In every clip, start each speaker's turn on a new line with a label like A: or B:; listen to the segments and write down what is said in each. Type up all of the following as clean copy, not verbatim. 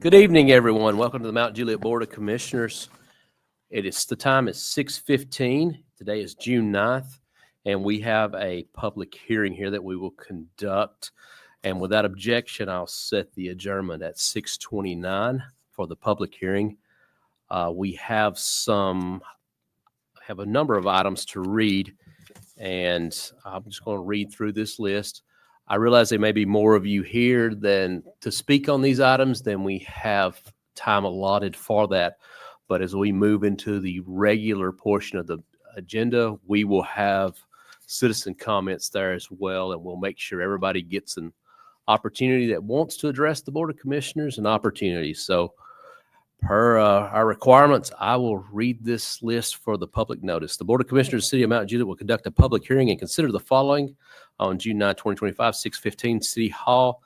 A: Good evening, everyone. Welcome to the Mount Juliet Board of Commissioners. The time is 6:15. Today is June 9th, and we have a public hearing here that we will conduct. And without objection, I'll set the adjournment at 6:29 for the public hearing. We have a number of items to read, and I'm just going to read through this list. I realize there may be more of you here than to speak on these items than we have time allotted for that. But as we move into the regular portion of the agenda, we will have citizen comments there as well, and we'll make sure everybody gets an opportunity that wants to address the Board of Commissioners, an opportunity. So per our requirements, I will read this list for the public notice. The Board of Commissioners of the City of Mount Juliet will conduct a public hearing and consider the following on June 9, 2025, 6:15, City Hall.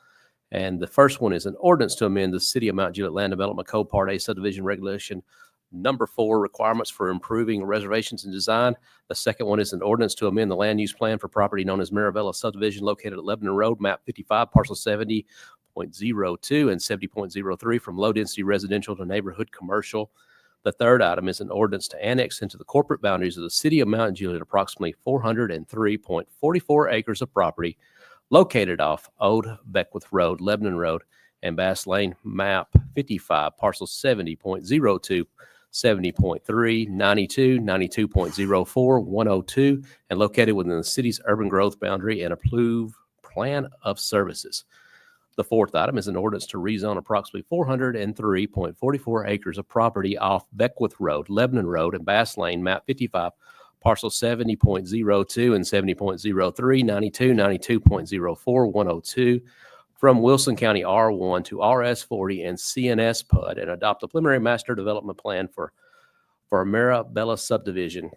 A: And the first one is an ordinance to amend the City of Mount Juliet Land Development Code Part A Subdivision Regulation Number 4, requirements for improving reservations and design. The second one is an ordinance to amend the land use plan for property known as Marabella Subdivision located at Lebanon Road, map 55, parcel 70.02 and 70.03 from low density residential to neighborhood commercial. The third item is an ordinance to annex into the corporate boundaries of the City of Mount Juliet approximately 403.44 acres of property located off Old Beckwith Road, Lebanon Road, and Bass Lane, map 55, parcel 70.02, 70.3, 92, 92.04, 102, and located within the city's urban growth boundary and approved plan of services. The fourth item is an ordinance to rezone approximately 403.44 acres of property off Beckwith Road, Lebanon Road, and Bass Lane, map 55, parcel 70.02 and 70.03, 92, 92.04, 102, from Wilson County R1 to RS40 and CNS PUD, and adopt a preliminary master development plan for Marabella subdivision.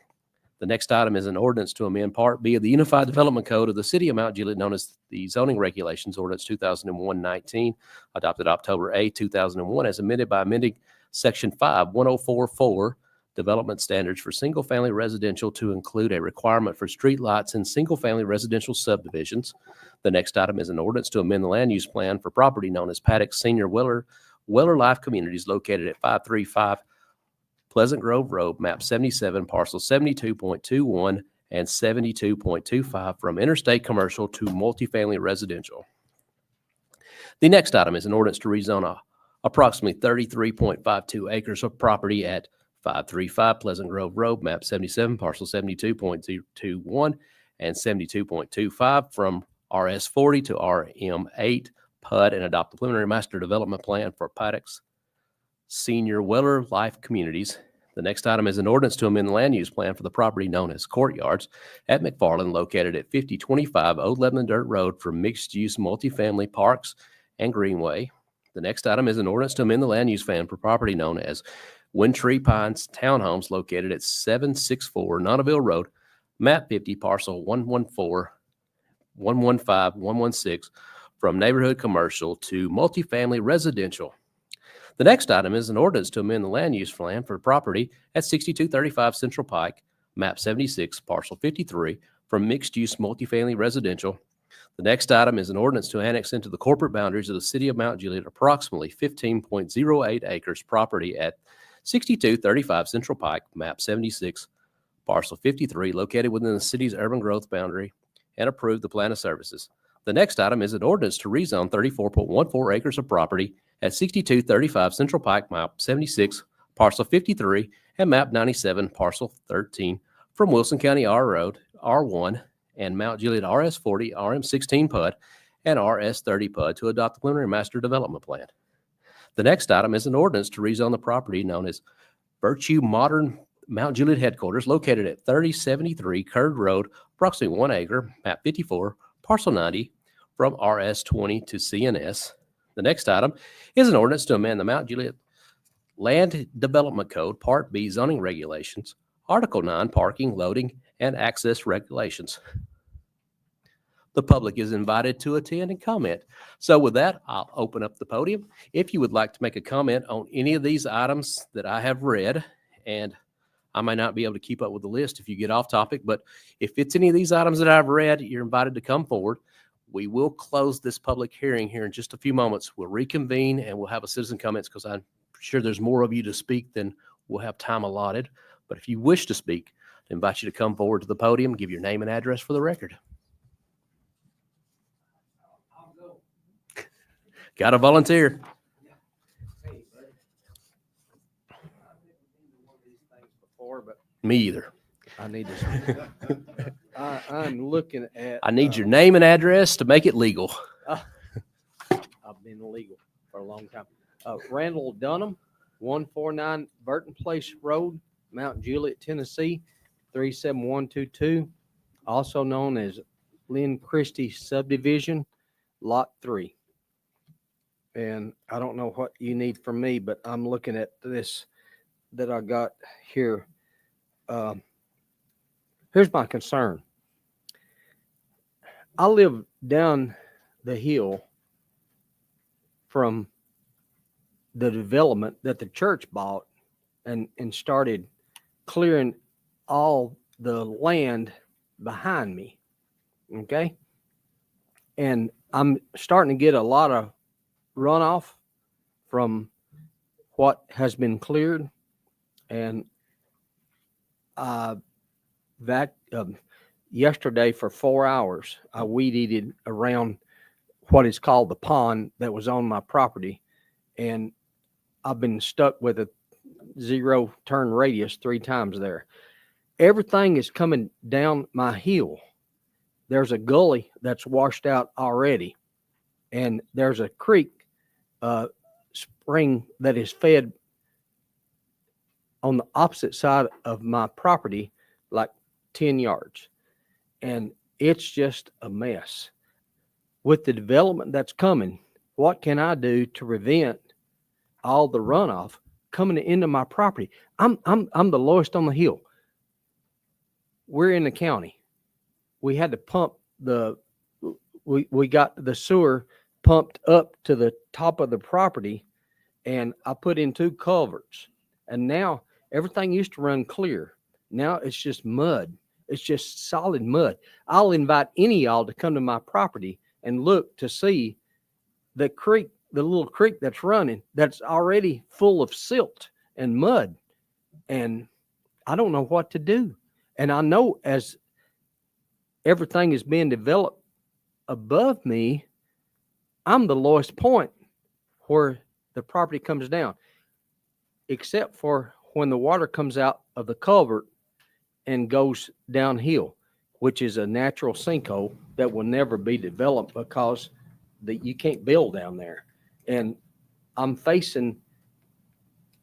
A: The next item is an ordinance to amend Part B of the Unified Development Code of the City of Mount Juliet, known as the Zoning Regulations, Ordinance 2001-19, adopted October 8, 2001, as amended by amending Section 5-1044, Development Standards for Single-Family Residential to include a requirement for streetlights in single-family residential subdivisions. The next item is an ordinance to amend the land use plan for property known as Paddock Senior Weller Life Communities located at 535 Pleasant Grove Road, map 77, parcel 72.21 and 72.25 from interstate commercial to multifamily residential. The next item is an ordinance to rezone approximately 33.52 acres of property at 535 Pleasant Grove Road, map 77, parcel 72.21 and 72.25 from RS40 to RM8 PUD, and adopt the preliminary master development plan for Paddock's Senior Weller Life Communities. The next item is an ordinance to amend the land use plan for the property known as Courtyards at McFarland, located at 5025 Old Lebanon Dirt Road for mixed-use multifamily parks and greenway. The next item is an ordinance to amend the land use plan for property known as Windtree Pines Townhomes, located at 764 Nonneville Road, map 50, parcel 114, 115, 116, from neighborhood commercial to multifamily residential. The next item is an ordinance to amend the land use plan for property at 6235 Central Pike, map 76, parcel 53, from mixed-use multifamily residential. The next item is an ordinance to annex into the corporate boundaries of the City of Mount Juliet approximately 15.08 acres property at 6235 Central Pike, map 76, parcel 53, located within the city's urban growth boundary, and approve the plan of services. The next item is an ordinance to rezone 34.14 acres of property at 6235 Central Pike, map 76, parcel 53, and map 97, parcel 13, from Wilson County R1 and Mount Juliet RS40, RM16 PUD, and RS30 PUD to adopt the preliminary master development plan. The next item is an ordinance to rezone the property known as Virtue Modern Mount Juliet Headquarters, located at 3073 Curd Road, approximately 1 acre, map 54, parcel 90, from RS20 to CNS. The next item is an ordinance to amend the Mount Juliet Land Development Code, Part B, Zoning Regulations, Article 9, Parking, Loading, and Access Regulations. The public is invited to attend and comment. So with that, I'll open up the podium. If you would like to make a comment on any of these items that I have read, and I may not be able to keep up with the list if you get off topic, but if it's any of these items that I've read, you're invited to come forward. We will close this public hearing here in just a few moments. We'll reconvene and we'll have a citizen comments because I'm sure there's more of you to speak than we'll have time allotted. But if you wish to speak, I invite you to come forward to the podium, give your name and address for the record. Got to volunteer. Me either.
B: I need to. I'm looking at.
A: I need your name and address to make it legal.
B: I've been illegal for a long time. Randall Dunham, 149 Burton Place Road, Mount Juliet, Tennessee, 37122. Also known as Lynn Christie Subdivision, Lot 3. And I don't know what you need from me, but I'm looking at this that I got here. Here's my concern. I live down the hill from the development that the church bought and started clearing all the land behind me. Okay. And I'm starting to get a lot of runoff from what has been cleared. And yesterday for 4 hours, I weed eated around what is called the pond that was on my property. And I've been stuck with a 0 turn radius 3 times there. Everything is coming down my hill. There's a gully that's washed out already. And there's a creek spring that is fed on the opposite side of my property, like 10 yards. And it's just a mess. With the development that's coming, what can I do to prevent all the runoff coming into my property? I'm the lowest on the hill. We're in the county. We had to pump we got the sewer pumped up to the top of the property, and I put in 2 culverts. And now everything used to run clear. Now it's just mud. It's just solid mud. I'll invite any of y'all to come to my property and look to see the creek, the little creek that's running, that's already full of silt and mud. And I don't know what to do. And I know as everything is being developed above me, I'm the lowest point where the property comes down, except for when the water comes out of the culvert and goes downhill, which is a natural sinkhole that will never be developed because you can't build down there. And I'm facing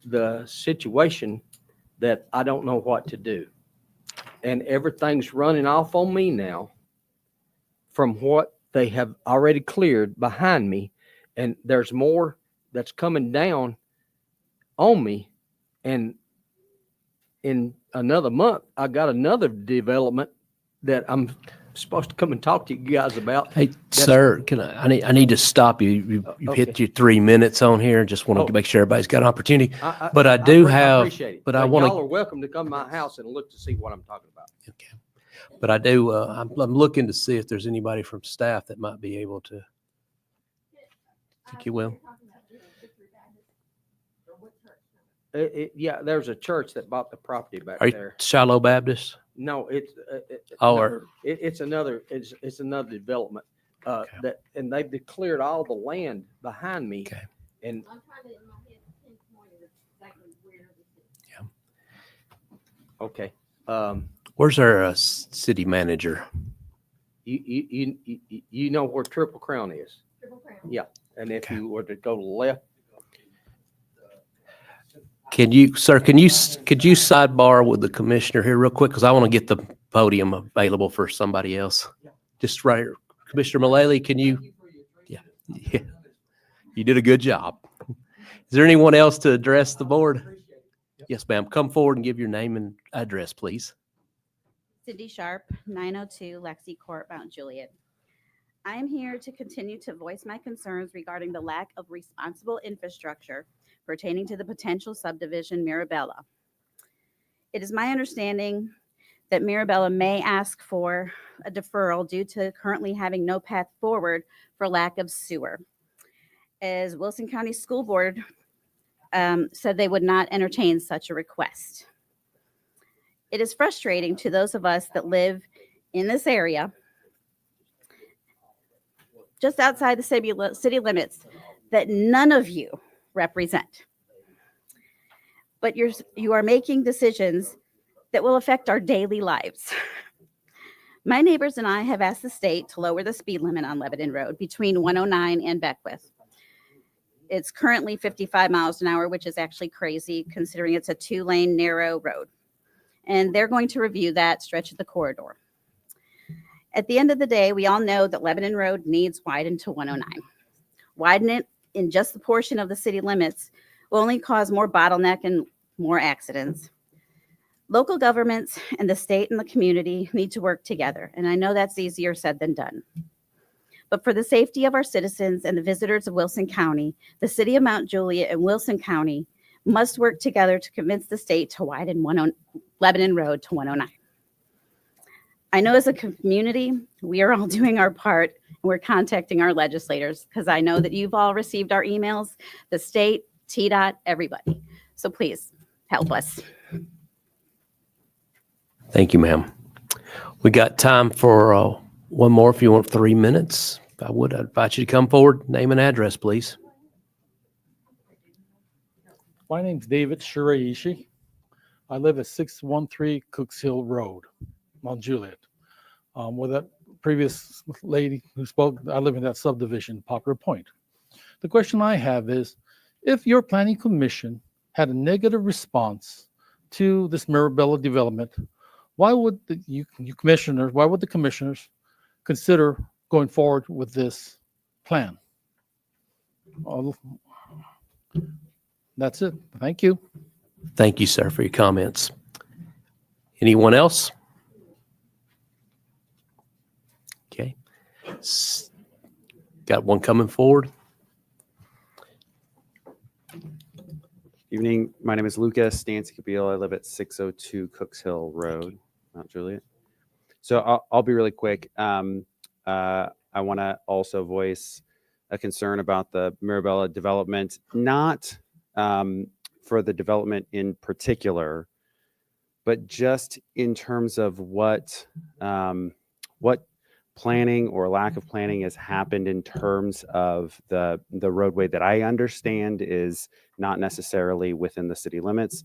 B: the situation that I don't know what to do. And everything's running off on me now from what they have already cleared behind me. And there's more that's coming down on me. And in another month, I got another development that I'm supposed to come and talk to you guys about.
A: Hey, sir, I need to stop you. You've
B: Okay.
A: hit your 3 minutes on here. Just want to make sure everybody's got an opportunity.
B: I appreciate it.
A: But
B: y'all are welcome to come to my house and look to see what I'm talking about.
A: Okay. But I do, I'm looking to see if there's anybody from staff that might be able to. Think you will?
B: Yeah, there's a church that bought the property back
A: Are
B: there.
A: you Shiloh Baptist?
B: No, it's it's another development
A: Okay.
B: and they've declared all the land behind me.
A: Okay.
B: And
C: I'm trying to, in my head, pinpoint exactly where this is.
B: okay,
A: Where's our city manager?
B: you know where Triple Crown is,
C: Triple Crown.
B: Yeah. And if
A: Okay.
B: you were to go to the left,
A: Could you sidebar with the commissioner here real quick? Because I want to get the podium available for somebody else. Just right here. Commissioner Mullally, can you? Yeah. You did a good job. Is there anyone else to address the board? Yes, ma'am. Come forward and give your name and address, please.
D: Cindy Sharp, 902 Lexi Court, Mount Juliet. I am here to continue to voice my concerns regarding the lack of responsible infrastructure pertaining to the potential subdivision Mirabella. It is my understanding that Mirabella may ask for a deferral due to currently having no path forward for lack of sewer. As Wilson County School Board said they would not entertain such a request. It is frustrating to those of us that live in this area, just outside the city limits, that none of you represent. But you are making decisions that will affect our daily lives. My neighbors and I have asked the state to lower the speed limit on Lebanon Road between 109 and Beckwith. It's currently 55 miles an hour, which is actually crazy considering it's a 2-lane narrow road. And they're going to review that stretch of the corridor. At the end of the day, we all know that Lebanon Road needs widened to 109. Widen it in just the portion of the city limits will only cause more bottleneck and more accidents. Local governments and the state and the community need to work together. And I know that's easier said than done. But for the safety of our citizens and the visitors of Wilson County, the city of Mount Juliet and Wilson County must work together to convince the state to widen Lebanon Road to 109. I know as a community, we are all doing our part. And we're contacting our legislators because I know that you've all received our emails, the state, TDOT, everybody. So please help us.
A: Thank you, ma'am. We got time for one more if you want 3 minutes. I'd invite you to come forward. Name and address, please.
E: My name's David Shiraishi. I live at 613 Cooks Hill Road, Mount Juliet. With that previous lady who spoke, I live in that subdivision, Poplar Point. The question I have is, if your planning commission had a negative response to this Mirabella development, why would the commissioners consider going forward with this plan? That's it. Thank you.
A: Thank you, sir, for your comments. Anyone else? Okay. Got one coming forward.
F: Evening. My name is Lucas Stansky-Beal. I live at 602 Cooks Hill Road, Mount Juliet. So I'll be really quick. I want to also voice a concern about the Mirabella development, not for the development in particular, but just in terms of what planning or lack of planning has happened in terms of the roadway that I understand is not necessarily within the city limits,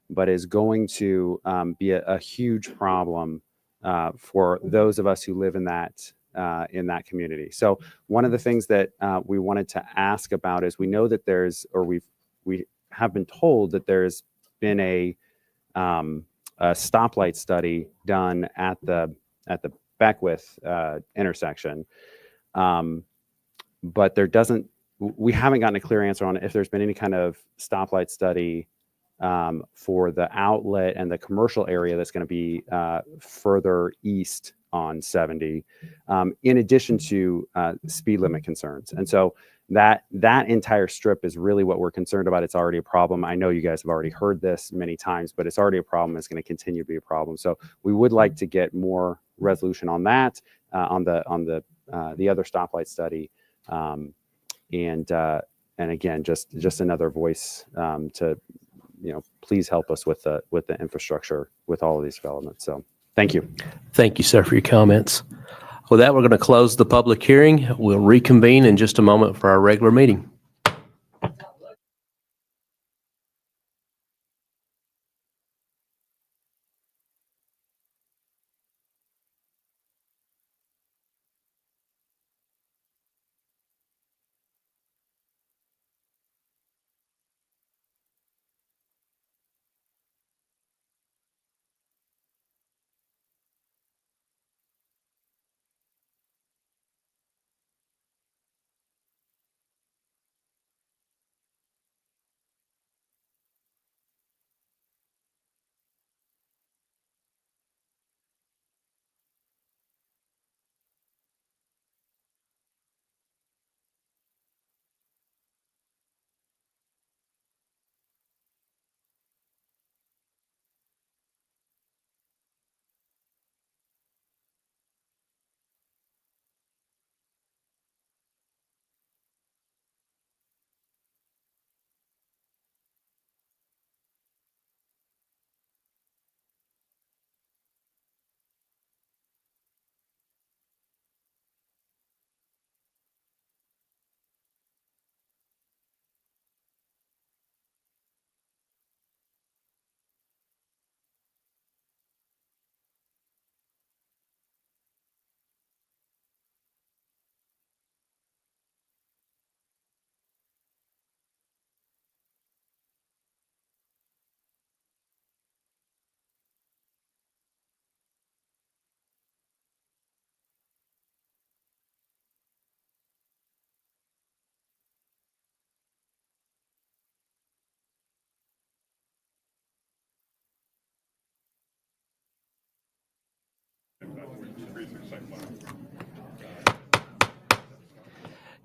F: but is going to be a huge problem for those of us who live in that community. So one of the things that we wanted to ask about is we know that we have been told that there's been a stoplight study done at the Beckwith intersection, but we haven't gotten a clear answer on if there's been any kind of stoplight study for the outlet and the commercial area that's going to be further east on 70, in addition to speed limit concerns. And so that entire strip is really what we're concerned about. It's already a problem. I know you guys have already heard this many times, but it's already a problem. It's going to continue to be a problem. So we would like to get more resolution on that, on the other stoplight study, and again, just another voice to please help us with the infrastructure with all of these developments. So thank you.
A: Thank you, sir, for your comments. With that, we're going to close the public hearing. We'll reconvene in just a moment for our regular meeting.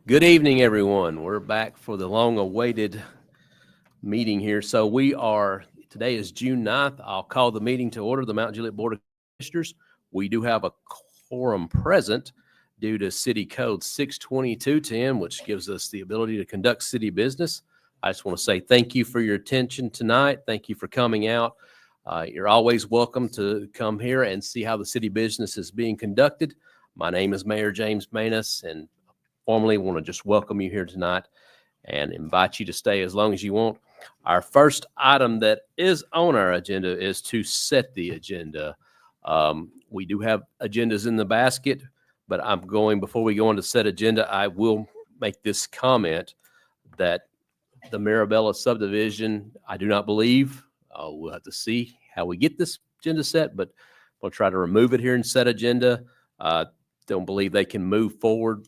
A: Good evening, everyone. We're back for the long-awaited meeting here. So today is June 9th. I'll call the meeting to order, the Mount Juliet Board of Commissioners. We do have a quorum present due to City Code 62210, which gives us the ability to conduct city business. I just want to say thank you for your attention tonight. Thank you for coming out. You're always welcome to come here and see how the city business is being conducted. My name is Mayor James Manus, and formally want to just welcome you here tonight and invite you to stay as long as you want. Our first item that is on our agenda is to set the agenda. We do have agendas in the basket, but before we go on to set agenda, I will make this comment that the Marabella subdivision, I do not believe, we'll have to see how we get this agenda set, but we'll try to remove it here and set agenda. Don't believe they can move forward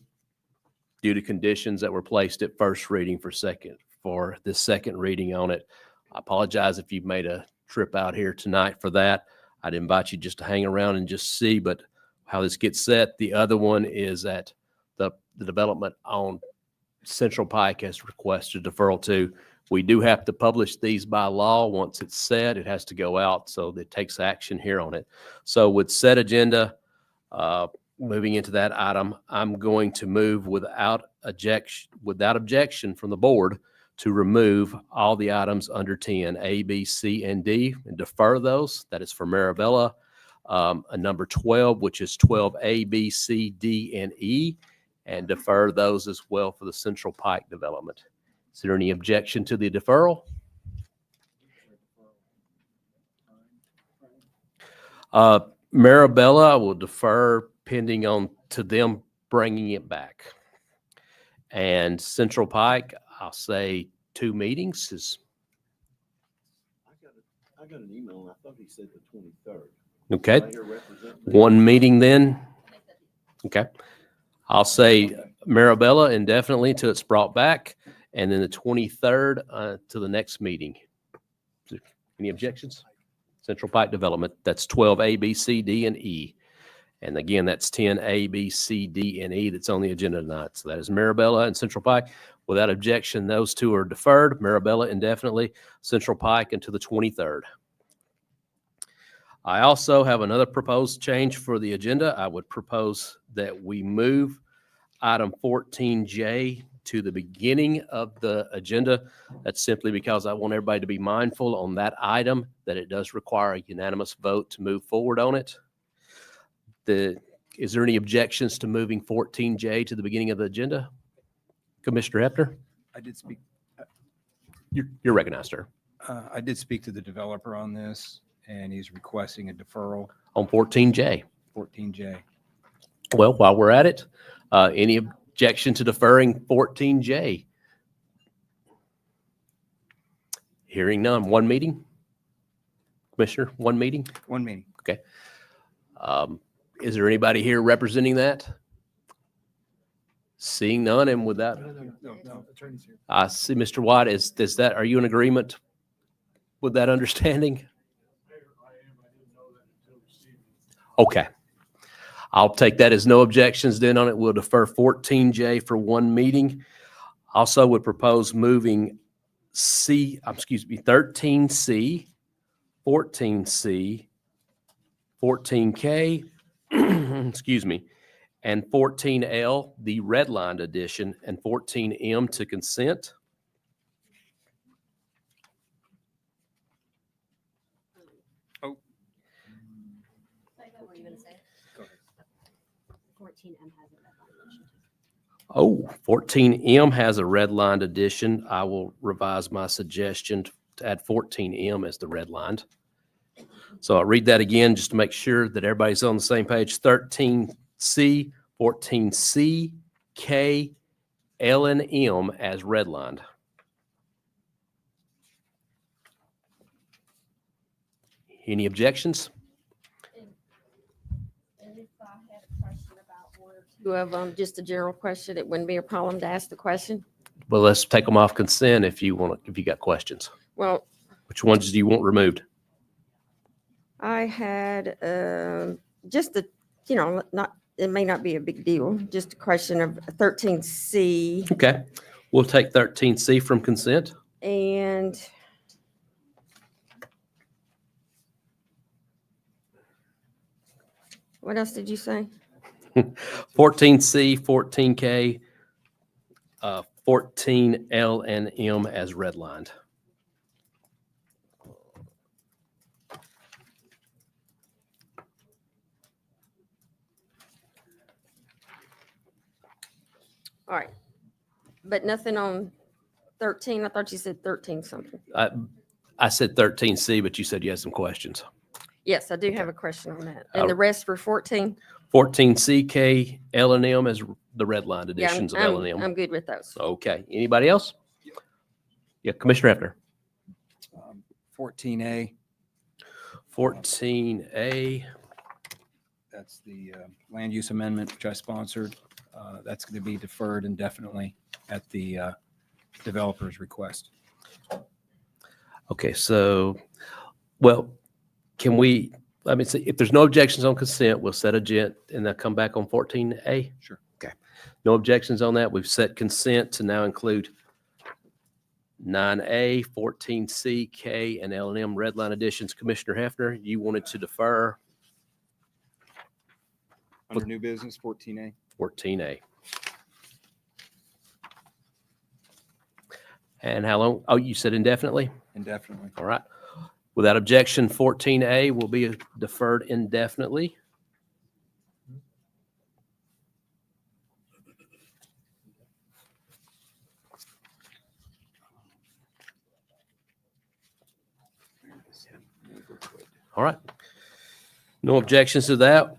A: due to conditions that were placed at first reading for this second reading on it. I apologize if you've made a trip out here tonight for that. I'd invite you just to hang around and just see, but how this gets set. The other one is that the development on Central Pike has requested deferral to. We do have to publish these by law. Once it's set, it has to go out, so it takes action here on it. So with set agenda, moving into that item, I'm going to move without objection from the board to remove all the items under 10, A, B, C, and D, and defer those. That is for Marabella. A number 12, which is 12A, B, C, D, and E, and defer those as well for the Central Pike development. Is there any objection to the deferral? Marabella, I will defer pending on to them bringing it back. And Central Pike, I'll say 2 meetings is.
G: I got an email and I thought he said the 23rd.
A: Okay. 1 meeting then. Okay. I'll say Marabella indefinitely till it's brought back, and then the 23rd to the next meeting. Any objections? Central Pike Development. That's 12 A, B, C, D, and E. And again, that's 10 A, B, C, D, and E that's on the agenda tonight. So that is Marabella and Central Pike. Without objection, those 2 are deferred. Marabella indefinitely, Central Pike until the 23rd. I also have another proposed change for the agenda. I would propose that we move item 14J to the beginning of the agenda. That's simply because I want everybody to be mindful on that item that it does require a unanimous vote to move forward on it. Is there any objections to moving 14J to the beginning of the agenda? Commissioner Hepner?
H: I did speak.
A: You're recognized, sir.
H: I did speak to the developer on this, and he's requesting a deferral.
A: On 14J.
H: 14J.
A: Well, while we're at it, any objection to deferring 14J? Hearing none. 1 meeting? Commissioner, 1 meeting?
H: 1 meeting.
A: Okay. Is there anybody here representing that? Seeing none, and with that,
H: No, attorney's here.
A: I see Mr. White. Are you in agreement with that understanding? Okay. I'll take that as no objections then on it. We'll defer 14J for 1 meeting. Also would propose moving 13C, 14C, 14K, excuse me, and 14L, the redlined edition, and 14M to consent.
H: Oh,
C: What were you going to say?
H: go ahead.
C: 14M has a red line.
A: Oh, 14M has a redlined edition. I will revise my suggestion to add 14M as the redlined. So I'll read that again just to make sure that everybody's on the same page. 13C, 14C, K, L, and M as redlined. Any objections?
C: And if I had a question about one or two of them, just a general question, it wouldn't be a problem to ask the question.
A: Well, let's take them off consent if you got questions.
C: Well,
A: Which ones do you want removed?
C: I had just the,
I: it may not be a big deal, just a question of 13C
A: Okay. We'll take 13C from consent.
I: and what else did you say?
A: 14C, 14K, 14L and M as redlined.
I: All right. But nothing on 13. I thought you said 13 something.
A: I said 13C, but you said you had some questions.
I: Yes, I do have a question on that. And the rest for 14?
A: 14C, K, L and M as the redlined
I: Yeah,
A: editions of L and M.
I: I'm good with those.
A: Okay. Anybody else? Yeah, Commissioner Hefner.
H: 14A,
A: 14A.
H: that's the land use amendment, which I sponsored. That's going to be deferred indefinitely at the developer's request.
A: Okay, so, well, can we, let me see, if there's no objections on consent, we'll set and then come back on 14A?
H: Sure.
A: Okay. No objections on that. We've set consent to now include 9A, 14C, K, and L and M redline additions. Commissioner Hefner, you wanted to defer
H: Under new business, 14A.
A: 14A. And how long? Oh, you said indefinitely?
H: Indefinitely.
A: All right. Without objection, 14A will be deferred indefinitely. All right. No objections to that.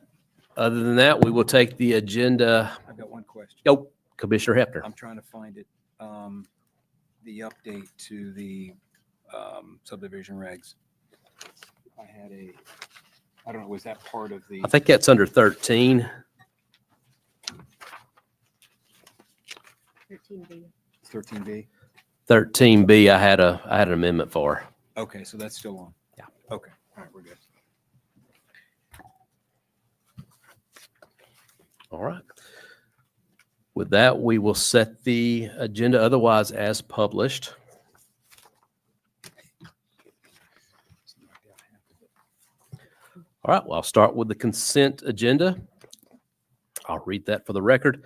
A: Other than that, we will take the agenda.
H: I've got one question.
A: Oh, Commissioner Hefner.
H: I'm trying to find it. The update to the subdivision regs. I don't know, was that part of the?
A: I think that's under 13.
C: 13B.
H: 13B?
A: 13B, I had an amendment for.
H: Okay, so that's still on.
A: Yeah.
H: Okay, all right, we're good.
A: All right. With that, we will set the agenda otherwise as published. All right, well, I'll start with the consent agenda. I'll read that for the record.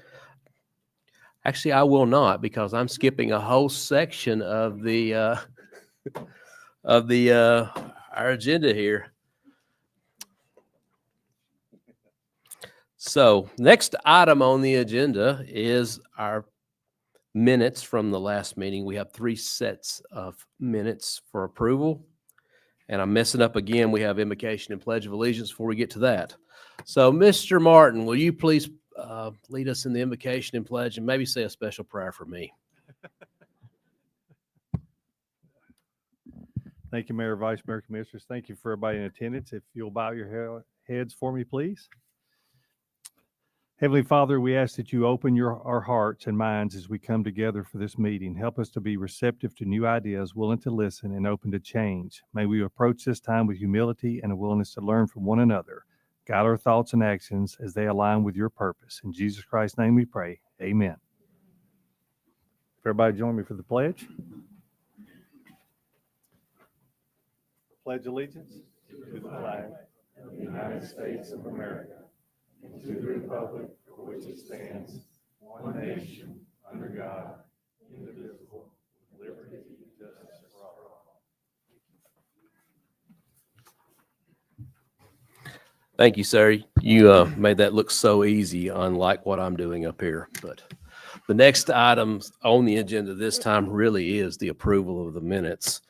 A: Actually, I will not because I'm skipping a whole section of the our agenda here. So next item on the agenda is our minutes from the last meeting. We have 3 sets of minutes for approval. And I'm messing up again. We have invocation and pledge of allegiance before we get to that. So Mr. Martin, will you please lead us in the invocation and pledge and maybe say a special prayer for me?
J: Thank you, Mayor, Vice Mayor, Commissioners. Thank you for everybody in attendance. If you'll bow your heads for me, please. Heavenly Father, we ask that you open our hearts and minds as we come together for this meeting. Help us to be receptive to new ideas, willing to listen, and open to change. May we approach this time with humility and a willingness to learn from one another. Guide our thoughts and actions as they align with your purpose. In Jesus Christ's name we pray. Amen. Everybody join me for the pledge. Pledge allegiance to the flag of the United States of America, and to the republic for which it stands, one nation, under God, indivisible, with liberty and justice for all.
A: Thank you, sir. You made that look so easy, unlike what I'm doing up here. But the next item on the agenda this time really is the approval of the minutes.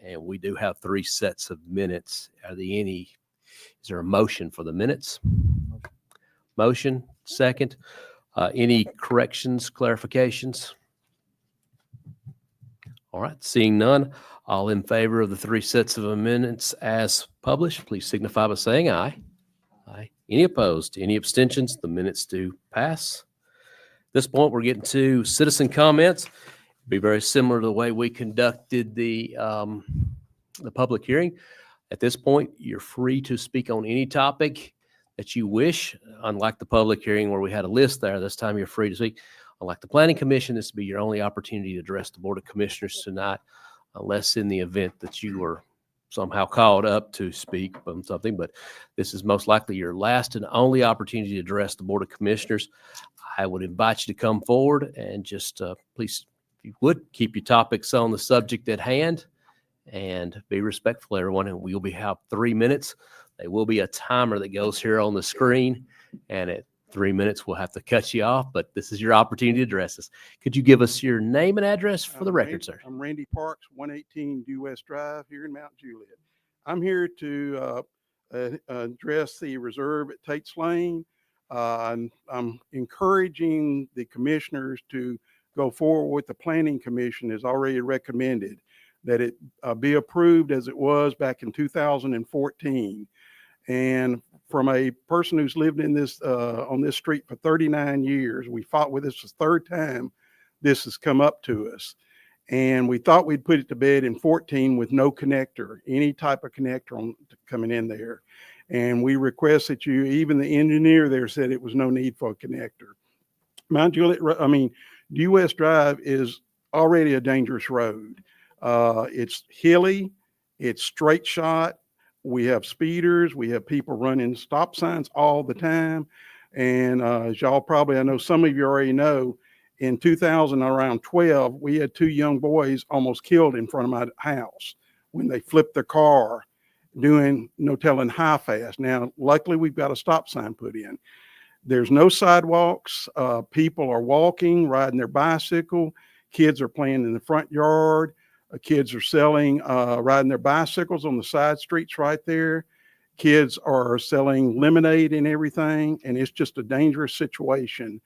A: And we do have 3 sets of minutes. Is there a motion for the minutes? Motion, second. Any corrections, clarifications? All right, seeing none, all in favor of the 3 sets of minutes as published, please signify by saying aye. Aye. Any opposed? Any abstentions? The minutes do pass. At this point, we're getting to citizen comments. Be very similar to the way we conducted the public hearing. At this point, you're free to speak on any topic that you wish. Unlike the public hearing where we had a list there, this time you're free to speak. Unlike the Planning Commission, this will be your only opportunity to address the Board of Commissioners tonight, unless in the event that you were somehow called up to speak on something. But this is most likely your last and only opportunity to address the Board of Commissioners. I would invite you to come forward and just please, if you would, keep your topics on the subject at hand and be respectful, everyone. And we'll have 3 minutes. There will be a timer that goes here on the screen, and at 3 minutes, we'll have to cut you off, but this is your opportunity to address us. Could you give us your name and address for the record, sir?
K: I'm Randy Parks, 118 Due West Drive here in Mount Juliet. I'm here to address the reserve at Tate's Lane. I'm encouraging the commissioners to go forward with the Planning Commission has already recommended that it be approved as it was back in 2014. And from a person who's lived in this on this street for 39 years, we fought with this the third time this has come up to us. And we thought we'd put it to bed in 14 with no connector, any type of connector coming in there. And we request that you, even the engineer there said it was no need for a connector. Mount Juliet, Due West Drive is already a dangerous road. It's hilly, it's straight shot. We have speeders, we have people running stop signs all the time. And as y'all probably, I know some of you already know, in 2012, we had 2 young boys almost killed in front of my house when they flipped their car doing no telling how fast. Now, luckily, we've got a stop sign put in. There's no sidewalks. People are walking, riding their bicycle. Kids are playing in the front yard. Kids are selling, riding their bicycles on the side streets right there. Kids are selling lemonade and everything, and it's just a dangerous situation.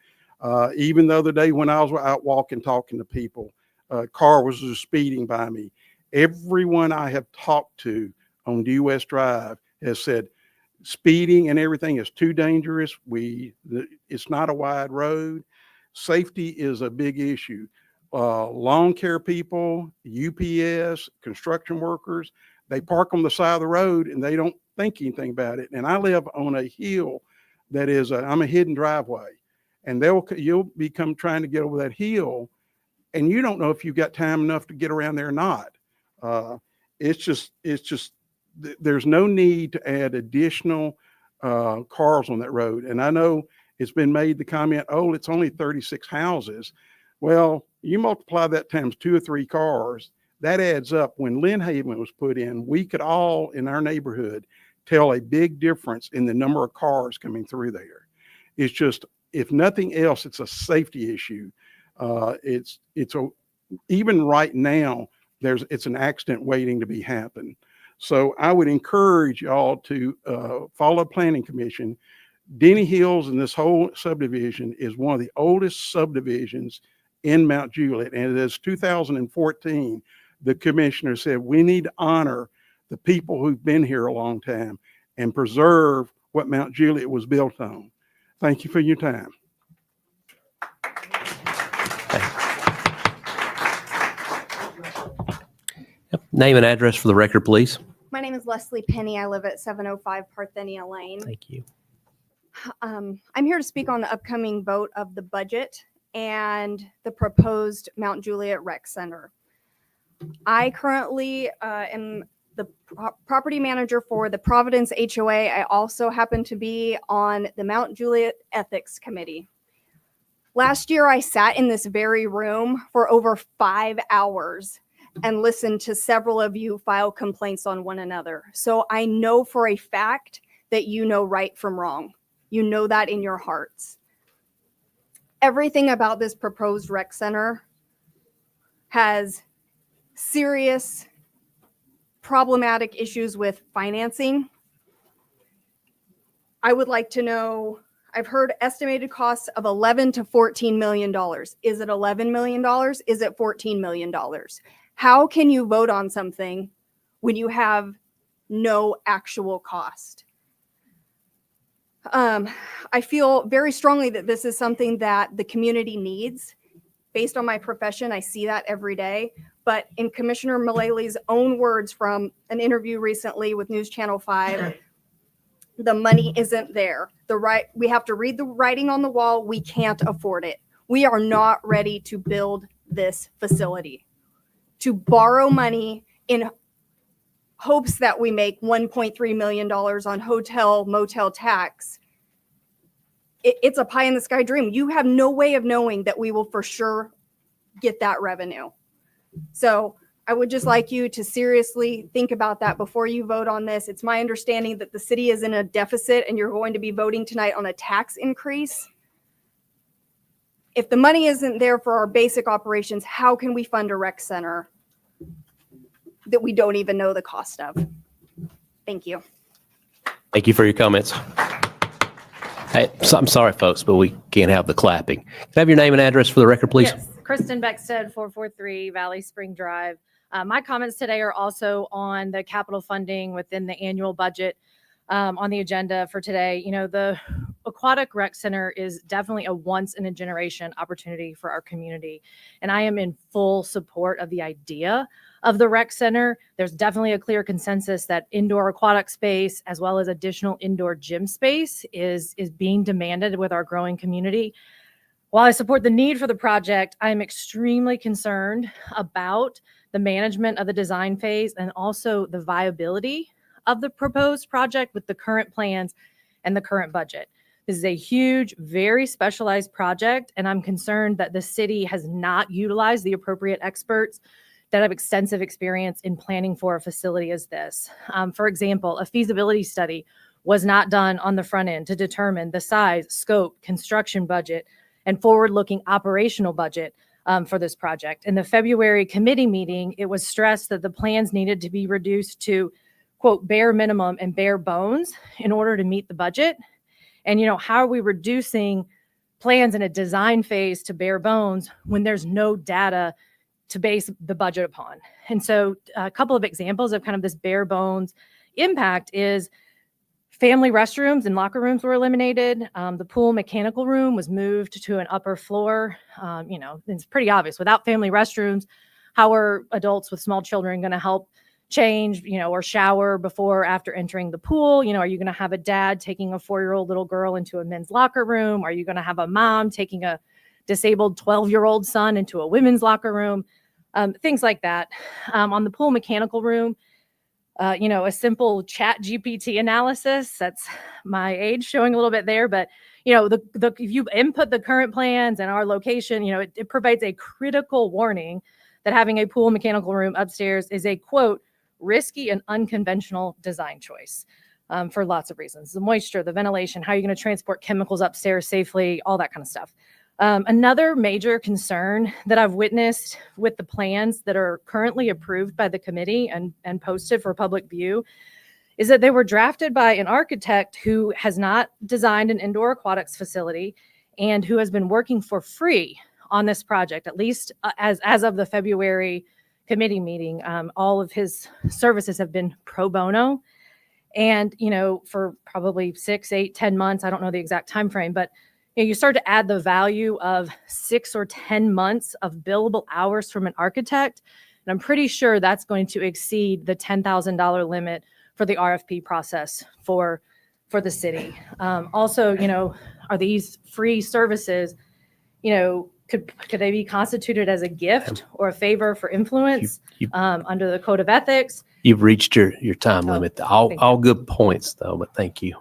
K: Even the other day when I was out walking, talking to people, a car was just speeding by me. Everyone I have talked to on Due West Drive has said speeding and everything is too dangerous. It's not a wide road. Safety is a big issue. Lawn care people, UPS, construction workers, they park on the side of the road and they don't think anything about it. And I live on a hill that is, I'm a hidden driveway, and you'll become trying to get over that hill and you don't know if you've got time enough to get around there or not. It's just, there's no need to add additional cars on that road. And I know it's been made the comment, oh, it's only 36 houses. Well, you multiply that times 2 or 3 cars, that adds up. When Lynn Haven was put in, we could all in our neighborhood tell a big difference in the number of cars coming through there. It's just, if nothing else, it's a safety issue. Even right now, it's an accident waiting to be happen. So I would encourage y'all to follow Planning Commission. Denny Hills and this whole subdivision is one of the oldest subdivisions in Mount Juliet. And it is 2014, the commissioner said, we need to honor the people who've been here a long time and preserve what Mount Juliet was built on. Thank you for your time.
A: Yep. Name and address for the record, please.
L: My name is Leslie Penny. I live at 705 Parthenia Lane.
A: Thank you.
L: I'm here to speak on the upcoming vote of the budget and the proposed Mount Juliet Rec Center. I currently am the property manager for the Providence HOA. I also happen to be on the Mount Juliet Ethics Committee. Last year, I sat in this very room for over 5 hours and listened to several of you file complaints on one another. So I know for a fact that you know right from wrong. You know that in your hearts. Everything about this proposed rec center has serious problematic issues with financing. I would like to know, I've heard estimated costs of $11 to $14 million. Is it $11 million? Is it $14 million? How can you vote on something when you have no actual cost? I feel very strongly that this is something that the community needs. Based on my profession, I see that every day. But in Commissioner Mullaley's own words from an interview recently with News Channel 5, The money isn't there. We have to read the writing on the wall. We can't afford it. We are not ready to build this facility. To borrow money in hopes that we make $1.3 million on hotel motel tax, it's a pie in the sky dream. You have no way of knowing that we will for sure get that revenue. So I would just like you to seriously think about that before you vote on this. It's my understanding that the city is in a deficit and you're going to be voting tonight on a tax increase. If the money isn't there for our basic operations, how can we fund a rec center that we don't even know the cost of? Thank you.
A: Thank you for your comments. Hey, I'm sorry, folks, but we can't have the clapping. Can I have your name and address for the record, please?
M: Yes, Kristen Beckstead, 443 Valley Spring Drive. My comments today are also on the capital funding within the annual budget on the agenda for today. You know, the Aquatic Rec Center is definitely a once in a generation opportunity for our community. And I am in full support of the idea of the rec center. There's definitely a clear consensus that indoor aquatic space as well as additional indoor gym space is being demanded with our growing community. While I support the need for the project, I am extremely concerned about the management of the design phase and also the viability of the proposed project with the current plans and the current budget. This is a huge, very specialized project, and I'm concerned that the city has not utilized the appropriate experts that have extensive experience in planning for a facility as this. For example, a feasibility study was not done on the front end to determine the size, scope, construction budget, and forward-looking operational budget for this project. In the February committee meeting, it was stressed that the plans needed to be reduced to, quote, bare minimum and bare bones in order to meet the budget. And, you know, how are we reducing plans in a design phase to bare bones when there's no data to base the budget upon? And so a couple of examples of kind of this bare bones impact is family restrooms and locker rooms were eliminated. The pool mechanical room was moved to an upper floor. You know, it's pretty obvious. Without family restrooms, how are adults with small children going to help change, you know, or shower before or after entering the pool? You know, are you going to have a dad taking a 4-year-old little girl into a men's locker room? Are you going to have a mom taking a disabled 12-year-old son into a women's locker room? Things like that. On the pool mechanical room, you know, a simple chat GPT analysis, that's my age showing a little bit there, but, you know, if you input the current plans and our location, you know, it provides a critical warning that having a pool mechanical room upstairs is a, quote, risky and unconventional design choice for lots of reasons. The moisture, the ventilation, how are you going to transport chemicals upstairs safely, all that kind of stuff. Another major concern that I've witnessed with the plans that are currently approved by the committee and posted for public view is that they were drafted by an architect who has not designed an indoor aquatics facility and who has been working for free on this project, at least as of the February committee meeting. All of his services have been pro bono. And, you know, for probably 6, 8, 10 months, I don't know the exact time frame, but you know, you start to add the value of 6 or 10 months of billable hours from an architect, and I'm pretty sure that's going to exceed the $10,000 limit for the RFP process for the city. Also, you know, are these free services, you know, could they be constituted as a gift or a favor for influence under the Code of Ethics?
A: You've reached your time limit. All good points, though, but thank you.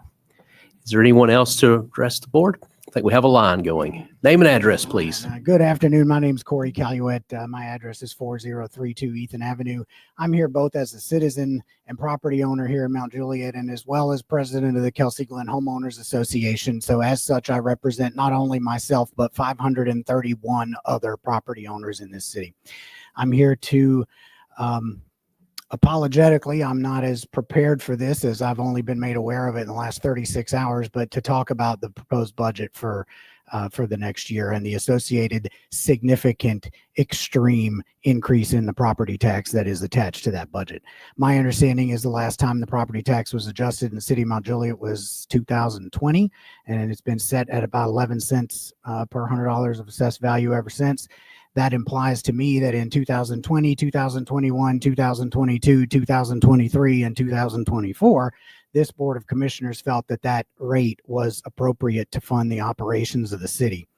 A: Is there anyone else to address the board? I think we have a line going. Name and address, please.
N: Good afternoon. My name is Corey Caluette. My address is 4032 Ethan Avenue. I'm here both as a citizen and property owner here in Mount Juliet and as well as president of the Kelsey Glen Homeowners Association. So as such, I represent not only myself, but 531 other property owners in this city. I'm here to apologetically, I'm not as prepared for this as I've only been made aware of it in the last 36 hours, but to talk about the proposed budget for the next year and the associated significant extreme increase in the property tax that is attached to that budget. My understanding is the last time the property tax was adjusted in the city of Mount Juliet was 2020, and it's been set at about 11 cents per $100 of assessed value ever since. That implies to me that in 2020, 2021, 2022, 2023, and 2024, this Board of Commissioners felt that that rate was appropriate to fund the operations of the city.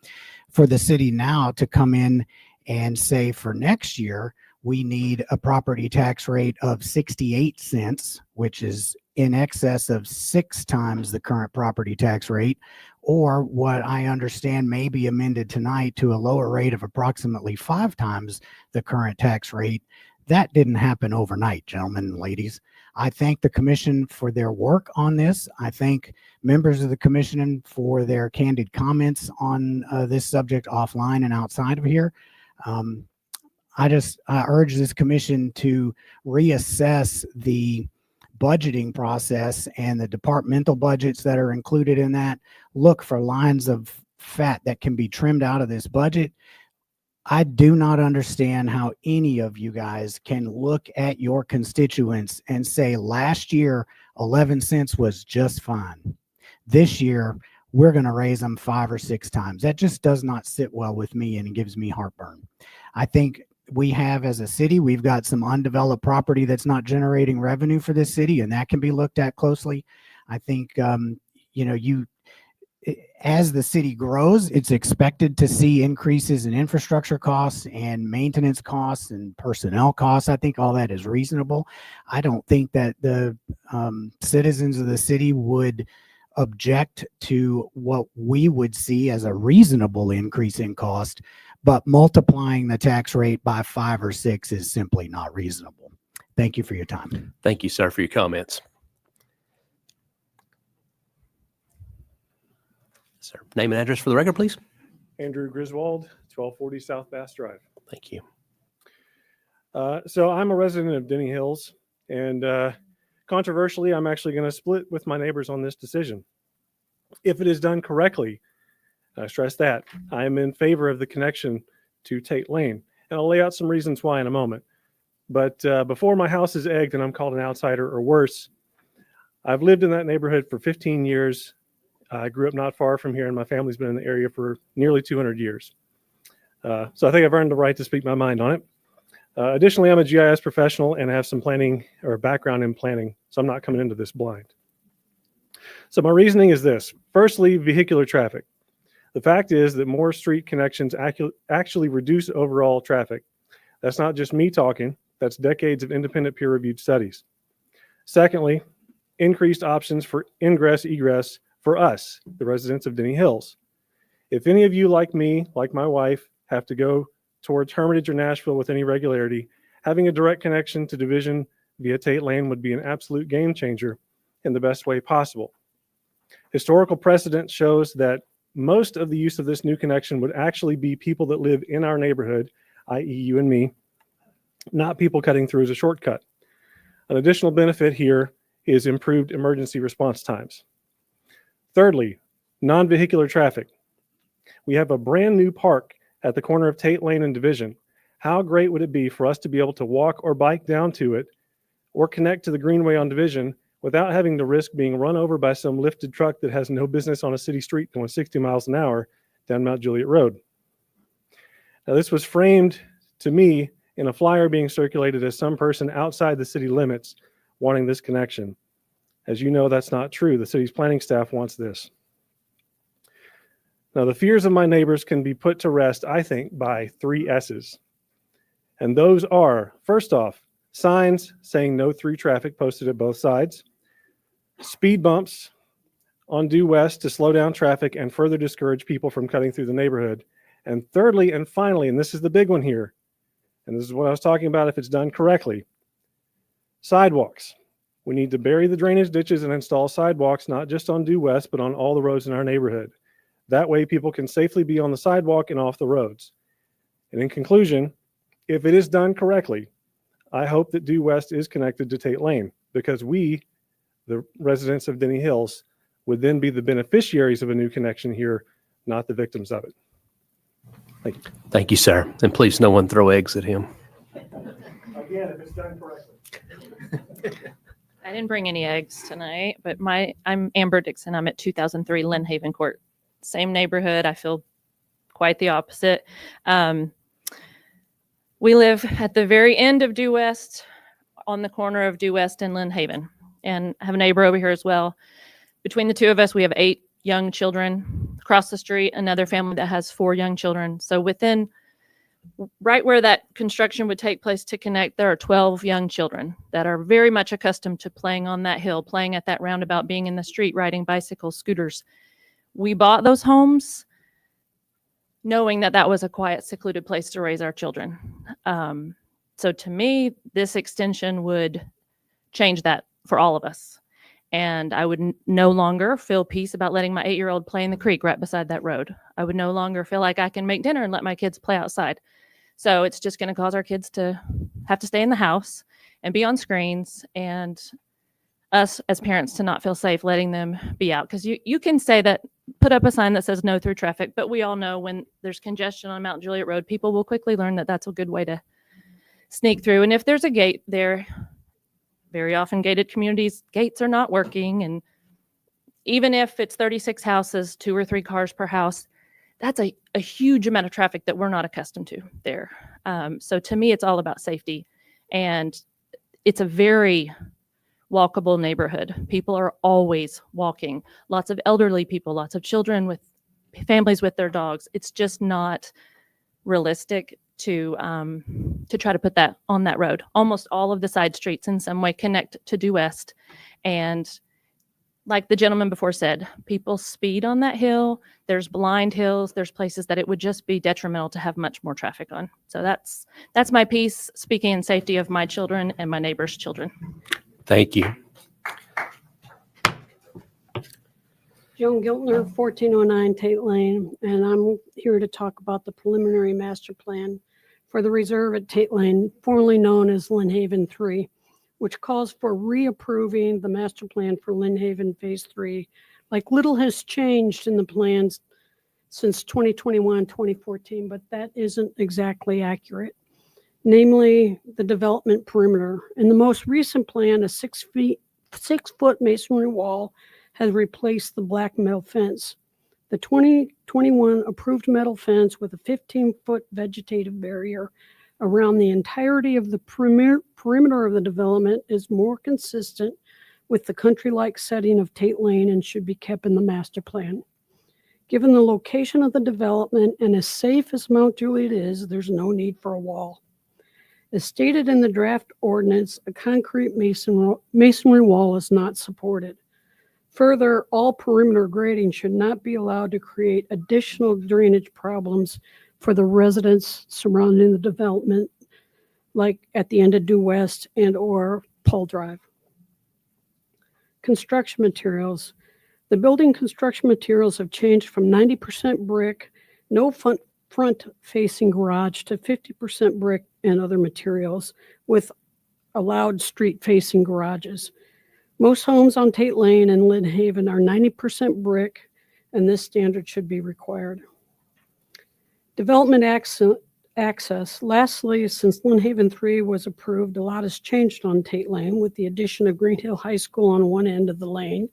N: For the city now to come in and say for next year, we need a property tax rate of 68 cents, which is in excess of 6 times the current property tax rate, or what I understand may be amended tonight to a lower rate of approximately 5 times the current tax rate. That didn't happen overnight, gentlemen and ladies. I thank the commission for their work on this. I thank members of the commission for their candid comments on this subject offline and outside of here. I urge this commission to reassess the budgeting process and the departmental budgets that are included in that. Look for lines of fat that can be trimmed out of this budget. I do not understand how any of you guys can look at your constituents and say last year 11 cents was just fine. This year we're going to raise them 5 or 6 times. That just does not sit well with me, and it gives me heartburn. I think we have, as a city, we've got some undeveloped property that's not generating revenue for this city, and that can be looked at closely. I think, as the city grows, it's expected to see increases in infrastructure costs and maintenance costs and personnel costs. I think all that is reasonable. I don't think that the citizens of the city would object to what we would see as a reasonable increase in cost, but multiplying the tax rate by 5 or 6 is simply not reasonable. Thank you for your time.
A: Thank you, sir, for your comments. Sir, name and address for the record, please.
O: Andrew Griswold, 1240 South Bass Drive.
A: Thank you.
O: So I'm a resident of Denny Hills, and controversially, I'm actually going to split with my neighbors on this decision. If it is done correctly, I stress that, I am in favor of the connection to Tate Lane, and I'll lay out some reasons why in a moment. But before my house is egged and I'm called an outsider or worse, I've lived in that neighborhood for 15 years. I grew up not far from here, and my family's been in the area for nearly 200 years. So I think I've earned the right to speak my mind on it. Additionally, I'm a GIS professional and have some planning or background in planning, so I'm not coming into this blind. So my reasoning is this. Firstly, vehicular traffic. The fact is that more street connections actually reduce overall traffic. That's not just me talking. That's decades of independent peer-reviewed studies. Secondly, increased options for ingress, egress for us, the residents of Denny Hills. If any of you, like me, like my wife, have to go towards Hermitage or Nashville with any regularity, having a direct connection to Division via Tate Lane would be an absolute game changer in the best way possible. Historical precedent shows that most of the use of this new connection would actually be people that live in our neighborhood, i.e. you and me, not people cutting through as a shortcut. An additional benefit here is improved emergency response times. Thirdly, non-vehicular traffic. We have a brand new park at the corner of Tate Lane and Division. How great would it be for us to be able to walk or bike down to it or connect to the Greenway on Division without having to risk being run over by some lifted truck that has no business on a city street going 60 miles an hour down Mount Juliet Road? Now, this was framed to me in a flyer being circulated as some person outside the city limits wanting this connection. As you know, that's not true. The city's planning staff wants this. Now, the fears of my neighbors can be put to rest, I think, by 3 S's. And those are, first off, signs saying no through traffic posted at both sides, speed bumps on due west to slow down traffic and further discourage people from cutting through the neighborhood. And thirdly, and finally, and this is the big one here, and this is what I was talking about if it's done correctly, sidewalks. We need to bury the drainage ditches and install sidewalks, not just on due west, but on all the roads in our neighborhood. That way people can safely be on the sidewalk and off the roads. And in conclusion, if it is done correctly, I hope that due west is connected to Tate Lane, because we, the residents of Denny Hills, would then be the beneficiaries of a new connection here, not the victims of it. Thank you.
A: Thank you, sir. And please, no one throw eggs at him.
O: Again, if it's done correctly.
P: I didn't bring any eggs tonight, but I'm Amber Dixon. I'm at 2003 Lynn Haven Court. Same neighborhood. I feel quite the opposite. We live at the very end of Due West, on the corner of Due West and Lynn Haven, and I have a neighbor over here as well. Between the two of us, we have 8 young children. Across the street, another family that has 4 young children. So within, right where that construction would take place to connect, there are 12 young children that are very much accustomed to playing on that hill, playing at that roundabout, being in the street, riding bicycles, scooters. We bought those homes knowing that that was a quiet, secluded place to raise our children. So to me, this extension would change that for all of us. And I would no longer feel peace about letting my 8-year-old play in the creek right beside that road. I would no longer feel like I can make dinner and let my kids play outside. So it's just going to cause our kids to have to stay in the house and be on screens, and us as parents to not feel safe letting them be out. Because you can say that, put up a sign that says no through traffic, but we all know when there's congestion on Mount Juliet Road, people will quickly learn that that's a good way to sneak through. And if there's a gate there, very often gated communities, gates are not working. And even if it's 36 houses, 2 or 3 cars per house, that's a huge amount of traffic that we're not accustomed to there. So to me, it's all about safety. And it's a very walkable neighborhood. People are always walking. Lots of elderly people, lots of children with families with their dogs. It's just not realistic to try to put that on that road. Almost all of the side streets in some way connect to Due West. And like the gentleman before said, people speed on that hill. There's blind hills. There's places that it would just be detrimental to have much more traffic on. So that's my piece, speaking in safety of my children and my neighbors' children.
A: Thank you.
C: Joan Giltner, 1409 Tate Lane, and I'm here to talk about the preliminary master plan for the reserve at Tate Lane, formerly known as Lynn Haven 3, which calls for reapproving the master plan for Lynn Haven Phase 3. Like little has changed in the plans since 2021, 2014, but that isn't exactly accurate. Namely, the development perimeter. In the most recent plan, a 6-foot masonry wall has replaced the black metal fence. The 2021 approved metal fence with a 15-foot vegetative barrier around the entirety of the perimeter of the development is more consistent with the country-like setting of Tate Lane and should be kept in the master plan. Given the location of the development and as safe as Mount Juliet is, there's no need for a wall. As stated in the draft ordinance, a concrete masonry wall is not supported. Further, all perimeter grading should not be allowed to create additional drainage problems for the residents surrounding the development, like at the end of Due West and or Paul Drive. Construction materials. The building construction materials have changed from 90% brick, no front-facing garage, to 50% brick and other materials with allowed street-facing garages. Most homes on Tate Lane and Lynn Haven are 90% brick, and this standard should be required. Development access. Lastly, since Lynn Haven 3 was approved, a lot has changed on Tate Lane with the addition of Green Hill High School on one end of the lane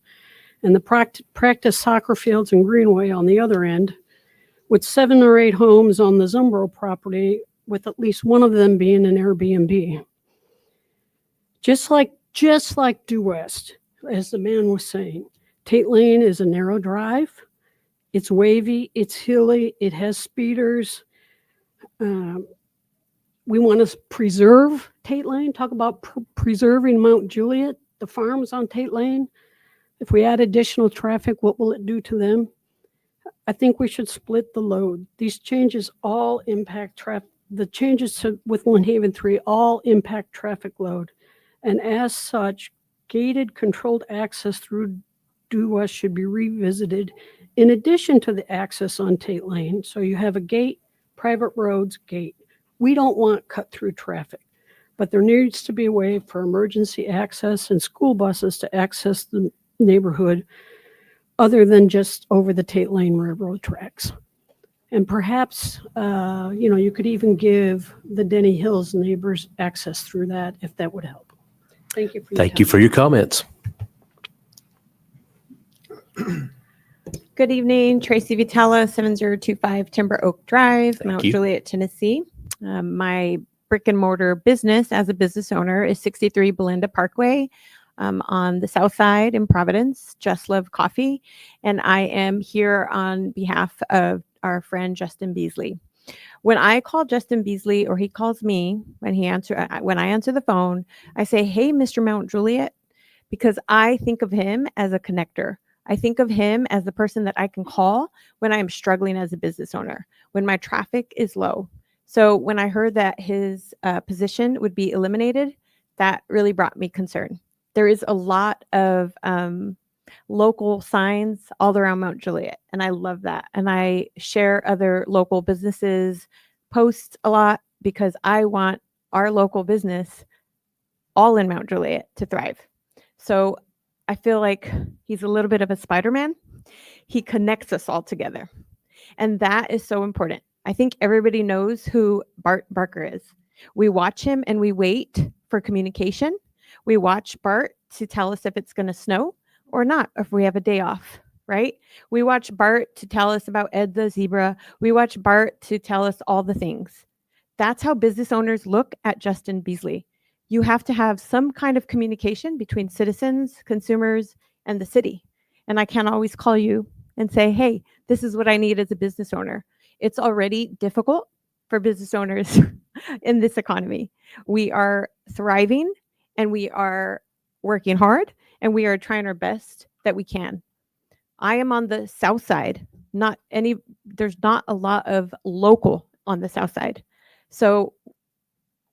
C: and the practice soccer fields and greenway on the other end, with 7 or 8 homes on the Zumbro property, with at least one of them being an Airbnb. Just like Due West, as the man was saying, Tate Lane is a narrow drive. It's wavy, it's hilly, it has speeders. We want to preserve Tate Lane, talk about preserving Mount Juliet, the farms on Tate Lane. If we add additional traffic, what will it do to them? I think we should split the load. These changes all impact traffic. The changes with Lynn Haven 3 all impact traffic load. And as such, gated controlled access through Due West should be revisited in addition to the access on Tate Lane. So you have a gate, private roads, gate. We don't want cut through traffic, but there needs to be a way for emergency access and school buses to access the neighborhood other than just over the Tate Lane railroad tracks. And perhaps, you could even give the Denny Hills neighbors access through that if that would help. Thank you for your
A: Thank you for your comments.
Q: Good evening, Tracy Vitella, 7025 Timber Oak Drive, Mount
A: you.
Q: Juliet, Tennessee. My brick and mortar business as a business owner is 63 Belinda Parkway on the south side in Providence, Just Love Coffee. And I am here on behalf of our friend Justin Beasley. When I call Justin Beasley, or he calls me, when I answer the phone, I say, "Hey, Mr. Mount Juliet," because I think of him as a connector. I think of him as the person that I can call when I am struggling as a business owner, when my traffic is low. So when I heard that his position would be eliminated, that really brought me concern. There is a lot of local signs all around Mount Juliet, and I love that. And I share other local businesses posts a lot because I want our local business all in Mount Juliet to thrive. So I feel like he's a little bit of a Spider-Man. He connects us all together. And that is so important. I think everybody knows who Bart Barker is. We watch him and we wait for communication. We watch Bart to tell us if it's going to snow or not, if we have a day off, right? We watch Bart to tell us about Ed the zebra. We watch Bart to tell us all the things. That's how business owners look at Justin Beasley. You have to have some kind of communication between citizens, consumers, and the city. And I can't always call you and say, "Hey, this is what I need as a business owner." It's already difficult for business owners in this economy. We are thriving and we are working hard and we are trying our best that we can. I am on the south side. There's not a lot of local on the south side. So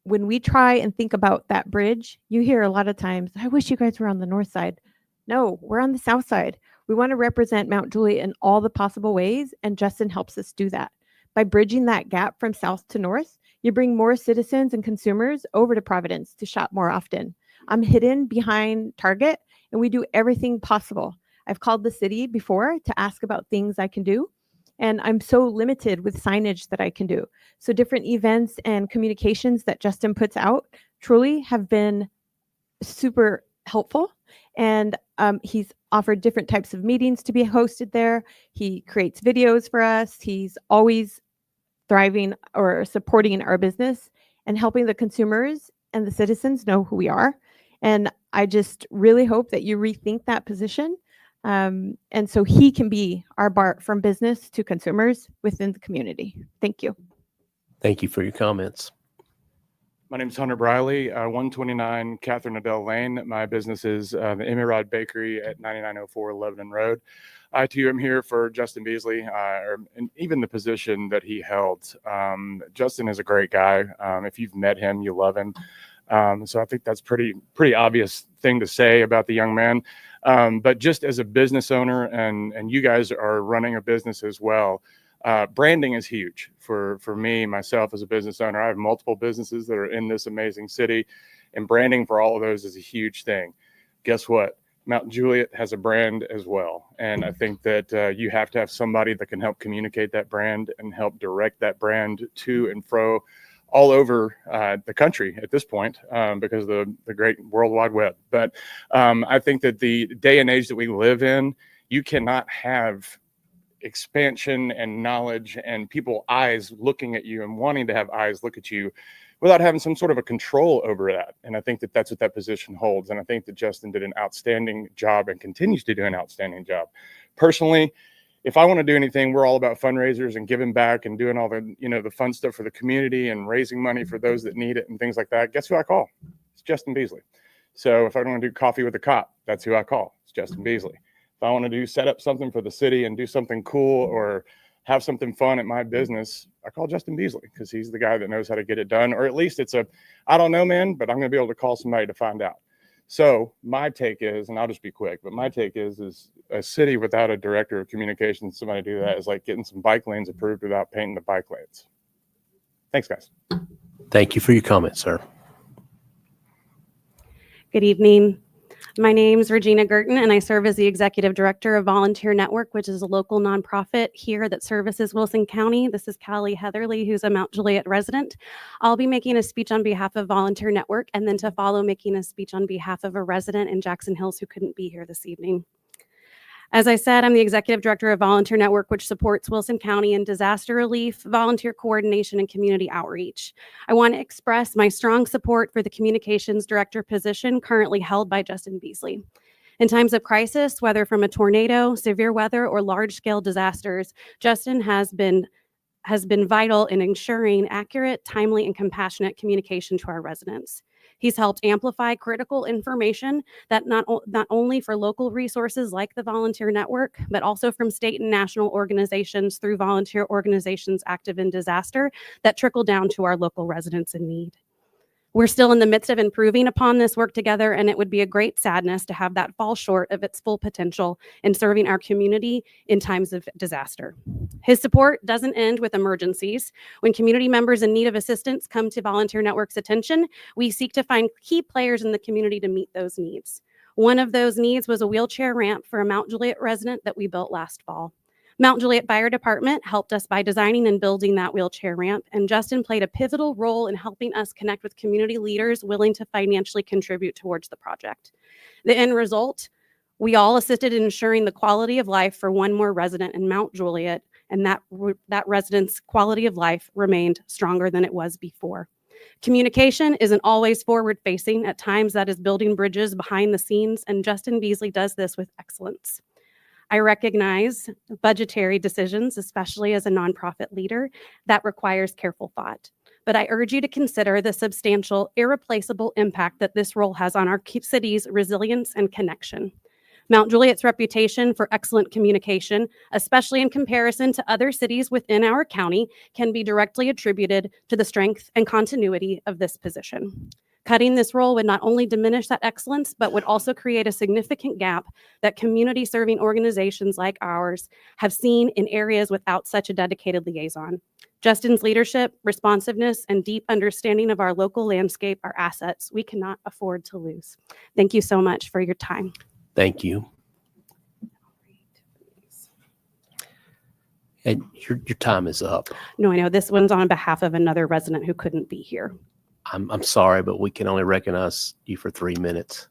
Q: when we try and think about that bridge, you hear a lot of times, "I wish you guys were on the north side." No, we're on the south side. We want to represent Mount Juliet in all the possible ways, and Justin helps us do that. By bridging that gap from south to north, you bring more citizens and consumers over to Providence to shop more often. I'm hidden behind Target, and we do everything possible. I've called the city before to ask about things I can do, and I'm so limited with signage that I can do. So different events and communications that Justin puts out truly have been super helpful. And he's offered different types of meetings to be hosted there. He creates videos for us. He's always thriving or supporting our business and helping the consumers and the citizens know who we are. And I just really hope that you rethink that position. And so he can be our Bart from business to consumers within the community. Thank you.
A: Thank you for your comments.
R: My name is Hunter Briley, 129 Catherine Adele Lane. My business is the Emerald Bakery at 9904 Lebanon Road. I too am here for Justin Beasley, and even the position that he held. Justin is a great guy. If you've met him, you love him. So I think that's pretty obvious thing to say about the young man. But just as a business owner, and you guys are running a business as well, branding is huge for me, myself as a business owner. I have multiple businesses that are in this amazing city, and branding for all of those is a huge thing. Guess what? Mount Juliet has a brand as well. And I think that you have to have somebody that can help communicate that brand and help direct that brand to and fro all over the country at this point because of the great World Wide Web. But I think that the day and age that we live in, you cannot have expansion and knowledge and people eyes looking at you and wanting to have eyes look at you without having some sort of a control over that. And I think that that's what that position holds. And I think that Justin did an outstanding job and continues to do an outstanding job. Personally, if I want to do anything, we're all about fundraisers and giving back and doing all the, the fun stuff for the community and raising money for those that need it and things like that. Guess who I call? It's Justin Beasley. So if I want to do coffee with a cop, that's who I call. It's Justin Beasley. If I want to set up something for the city and do something cool or have something fun at my business, I call Justin Beasley because he's the guy that knows how to get it done. Or at least I don't know, man, but I'm going to be able to call somebody to find out. So my take is, and I'll just be quick, but my take is a city without a director of communications, somebody do that is like getting some bike lanes approved without painting the bike lanes. Thanks, guys.
A: Thank you for your comments, sir.
S: Good evening. My name is Regina Gerton, and I serve as the Executive Director of Volunteer Network, which is a local nonprofit here that services Wilson County. This is Callie Heatherly, who's a Mount Juliet resident. I'll be making a speech on behalf of Volunteer Network, and then to follow making a speech on behalf of a resident in Jackson Hills who couldn't be here this evening. As I said, I'm the executive director of Volunteer Network, which supports Wilson County in disaster relief, volunteer coordination, and community outreach. I want to express my strong support for the communications director position currently held by Justin Beasley. In times of crisis, whether from a tornado, severe weather, or large-scale disasters, Justin has been vital in ensuring accurate, timely, and compassionate communication to our residents. He's helped amplify critical information that not only for local resources like the Volunteer Network, but also from state and national organizations through volunteer organizations active in disaster that trickle down to our local residents in need. We're still in the midst of improving upon this work together, and it would be a great sadness to have that fall short of its full potential in serving our community in times of disaster. His support doesn't end with emergencies. When community members in need of assistance come to Volunteer Network's attention, we seek to find key players in the community to meet those needs. One of those needs was a wheelchair ramp for a Mount Juliet resident that we built last fall. Mount Juliet Fire Department helped us by designing and building that wheelchair ramp, and Justin played a pivotal role in helping us connect with community leaders willing to financially contribute towards the project. The end result, we all assisted in ensuring the quality of life for one more resident in Mount Juliet, and that resident's quality of life remained stronger than it was before. Communication isn't always forward-facing. At times, that is building bridges behind the scenes, and Justin Beasley does this with excellence. I recognize budgetary decisions, especially as a nonprofit leader, that requires careful thought. But I urge you to consider the substantial, irreplaceable impact that this role has on our city's resilience and connection. Mount Juliet's reputation for excellent communication, especially in comparison to other cities within our county, can be directly attributed to the strength and continuity of this position. Cutting this role would not only diminish that excellence, but would also create a significant gap that community-serving organizations like ours have seen in areas without such a dedicated liaison. Justin's leadership, responsiveness, and deep understanding of our local landscape are assets we cannot afford to lose. Thank you so much for your time.
A: Thank you. And your time is up.
S: No, I know this one's on behalf of another resident who couldn't be here.
A: I'm sorry, but we can only recognize you for 3 minutes.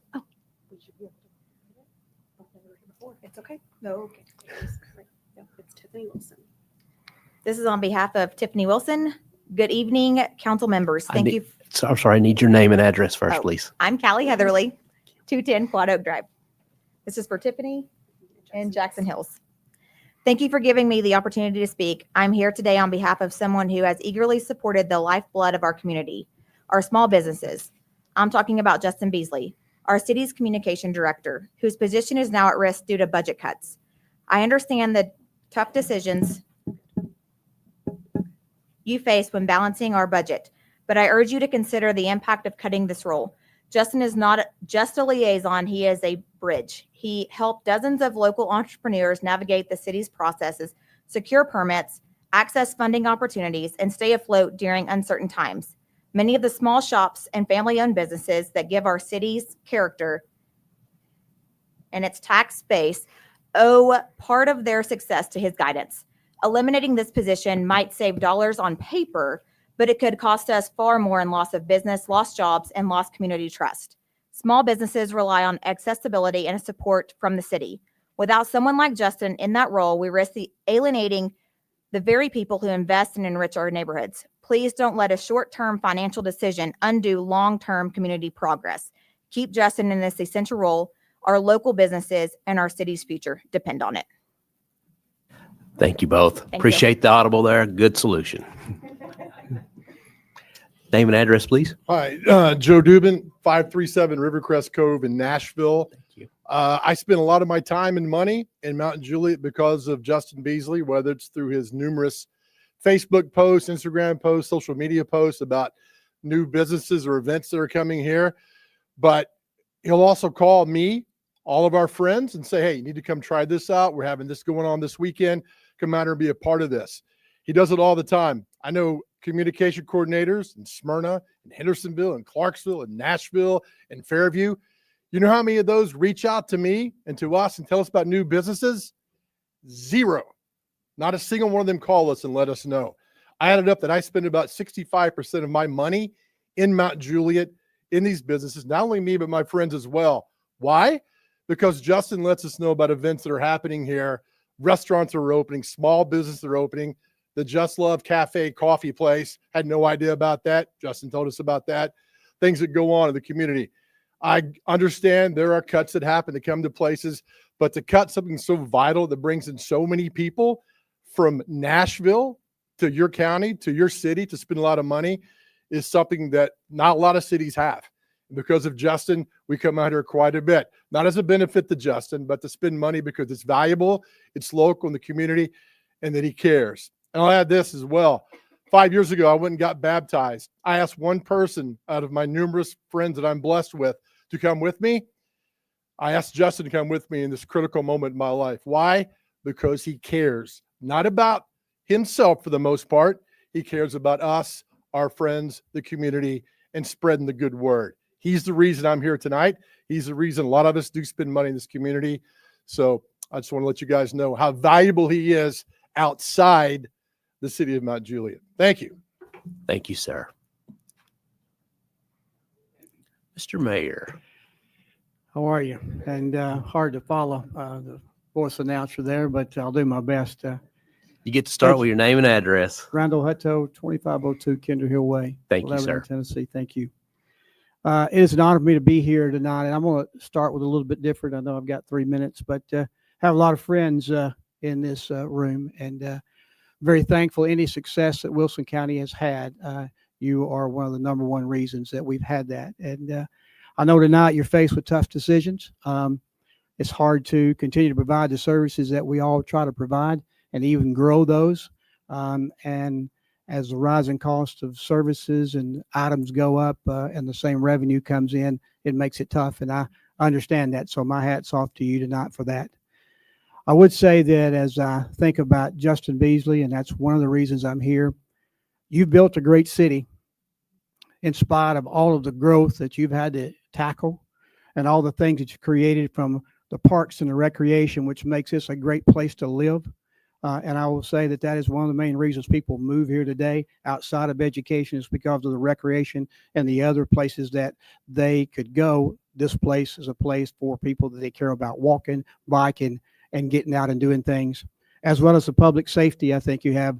D: It's okay. No, okay. It's Tiffany Wilson. This is on behalf of Tiffany Wilson. Good evening, council members. Thank you.
A: I'm sorry, I need your name and address first, please.
D: I'm Callie Heatherly, 210 Quad Oak Drive. This is for Tiffany in Jackson Hills. Thank you for giving me the opportunity to speak. I'm here today on behalf of someone who has eagerly supported the lifeblood of our community, our small businesses. I'm talking about Justin Beasley, our city's communication director, whose position is now at risk due to budget cuts. I understand the tough decisions you face when balancing our budget, but I urge you to consider the impact of cutting this role. Justin is not just a liaison, he is a bridge. He helped dozens of local entrepreneurs navigate the city's processes, secure permits, access funding opportunities, and stay afloat during uncertain times. Many of the small shops and family-owned businesses that give our city's character and its tax base owe part of their success to his guidance. Eliminating this position might save dollars on paper, but it could cost us far more in loss of business, lost jobs, and lost community trust. Small businesses rely on accessibility and support from the city. Without someone like Justin in that role, we risk alienating the very people who invest and enrich our neighborhoods. Please don't let a short-term financial decision undo long-term community progress. Keep Justin in this essential role. Our local businesses and our city's future depend on it.
A: Thank you both. Appreciate the audible there. Good solution. Name and address, please.
T: Hi, Joe Dubin, 537 Rivercrest Cove in Nashville.
A: Thank you.
T: I spend a lot of my time and money in Mount Juliet because of Justin Beasley, whether it's through his numerous Facebook posts, Instagram posts, social media posts about new businesses or events that are coming here. But he'll also call me, all of our friends, and say, hey, you need to come try this out. We're having this going on this weekend. Come out and be a part of this. He does it all the time. I know communication coordinators in Smyrna and Hendersonville and Clarksville and Nashville and Fairview. You know how many of those reach out to me and to us and tell us about new businesses? Zero. Not a single one of them call us and let us know. I added up that I spend about 65% of my money in Mount Juliet in these businesses, not only me, but my friends as well. Why? because Justin lets us know about events that are happening here. Restaurants are opening, small businesses are opening. The Just Love Cafe coffee place, had no idea about that. Justin told us about that. Things that go on in the community. I understand there are cuts that happen to come to places, but to cut something so vital that brings in so many people from Nashville to your county, to your city, to spend a lot of money is something that not a lot of cities have. Because of Justin, we come out here quite a bit, not as a benefit to Justin, but to spend money because it's valuable, it's local in the community, and that he cares. And I'll add this as well. 5 years ago, I went and got baptized. I asked one person out of my numerous friends that I'm blessed with to come with me. I asked Justin to come with me in this critical moment in my life. Why? Because he cares, not about himself for the most part. He cares about us, our friends, the community, and spreading the good word. He's the reason I'm here tonight. He's the reason a lot of us do spend money in this community. So I just want to let you guys know how valuable he is outside the city of Mount Juliet. Thank you.
A: Thank you, sir. Mr. Mayor.
U: How are you? And hard to follow the voice announcer there, but I'll do my best.
A: You get to start with your name and address.
U: Randall Hutto, 2502 Kinder Hill Way.
A: Thank you,
U: Lebanon,
A: sir.
U: Tennessee. Thank you. It is an honor for me to be here tonight, and I'm going to start with a little bit different. I know I've got 3 minutes, but have a lot of friends in this room, and very thankful any success that Wilson County has had. You are one of the number one reasons that we've had that. And I know tonight you're faced with tough decisions. It's hard to continue to provide the services that we all try to provide and even grow those. And as the rising cost of services and items go up and the same revenue comes in, it makes it tough. And I understand that. So my hat's off to you tonight for that. I would say that as I think about Justin Beasley, and that's one of the reasons I'm here, you've built a great city in spite of all of the growth that you've had to tackle and all the things that you created from the parks and the recreation, which makes this a great place to live. And I will say that that is one of the main reasons people move here today outside of education is because of the recreation and the other places that they could go. This place is a place for people that they care about walking, biking, and getting out and doing things, as well as the public safety. I think you have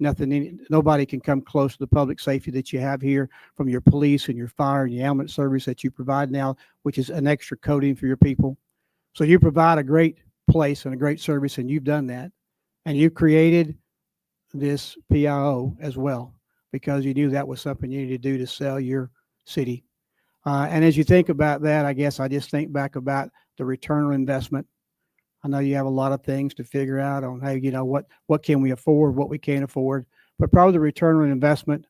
U: nobody can come close to the public safety that you have here from your police and your fire and your ambulance service that you provide now, which is an extra coating for your people. So you provide a great place and a great service, and you've done that. And you created this PIO as well because you knew that was something you needed to do to sell your city. And as you think about that, I guess I just think back about the return on investment. I know you have a lot of things to figure out on how, what can we afford, what we can't afford, but probably the return on investment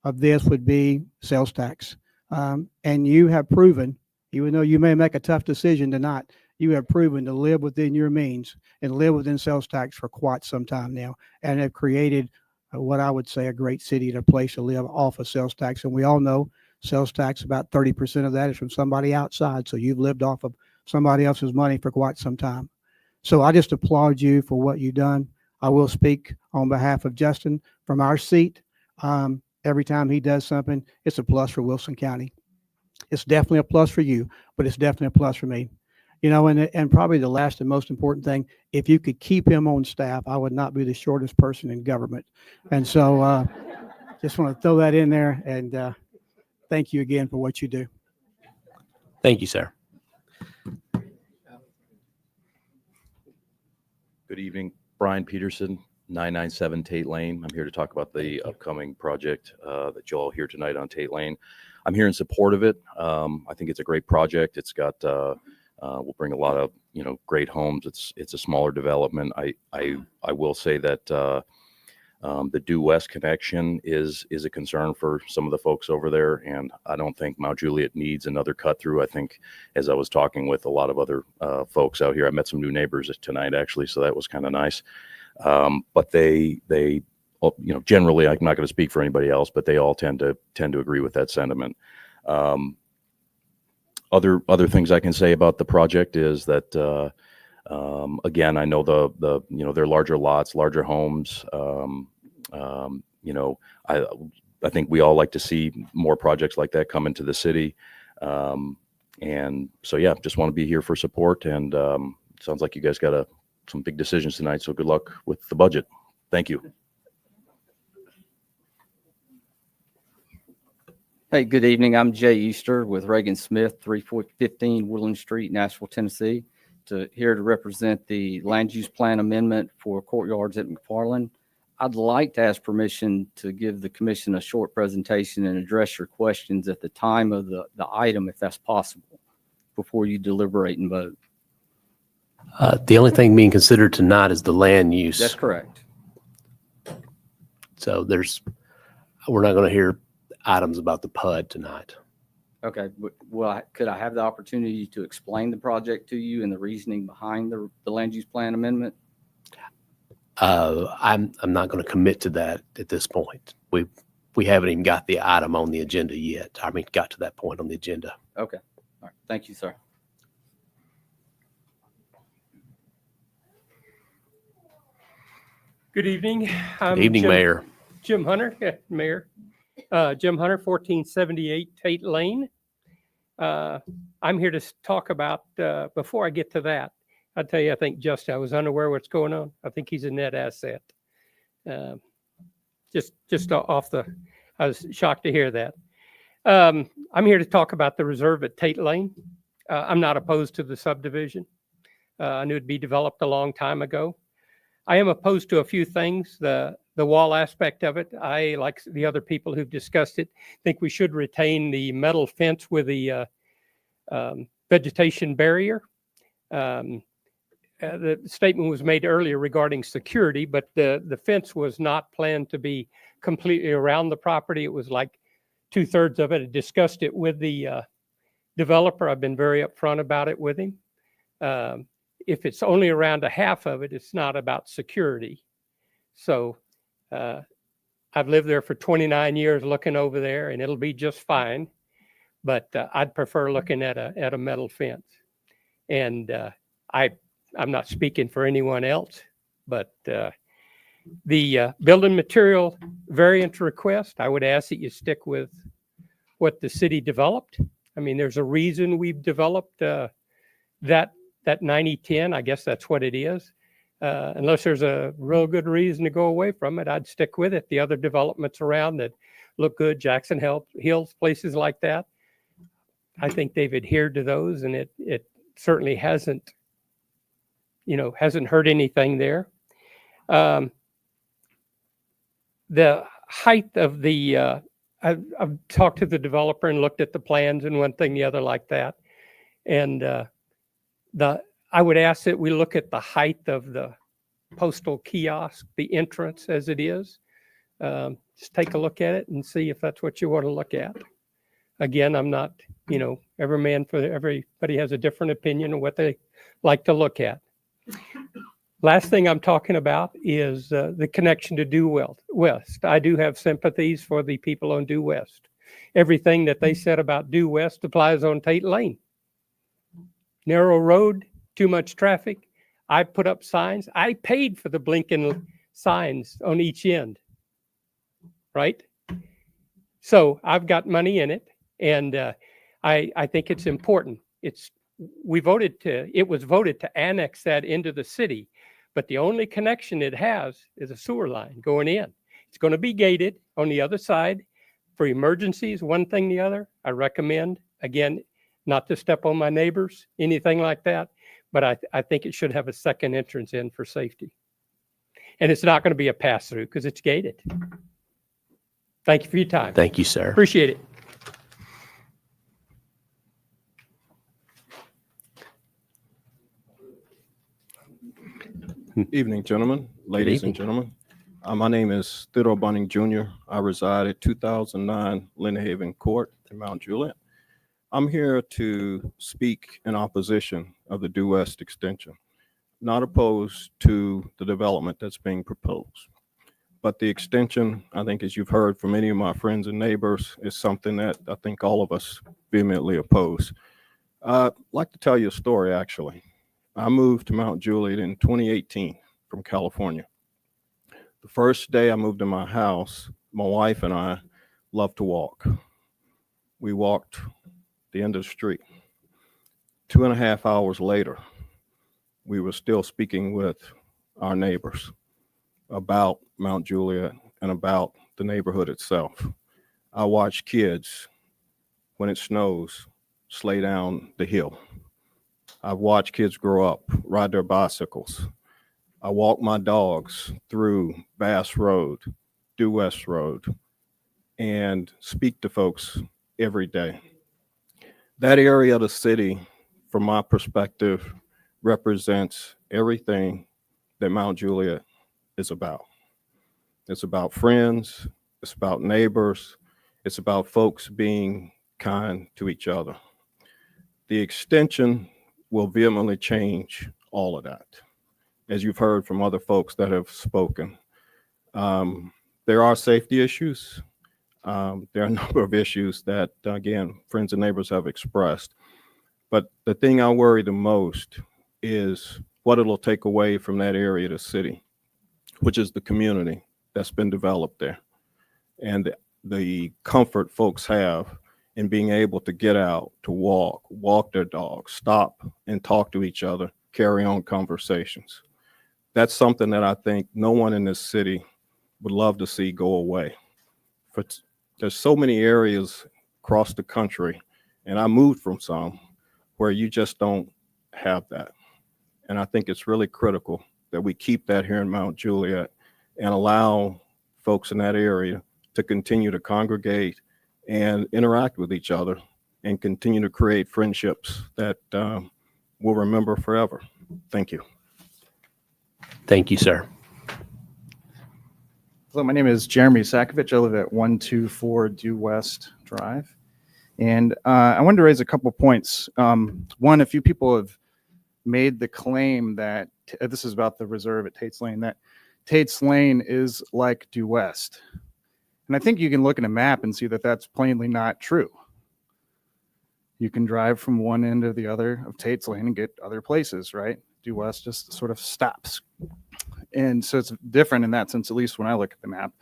U: of this would be sales tax. And you have proven, even though you may make a tough decision tonight, you have proven to live within your means and live within sales tax for quite some time now, and have created what I would say a great city and a place to live off of sales tax. And we all know sales tax, about 30% of that is from somebody outside. So you've lived off of somebody else's money for quite some time. So I just applaud you for what you've done. I will speak on behalf of Justin from our seat. Every time he does something, it's a plus for Wilson County. It's definitely a plus for you, but it's definitely a plus for me. And probably the last and most important thing, if you could keep him on staff, I would not be the shortest person in government. And so just want to throw that in there, and thank you again for what you do.
A: Thank you, sir.
V: Good evening, Brian Peterson, 997 Tate Lane. I'm here to talk about the upcoming project that you all hear tonight on Tate Lane. I'm here in support of it. I think it's a great project. It's got will bring a lot of great homes. It's a smaller development. I will say that the due west connection is a concern for some of the folks over there, and I don't think Mount Juliet needs another cut through. I think, as I was talking with a lot of other folks out here, I met some new neighbors tonight actually, so that was kind of nice. But they generally, I'm not going to speak for anybody else, but they all tend to agree with that sentiment. Other things I can say about the project is that again, I know they're larger lots, larger homes. I think we all like to see more projects like that come into the city. And so, yeah, just want to be here for support. And sounds like you guys got some big decisions tonight. So good luck with the budget. Thank you.
B: Hey, good evening. I'm Jay Easter with Reagan Smith, 3415 Woodland Street, Nashville, Tennessee, here to represent the land use plan amendment for courtyards at McFarland. I'd like to ask permission to give the commission a short presentation and address your questions at the time of the item, if that's possible, before you deliberate and vote.
A: The only thing being considered tonight is the land use.
B: That's correct.
A: So we're not going to hear items about the PUD tonight.
B: Okay. Well, could I have the opportunity to explain the project to you and the reasoning behind the land use plan amendment?
A: I'm not going to commit to that at this point. We haven't even got the item on the agenda yet. I mean, got to that point on the agenda.
B: Okay. All right. Thank you, sir.
E: Good evening.
A: Good evening, Mayor.
E: Jim Hunter, Mayor. Jim Hunter, 1478 Tate Lane. I'm here to talk about, before I get to that, I'll tell you, I think Justin, I was unaware what's going on. I think he's a net asset. Just off I was shocked to hear that. I'm here to talk about the reserve at Tate Lane. I'm not opposed to the subdivision. I knew it'd be developed a long time ago. I am opposed to a few things. The wall aspect of it, I, like the other people who've discussed it, think we should retain the metal fence with the vegetation barrier. The statement was made earlier regarding security, but the fence was not planned to be completely around the property. It was like 2/3 of it. I discussed it with the developer. I've been very upfront about it with him. If it's only around a half of it, it's not about security. So I've lived there for 29 years looking over there, and it'll be just fine. But I'd prefer looking at a metal fence. And I'm not speaking for anyone else, but the building material variance request, I would ask that you stick with what the city developed. I mean, there's a reason we've developed that 90-10. I guess that's what it is. Unless there's a real good reason to go away from it, I'd stick with it. The other developments around that look good, Jackson Hills, places like that, I think they've adhered to those, and it certainly hasn't hurt anything there. The height of the, I've talked to the developer and looked at the plans and one thing, the other like that. And I would ask that we look at the height of the postal kiosk, the entrance as it is. Just take a look at it and see if that's what you want to look at. Again, I'm not, everybody has a different opinion of what they like to look at. Last thing I'm talking about is the connection to Due West. I do have sympathies for the people on Due West. Everything that they said about Due West applies on Tate Lane. Narrow road, too much traffic. I put up signs. I paid for the blinking signs on each end, right? So I've got money in it, and I think it's important. It was voted to annex that into the city, but the only connection it has is a sewer line going in. It's going to be gated on the other side for emergencies, one thing, the other. I recommend, again, not to step on my neighbors, anything like that, but I think it should have a second entrance in for safety. And it's not going to be a pass-through because it's gated. Thank you for your time.
A: Thank you, sir.
E: Appreciate it.
W: Evening, gentlemen, ladies and gentlemen. My name is Theodore Bunning Jr. I reside at 2009 Lynn Haven Court in Mount Juliet. I'm here to speak in opposition of the Due West extension, not opposed to the development that's being proposed. But the extension, I think, as you've heard from many of my friends and neighbors, is something that I think all of us vehemently oppose. I'd like to tell you a story, actually. I moved to Mount Juliet in 2018 from California. The first day I moved to my house, my wife and I love to walk. We walked the end of the street. 2.5 hours later, we were still speaking with our neighbors about Mount Juliet and about the neighborhood itself. I watch kids, when it snows, sleigh down the hill. I've watched kids grow up, ride their bicycles. I walk my dogs through Bass Road, Due West Road, and speak to folks every day. That area of the city, from my perspective, represents everything that Mount Juliet is about. It's about friends, it's about neighbors, it's about folks being kind to each other. The extension will vehemently change all of that, as you've heard from other folks that have spoken. There are safety issues. There are a number of issues that, again, friends and neighbors have expressed. But the thing I worry the most is what it'll take away from that area of the city, which is the community that's been developed there, and the comfort folks have in being able to get out, to walk their dogs, stop and talk to each other, carry on conversations. That's something that I think no one in this city would love to see go away. There's so many areas across the country, and I moved from some, where you just don't have that. And I think it's really critical that we keep that here in Mount Juliet and allow folks in that area to continue to congregate and interact with each other and continue to create friendships that we'll remember forever. Thank you.
A: Thank you, sir.
F: Hello, my name is Jeremy Sakovich. I live at 124 Due West Drive. And I wanted to raise a couple points. One, a few people have made the claim that, this is about the reserve at Tate's Lane, that Tate's Lane is like Due West. And I think you can look at a map and see that that's plainly not true. You can drive from one end to the other of Tate's Lane and get other places, right? Due West just sort of stops. And so it's different in that sense, at least when I look at the map.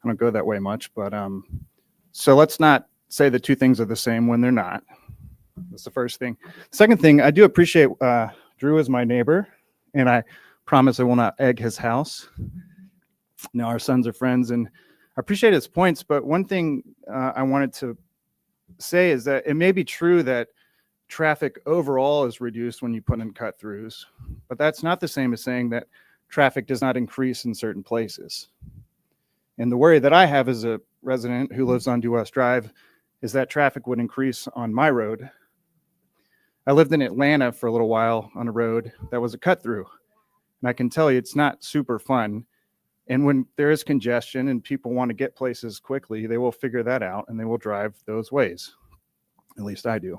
F: I don't go that way much, but so let's not say the two things are the same when they're not. That's the first thing. Second thing, I do appreciate Drew as my neighbor, and I promise I will not egg his house. Now our sons are friends, and I appreciate his points, but one thing I wanted to say is that it may be true that traffic overall is reduced when you put in cut-throughs, but that's not the same as saying that traffic does not increase in certain places. And the worry that I have as a resident who lives on Due West Drive is that traffic would increase on my road. I lived in Atlanta for a little while on a road that was a cut-through, and I can tell you it's not super fun. And when there is congestion and people want to get places quickly, they will figure that out and they will drive those ways. At least I do.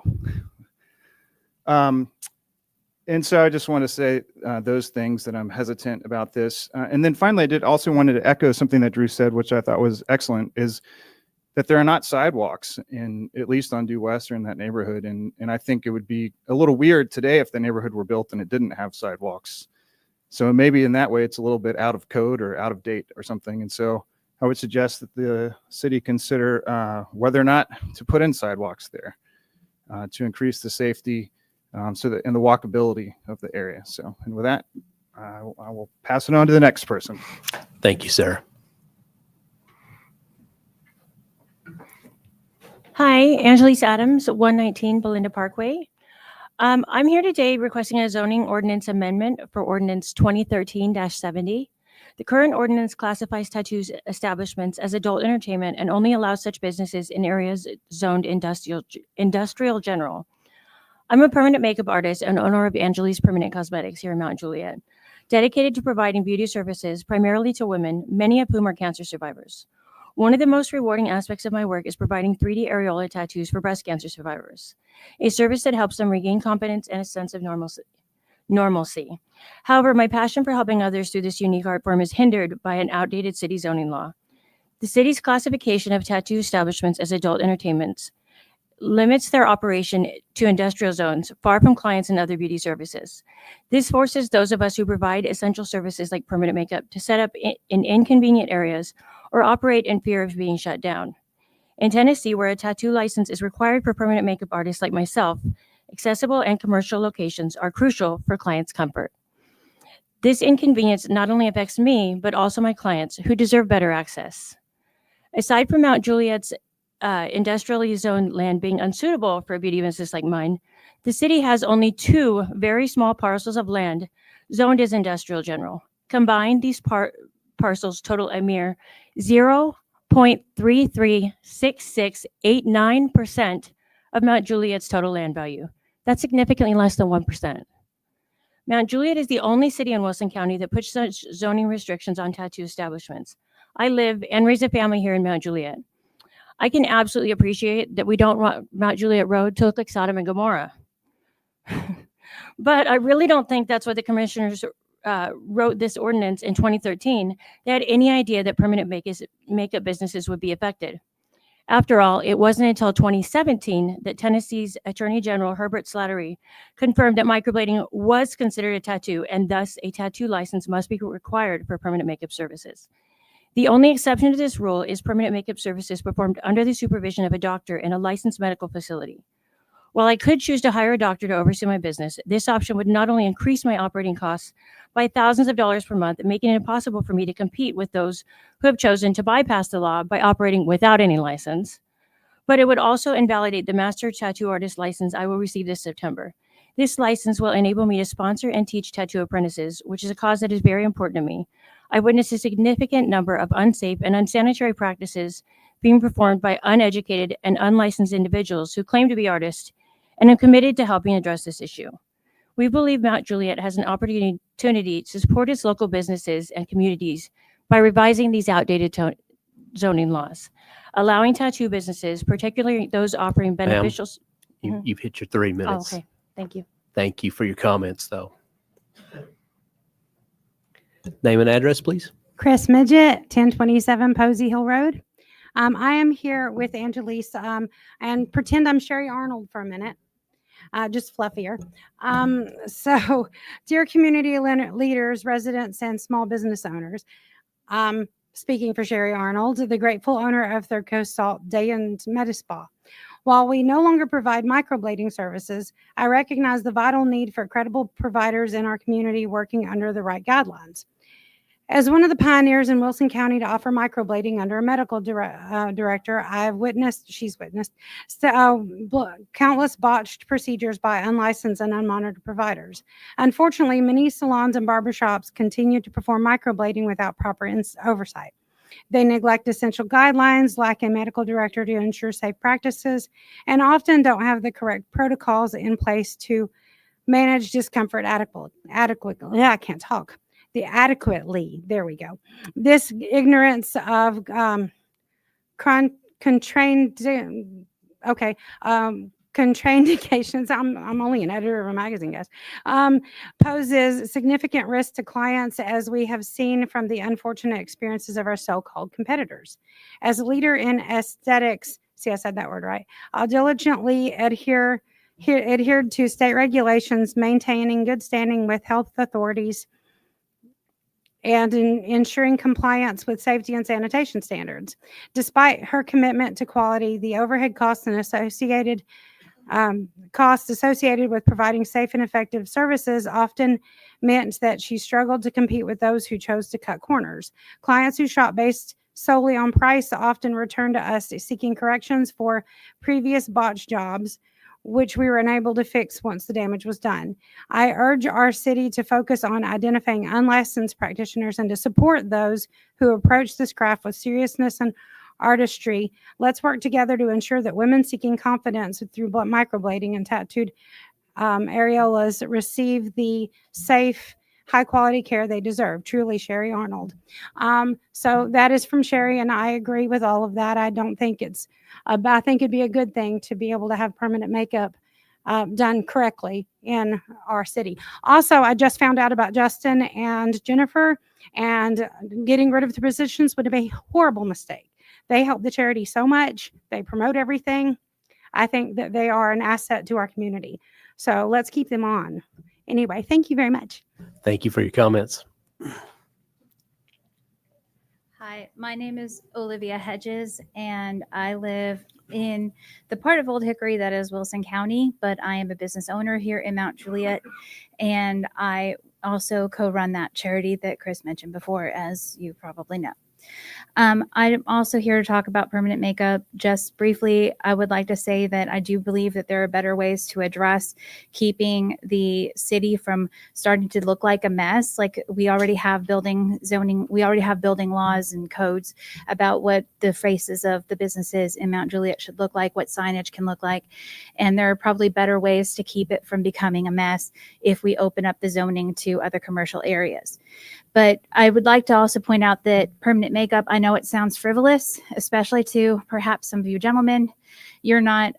F: And so I just want to say those things, that I'm hesitant about this. And then finally, I did also wanted to echo something that Drew said, which I thought was excellent, is that there are not sidewalks at least on Due West or in that neighborhood. And I think it would be a little weird today if the neighborhood were built and it didn't have sidewalks. So maybe in that way, it's a little bit out of code or out of date or something. And so I would suggest that the city consider whether or not to put in sidewalks there to increase the safety and the walkability of the area. So, and with that, I will pass it on to the next person.
A: Thank you, sir.
G: Hi, Angelise Adams, 119 Belinda Parkway. I'm here today requesting a zoning ordinance amendment for ordinance 2013-70. The current ordinance classifies tattoo establishments as adult entertainment and only allows such businesses in areas zoned industrial general. I'm a permanent makeup artist and owner of Angelise Permanent Cosmetics here in Mount Juliet, dedicated to providing beauty services primarily to women, many of whom are cancer survivors. One of the most rewarding aspects of my work is providing 3D areola tattoos for breast cancer survivors, a service that helps them regain confidence and a sense of normalcy. However, my passion for helping others through this unique art form is hindered by an outdated city zoning law. The city's classification of tattoo establishments as adult entertainments limits their operation to industrial zones, far from clients and other beauty services. This forces those of us who provide essential services like permanent makeup to set up in inconvenient areas or operate in fear of being shut down. In Tennessee, where a tattoo license is required for permanent makeup artists like myself, accessible and commercial locations are crucial for clients' comfort. This inconvenience not only affects me, but also my clients who deserve better access. Aside from Mount Juliet's industrially zoned land being unsuitable for a beauty business like mine, the city has only 2 very small parcels of land zoned as industrial general. Combined, these parcels total a mere 0.336689% of Mount Juliet's total land value. That's significantly less than 1%. Mount Juliet is the only city in Wilson County that puts such zoning restrictions on tattoo establishments. I live and raise a family here in Mount Juliet. I can absolutely appreciate that we don't want Mount Juliet Road to look like Sodom and Gomorrah. But I really don't think that's what the commissioners wrote this ordinance in 2013. They had any idea that permanent makeup businesses would be affected. After all, it wasn't until 2017 that Tennessee's Attorney General Herbert Slattery confirmed that microblading was considered a tattoo, and thus a tattoo license must be required for permanent makeup services. The only exception to this rule is permanent makeup services performed under the supervision of a doctor in a licensed medical facility. While I could choose to hire a doctor to oversee my business, this option would not only increase my operating costs by thousands of dollars per month, making it impossible for me to compete with those who have chosen to bypass the law by operating without any license, but it would also invalidate the master tattoo artist license I will receive this September. This license will enable me to sponsor and teach tattoo apprentices, which is a cause that is very important to me. I witnessed a significant number of unsafe and unsanitary practices being performed by uneducated and unlicensed individuals who claim to be artists, and am committed to helping address this issue. We believe Mount Juliet has an opportunity to support its local businesses and communities by revising these outdated zoning laws, allowing tattoo businesses, particularly those offering beneficial.
A: You've hit your 3 minutes.
G: Oh, okay, thank you.
A: Thank you for your comments, though. Name and address, please.
H: Chris Midget, 1027 Posey Hill Road. I am here with Angelise, and pretend I'm Sherry Arnold for a minute, just fluffier. So, dear community leaders, residents, and small business owners, speaking for Sherry Arnold, the grateful owner of Third Coast Salt Day and Medispa. While we no longer provide microblading services, I recognize the vital need for credible providers in our community working under the right guidelines. As one of the pioneers in Wilson County to offer microblading under a medical director, she's witnessed countless botched procedures by unlicensed and unmonitored providers. Unfortunately, many salons and barbershops continue to perform microblading without proper oversight. They neglect essential guidelines, lack a medical director to ensure safe practices, and often don't have the correct protocols in place to manage discomfort adequately. Yeah, I can't talk. There we go. This ignorance of contraindications. I'm only an editor of a magazine, guys. Poses significant risk to clients, as we have seen from the unfortunate experiences of our so-called competitors. As a leader in aesthetics, see, I said that word right. I'll diligently adhered to state regulations, maintaining good standing with health authorities, and ensuring compliance with safety and sanitation standards. Despite her commitment to quality, the overhead costs and associated costs associated with providing safe and effective services often meant that she struggled to compete with those who chose to cut corners. Clients who shop based solely on price often return to us seeking corrections for previous botched jobs, which we were unable to fix once the damage was done. I urge our city to focus on identifying unlicensed practitioners and to support those who approach this craft with seriousness and artistry. Let's work together to ensure that women seeking confidence through microblading and tattooed areolas receive the safe, high-quality care they deserve. Truly, Sherry Arnold. So that is from Sherry, and I agree with all of that. I think it'd be a good thing to be able to have permanent makeup done correctly in our city. Also, I just found out about Justin and Jennifer, and getting rid of the positions would be a horrible mistake. They help the charity so much. They promote everything. I think that they are an asset to our community. So let's keep them on. Anyway, thank you very much.
A: Thank you for your comments.
I: Hi, my name is Olivia Hedges, and I live in the part of Old Hickory that is Wilson County, but I am a business owner here in Mount Juliet, and I also co-run that charity that Chris mentioned before, as you probably know. I'm also here to talk about permanent makeup. Just briefly, I would like to say that I do believe that there are better ways to address keeping the city from starting to look like a mess. Like, we already have building zoning, we already have building laws and codes about what the faces of the businesses in Mount Juliet should look like, what signage can look like. And there are probably better ways to keep it from becoming a mess if we open up the zoning to other commercial areas. But I would like to also point out that permanent makeup, I know it sounds frivolous, especially to perhaps some of you gentlemen. You're not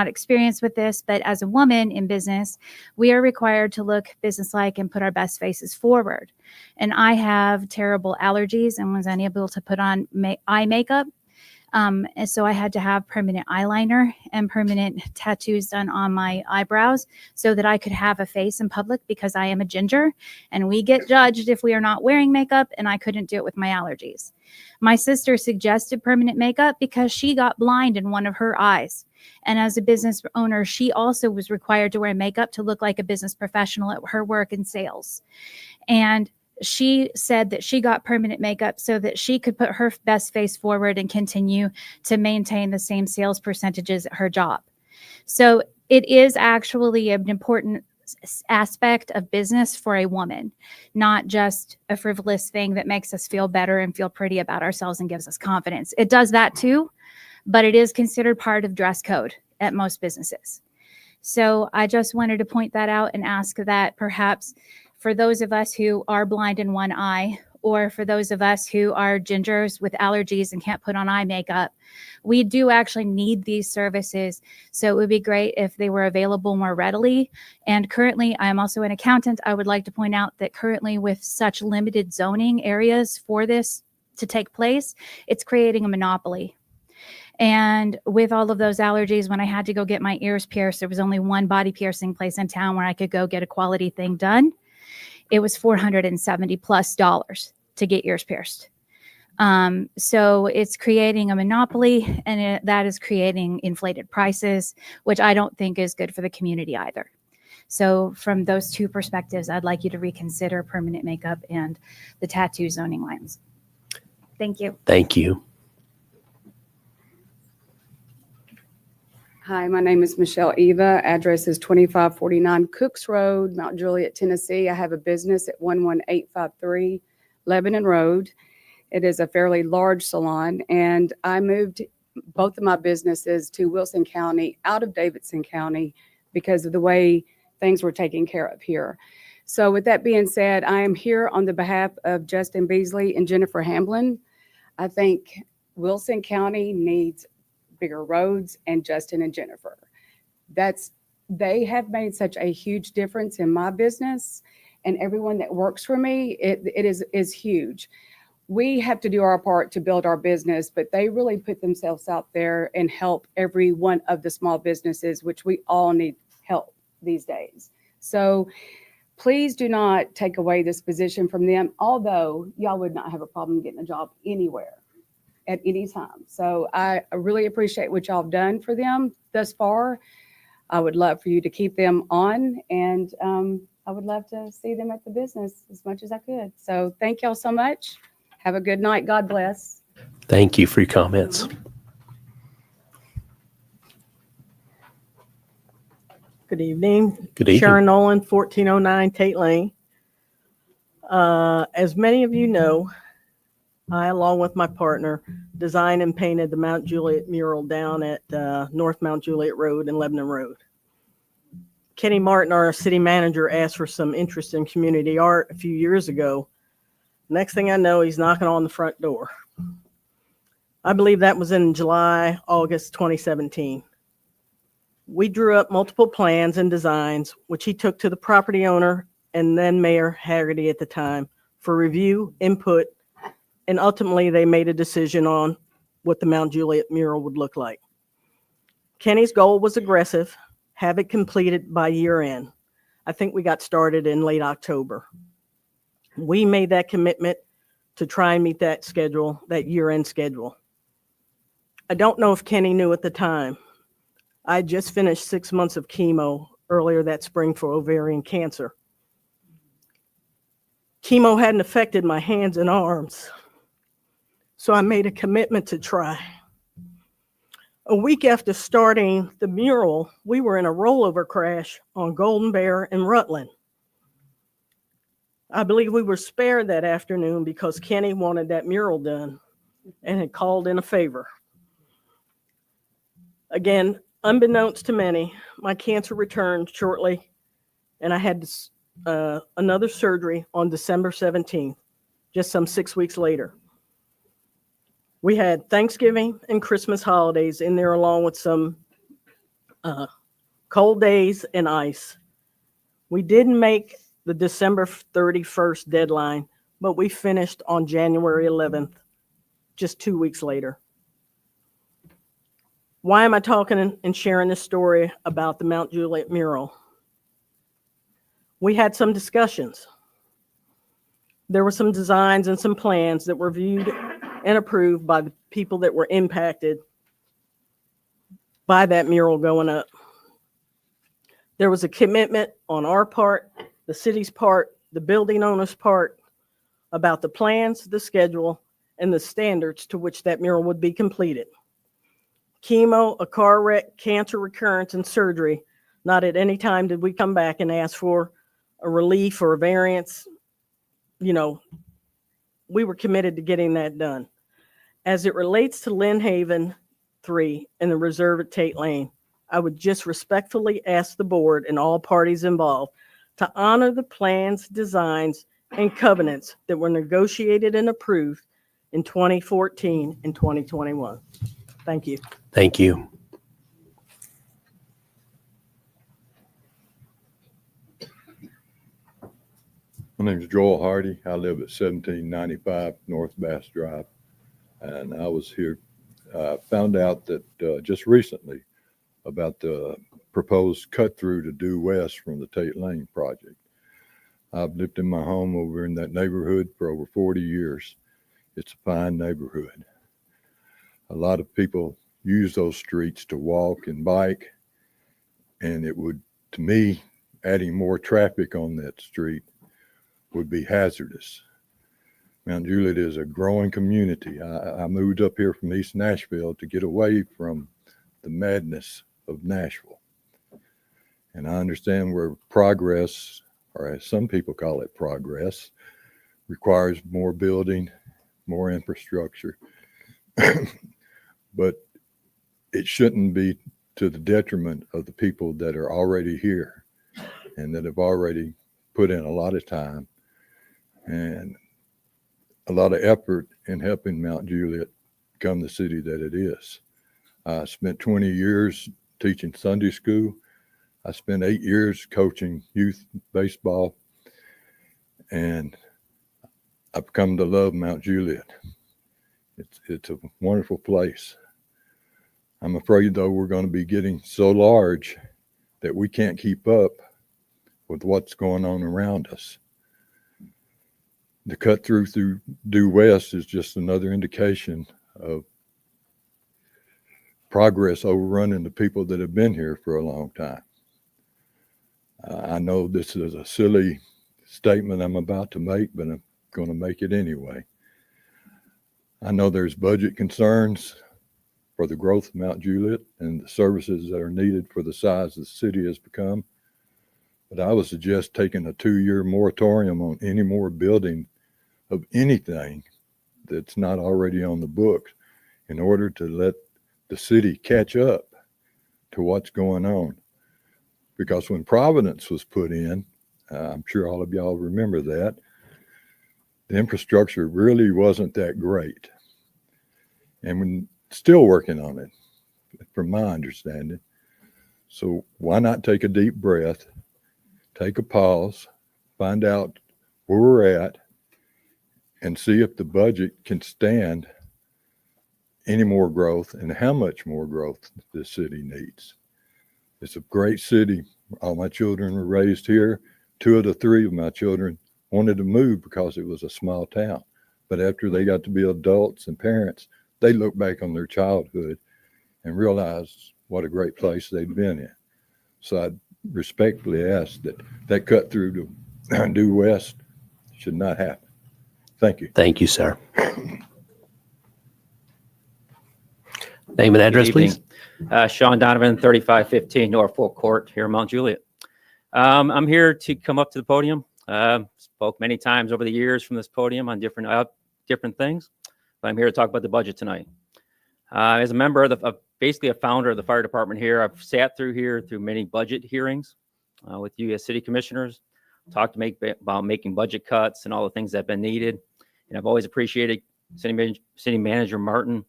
I: experienced with this, but as a woman in business, we are required to look businesslike and put our best faces forward. And I have terrible allergies and was unable to put on eye makeup. And so I had to have permanent eyeliner and permanent tattoos done on my eyebrows so that I could have a face in public, because I am a ginger and we get judged if we are not wearing makeup, and I couldn't do it with my allergies. My sister suggested permanent makeup because she got blind in one of her eyes. And as a business owner, she also was required to wear makeup to look like a business professional at her work in sales. And she said that she got permanent makeup so that she could put her best face forward and continue to maintain the same sales percentages at her job. So it is actually an important aspect of business for a woman, not just a frivolous thing that makes us feel better and feel pretty about ourselves and gives us confidence. It does that too, but it is considered part of dress code at most businesses. So I just wanted to point that out and ask that perhaps for those of us who are blind in one eye, or for those of us who are gingers with allergies and can't put on eye makeup, we do actually need these services. So it would be great if they were available more readily. And currently, I'm also an accountant. I would like to point out that currently, with such limited zoning areas for this to take place, it's creating a monopoly. And with all of those allergies, when I had to go get my ears pierced, there was only one body piercing place in town where I could go get a quality thing done. It was $470+ to get ears pierced. So it's creating a monopoly, and that is creating inflated prices, which I don't think is good for the community either. So from those two perspectives, I'd like you to reconsider permanent makeup and the tattoo zoning lines. Thank you.
A: Thank you.
J: Hi, my name is Michelle Eva. Address is 2549 Cooks Road, Mount Juliet, Tennessee. I have a business at 11853 Lebanon Road. It is a fairly large salon, and I moved both of my businesses to Wilson County out of Davidson County because of the way things were taken care of here. So with that being said, I am here on the behalf of Justin Beasley and Jennifer Hamblin. I think Wilson County needs bigger roads, and Justin and Jennifer. They have made such a huge difference in my business, and everyone that works for me, it is huge. We have to do our part to build our business, but they really put themselves out there and help every one of the small businesses, which we all need help these days. So please do not take away this position from them, although y'all would not have a problem getting a job anywhere at any time. So I really appreciate what y'all have done for them thus far. I would love for you to keep them on, and I would love to see them at the business as much as I could. So thank y'all so much. Have a good night. God bless.
A: Thank you for your comments.
K: Good evening.
A: Good evening.
K: Sharon Nolan, 1409 Tate Lane. As many of you know, I, along with my partner, designed and painted the Mount Juliet mural down at North Mount Juliet Road and Lebanon Road. Kenny Martin, our city manager, asked for some interest in community art a few years ago. Next thing I know, he's knocking on the front door. I believe that was in July, August 2017. We drew up multiple plans and designs, which he took to the property owner and then Mayor Haggerty at the time for review, input, and ultimately they made a decision on what the Mount Juliet mural would look like. Kenny's goal was aggressive, have it completed by year end. I think we got started in late October. We made that commitment to try and meet that schedule, that year-end schedule. I don't know if Kenny knew at the time. I just finished 6 months of chemo earlier that spring for ovarian cancer. Chemo hadn't affected my hands and arms, so I made a commitment to try. A week after starting the mural, we were in a rollover crash on Golden Bear and Rutland. I believe we were spared that afternoon because Kenny wanted that mural done and had called in a favor. Again, unbeknownst to many, my cancer returned shortly, and I had another surgery on December 17th, just some 6 weeks later. We had Thanksgiving and Christmas holidays in there, along with some cold days and ice. We didn't make the December 31st deadline, but we finished on January 11th, just 2 weeks later. Why am I talking and sharing this story about the Mount Juliet mural? We had some discussions. There were some designs and some plans that were viewed and approved by the people that were impacted by that mural going up. There was a commitment on our part, the city's part, the building owner's part, about the plans, the schedule, and the standards to which that mural would be completed. Chemo, a car wreck, cancer recurrence, and surgery, not at any time did we come back and ask for a relief or a variance. You know, we were committed to getting that done. As it relates to Lynn Haven 3 and the reserve at Tate Lane, I would just respectfully ask the board and all parties involved to honor the plans, designs, and covenants that were negotiated and approved in 2014 and 2021. Thank you.
A: Thank you.
L: My name is Joel Hardy. I live at 1795 North Bass Drive. And I was here, found out that just recently about the proposed cut through to due west from the Tate Lane project. I've lived in my home over in that neighborhood for over 40 years. It's a fine neighborhood. A lot of people use those streets to walk and bike, and it would, to me, adding more traffic on that street would be hazardous. Mount Juliet is a growing community. I moved up here from East Nashville to get away from the madness of Nashville. And I understand where progress, or as some people call it, progress, requires more building, more infrastructure. But it shouldn't be to the detriment of the people that are already here and that have already put in a lot of time and a lot of effort in helping Mount Juliet become the city that it is. I spent 20 years teaching Sunday school. I spent 8 years coaching youth baseball, and I've come to love Mount Juliet. It's a wonderful place. I'm afraid, though, we're going to be getting so large that we can't keep up with what's going on around us. The cut through due west is just another indication of progress overrunning the people that have been here for a long time. I know this is a silly statement I'm about to make, but I'm going to make it anyway. I know there's budget concerns for the growth of Mount Juliet and the services that are needed for the size the city has become. But I would suggest taking a 2-year moratorium on any more building of anything that's not already on the books in order to let the city catch up to what's going on. Because when Providence was put in, I'm sure all of y'all remember that, the infrastructure really wasn't that great. And we're still working on it, from my understanding. So why not take a deep breath, take a pause, find out where we're at, and see if the budget can stand any more growth and how much more growth this city needs. It's a great city. All my children were raised here. 2 of the 3 of my children wanted to move because it was a small town. But after they got to be adults and parents, they look back on their childhood and realize what a great place they'd been in. So I respectfully ask that cut through to due west should not happen. Thank you.
A: Thank you, sir. Name and address, please.
M: Sean Donovan, 3515 Norfolk Court here in Mount Juliet. I'm here to come up to the podium. Spoke many times over the years from this podium on different things, but I'm here to talk about the budget tonight. As a member of basically a founder of the fire department here, I've sat through many budget hearings with you as city commissioners, talked about making budget cuts and all the things that have been needed. And I've always appreciated City Manager Martin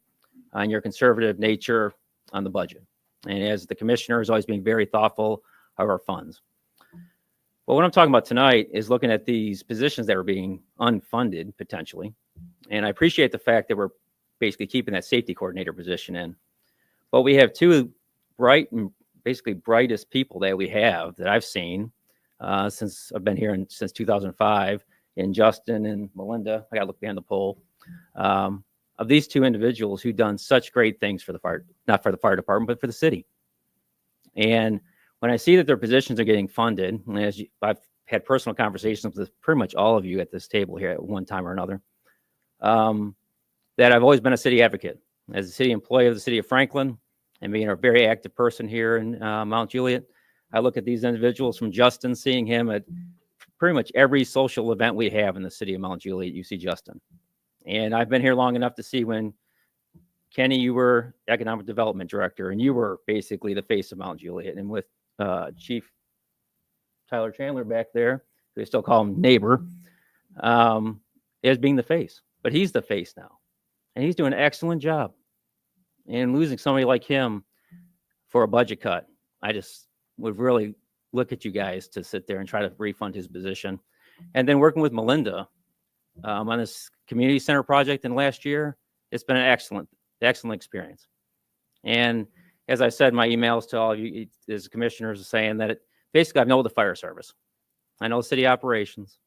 M: on your conservative nature on the budget. And as the commissioner is always being very thoughtful of our funds. But what I'm talking about tonight is looking at these positions that are being unfunded potentially. And I appreciate the fact that we're basically keeping that safety coordinator position in. But we have two brightest people that we have that I've seen since I've been here since 2005 in Justin and Melinda. I got to look behind the pole. Of these two individuals who've done such great things for the fire, not for the fire department, but for the city. And when I see that their positions are getting funded, and I've had personal conversations with pretty much all of you at this table here at one time or another, that I've always been a city advocate. As a city employee of the city of Franklin and being a very active person here in Mount Juliet, I look at these individuals from Justin, seeing him at pretty much every social event we have in the city of Mount Juliet, you see Justin. And I've been here long enough to see when, Kenny, you were economic development director, and you were basically the face of Mount Juliet. And with Chief Tyler Chandler back there, they still call him neighbor, as being the face. But he's the face now. And he's doing an excellent job. And losing somebody like him for a budget cut, I just would really look at you guys to sit there and try to refund his position. And then working with Melinda on this community center project in last year, it's been an excellent experience. And as I said in my emails to all of you as commissioners, saying that basically I know the fire service, I know city operations,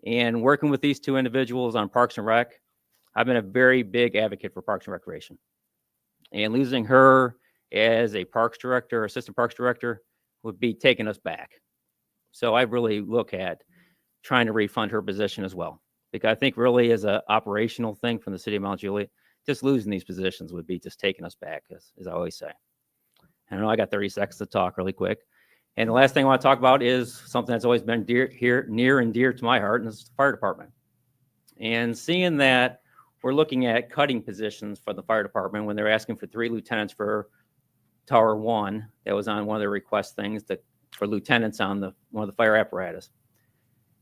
M: and working with these two individuals on Parks and Rec, I've been a very big advocate for Parks and Recreation. And losing her as a parks director, assistant parks director, would be taking us back. So I really look at trying to refund her position as well. Because I think really as an operational thing from the city of Mount Juliet, just losing these positions would be just taking us back, as I always say. I know I got 30 seconds to talk really quick. And the last thing I want to talk about is something that's always been near and dear to my heart, and it's the fire department. And seeing that we're looking at cutting positions for the fire department when they're asking for 3 lieutenants for Tower 1, that was on one of their request things for lieutenants on one of the fire apparatus.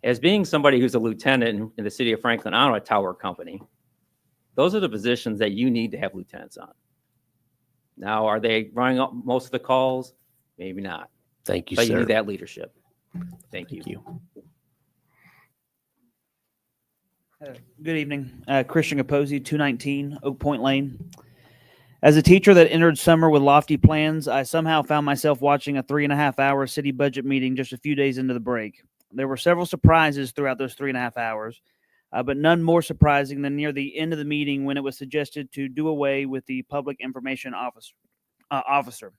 M: As being somebody who's a lieutenant in the city of Franklin on a tower company, those are the positions that you need to have lieutenants on. Now, are they running up most of the calls? Maybe not.
A: Thank you,
M: but
A: sir.
M: You need that leadership. Thank you.
N: Good evening. Christian Capozzi, 219 Oak Point Lane. As a teacher that entered summer with lofty plans, I somehow found myself watching a 3.5-hour city budget meeting just a few days into the break. There were several surprises throughout those 3.5 hours, but none more surprising than near the end of the meeting when it was suggested to do away with the public information officer.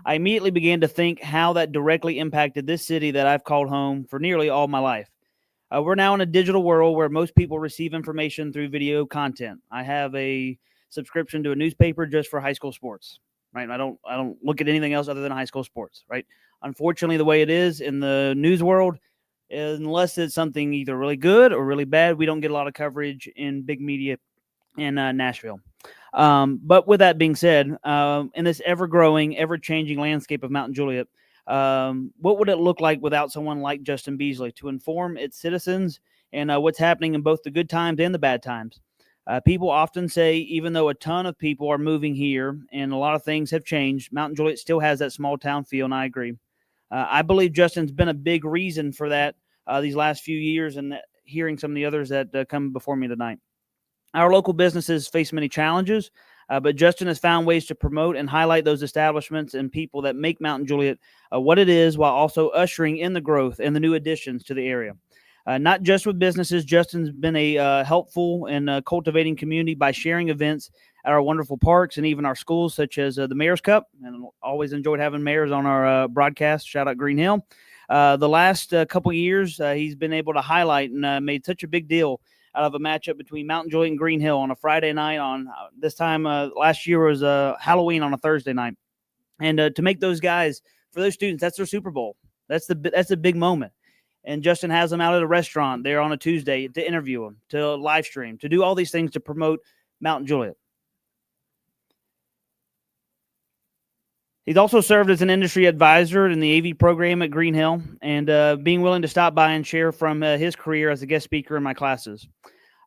N: I immediately began to think how that directly impacted this city that I've called home for nearly all my life. We're now in a digital world where most people receive information through video content. I have a subscription to a newspaper just for high school sports, right? I don't look at anything else other than high school sports, right? Unfortunately, the way it is in the news world, unless it's something either really good or really bad, we don't get a lot of coverage in big media in Nashville. But with that being said, in this ever-growing, ever-changing landscape of Mount Juliet, what would it look like without someone like Justin Beasley to inform its citizens and what's happening in both the good times and the bad times? People often say, even though a ton of people are moving here and a lot of things have changed, Mount Juliet still has that small town feel, and I agree. I believe Justin's been a big reason for that these last few years, and hearing some of the others that come before me tonight. Our local businesses face many challenges, but Justin has found ways to promote and highlight those establishments and people that make Mount Juliet what it is, while also ushering in the growth and the new additions to the area. Not just with businesses, Justin's been a helpful and cultivating community by sharing events at our wonderful parks and even our schools, such as the Mayor's Cup. And always enjoyed having mayors on our broadcast. Shout out Green Hill. The last couple years, he's been able to highlight and made such a big deal out of a matchup between Mountain Juliet and Green Hill on a Friday night. On this time last year was Halloween on a Thursday night, and to make those guys, for those students, that's their Super Bowl. That's a big moment. And Justin has them out at a restaurant there on a Tuesday to interview them, to live stream, to do all these things to promote Mountain Juliet. He's also served as an industry advisor in the AV program at Green Hill, and being willing to stop by and share from his career as a guest speaker in my classes.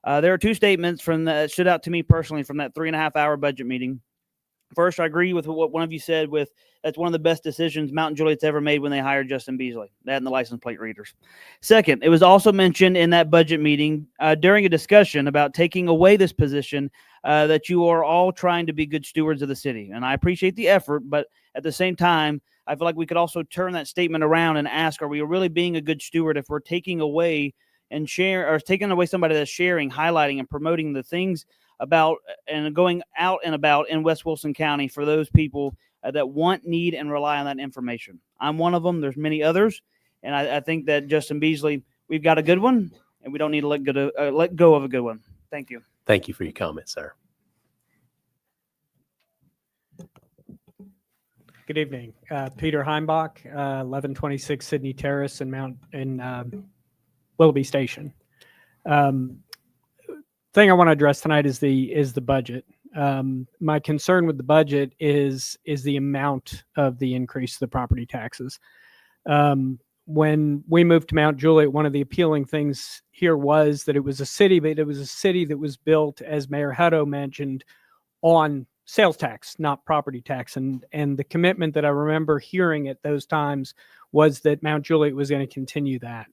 N: There are two statements that stood out to me personally from that 3.5-hour budget meeting. First, I agree with what one of you said that's one of the best decisions Mountain Juliet's ever made when they hired Justin Beasley, that and the license plate readers. Second, it was also mentioned in that budget meeting during a discussion about taking away this position that you are all trying to be good stewards of the city. And I appreciate the effort, but at the same time, I feel like we could also turn that statement around and ask, are we really being a good steward if we're taking away and taking away somebody that's sharing, highlighting, and promoting the things about and going out and about in West Wilson County for those people that want, need, and rely on that information. I'm one of them. There's many others. And I think that Justin Beasley, we've got a good one, and we don't need to let go of a good one. Thank you.
A: Thank you for your comments, sir.
C: Good evening. Peter Heimbach, 1126 Sydney Terrace in Willoughby Station. Thing I want to address tonight is the budget. My concern with the budget is the amount of the increase of the property taxes. When we moved to Mount Juliet, one of the appealing things here was that it was a city, but it was a city that was built, as Mayor Hutto mentioned, on sales tax, not property tax. And the commitment that I remember hearing at those times was that Mount Juliet was going to continue that.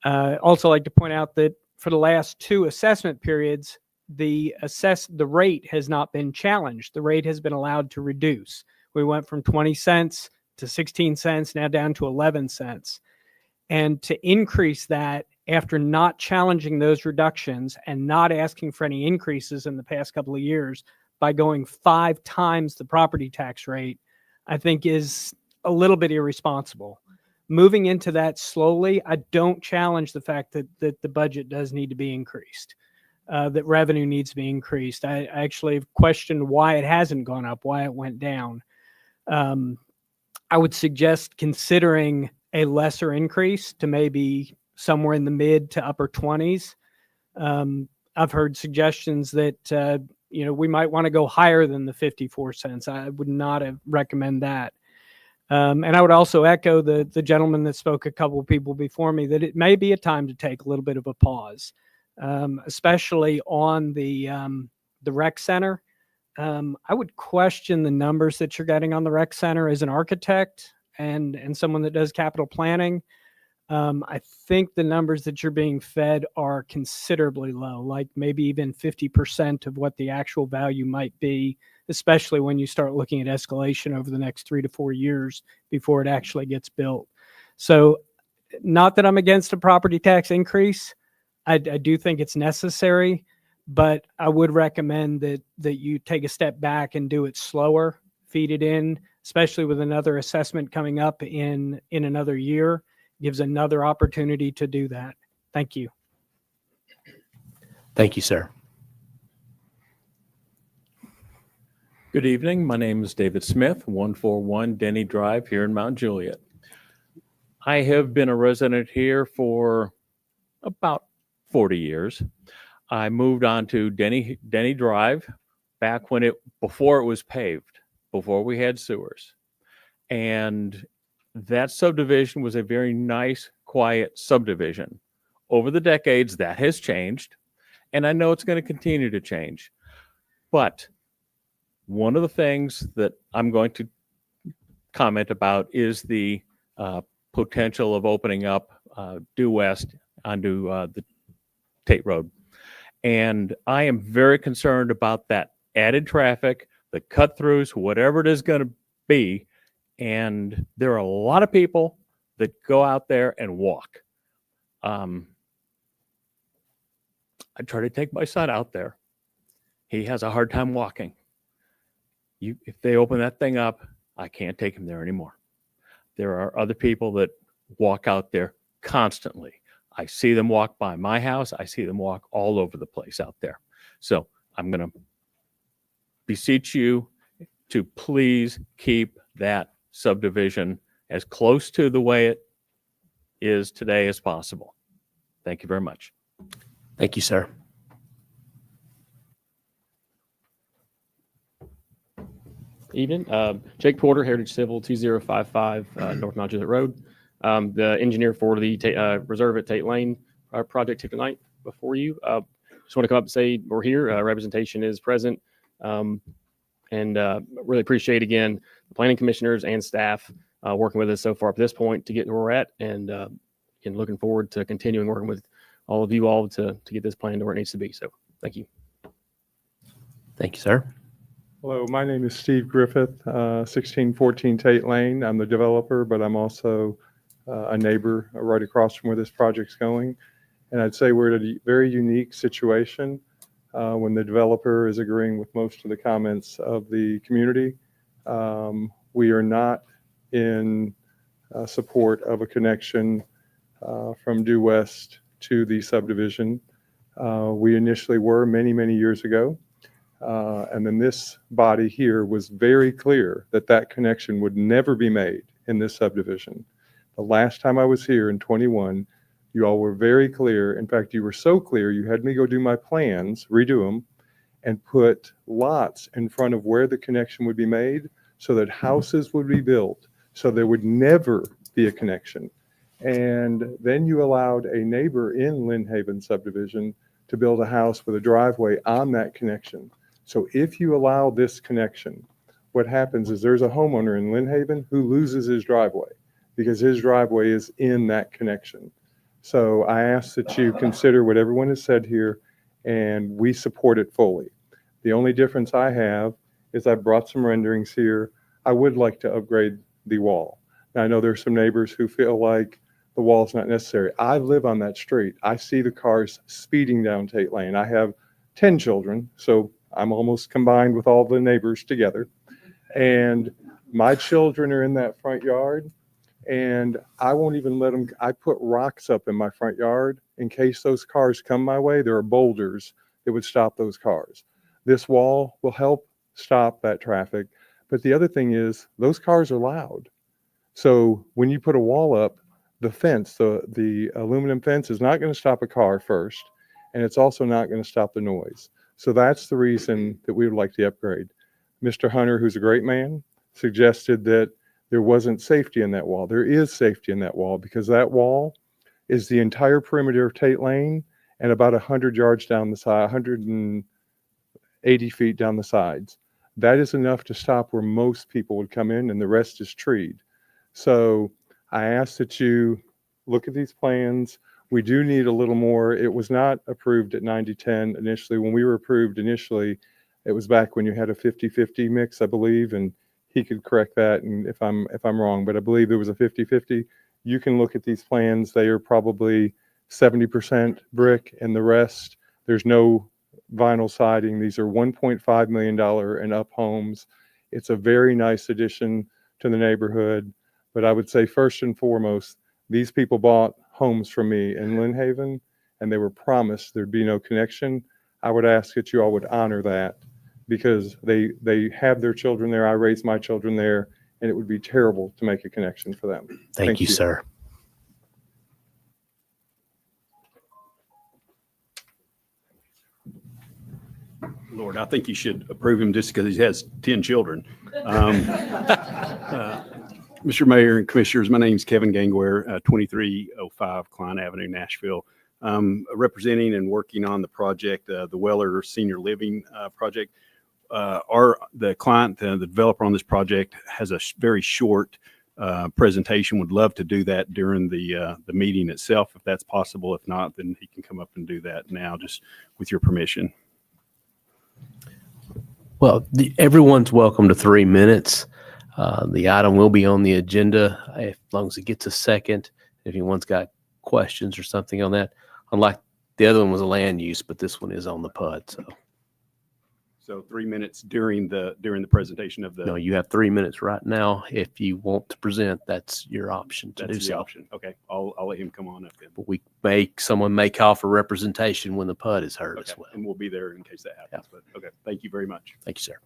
C: Also like to point out that for the last two assessment periods, the rate has not been challenged. The rate has been allowed to reduce. We went from 20 cents to 16 cents, now down to 11 cents. And to increase that after not challenging those reductions and not asking for any increases in the past couple of years by going 5 times the property tax rate, I think is a little bit irresponsible. Moving into that slowly, I don't challenge the fact that the budget does need to be increased, that revenue needs to be increased. I actually have questioned why it hasn't gone up, why it went down. I would suggest considering a lesser increase to maybe somewhere in the mid to upper 20s. I've heard suggestions that we might want to go higher than the 54 cents. I would not recommend that. And I would also echo the gentleman that spoke, a couple of people before me, that it may be a time to take a little bit of a pause, especially on the rec center. I would question the numbers that you're getting on the rec center as an architect and someone that does capital planning. I think the numbers that you're being fed are considerably low, like maybe even 50% of what the actual value might be, especially when you start looking at escalation over the next 3 to 4 years before it actually gets built. So not that I'm against a property tax increase. I do think it's necessary, but I would recommend that you take a step back and do it slower, feed it in, especially with another assessment coming up in another year. Gives another opportunity to do that. Thank you.
A: Thank you, sir.
O: Good evening. My name is David Smith, 141 Denny Drive here in Mount Juliet. I have been a resident here for about 40 years. I moved on to Denny Drive back before it was paved, before we had sewers. And that subdivision was a very nice, quiet subdivision. Over the decades, that has changed, and I know it's going to continue to change. But one of the things that I'm going to comment about is the potential of opening up due west onto the Tate Road. And I am very concerned about that added traffic, the cut-throughs, whatever it is going to be. And there are a lot of people that go out there and walk. I try to take my son out there. He has a hard time walking. If they open that thing up, I can't take him there anymore. There are other people that walk out there constantly. I see them walk by my house. I see them walk all over the place out there. So I'm going to beseech you to please keep that subdivision as close to the way it is today as possible. Thank you very much.
A: Thank you, sir.
P: Evening. Jake Porter, Heritage Civil, 2055 North Mount Juliet Road. The engineer for the Reserve at Tate Lane project here tonight before you. Just want to come up and say we're here. Representation is present. And really appreciate, again, the planning commissioners and staff working with us so far up to this point to get where we're at. And looking forward to continuing working with all of you all to get this plan to where it needs to be. So thank you.
A: Thank you, sir.
Q: Hello, my name is Steve Griffith, 1614 Tate Lane. I'm the developer, but I'm also a neighbor right across from where this project's going. And I'd say we're at a very unique situation when the developer is agreeing with most of the comments of the community. We are not in support of a connection from due west to the subdivision. We initially were many, many years ago. And then this body here was very clear that that connection would never be made in this subdivision. The last time I was here in 21, you all were very clear. In fact, you were so clear, you had me go do my plans, redo them, and put lots in front of where the connection would be made so that houses would be built, so there would never be a connection. And then you allowed a neighbor in Lynn Haven subdivision to build a house with a driveway on that connection. So if you allow this connection, what happens is there's a homeowner in Lynn Haven who loses his driveway because his driveway is in that connection. So I ask that you consider what everyone has said here, and we support it fully. The only difference I have is I brought some renderings here. I would like to upgrade the wall. Now, I know there's some neighbors who feel like the wall's not necessary. I live on that street. I see the cars speeding down Tate Lane. I have 10 children, so I'm almost combined with all the neighbors together. And my children are in that front yard, and I won't even let them. I put rocks up in my front yard in case those cars come my way. There are boulders that would stop those cars. This wall will help stop that traffic. But the other thing is those cars are loud. So when you put a wall up, the fence, the aluminum fence is not going to stop a car first, and it's also not going to stop the noise. So that's the reason that we would like the upgrade. Mr. Hunter, who's a great man, suggested that there wasn't safety in that wall. There is safety in that wall because that wall is the entire perimeter of Tate Lane and about 100 yards down the side, 180 feet down the sides. That is enough to stop where most people would come in, and the rest is treed. So I ask that you look at these plans. We do need a little more. It was not approved at 90-10 initially. When we were approved initially, it was back when you had a 50-50 mix, I believe, and he could correct that and if I'm wrong, but I believe there was a 50-50. You can look at these plans. They are probably 70% brick, and the rest, there's no vinyl siding. These are $1.5 million and up homes. It's a very nice addition to the neighborhood. But I would say first and foremost, these people bought homes from me in Lynn Haven, and they were promised there'd be no connection. I would ask that you all would honor that because they have their children there. I raised my children there, and it would be terrible to make a connection for them.
A: Thank you, sir.
R: Lord, I think you should approve him just because he has 10 children. Mr. Mayor and Commissioners, my name is Kevin Gangware, 2305 Klein Avenue, Nashville. Representing and working on the project, the Weller Senior Living project. The client, the developer on this project, has a very short presentation. Would love to do that during the meeting itself, if that's possible. If not, then he can come up and do that now, just with your permission.
A: Well, everyone's welcome to 3 minutes. The item will be on the agenda as long as it gets a second. If anyone's got questions or something on that, unlike The other one was a land use, but this one is on the PUD.
R: So 3 minutes during the presentation of the.
A: No, you have 3 minutes right now. If you want to present, that's your option to
R: That's
A: do
R: the
A: so.
R: option. Okay, I'll let him come on up then.
A: But someone may call for representation when the PUD is heard
R: Okay,
A: as well.
R: and we'll be there in case that happens. But okay, thank you very much.
A: Thank you, sir.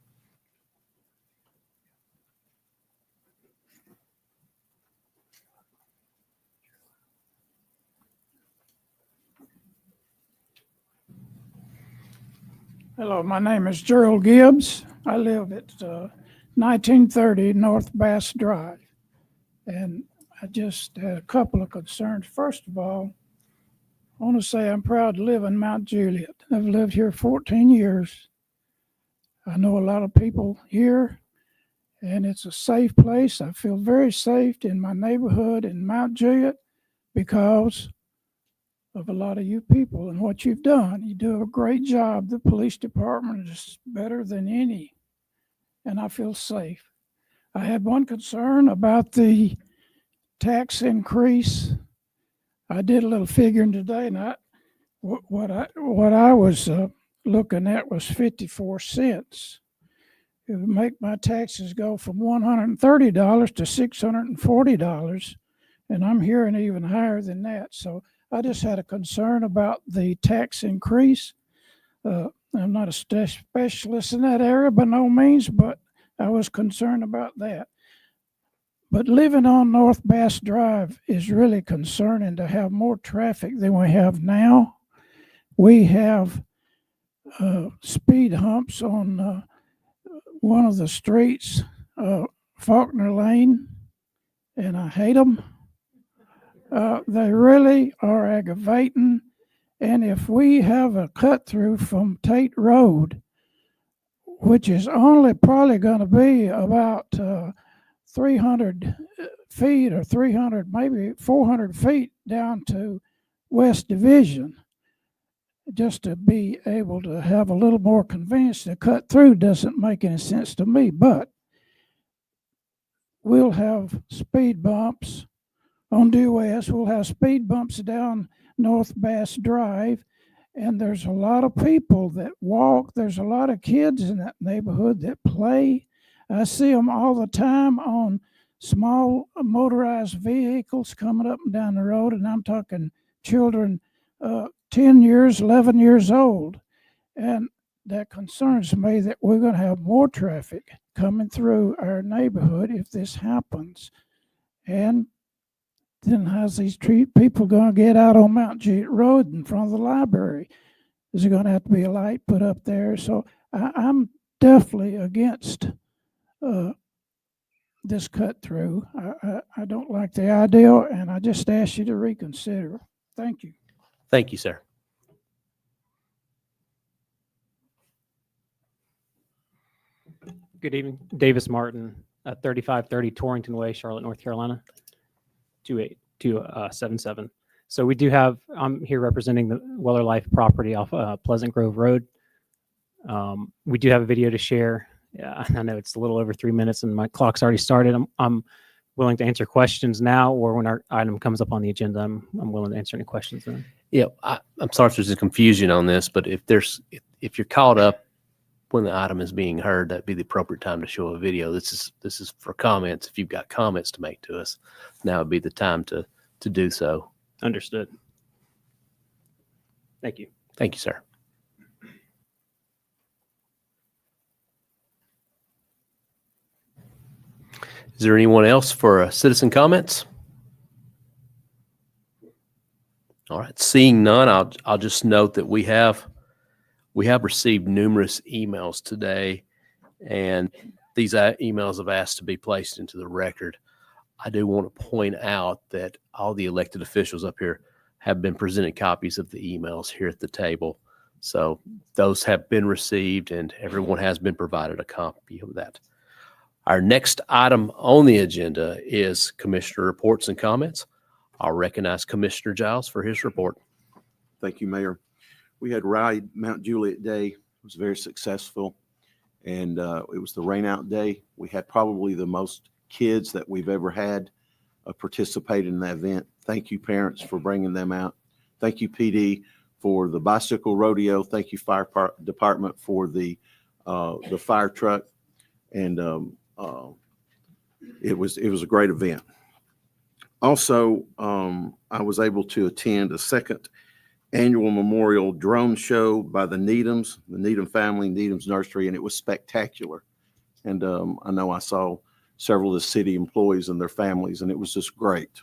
D: Hello, my name is Gerald Gibbs. I live at 1930 North Bass Drive. And I just had a couple of concerns. First of all, I want to say I'm proud to live in Mount Juliet. I've lived here 14 years. I know a lot of people here, and it's a safe place. I feel very safe in my neighborhood in Mount Juliet because of a lot of you people and what you've done. You do a great job. The police department is better than any, and I feel safe. I had one concern about the tax increase. I did a little figuring today, and what I was looking at was 54 cents. It would make my taxes go from $130 to $640, and I'm hearing even higher than that. So I just had a concern about the tax increase. I'm not a specialist in that area by no means, but I was concerned about that. But living on North Bass Drive is really concerning to have more traffic than we have now. We have speed humps on one of the streets, Faulkner Lane, and I hate them. They really are aggravating. And if we have a cut through from Tate Road, which is only probably going to be about 300 feet or 300, maybe 400 feet down to West Division, just to be able to have a little more convenience to cut through doesn't make any sense to me. But we'll have speed bumps on due west. We'll have speed bumps down North Bass Drive, and there's a lot of people that walk. There's a lot of kids in that neighborhood that play. I see them all the time on small motorized vehicles coming up and down the road, and I'm talking children 10 years, 11 years old. And that concerns me that we're going to have more traffic coming through our neighborhood if this happens. And then how's these people going to get out on Mount Juliet Road in front of the library? Is there going to have to be a light put up there? So I'm definitely against this cut through. I don't like the idea, and I just ask you to reconsider. Thank you.
A: Thank you, sir.
S: Good evening. Davis Martin, 3530 Torrington Way, Charlotte, North Carolina, 28277. So we do have, I'm here representing the Weller Life property off Pleasant Grove Road. We do have a video to share. Yeah, I know it's a little over 3 minutes and my clock's already started. I'm willing to answer questions now, or when our item comes up on the agenda, I'm willing to answer any questions then.
A: Yeah, I'm sorry if there's a confusion on this, but if you're caught up when the item is being heard, that'd be the appropriate time to show a video. This is for comments. If you've got comments to make to us, now would be the time to do so.
S: Understood. Thank you.
A: Thank you, sir. Is there anyone else for citizen comments? All right, seeing none, I'll just note that we have received numerous emails today, and these emails have asked to be placed into the record. I do want to point out that all the elected officials up here have been presented copies of the emails here at the table. So those have been received, and everyone has been provided a copy of that. Our next item on the agenda is Commissioner reports and comments. I'll recognize Commissioner Giles for his report.
T: Thank you, Mayor. We had Ride Mount Juliet Day. It was very successful, and it was the rain out day. We had probably the most kids that we've ever had participate in the event. Thank you, parents, for bringing them out. Thank you, PD, for the bicycle rodeo. Thank you, fire department, for the fire truck. And it was a great event. Also, I was able to attend a second annual memorial drone show by the Needham family, Needham's Nursery, and it was spectacular. And I know I saw several of the city employees and their families, and it was just great.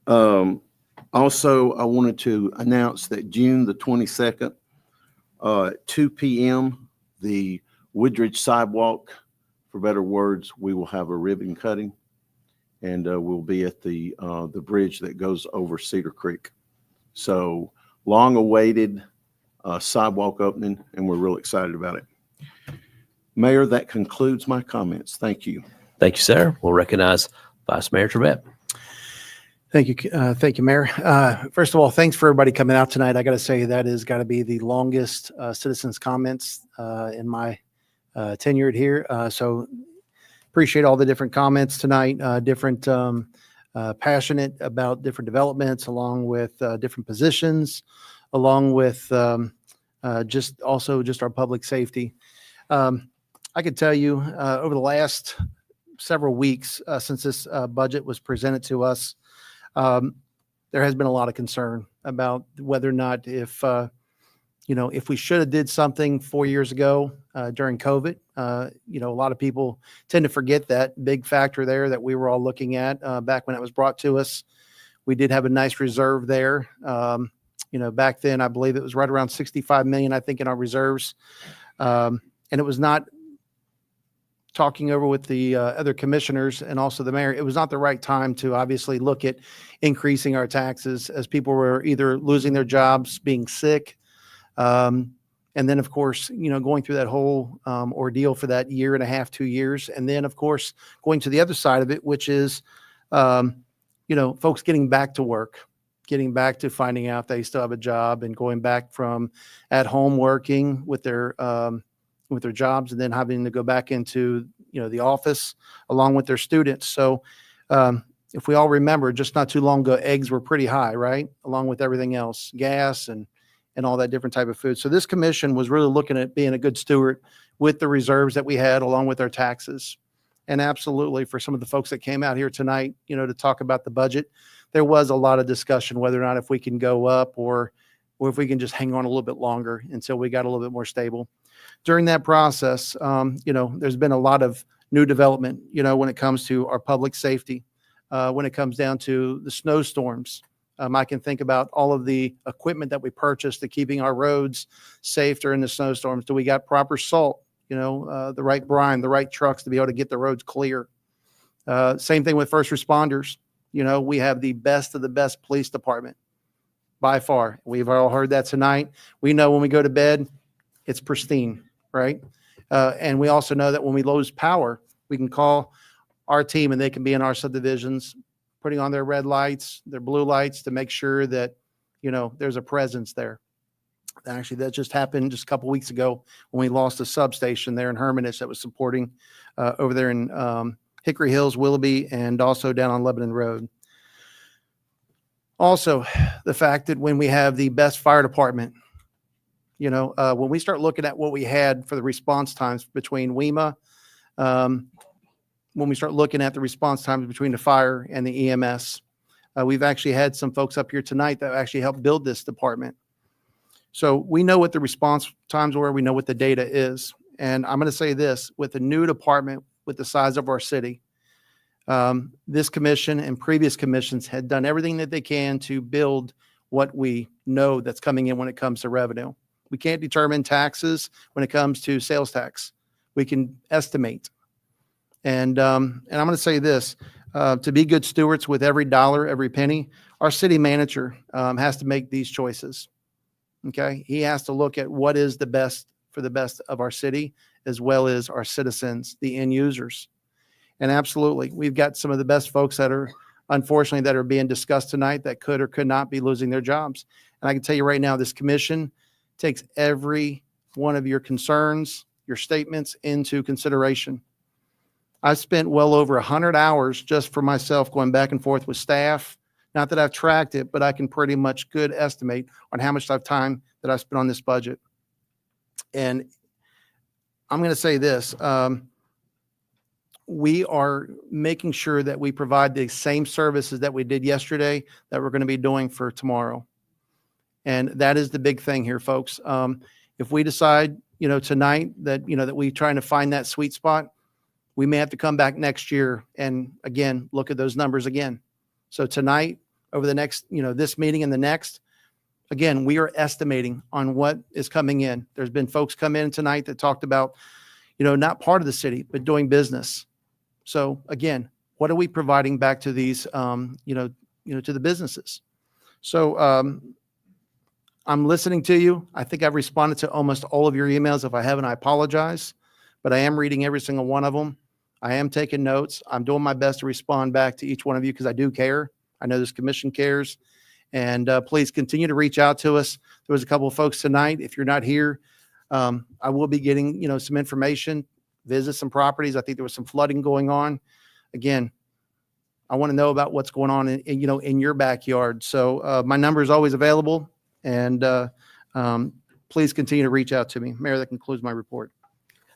T: Also, I wanted to announce that June the 22nd, at 2 p.m., the Woodridge sidewalk, for better words, we will have a ribbon cutting, and we'll be at the bridge that goes over Cedar Creek. So long-awaited sidewalk opening, and we're real excited about it. Mayor, that concludes my comments. Thank you.
A: Thank you, sir. We'll recognize Vice Mayor Trevette.
B: Thank you, Mayor. First of all, thanks for everybody coming out tonight. I got to say that has got to be the longest citizens' comments in my tenure here. So appreciate all the different comments tonight, passionate about different developments, along with different positions, along with just our public safety. I could tell you over the last several weeks since this budget was presented to us, there has been a lot of concern about whether or not if we should have did something 4 years ago during COVID. A lot of people tend to forget that big factor there that we were all looking at back when it was brought to us. We did have a nice reserve there. Back then, I believe it was right around 65 million, I think, in our reserves. And it was not, talking over with the other commissioners and also the mayor, it was not the right time to obviously look at increasing our taxes as people were either losing their jobs, being sick, and then, of course, going through that whole ordeal for that year and a half, 2 years. And then, of course, going to the other side of it, which is, folks getting back to work, getting back to finding out they still have a job and going back from at home working with their jobs and then having to go back into, the office along with their students. So if we all remember, just not too long ago, eggs were pretty high, right? Along with everything else, gas and all that different type of food. So this commission was really looking at being a good steward with the reserves that we had along with our taxes. And absolutely, for some of the folks that came out here tonight, to talk about the budget, there was a lot of discussion whether or not if we can go up or if we can just hang on a little bit longer until we got a little bit more stable. During that process, there's been a lot of new development, when it comes to our public safety, when it comes down to the snowstorms. I can think about all of the equipment that we purchased to keeping our roads safe during the snowstorms. Do we got proper salt, the right brine, the right trucks to be able to get the roads clear? Same thing with first responders. We have the best of the best police department by far. We've all heard that tonight. We know when we go to bed, it's pristine, right? And we also know that when we lose power, we can call our team and they can be in our subdivisions, putting on their red lights, their blue lights to make sure that, there's a presence there. Actually, that just happened just a couple weeks ago when we lost a substation there in Hermitage that was supporting over there in Hickory Hills, Willoughby, and also down on Lebanon Road. Also, the fact that when we have the best fire department, when we start looking at what we had for the response times between WEMA, when we start looking at the response times between the fire and the EMS, we've actually had some folks up here tonight that actually helped build this department. So we know what the response times were. We know what the data is. And I'm going to say this, with a new department, with the size of our city, this commission and previous commissions had done everything that they can to build what we know that's coming in when it comes to revenue. We can't determine taxes when it comes to sales tax. We can estimate. And I'm going to say this, to be good stewards with every dollar, every penny, our city manager has to make these choices. Okay. He has to look at what is the best for the best of our city, as well as our citizens, the end users. And absolutely, we've got some of the best folks that are, unfortunately, that are being discussed tonight that could or could not be losing their jobs. And I can tell you right now, this commission takes every one of your concerns, your statements into consideration. I've spent well over 100 hours just for myself going back and forth with staff, Not that I've tracked it, but I can pretty much good estimate on how much time that I've spent on this budget. And I'm going to say this, we are making sure that we provide the same services that we did yesterday that we're going to be doing for tomorrow. And that is the big thing here, folks. If we decide, tonight that, that we're trying to find that sweet spot, we may have to come back next year and again, look at those numbers again. So tonight, over the next, this meeting and the next, again, we are estimating on what is coming in. There's been folks come in tonight that talked about, not part of the city, but doing business. So again, what are we providing back to these, to the businesses? So I'm listening to you. I think I've responded to almost all of your emails. If I haven't, I apologize, but I am reading every single one of them. I am taking notes. I'm doing my best to respond back to each one of you because I do care. I know this commission cares. And please continue to reach out to us. There was a couple of folks tonight. If you're not here, I will be getting, some information, visit some properties. I think there was some flooding going on. Again, I want to know about what's going on in your backyard. So my number is always available. And please continue to reach out to me. Mayor, that concludes my report.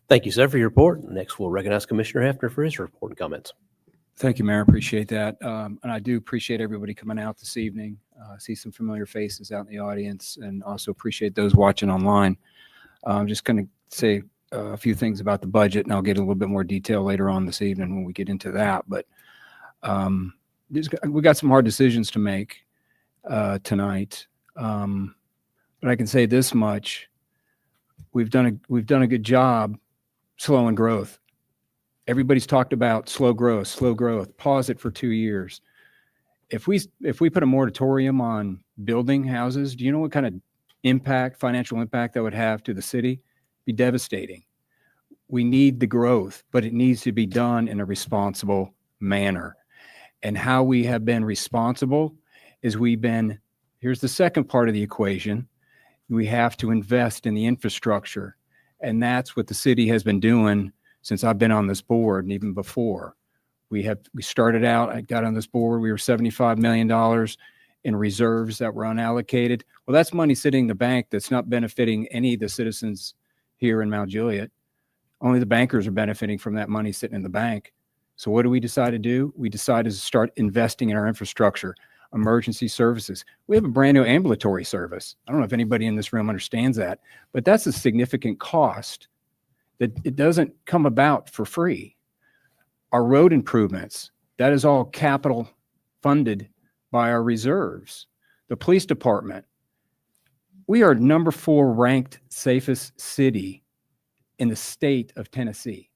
A: Thank you, sir, for your report. Next, we'll recognize Commissioner Hefner for his report and comments.
E: Thank you, Mayor. Appreciate that. And I do appreciate everybody coming out this evening. See some familiar faces out in the audience, and also appreciate those watching online. I'm just going to say a few things about the budget, and I'll get a little bit more detail later on this evening when we get into that. But we got some hard decisions to make tonight. But I can say this much: we've done a good job slowing growth. Everybody's talked about slow growth, pause it for 2 years. If we put a moratorium on building houses, do you know what kind of financial impact that would have to the city? It'd be devastating. We need the growth, but it needs to be done in a responsible manner. And how we have been responsible is here's the second part of the equation. We have to invest in the infrastructure. And that's what the city has been doing since I've been on this board and even before. We started out, I got on this board, we were $75 million in reserves that were unallocated. Well, that's money sitting in the bank that's not benefiting any of the citizens here in Mount Juliet. Only the bankers are benefiting from that money sitting in the bank. So what do we decide to do? We decided to start investing in our infrastructure, emergency services. We have a brand new ambulatory service. I don't know if anybody in this room understands that, but that's a significant cost that it doesn't come about for free. Our road improvements, that is all capital funded by our reserves. The police department, we are number 4 ranked safest city in the state of Tennessee.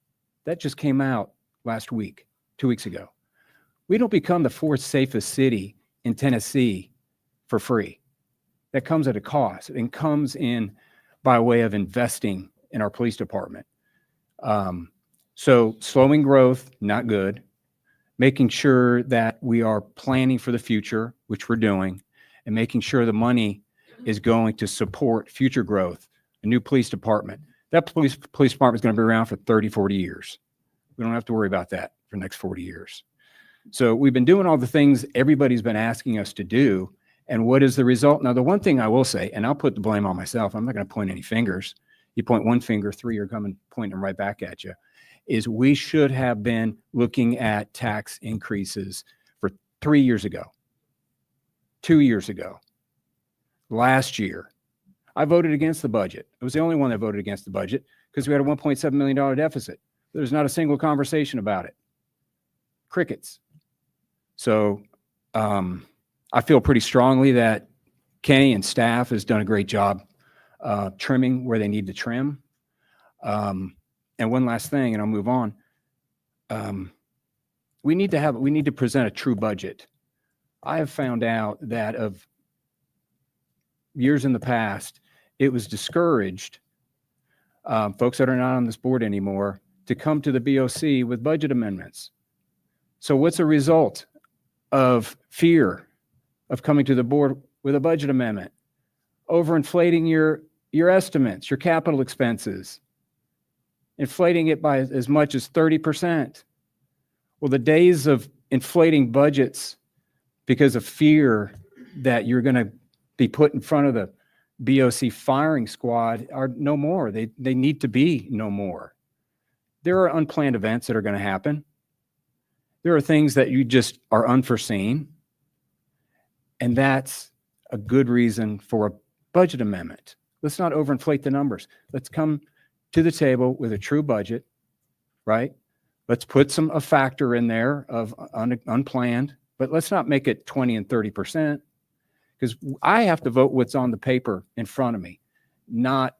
E: That just came out last week, 2 weeks ago. We don't become the 4th safest city in Tennessee for free. That comes at a cost and comes in by way of investing in our police department. So slowing growth, not good. Making sure that we are planning for the future, which we're doing, and making sure the money is going to support future growth. A new police department. That police department is going to be around for 30, 40 years. We don't have to worry about that for the next 40 years. So we've been doing all the things everybody's been asking us to do. And what is the result? Now, the one thing I will say, and I'll put the blame on myself, I'm not going to point any fingers. You point one finger, 3 are coming, pointing right back at you, is we should have been looking at tax increases for 3 years ago, 2 years ago, last year. I voted against the budget. I was the only one that voted against the budget because we had a $1.7 million deficit. There's not a single conversation about it. Crickets. So I feel pretty strongly that Kenny and staff has done a great job trimming where they need to trim. And one last thing, and I'll move on. We need to present a true budget. I have found out that of years in the past, it was discouraged, folks that are not on this board anymore, to come to the BOC with budget amendments. So what's a result of fear of coming to the board with a budget amendment? Overinflating your estimates, your capital expenses, inflating it by as much as 30%. Well, the days of inflating budgets because of fear that you're going to be put in front of the BOC firing squad are no more. They need to be no more. There are unplanned events that are going to happen. There are things that you just are unforeseen. And that's a good reason for a budget amendment. Let's not overinflate the numbers. Let's come to the table with a true budget, right? Let's put a factor in there of unplanned, but let's not make it 20 and 30%, because I have to vote what's on the paper in front of me, not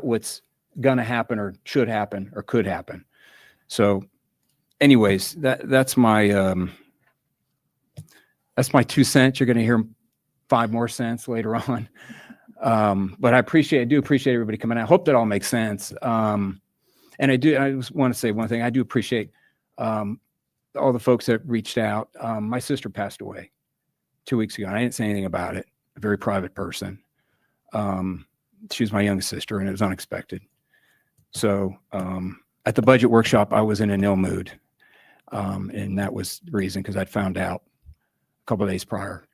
E: what's going to happen or should happen or could happen. So anyways, that's my 2 cents. You're going to hear 5 more cents later on. But I do appreciate everybody coming out. I hope that all makes sense. And I just want to say one thing. I do appreciate all the folks that reached out. My sister passed away 2 weeks ago, and I didn't say anything about it. A very private person. She was my youngest sister, and it was unexpected. So at the budget workshop, I was in an ill mood. And that was the reason, because I'd found out a couple of days prior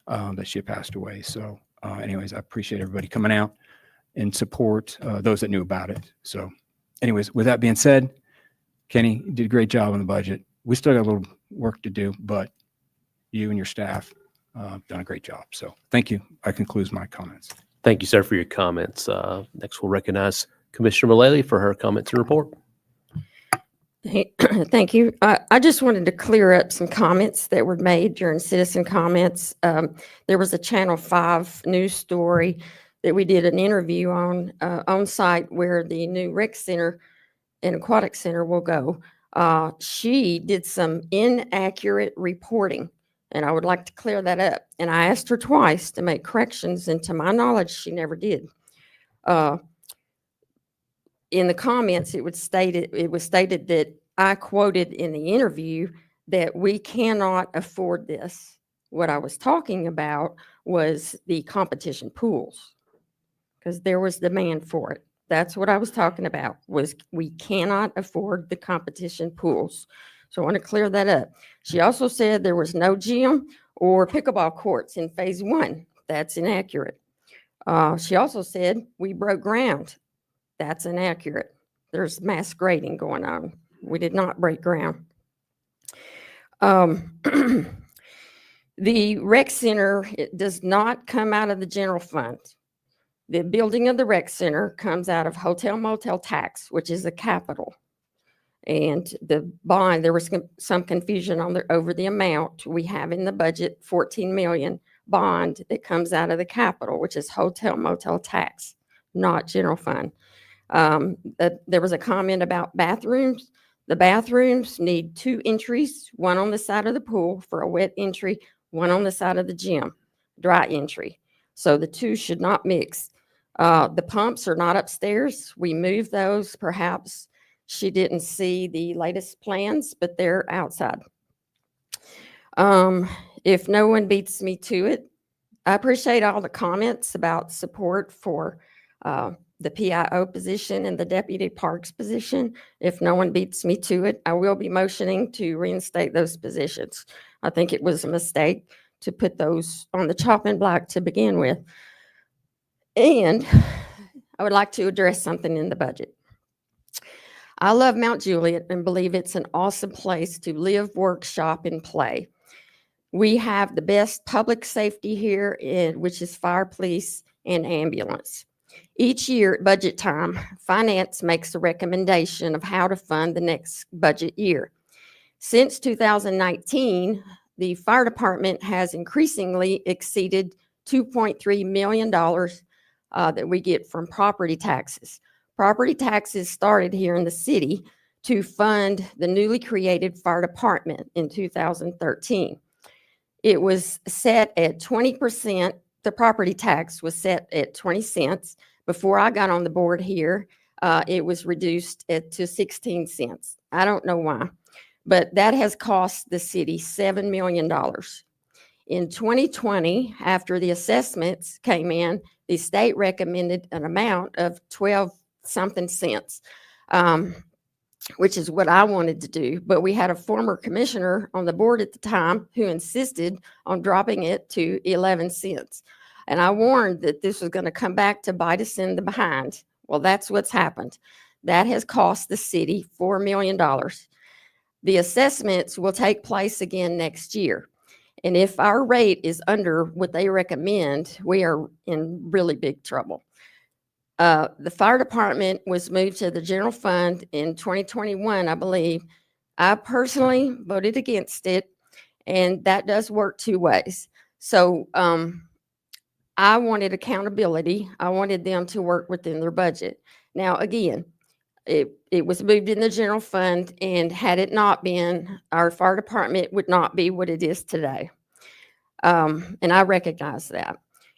E: that she had passed away. So anyways, I appreciate everybody coming out and support those that knew about it. So anyways, with that being said, Kenny, you did a great job on the budget. We still got a little work to do, but you and your staff done a great job. So thank you. I conclude my comments.
A: Thank you, sir, for your comments. Next, we'll recognize Commissioner Mullally for her comments and report.
U: Thank you. I just wanted to clear up some comments that were made during citizen comments. There was a Channel 5 news story that we did an interview on site where the new rec center and aquatic center will go. She did some inaccurate reporting, and I would like to clear that up. And I asked her twice to make corrections, and to my knowledge, she never did. In the comments, it was stated that I quoted in the interview that we cannot afford this. What I was talking about was the competition pools, because there was demand for it. That's what I was talking about, was we cannot afford the competition pools. So I want to clear that up. She also said there was no gym or pickleball courts in phase 1. That's inaccurate. She also said we broke ground. That's inaccurate. There's mass grading going on. We did not break ground. The rec center, it does not come out of the general fund. The building of the rec center comes out of hotel motel tax, which is a capital. And the bond, there was some confusion over the amount. We have in the budget 14 million bond that comes out of the capital, which is hotel motel tax, not general fund. There was a comment about bathrooms. The bathrooms need 2 entries, one on the side of the pool for a wet entry, one on the side of the gym, dry entry. So the 2 should not mix. The pumps are not upstairs. We moved those. Perhaps she didn't see the latest plans, but they're outside. If no one beats me to it, I appreciate all the comments about support for the PIO position and the deputy parks position. If no one beats me to it, I will be motioning to reinstate those positions. I think it was a mistake to put those on the chopping block to begin with. And I would like to address something in the budget. I love Mount Juliet and believe it's an awesome place to live, work, shop, and play. We have the best public safety here, which is fire, police, and ambulance. Each year at budget time, Finance makes a recommendation of how to fund the next budget year. Since 2019, the fire department has increasingly exceeded $2.3 million that we get from property taxes. Property taxes started here in the city to fund the newly created fire department in 2013. It was set at 20%. The property tax was set at 20 cents. Before I got on the board here, it was reduced to 16 cents. I don't know why, but that has cost the city $7 million. In 2020, after the assessments came in, the state recommended an amount of 12 something cents. which is what I wanted to do. But we had a former commissioner on the board at the time who insisted on dropping it to 11 cents. And I warned that this was going to come back to bite us in the behind. Well, that's what's happened. That has cost the city $4 million. The assessments will take place again next year. And if our rate is under what they recommend, we are in really big trouble. The fire department was moved to the general fund in 2021, I believe. I personally voted against it, and that does work two ways. So I wanted accountability. I wanted them to work within their budget. Now, again, it was moved in the general fund, and had it not been, our fire department would not be what it is today. And I recognize that.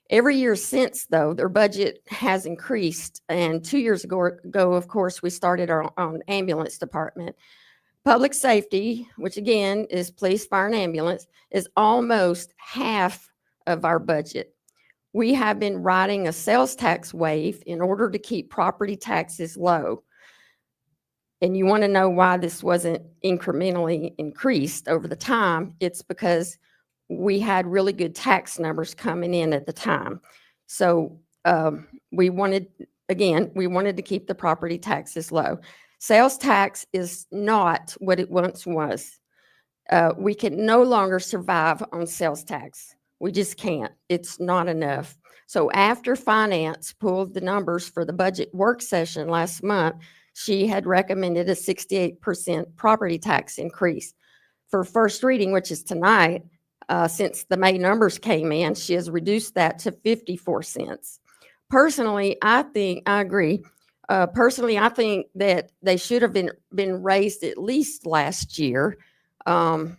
U: Every year since, though, their budget has increased. And 2 years ago, of course, we started our own ambulance department. Public safety, which again is police, fire, and ambulance, is almost half of our budget. We have been riding a sales tax wave in order to keep property taxes low. And you want to know why this wasn't incrementally increased over the time? It's because we had really good tax numbers coming in at the time. So we wanted to keep the property taxes low. Sales tax is not what it once was. We can no longer survive on sales tax. We just can't. It's not enough. So after finance pulled the numbers for the budget work session last month, she had recommended a 68% property tax increase. For first reading, which is tonight, since the May numbers came in, she has reduced that to 54 cents. Personally, I agree. Personally, I think that they should have been raised at least last year. I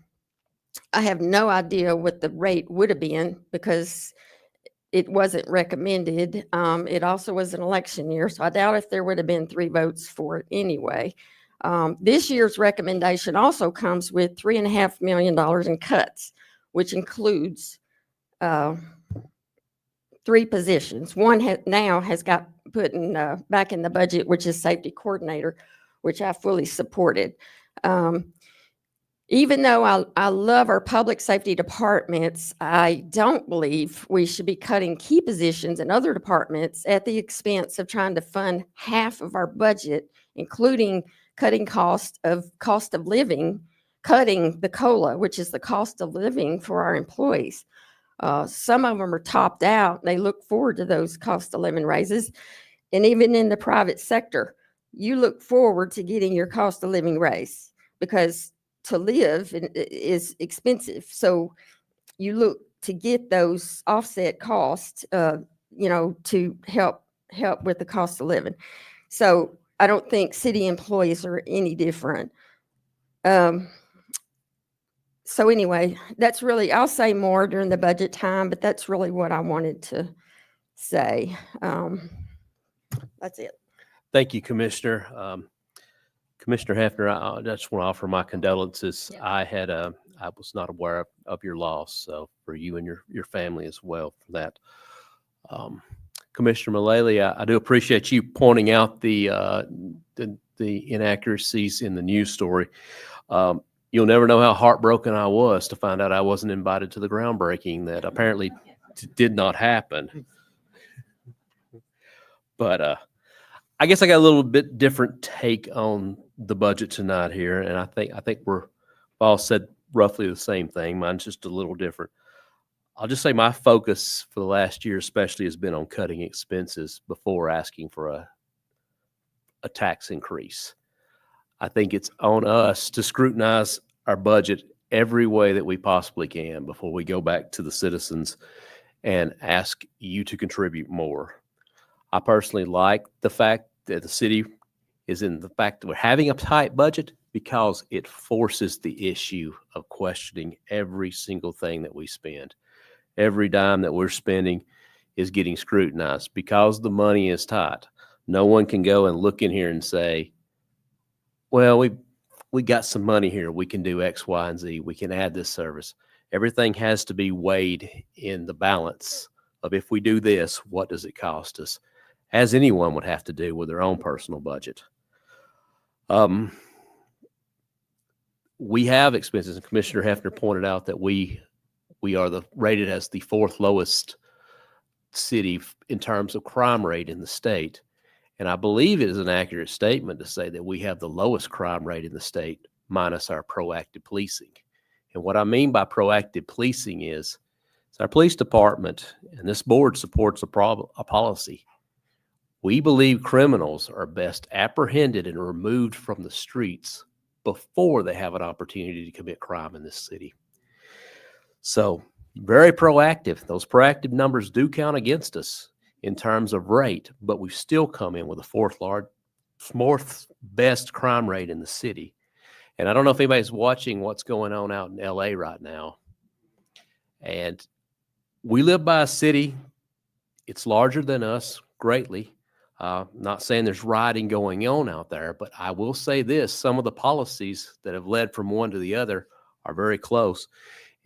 U: have no idea what the rate would have been because it wasn't recommended. It also was an election year, so I doubt if there would have been 3 votes for it anyway. This year's recommendation also comes with $3.5 million in cuts, which includes 3 positions. One now has got put in back in the budget, which is safety coordinator, which I fully supported. Even though I love our public safety departments, I don't believe we should be cutting key positions in other departments at the expense of trying to fund half of our budget, including cutting cost of living, cutting the COLA, which is the cost of living for our employees. Some of them are topped out. They look forward to those cost of living raises. And even in the private sector, you look forward to getting your cost of living raise because to live is expensive. So you look to get those offset costs, to help with the cost of living. So I don't think city employees are any different. So anyway, that's really, I'll say more during the budget time, but that's really what I wanted to say. That's it.
A: Thank you, Commissioner. Commissioner Hefner, I just want to offer my condolences. Yeah. I was not aware of your loss, so for you and your family as well for that. Commissioner Mullally, I do appreciate you pointing out the inaccuracies in the news story. You'll never know how heartbroken I was to find out I wasn't invited to the groundbreaking that apparently did not happen. But I guess I got a little bit different take on the budget tonight here, and I think we're all said roughly the same thing. Mine's just a little different. I'll just say my focus for the last year especially has been on cutting expenses before asking for a tax increase. I think it's on us to scrutinize our budget every way that we possibly can before we go back to the citizens and ask you to contribute more. I personally like the fact that the city is in the fact that we're having a tight budget because it forces the issue of questioning every single thing that we spend. Every dime that we're spending is getting scrutinized because the money is tight. No one can go and look in here and say, well, we got some money here. We can do X, Y, and Z. We can add this service. Everything has to be weighed in the balance of if we do this, what does it cost us? As anyone would have to do with their own personal budget. we have expenses, and Commissioner Hefner pointed out that we are rated as the fourth lowest city in terms of crime rate in the state. And I believe it is an accurate statement to say that we have the lowest crime rate in the state, minus our proactive policing. And what I mean by proactive policing is our police department, and this board supports a policy. We believe criminals are best apprehended and removed from the streets before they have an opportunity to commit crime in this city. So very proactive. Those proactive numbers do count against us in terms of rate, but we've still come in with the fourth best crime rate in the city. And I don't know if anybody's watching what's going on out in LA right now. And we live by a city. It's larger than us greatly. Not saying there's rioting going on out there, but I will say this, some of the policies that have led from one to the other are very close.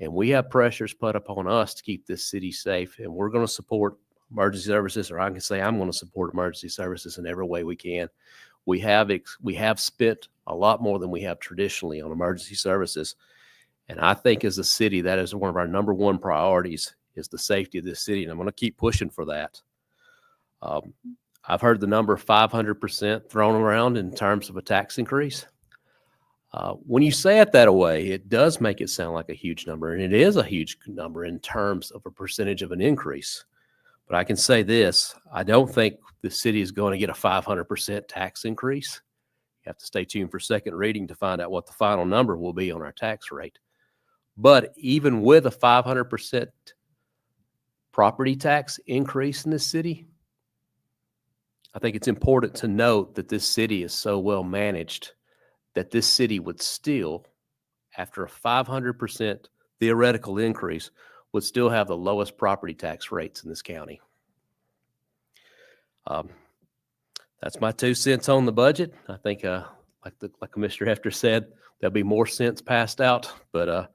A: And we have pressures put upon us to keep this city safe. And we're going to support emergency services, or I can say I'm going to support emergency services in every way we can. We have spent a lot more than we have traditionally on emergency services. And I think as a city, that is one of our number one priorities, is the safety of this city. And I'm going to keep pushing for that. I've heard the number 500% thrown around in terms of a tax increase. When you say it that way, it does make it sound like a huge number, and it is a huge number in terms of a percentage of an increase. But I can say this, I don't think the city is going to get a 500% tax increase. You have to stay tuned for second reading to find out what the final number will be on our tax rate. But even with a 500% property tax increase in this city, I think it's important to note that this city is so well managed that this city would still, after a 500% theoretical increase, would still have the lowest property tax rates in this county. That's my 2 cents on the budget. I think, like Commissioner Hefter said, there'll be more cents passed out, but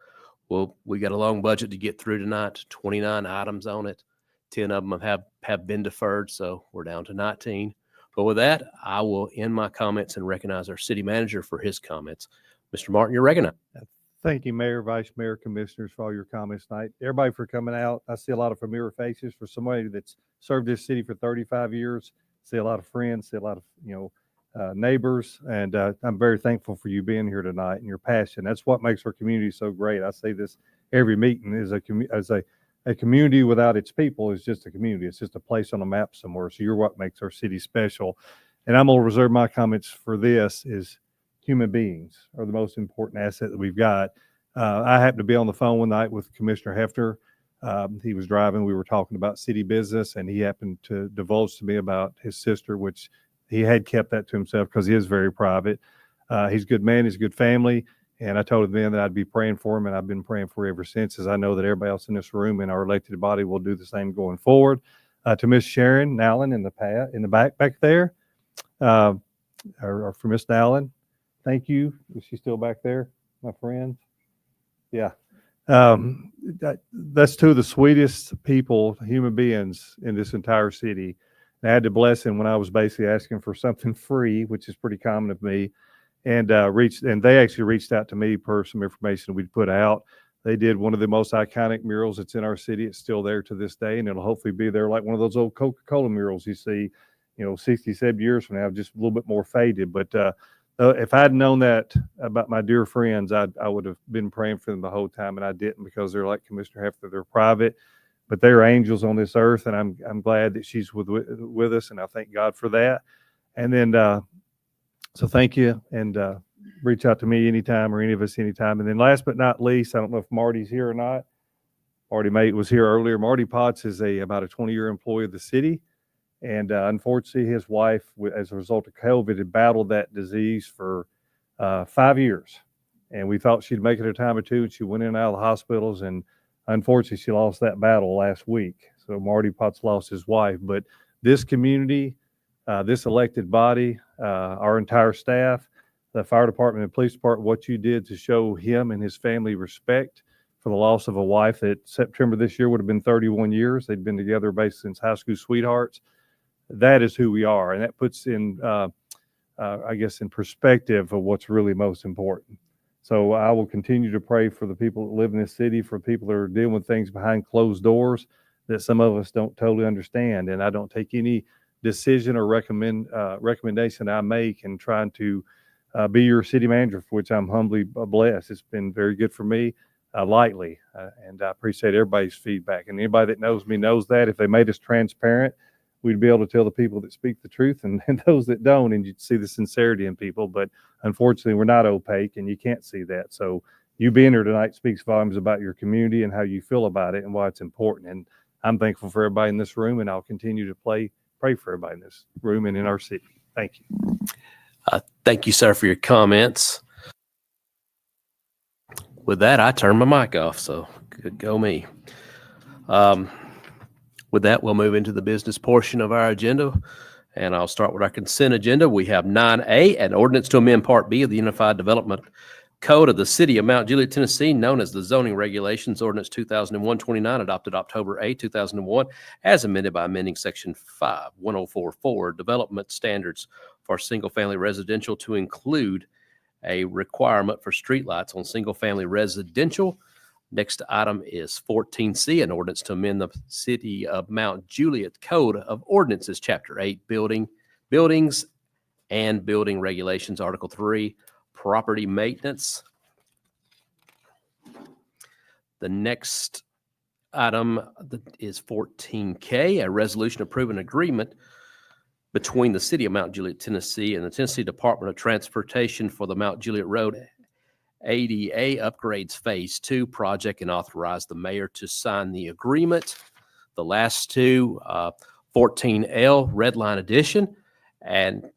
A: we got a long budget to get through tonight. 29 items on it. 10 of them have been deferred, so we're down to 19. But with that, I will end my comments and recognize our city manager for his comments. Mr. Martin, you're recognized.
Q: Thank you, Mayor, Vice Mayor, Commissioners, for all your comments tonight. Everybody for coming out. I see a lot of familiar faces. For somebody that's served this city for 35 years, see a lot of friends, see a lot of neighbors, and I'm very thankful for you being here tonight and your passion. That's what makes our community so great. I say this every meeting, is a community without its people is just a community. It's just a place on a map somewhere. So you're what makes our city special. And I'm going to reserve my comments for this. Is human beings are the most important asset that we've got. I happened to be on the phone one night with Commissioner Hefter. He was driving. We were talking about city business, and he happened to divulge to me about his sister, which he had kept that to himself because he is very private. He's a good man. He's a good family. And I told him then that I'd be praying for him, and I've been praying for him ever since, as I know that everybody else in this room and our elected body will do the same going forward. To Miss Sharon Nowlin in the back there, or for Miss Nowlin, thank you. Is she still back there, my friend? Yeah. That's two of the sweetest people, human beings in this entire city. And I had to bless him when I was basically asking for something free, which is pretty common of me. And they actually reached out to me per some information we'd put out. They did one of the most iconic murals that's in our city. It's still there to this day, and it'll hopefully be there like one of those old Coca-Cola murals you see, 60, 70 years from now, just a little bit more faded. But if I'd known that about my dear friends, I would have been praying for them the whole time, and I didn't, because they're like Commissioner Hefter, they're private, but they're angels on this earth, and I'm glad that she's with us, and I thank God for that. And then so thank you, and reach out to me anytime, or any of us anytime. And then last but not least, I don't know if Marty's here or not. Marty Mate was here earlier. Marty Potts is about a 20-year employee of the city. And unfortunately, his wife, as a result of COVID, had battled that disease for 5 years. And we thought she'd make it a time or two, and she went in and out of the hospitals. And unfortunately, she lost that battle last week. So Marty Potts lost his wife. But this community, this elected body, our entire staff, the fire department and police department, what you did to show him and his family respect for the loss of a wife that September this year would have been 31 years. They'd been together basically since high school sweethearts. That is who we are. And that puts in, I guess, in perspective of what's really most important. So I will continue to pray for the people that live in this city, for people that are dealing with things behind closed doors that some of us don't totally understand. And I don't take any decision or recommendation I make in trying to be your city manager, for which I'm humbly blessed. It's been very good for me, lightly, and I appreciate everybody's feedback. And anybody that knows me knows that if they made us transparent, we'd be able to tell the people that speak the truth and those that don't, and you'd see the sincerity in people. But unfortunately, we're not opaque, and you can't see that. So you being here tonight speaks volumes about your community and how you feel about it and why it's important. And I'm thankful for everybody in this room, and I'll continue to pray for everybody in this room and in our city. Thank you.
A: Thank you, sir, for your comments. With that, I turn my mic off, so good go me. With that, we'll move into the business portion of our agenda, and I'll start with our consent agenda. We have 9A, an ordinance to amend Part B of the Unified Development Code of the City of Mount Juliet, Tennessee, known as the Zoning Regulations, Ordinance 2001-29, adopted October 8, 2001, as amended by amending Section 5-1044, Development Standards for Single-Family Residential to include a requirement for streetlights on single-family residential. Next item is 14C, an ordinance to amend the City of Mount Juliet Code of Ordinances, Chapter 8, Buildings and Building Regulations, Article 3, Property Maintenance. The next item is 14K, a resolution approving an agreement between the City of Mount Juliet, Tennessee, and the Tennessee Department of Transportation for the Mount Juliet Road ADA Upgrades Phase 2 project, and authorize the mayor to sign the agreement. The last two, 14L, Red Line Edition, and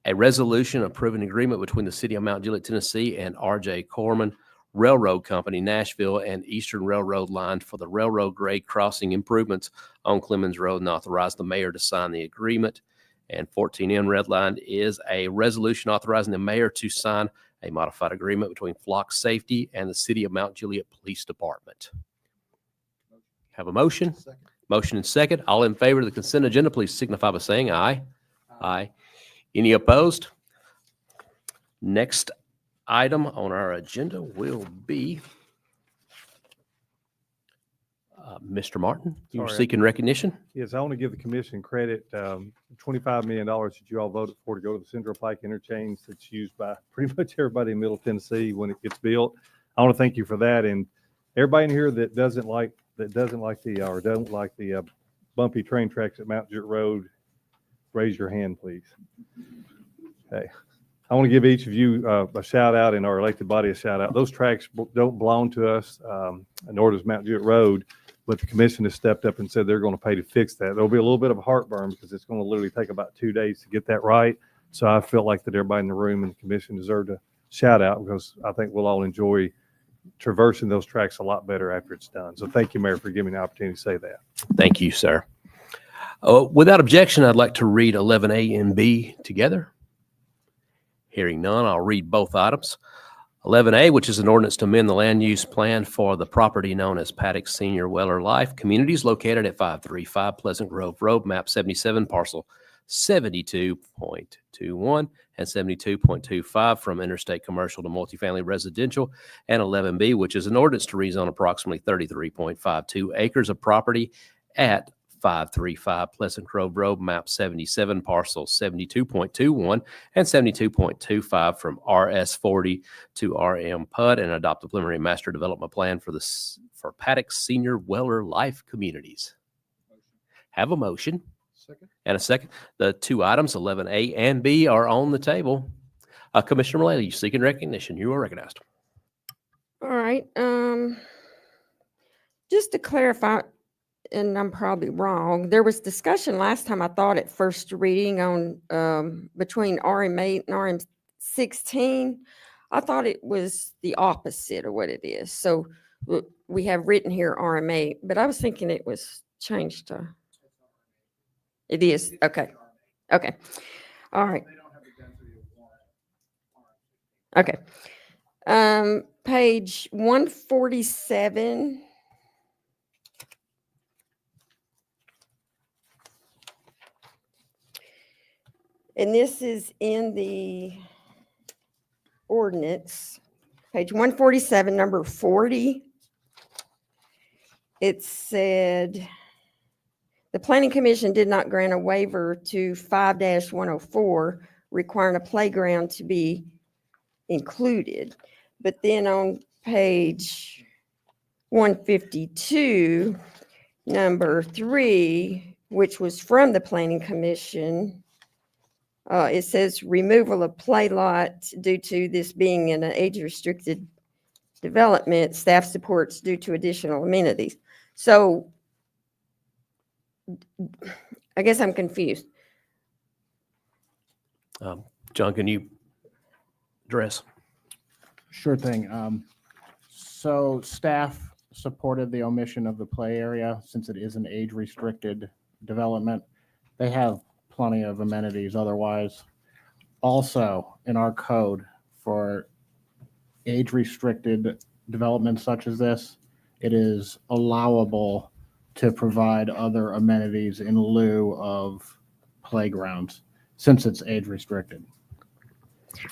A: a resolution approving an agreement between the City of Mount Juliet, Tennessee, and R.J. Corman Railroad Company, Nashville and Eastern Railroad Line for the railroad grade crossing improvements on Clemens Road, and authorize the mayor to sign the agreement. And 14N, Red Line, is a resolution authorizing the mayor to sign a modified agreement between Flock Safety and the City of Mount Juliet Police Department. Have a motion? Second. Motion and second. All in favor of the consent agenda, please signify by saying aye. Aye. Any opposed? Next item on our agenda will be Mr. Martin. You're seeking recognition?
Q: Yes, I want to give the commission credit. $25 million that you all voted for to go to the Central Pike interchange that's used by pretty much everybody in Middle Tennessee when it gets built. I want to thank you for that. And everybody in here that doesn't like the bumpy train tracks at Mount Juliet Road, raise your hand, please. Okay. I want to give each of you a shout out, and our elected body a shout out. Those tracks don't belong to us, nor does Mount Juliet Road, but the commission has stepped up and said they're going to pay to fix that. There'll be a little bit of a heartburn because it's going to literally take about 2 days to get that right. So I felt like that everybody in the room and the commission deserved a shout out, because I think we'll all enjoy traversing those tracks a lot better after it's done. So thank you, Mayor, for giving me the opportunity to say that.
A: Thank you, sir. Without objection, I'd like to read 11A and B together. Hearing none, I'll read both items. 11A, which is an ordinance to amend the land use plan for the property known as Paddock Senior Weller Life Communities, located at 535 Pleasant Grove Road, map 77, parcel 72.21 and 72.25 from interstate commercial to multifamily residential. And 11B, which is an ordinance to rezone approximately 33.52 acres of property at 535 Pleasant Grove Road, map 77, parcel 72.21 and 72.25 from RS40 to RM PUD, and adopt a preliminary master development plan for Paddock Senior Weller Life Communities. Have a motion. Second. And a second. The two items, 11A and B, are on the table. Commissioner Mullally, you seeking recognition. You are recognized.
U: All right. Just to clarify, and I'm probably wrong, there was discussion last time, I thought, at first reading on between RM8 and RM16. I thought it was the opposite of what it is. So we have written here RM8, but I was thinking it was changed to. It is. Okay. Okay. All right. Okay. Page 147. And this is in the ordinance, page 147, number 40, it said, the Planning Commission did not grant a waiver to 5-104 requiring a playground to be included. But then on page 152, number 3, which was from the Planning Commission, it says removal of play lot due to this being in an age-restricted development, staff supports due to additional amenities. So I guess I'm confused.
A: John, can you address?
F: Sure thing. So staff supported the omission of the play area since it is an age-restricted development. They have plenty of amenities otherwise. Also, in our code for age-restricted developments such as this, it is allowable to provide other amenities in lieu of playgrounds since it's age-restricted.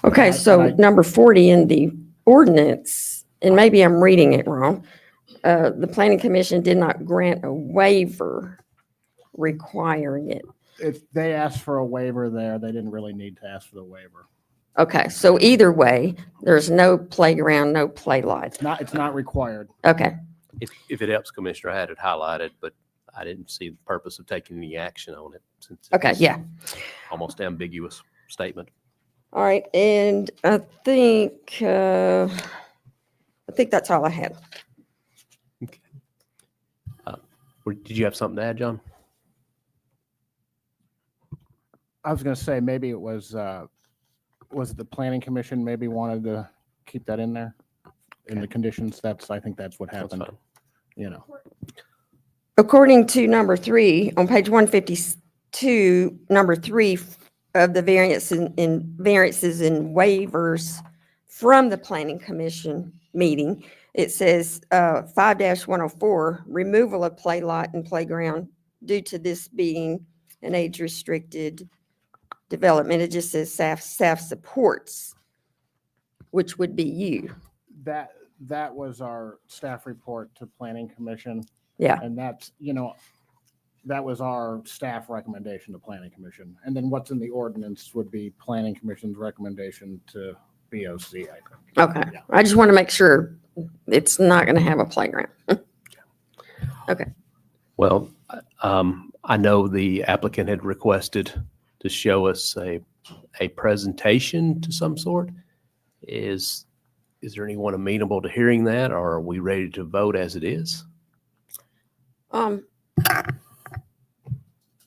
U: Okay, so number 40 in the ordinance, and maybe I'm reading it wrong, the Planning Commission did not grant a waiver requiring it.
F: If they asked for a waiver there, they didn't really need to ask for the waiver.
U: Okay, so either way, there's no playground, no play lot.
F: It's not required.
U: Okay,
A: If it helps, Commissioner, I had it highlighted, but I didn't see the purpose of taking any action on it since
U: okay,
A: it's
U: yeah.
A: almost ambiguous statement.
U: All right, and I think that's all I had.
A: Did you have something to add, John?
F: I was going to say maybe it was it the Planning Commission maybe wanted to keep that in there in the conditions? I think that's what happened. You know.
U: According to number 3 on page 152, number 3 of the variances and waivers from the Planning Commission meeting, it says 5-104, removal of play lot and playground due to this being an age-restricted development. It just says staff supports, which would be you.
F: That was our staff report to Planning Commission.
U: Yeah.
F: And that's, that was our staff recommendation to Planning Commission. And then what's in the ordinance would be Planning Commission's recommendation to BOC, I think.
U: Okay.
F: Yeah.
U: I just want to make sure it's not going to have a playground. Okay.
A: Well, I know the applicant had requested to show us a presentation to some sort. Is there anyone amenable to hearing that, or are we ready to vote as it is?
U: I'm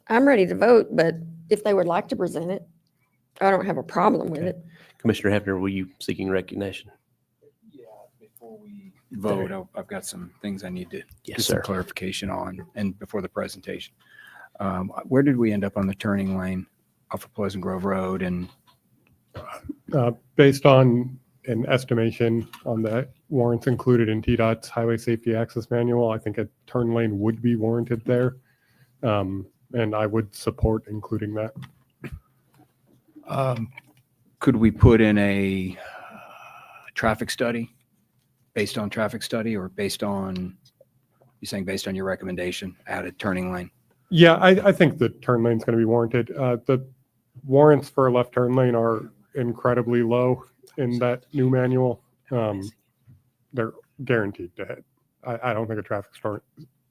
U: ready to vote, but if they would like to present it, I don't have a problem with it.
A: Commissioner Hefner, were you seeking recognition?
E: Vote. I've got some things I need to
A: Yes,
E: get
A: sir.
E: some clarification on, and before the presentation. Where did we end up on the turning lane off of Pleasant Grove Road? And
Q: Based on an estimation on the warrants included in TDOT's Highway Safety Access Manual, I think a turn lane would be warranted there. And I would support including that.
E: could we put in a traffic study, based on traffic study, or based on, you're saying based on your recommendation, added turning lane?
Q: Yeah, I think the turn lane's going to be warranted. The warrants for a left turn lane are incredibly low in that new manual. They're guaranteed to hit. I don't think a traffic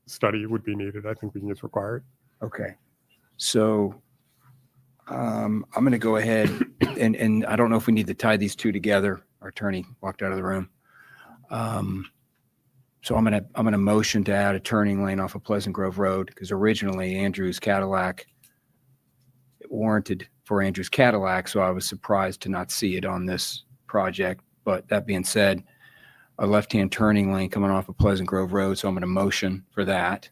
Q: study would be needed. I think we can just require it.
E: Okay. So I'm going to go ahead and I don't know if we need to tie these two together. Our attorney walked out of the room. So I'm going to motion to add a turning lane off of Pleasant Grove Road, because originally Andrew's Cadillac warranted for Andrew's Cadillac. So I was surprised to not see it on this project. But that being said, a left-hand turning lane coming off of Pleasant Grove Road. So I'm going to motion for that.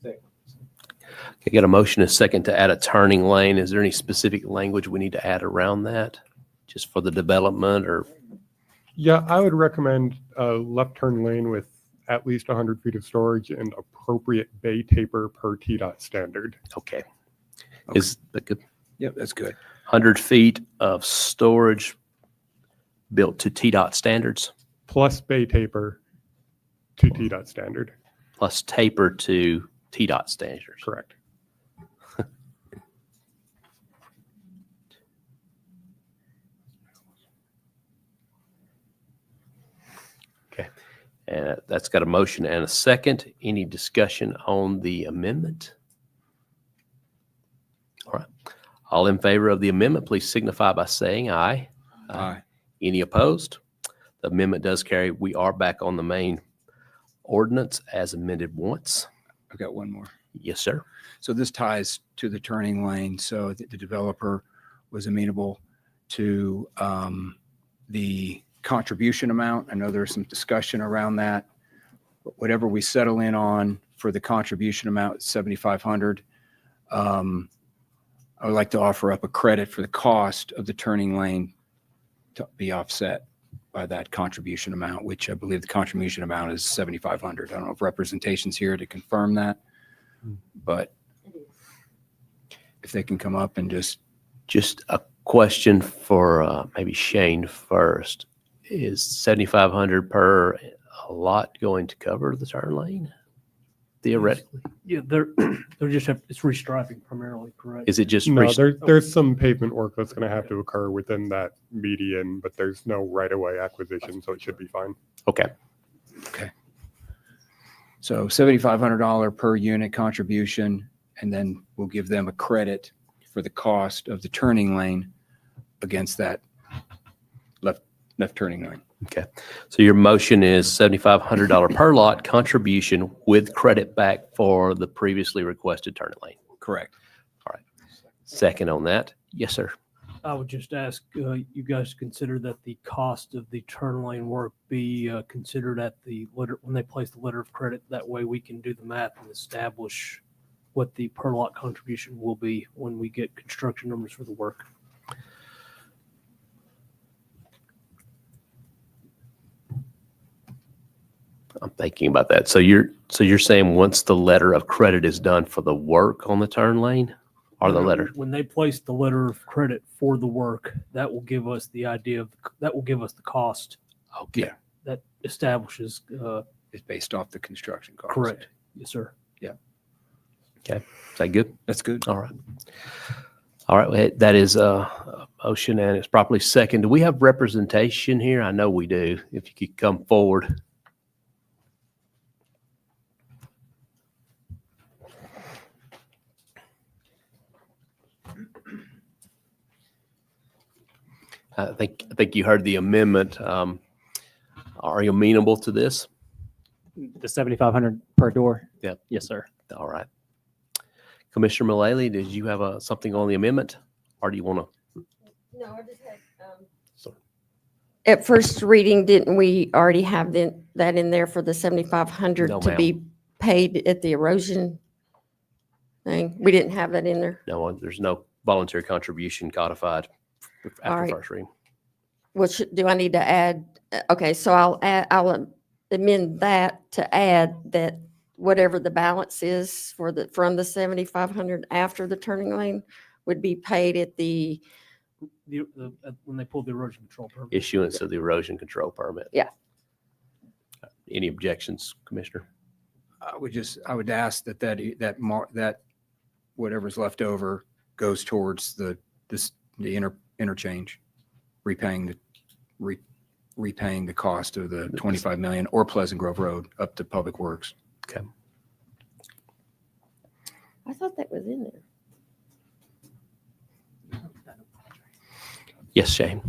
A: I get a motion, a second, to add a turning lane. Is there any specific language we need to add around that, just for the development, or?
Q: Yeah, I would recommend a left turn lane with at least 100 feet of storage and appropriate bay taper per TDOT standard.
A: Okay. Is that good?
E: Yep, that's good.
A: 100 feet of storage built to TDOT standards,
Q: plus bay taper to TDOT standard.
A: plus taper to TDOT standards.
Q: Correct.
A: Okay. And that's got a motion and a second. Any discussion on the amendment? All right. All in favor of the amendment, please signify by saying aye.
E: Aye.
A: Any opposed? The amendment does carry. We are back on the main ordinance as amended once.
E: I've got one more.
A: Yes, sir.
E: So this ties to the turning lane. So the developer was amenable to the contribution amount. I know there's some discussion around that. But whatever we settle in on for the contribution amount, 7,500. I would like to offer up a credit for the cost of the turning lane to be offset by that contribution amount, which I believe the contribution amount is 7,500. I don't know if representation's here to confirm that, but if they can come up and
A: Just a question for maybe Shane first. Is 7,500 per lot going to cover the turn lane? Theoretically?
G: Yeah, they're just it's restriping primarily, correct?
A: Is it just
Q: No, there's some pavement work that's going to have to occur within that median, but there's no right-of-way acquisition, so it should be fine.
A: Okay.
E: Okay. So $7,500 per unit contribution, and then we'll give them a credit for the cost of the turning lane against that left turning lane.
A: Okay. So your motion is $7,500 per lot contribution with credit back for the previously requested turn lane.
E: Correct.
A: All right. Second on that. Yes, sir.
G: I would just ask you guys to consider that the cost of the turn lane work be considered at the letter when they place the letter of credit. That way we can do the math and establish what the per lot contribution will be when we get construction numbers for the work.
A: I'm thinking about that. So you're saying once the letter of credit is done for the work on the turn lane or the letter?
G: When they place the letter of credit for the work, that will give us the idea of, that will give us the cost.
A: Okay.
E: Yeah.
G: That establishes.
E: It's based off the construction cost.
G: Correct. Yes, sir.
E: Yeah.
A: Okay. Is that good?
E: That's good.
A: All right. All right. Well, that is a motion and it's properly second. Do we have representation here? I know we do. If you could come forward. I think you heard the amendment. Are you amenable to this?
S: The 7,500 per door?
A: Yep.
S: Yes, sir.
A: All right. Commissioner Mullally, did you have something on the amendment, or do you want to?
U: No, I just had, at first reading, didn't we already have that in there for the 7,500
A: No,
U: to
A: ma'am.
U: be paid at the erosion thing? We didn't have that in there.
A: No, there's no voluntary contribution codified
U: All
A: after
U: right.
A: first reading.
U: Which, do I need to add? Okay, so I'll amend that to add that whatever the balance is from the 7,500 after the turning lane would be paid at the,
G: When they pull the erosion control permit.
A: Issuance of the erosion control permit.
U: Yeah.
A: Any objections, Commissioner?
E: I would ask that whatever's left over goes towards the interchange, repaying the cost of the 25 million or Pleasant Grove Road up to Public Works.
A: Okay.
U: I thought that was in there.
A: Yes, Shane.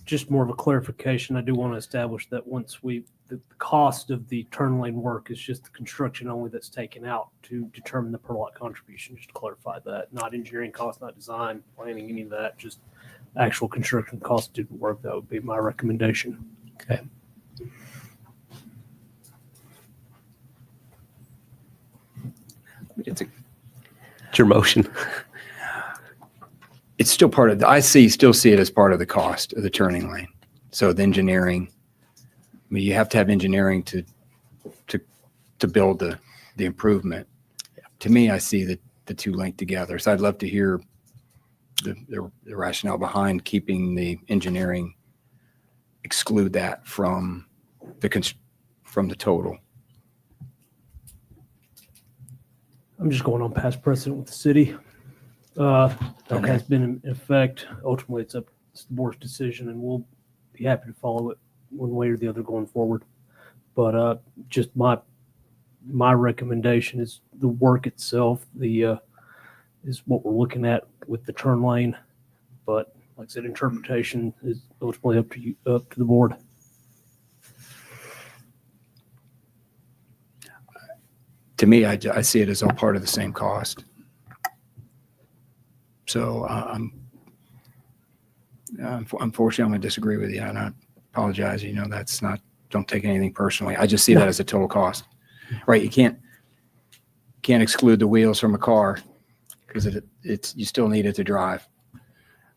G: Just more of a clarification. I do want to establish that once the cost of the turn lane work is just the construction only that's taken out to determine the per lot contribution. Just to clarify that, not engineering cost, not design, planning, any of that, just actual construction cost to do the work. That would be my recommendation.
A: Okay.
E: It's
A: your motion.
E: It's still part of still see it as part of the cost of the turning lane. So the engineering, I mean, you have to have engineering to build the improvement. To me, I see the two linked together. So I'd love to hear the rationale behind keeping the engineering exclude that from from the total.
G: I'm just going on past precedent with the city. That
E: Okay.
G: has been in effect. Ultimately, it's the board's decision, and we'll be happy to follow it one way or the other going forward. But just my recommendation is the work itself. Is what we're looking at with the turn lane. But like I said, interpretation is ultimately up to you, up to the board.
E: To me, I see it as all part of the same cost. So unfortunately, I'm going to disagree with you, and I apologize. You know, that's not, don't take anything personally. I just see that as a total cost, right? You can't exclude the wheels from a car because it's you still need it to drive.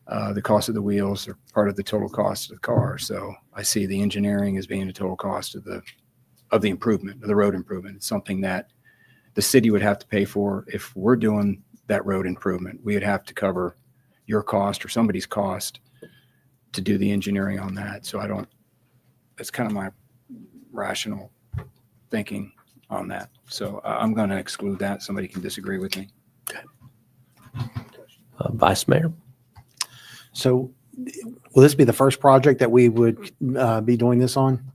E: The cost of the wheels are part of the total cost of the car. So I see the engineering as being the total cost of the improvement, of the road improvement. It's something that the city would have to pay for. If we're doing that road improvement, we would have to cover your cost or somebody's cost to do the engineering on that. So that's kind of my rational thinking on that. So I'm going to exclude that. Somebody can disagree with me.
A: Vice Mayor.
B: So will this be the first project that we would be doing this on?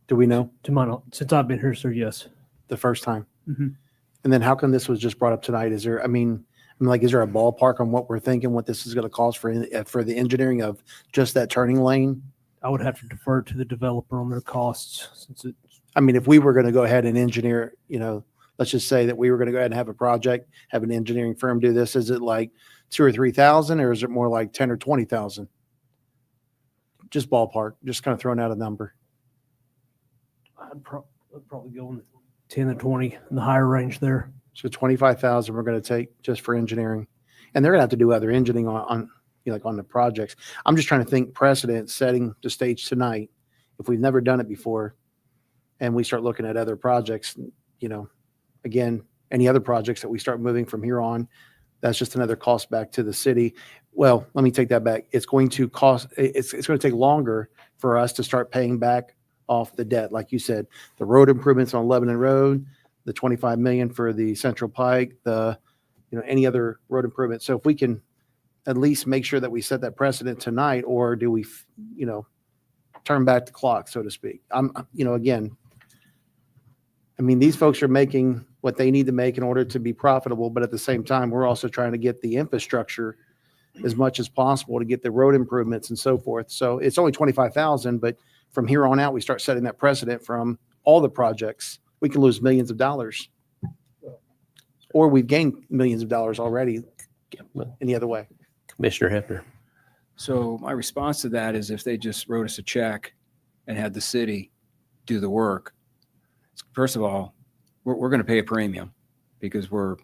B: Do we know?
G: To my knowledge, since I've been here, sir, yes.
B: The first time?
G: Mhm.
B: And then how come this was just brought up tonight? Is there, is there a ballpark on what we're thinking, what this is going to cost for the engineering of just that turning lane?
G: I would have to defer to the developer on their costs since it.
B: If we were going to go ahead and engineer, let's just say that we were going to go ahead and have a project, have an engineering firm do this. Is it like 2,000 or 3,000, or is it more like 10 or 20,000? Just ballpark, just kind of throwing out a number.
G: I'd probably go in the 10 to 20 in the higher range there.
B: So 25,000 we're going to take just for engineering, and they're going to have to do other engineering on the projects. I'm just trying to think precedent setting the stage tonight. If we've never done it before and we start looking at other projects, again, any other projects that we start moving from here on, that's just another cost back to the city. Well, let me take that back. It's going to take longer for us to start paying back off the debt. Like you said, the road improvements on Lebanon Road, the 25 million for the Central Pike, any other road improvement. So if we can at least make sure that we set that precedent tonight, or do we, turn back the clock, so to speak? These folks are making what they need to make in order to be profitable, but at the same time, we're also trying to get the infrastructure as much as possible to get the road improvements and so forth. So it's only 25,000, but from here on out, we start setting that precedent from all the projects. We can lose millions of dollars, or we've gained millions of dollars already any other way.
A: Commissioner Hefner.
E: So my response to that is if they just wrote us a check and had the city do the work, first of all, we're going to pay a premium because we're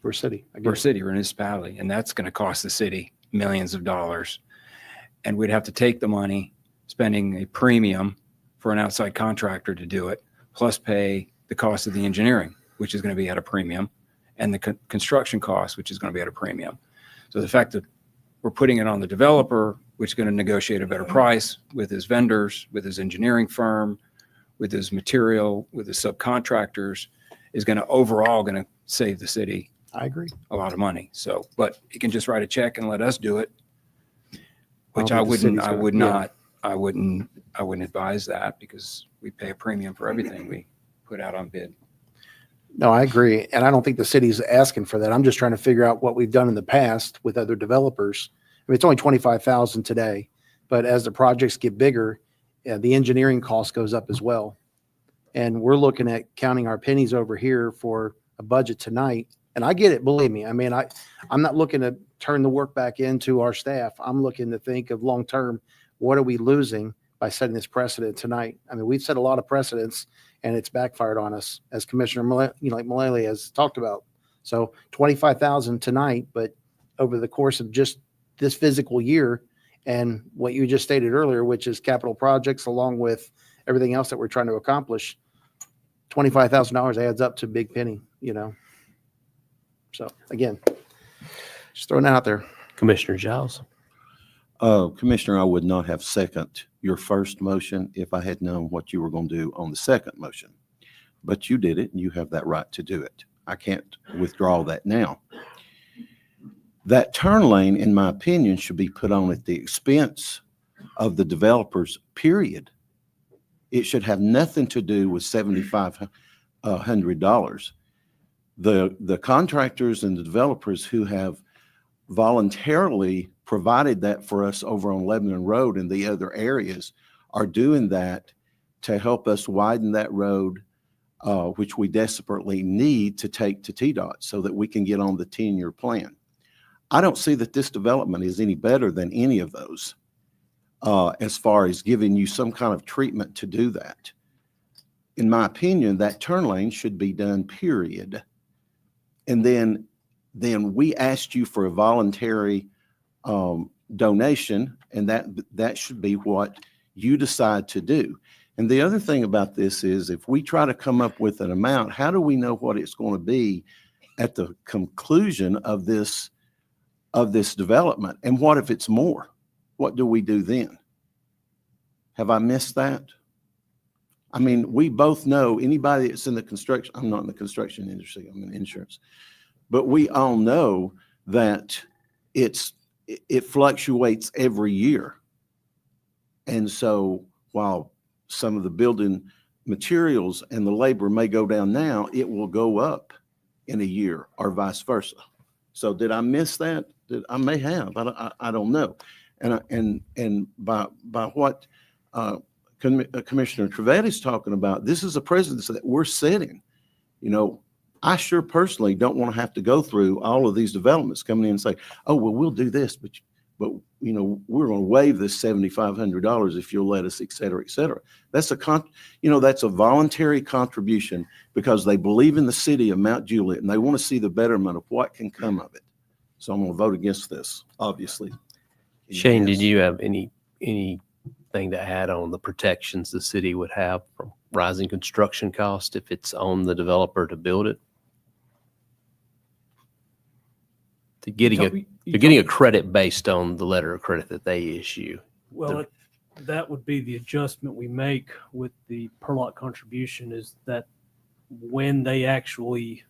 B: a city.
E: We're a city, we're a municipality, and that's going to cost the city millions of dollars. And we'd have to take the money, spending a premium for an outside contractor to do it, plus pay the cost of the engineering, which is going to be at a premium, and the construction cost, which is going to be at a premium. So the fact that we're putting it on the developer, which is going to negotiate a better price with his vendors, with his engineering firm, with his material, with his subcontractors, is going to save the city.
B: I agree.
E: A lot of money. So, but he can just write a check and let us do it, which I wouldn't advise that, because we pay a premium for everything we put out on bid.
B: No, I agree. And I don't think the city's asking for that. I'm just trying to figure out what we've done in the past with other developers. It's only 25,000 today, but as the projects get bigger, the engineering cost goes up as well. And we're looking at counting our pennies over here for a budget tonight. And I get it, believe me. I'm not looking to turn the work back into our staff. I'm looking to think of long-term, what are we losing by setting this precedent tonight? We've set a lot of precedents and it's backfired on us, as Commissioner Mullally has talked about. So 25,000 tonight, but over the course of just this physical year, and what you just stated earlier, which is capital projects along with everything else that we're trying to accomplish, $25,000 adds up to a big penny, So again, just throwing that out there.
A: Commissioner Giles.
T: Commissioner, I would not have seconded your first motion if I had known what you were going to do on the second motion. But you did it, and you have that right to do it. I can't withdraw that now. That turn lane, in my opinion, should be put on at the expense of the developers, period. It should have nothing to do with $7,500. The contractors and the developers who have voluntarily provided that for us over on Lebanon Road and the other areas are doing that to help us widen that road, which we desperately need to take to TDOT so that we can get on the 10-year plan. I don't see that this development is any better than any of those as far as giving you some kind of treatment to do that. In my opinion, that turn lane should be done, period. And then we asked you for a voluntary donation, and that should be what you decide to do. And the other thing about this is, if we try to come up with an amount, how do we know what it's going to be at the conclusion of this development? And what if it's more? What do we do then? Have I missed that? I mean, we both know, anybody that's in the construction, I'm not in the construction industry, I'm in insurance, but we all know that it fluctuates every year. And so while some of the building materials and the labor may go down now, it will go up in a year or vice versa. So did I miss that? I may have. I don't know. And by what Commissioner Trevette is talking about, this is a precedent that we're setting. You know, I sure personally don't want to have to go through all of these developments coming in and say, oh, well, we'll do this, but you know, we're going to waive this $7,500 if you'll let us, et cetera, et cetera. That's that's a voluntary contribution because they believe in the city of Mount Juliet and they want to see the betterment of what can come of it. So I'm going to vote against this, obviously.
A: Shane, did you have anything to add on the protections the city would have from rising construction cost if it's on the developer to build it? You're getting a credit based on the letter of credit that they issue.
G: Well, that would be the adjustment we make with the per lot contribution, is that when they actually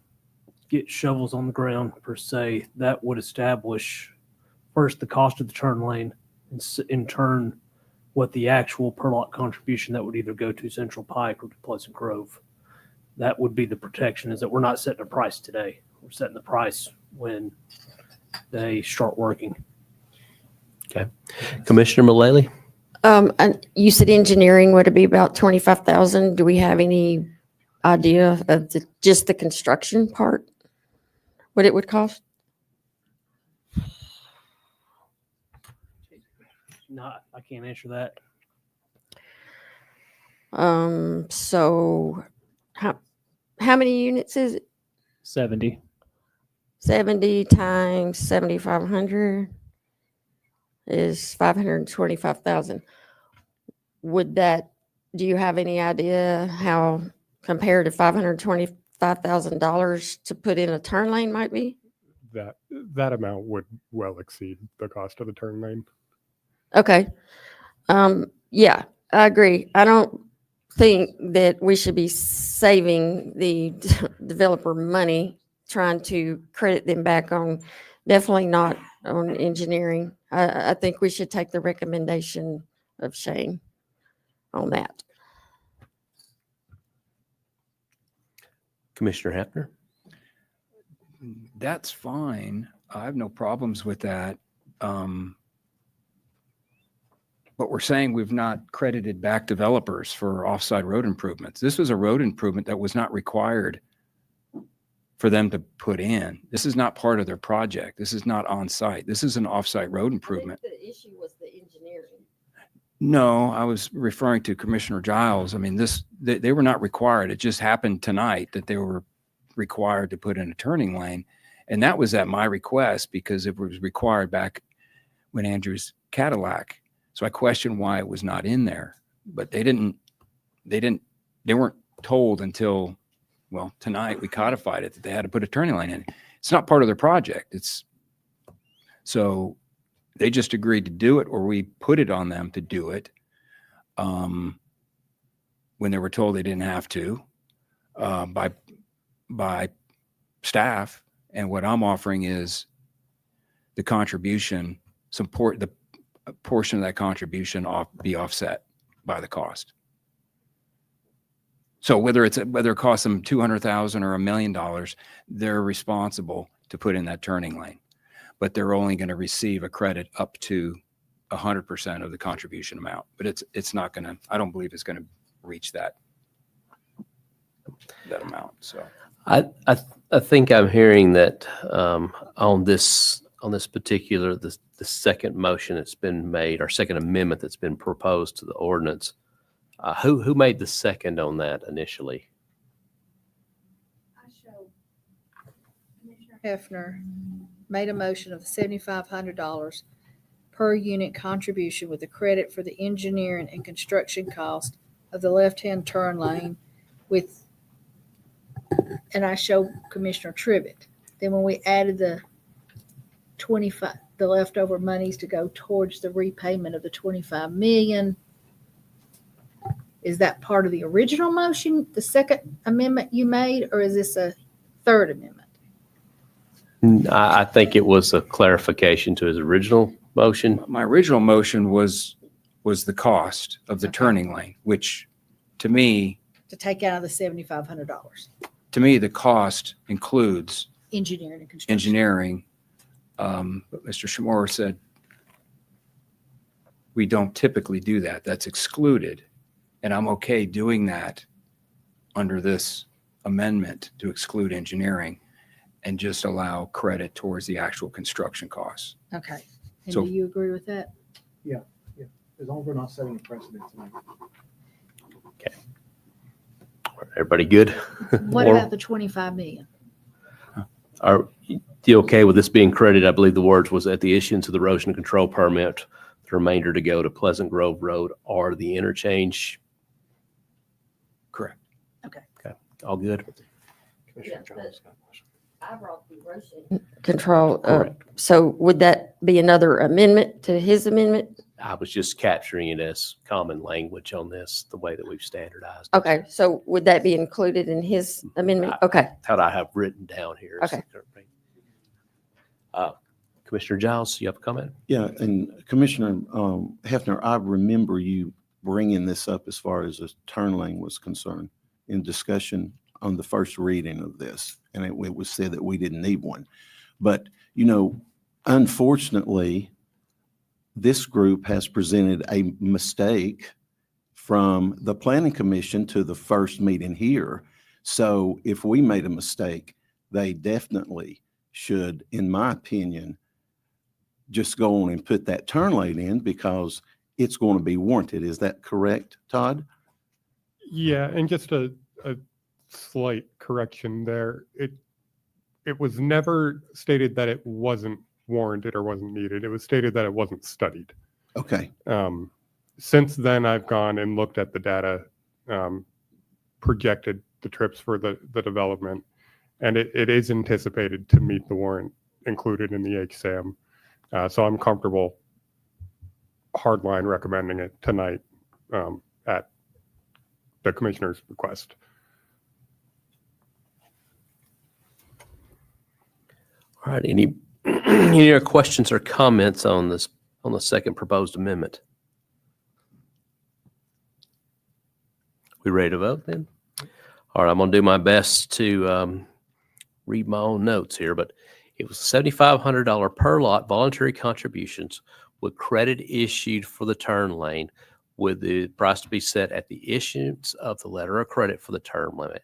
G: get shovels on the ground per se, that would establish first the cost of the turn lane, and in turn what the actual per lot contribution that would either go to Central Pike or to Pleasant Grove. That would be the protection, is that we're not setting a price today. We're setting the price when they start working.
A: Okay. Commissioner Mullally?
U: And you said engineering, would it be about 25,000? Do we have any idea of just the construction part, what it would cost?
G: No, I can't answer that.
U: So how many units is it?
S: 70.
U: 70 times 7,500 is 525,000. Would that, do you have any idea how compared to $525,000 to put in a turn lane might be?
H: That amount would well exceed the cost of the turn lane.
U: Okay. Yeah, I agree. I don't think that we should be saving the developer money trying to credit them back on, definitely not on engineering. I think we should take the recommendation of Shane on that.
A: Commissioner Hefner?
E: That's fine. I have no problems with that. But we're saying we've not credited back developers for offsite road improvements. This was a road improvement that was not required for them to put in. This is not part of their project. This is not on site. This is an offsite road improvement.
U: I think the issue was the engineering.
E: No, I was referring to Commissioner Giles. I mean, they were not required. It just happened tonight that they were required to put in a turning lane. And that was at my request because it was required back when Andrew's Cadillac. So I questioned why it was not in there, but they weren't told until, well, tonight we codified it that they had to put a turning lane in. It's not part of their project. So they just agreed to do it, or we put it on them to do it when they were told they didn't have to by staff. And what I'm offering is the contribution, the portion of that contribution be offset by the cost. So whether it costs them $200,000 or $1 million, they're responsible to put in that turning lane, but they're only going to receive a credit up to 100% of the contribution amount. But it's not going to. I don't believe it's going to reach that amount. So
A: I think I'm hearing that on this particular the second motion that's been made, or second amendment that's been proposed to the ordinance. Who made the second on that initially?
I: Commissioner Hefner made a motion of $7,500 per unit contribution with a credit for the engineering and construction cost of the left-hand turn lane and I show Commissioner Trivett. Then when we added the leftover monies to go towards the repayment of the $25 million, is that part of the original motion, the second amendment you made, or is this a third amendment?
A: I think it was a clarification to his original motion.
E: my original motion was the cost of the turning lane, which to me
I: To take out of the $7,500.
E: the cost includes
I: Engineering and construction.
E: engineering. But Mr. Shimura said we don't typically do that. That's excluded. And I'm okay doing that under this amendment to exclude engineering and just allow credit towards the actual construction costs.
I: Okay. And
E: So-
I: do you agree with that?
F: Yeah, as long as we're not setting a precedent tonight.
A: Everybody good?
I: What
A: Or
I: about the $25 million?
A: are you okay with this being credited? I believe the words was at the issuance of the erosion control permit, the remainder to go to Pleasant Grove Road or the interchange.
E: Correct.
I: Okay.
A: Okay. All good.
U: I brought the erosion control.
A: Correct.
U: So would that be another amendment to his amendment?
A: I was just capturing it as common language on this, the way that we've standardized. it.
U: Okay, so would that be included in his amendment? Okay,
A: How I have written down here.
U: Okay.
A: Commissioner Giles, you have a comment?
T: Yeah, and Commissioner Hefner, I remember you bringing this up as far as a turn lane was concerned in discussion on the first reading of this, and it was said that we didn't need one. But, unfortunately, this group has presented a mistake from the Planning Commission to the first meeting here. So if we made a mistake, they definitely should, in my opinion, just go on and put that turn lane in because it's going to be warranted. Is that correct, Todd?
H: Yeah, and just a slight correction there. It was never stated that it wasn't warranted or wasn't needed. It was stated that it wasn't studied.
T: Okay.
H: Since then, I've gone and looked at the data, projected the trips for the development, and it is anticipated to meet the warrant included in the HSAM. So I'm comfortable hardline recommending it tonight at the commissioner's request.
A: All right. Any other questions or comments on this, on the second proposed amendment? We ready to vote then? All right, I'm going to do my best to read my own notes here, but it was $7,500 per lot voluntary contributions with credit issued for the turn lane, with the price to be set at the issuance of the letter of credit for the term limit.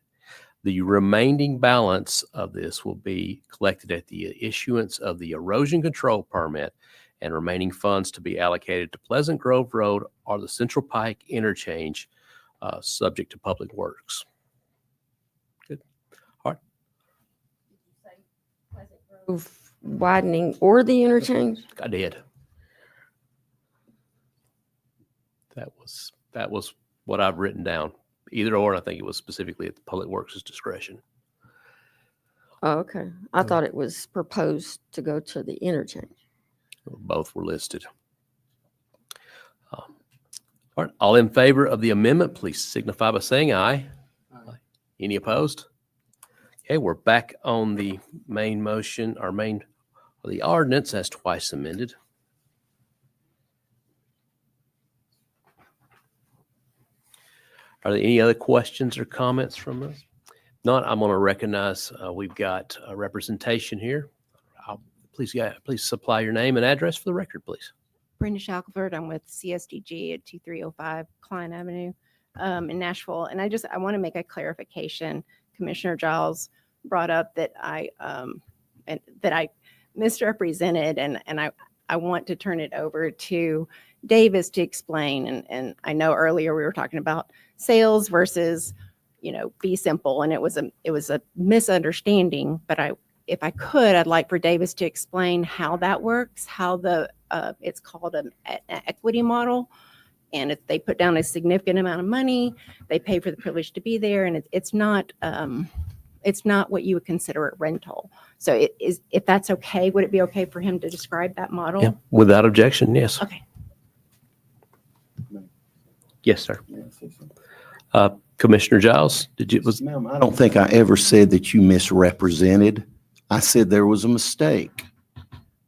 A: The remaining balance of this will be collected at the issuance of the erosion control permit, and remaining funds to be allocated to Pleasant Grove Road or the Central Pike interchange, subject to Public Works. Good. All right.
U: widening or the interchange?
A: I did. That was what I've written down. Either or, I think it was specifically at the Public Works' discretion.
U: Oh, okay. I thought it was proposed to go to the interchange.
A: Both were listed. All right, all in favor of the amendment, please signify by saying aye. Aye. Any opposed? Okay, we're back on the main motion, the ordinance as twice amended. Are there any other questions or comments from us? Not, I'm going to recognize we've got a representation here. Please supply your name and address for the record, please.
J: Brenda Shackelford. I'm with CSDG at 2305 Klein Avenue in Nashville. And I want to make a clarification. Commissioner Giles brought up that I misrepresented, and I want to turn it over to Davis to explain. And I know earlier we were talking about sales versus, be simple, and it was a misunderstanding. But if I could, I'd like for Davis to explain how that works, how it's called an equity model. And if they put down a significant amount of money, they pay for the privilege to be there, and it's not what you would consider a rental. So if that's okay, would it be okay for him to describe that model?
A: Yeah, without objection, yes.
J: Okay.
A: Yes, sir. Commissioner Giles,
T: Ma'am, I don't think I ever said that you misrepresented. I said there was a mistake.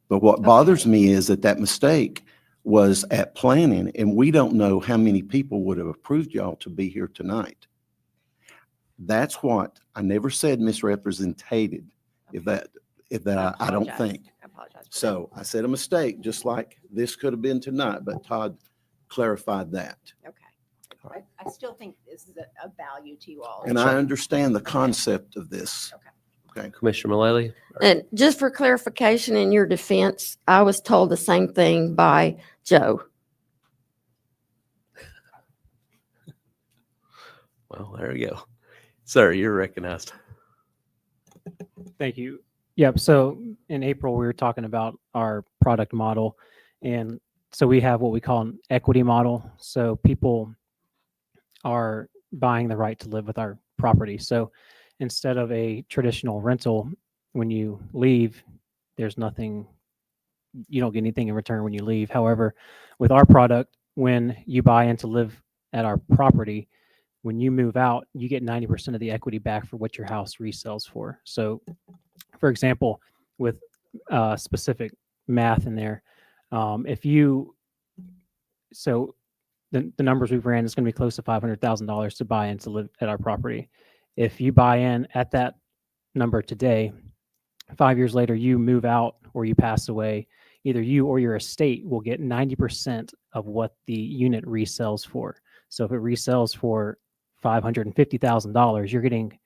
T: But what bothers me is that mistake was at planning, and we don't know how many people would have approved y'all to be here tonight. That's what I never said misrepresented. I don't think.
J: I apologize.
T: So I said a mistake, just like this could have been tonight, but Todd clarified that.
J: Okay. I still think this is a value to you all.
T: And I understand the concept of this. Okay.
A: Commissioner Mullally?
U: And just for clarification, in your defense, I was told the same thing by Joe.
A: Well, there you go. Sir, you're recognized.
S: Thank you. Yep. So in April, we were talking about our product model. And so we have what we call an equity model. So people are buying the right to live with our property. So instead of a traditional rental, when you leave, there's nothing, you don't get anything in return when you leave. However, with our product, when you buy in to live at our property, when you move out, you get 90% of the equity back for what your house resells for. So, for example, with specific math in there, the numbers we've ran is going to be close to $500,000 to buy in to live at our property. If you buy in at that number today, 5 years later, you move out or you pass away, either you or your estate will get 90% of what the unit resells for. So if it resells for $550,000, you're getting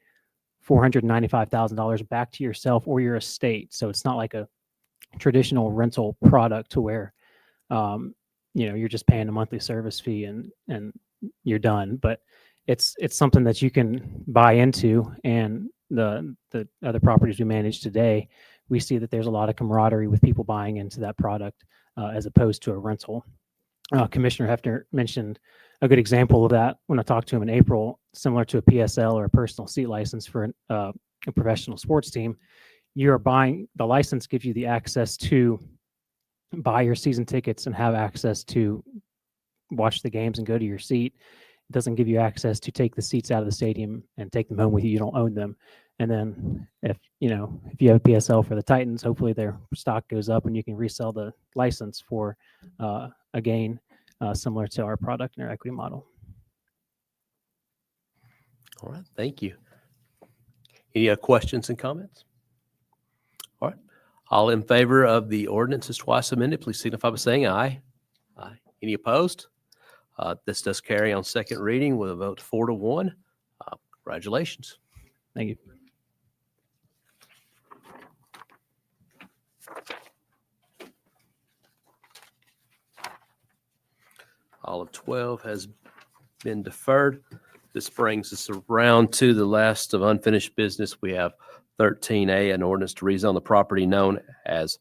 S: $495,000 back to yourself or your estate. So it's not like a traditional rental product to where, you're just paying a monthly service fee and you're done. But it's something that you can buy into. And the other properties we manage today, we see that there's a lot of camaraderie with people buying into that product as opposed to a rental. Commissioner Hefner mentioned a good example of that when I talked to him in April, similar to a PSL or a personal seat license for a professional sports team. You're buying, the license gives you the access to buy your season tickets and have access to watch the games and go to your seat. It doesn't give you access to take the seats out of the stadium and take them home with you. You don't own them. And then if you have a PSL for the Titans, hopefully their stock goes up and you can resell the license for a gain similar to our product and our equity model.
A: All right. Thank you. Any questions and comments? All right. All in favor of the ordinance as twice amended, please signify by saying aye. Aye. Any opposed? This does carry on second reading with a vote 4-1. Congratulations.
S: Thank you.
A: All of 12 has been deferred. This brings us around to the last of unfinished business. We have 13A, an ordinance to rezone the property known as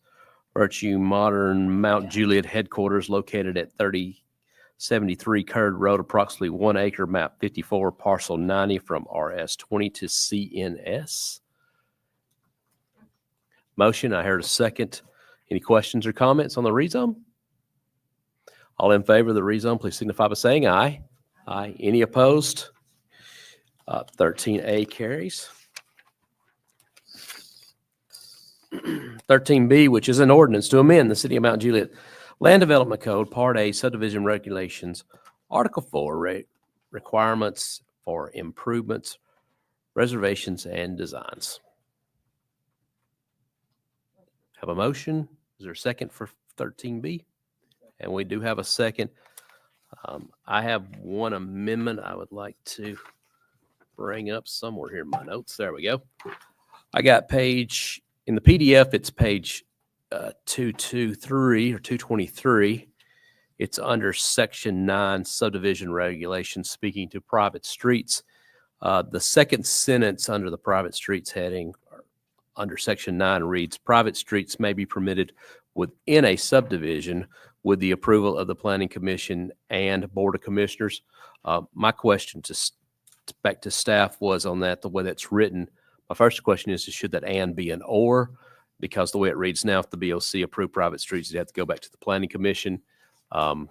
A: Virtue Modern Mount Juliet headquarters located at 3073 Curd Road, approximately 1 acre, map 54, parcel 90 from RS20 to CNS. Motion, I heard a second. Any questions or comments on the rezone? All in favor of the rezone, please signify by saying aye. Aye. Any opposed? 13A carries. 13B, which is an ordinance to amend the City of Mount Juliet Land Development Code, Part A, Subdivision Regulations, Article 4, requirements for improvements, reservations, and designs. Have a motion? Is there a second for 13B? And we do have a second. I have one amendment I would like to bring up somewhere here in my notes. There we go. I got page, in the PDF, it's page 223 or 223. It's under Section 9 Subdivision Regulations, speaking to private streets. The second sentence under the private streets heading under Section 9 reads, private streets may be permitted within a subdivision with the approval of the Planning Commission and Board of Commissioners. My question back to staff was on that, the way that's written. My first question is should that and be an or? Because the way it reads now, if the BOC approved private streets, you'd have to go back to the Planning Commission. After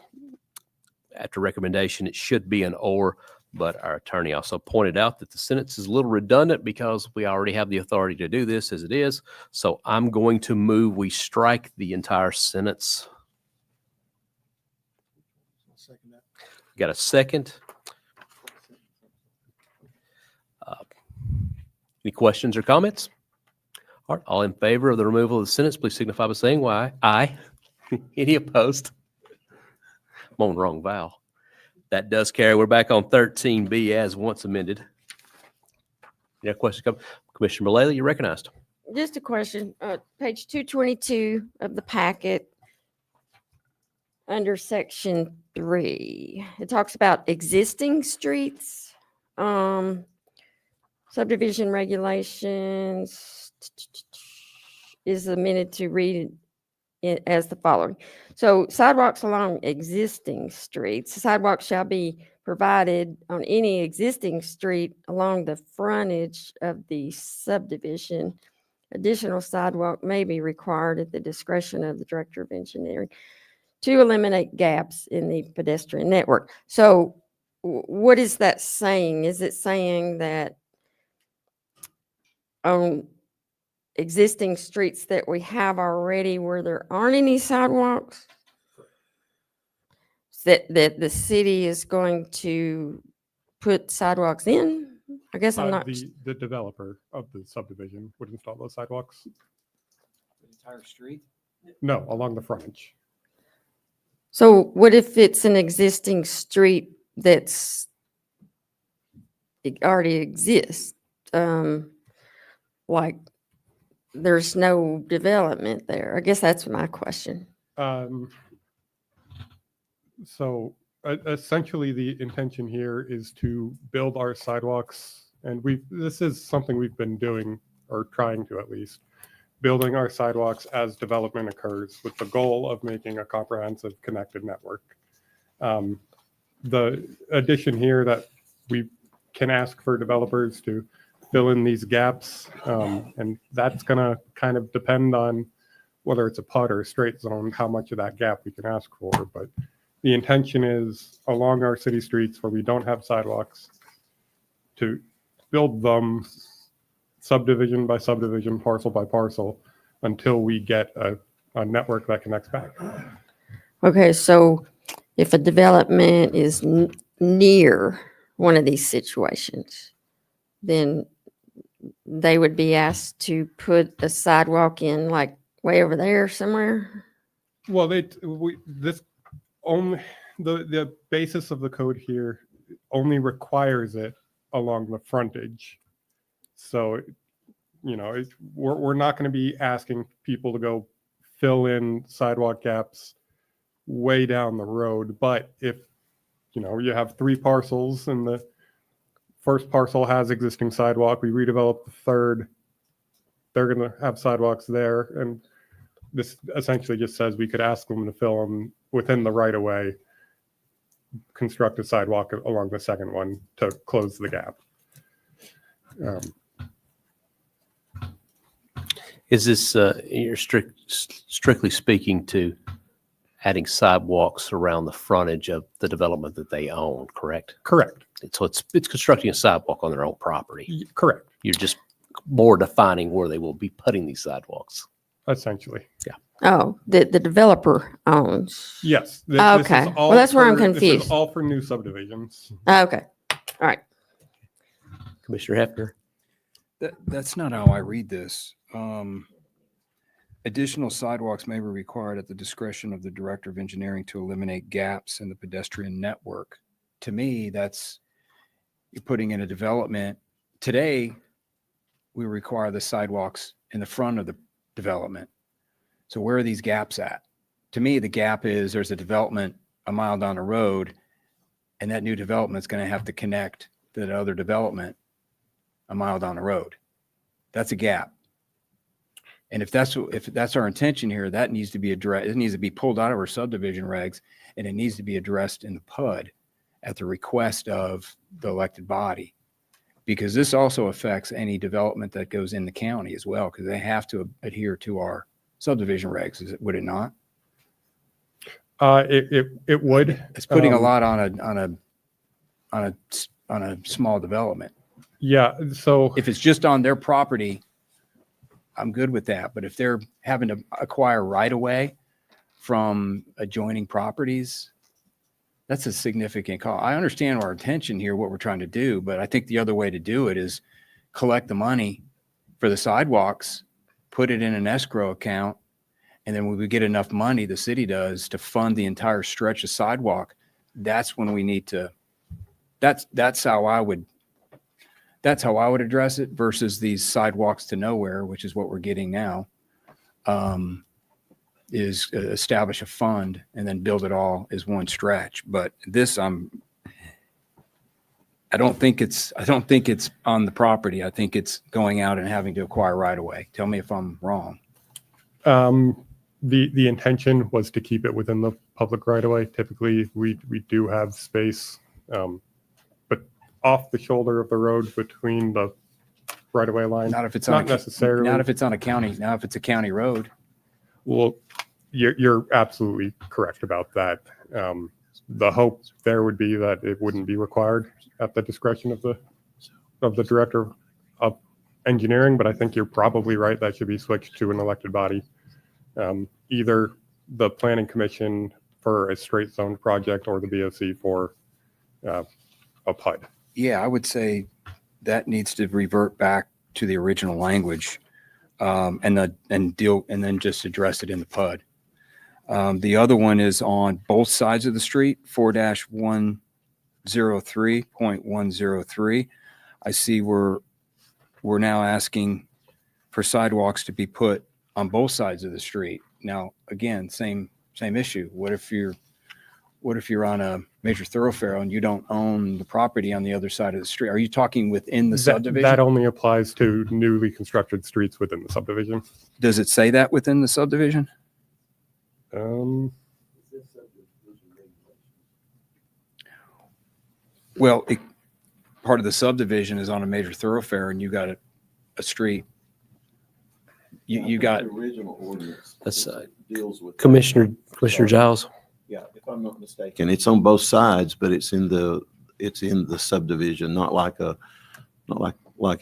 A: recommendation, it should be an or, but our attorney also pointed out that the sentence is a little redundant because we already have the authority to do this as it is. So I'm going to move we strike the entire sentence. Got a second? Any questions or comments? All right, all in favor of the removal of the sentence, please signify by saying why. Aye. Any opposed? I'm on the wrong vowel. That does carry. We're back on 13B as once amended. Any questions? Commissioner Mullally, you're recognized.
U: Just a question. Page 222 of the packet, under section 3, it talks about existing streets, subdivision regulations is amended to read it as the following. So sidewalks along existing streets, sidewalks shall be provided on any existing street along the frontage of the subdivision. Additional sidewalk may be required at the discretion of the Director of Engineering to eliminate gaps in the pedestrian network. So what is that saying? Is it saying that on existing streets that we have already where there aren't any sidewalks, that the city is going to put sidewalks in? I guess I'm not.
H: The developer of the subdivision would install those sidewalks.
E: The entire street?
H: No, along the frontage.
U: So what if it's an existing street that's, it already exists? Like there's no development there. I guess that's my question.
H: So essentially the intention here is to build our sidewalks, and this is something we've been doing, or trying to at least, building our sidewalks as development occurs with the goal of making a comprehensive connected network. The addition here that we can ask for developers to fill in these gaps, and that's going to kind of depend on whether it's a PUD or a straight zone, how much of that gap we can ask for. But the intention is along our city streets where we don't have sidewalks to build them subdivision by subdivision, parcel by parcel, until we get a network that connects back.
U: Okay, so if a development is near one of these situations, then they would be asked to put a sidewalk in like way over there somewhere?
H: Well, the basis of the code here only requires it along the frontage. So, we're not going to be asking people to go fill in sidewalk gaps way down the road. But if, you have 3 parcels and the first parcel has existing sidewalk, we redevelop the third, they're going to have sidewalks there. And this essentially just says we could ask them to fill them within the right of way, construct a sidewalk along the second one to close the gap.
A: Is this, you're strictly speaking to adding sidewalks around the frontage of the development that they own, correct?
H: Correct.
A: So it's constructing a sidewalk on their own property.
H: Correct.
A: You're just more defining where they will be putting these sidewalks.
H: Essentially.
A: Yeah.
U: Oh, the developer owns.
H: Yes.
U: Okay. Well, that's where I'm
H: This
U: confused.
H: is all for new subdivisions.
U: Okay. All right.
A: Commissioner Hefner?
E: That's not how I read this. Additional sidewalks may be required at the discretion of the Director of Engineering to eliminate gaps in the pedestrian network. To me, that's, you're putting in a development. Today, we require the sidewalks in the front of the development. So where are these gaps at? To me, the gap is there's a development a mile down the road, and that new development's going to have to connect to the other development a mile down the road. That's a gap. And if that's our intention here, that needs to be addressed. It needs to be pulled out of our subdivision regs, and it needs to be addressed in the PUD at the request of the elected body. Because this also affects any development that goes in the county as well, because they have to adhere to our subdivision regs, would it not?
H: It would.
E: It's putting a lot on a small development.
H: Yeah. So
E: if it's just on their property, I'm good with that. But if they're having to acquire right away from adjoining properties, that's a significant cost. I understand our intention here, what we're trying to do, but I think the other way to do it is collect the money for the sidewalks, put it in an escrow account, and then when we get enough money, the city does, to fund the entire stretch of sidewalk, that's when we need to, that's how I would address it versus these sidewalks to nowhere, which is what we're getting now, is establish a fund and then build it all as one stretch. But this, I don't think it's on the property. I think it's going out and having to acquire right away. Tell me if I'm wrong.
H: The intention was to keep it within the public right of way. Typically, we do have space, but off the shoulder of the road between the right of way line.
E: Not if it's
H: not necessarily.
E: Not if it's on a county. Now, if it's a county road.
H: Well, you're absolutely correct about that. The hope there would be that it wouldn't be required at the discretion of the director of engineering, but I think you're probably right. That should be switched to an elected body, either the planning commission for a straight zone project or the BOC for a PUD.
E: Yeah, I would say that needs to revert back to the original language, and then just address it in the PUD. The other one is on both sides of the street, 4-103.103. I see we're now asking for sidewalks to be put on both sides of the street. Now, again, same issue. What if you're on a major thoroughfare and you don't own the property on the other side of the street? Are you talking within the subdivision?
H: That only applies to newly constructed streets within the subdivision.
E: Does it say that within the subdivision? Well, part of the subdivision is on a major thoroughfare, and you got a street. You got
T: the original ordinance.
A: That's
T: deals with
A: Commissioner Giles.
T: Yeah, if I'm not mistaken, it's on both sides, but it's in the subdivision, not like if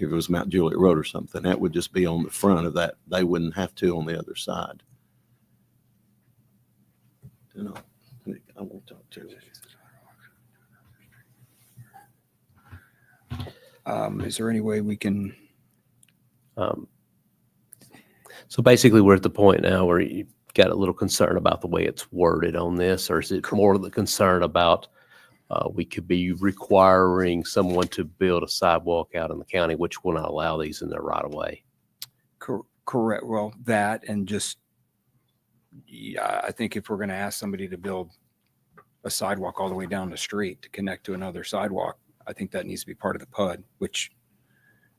T: it was Mount Juliet Road or something. That would just be on the front of that. They wouldn't have to on the other side. You know, I won't talk to you.
E: Is there any way we can?
A: So basically, we're at the point now where you got a little concern about the way it's worded on this, or is it more the concern about we could be requiring someone to build a sidewalk out in the county, which will not allow these in their right of way?
E: Correct. Well, that and just, yeah, I think if we're going to ask somebody to build a sidewalk all the way down the street to connect to another sidewalk, I think that needs to be part of the PUD, which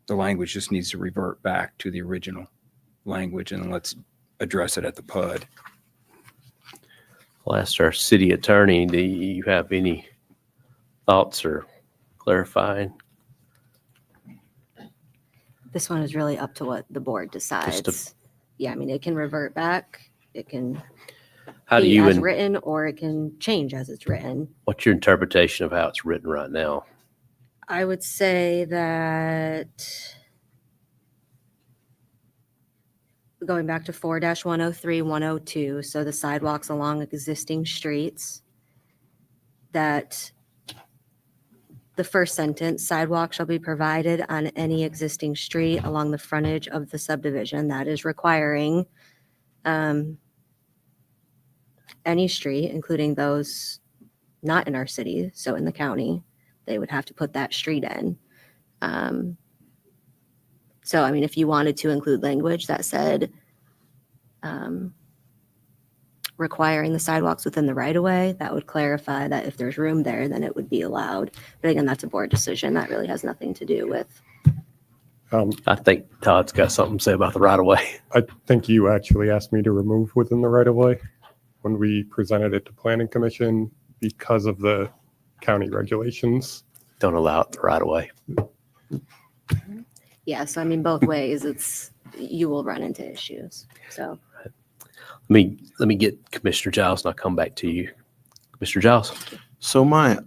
E: the language just needs to revert back to the original language, and let's address it at the PUD.
A: I'll ask our city attorney, do you have any thoughts or clarifying?
K: This one is really up to what the board decides. yeah, I mean, it can revert back. It can
A: How do
K: be
A: you,
K: as
A: and
K: written, or it can change as it's written.
A: what's your interpretation of how it's written right now?
K: I would say that going back to 4-103, 102, so the sidewalks along existing streets, that the first sentence, sidewalk shall be provided on any existing street along the frontage of the subdivision. That is requiring any street, including those not in our city, so in the county, they would have to put that street in. So, I mean, if you wanted to include language that said requiring the sidewalks within the right of way, that would clarify that if there's room there, then it would be allowed. But again, that's a board decision. That really has nothing to do with.
A: I think Todd's got something to say about the right of way.
H: I think you actually asked me to remove within the right of way when we presented it to Planning Commission because of the county regulations.
A: Don't allow it the right of way.
K: Yeah, so I mean, both ways, you will run into issues. So
A: Let me get Commissioner Giles and I'll come back to you. Commissioner Giles.
T: So my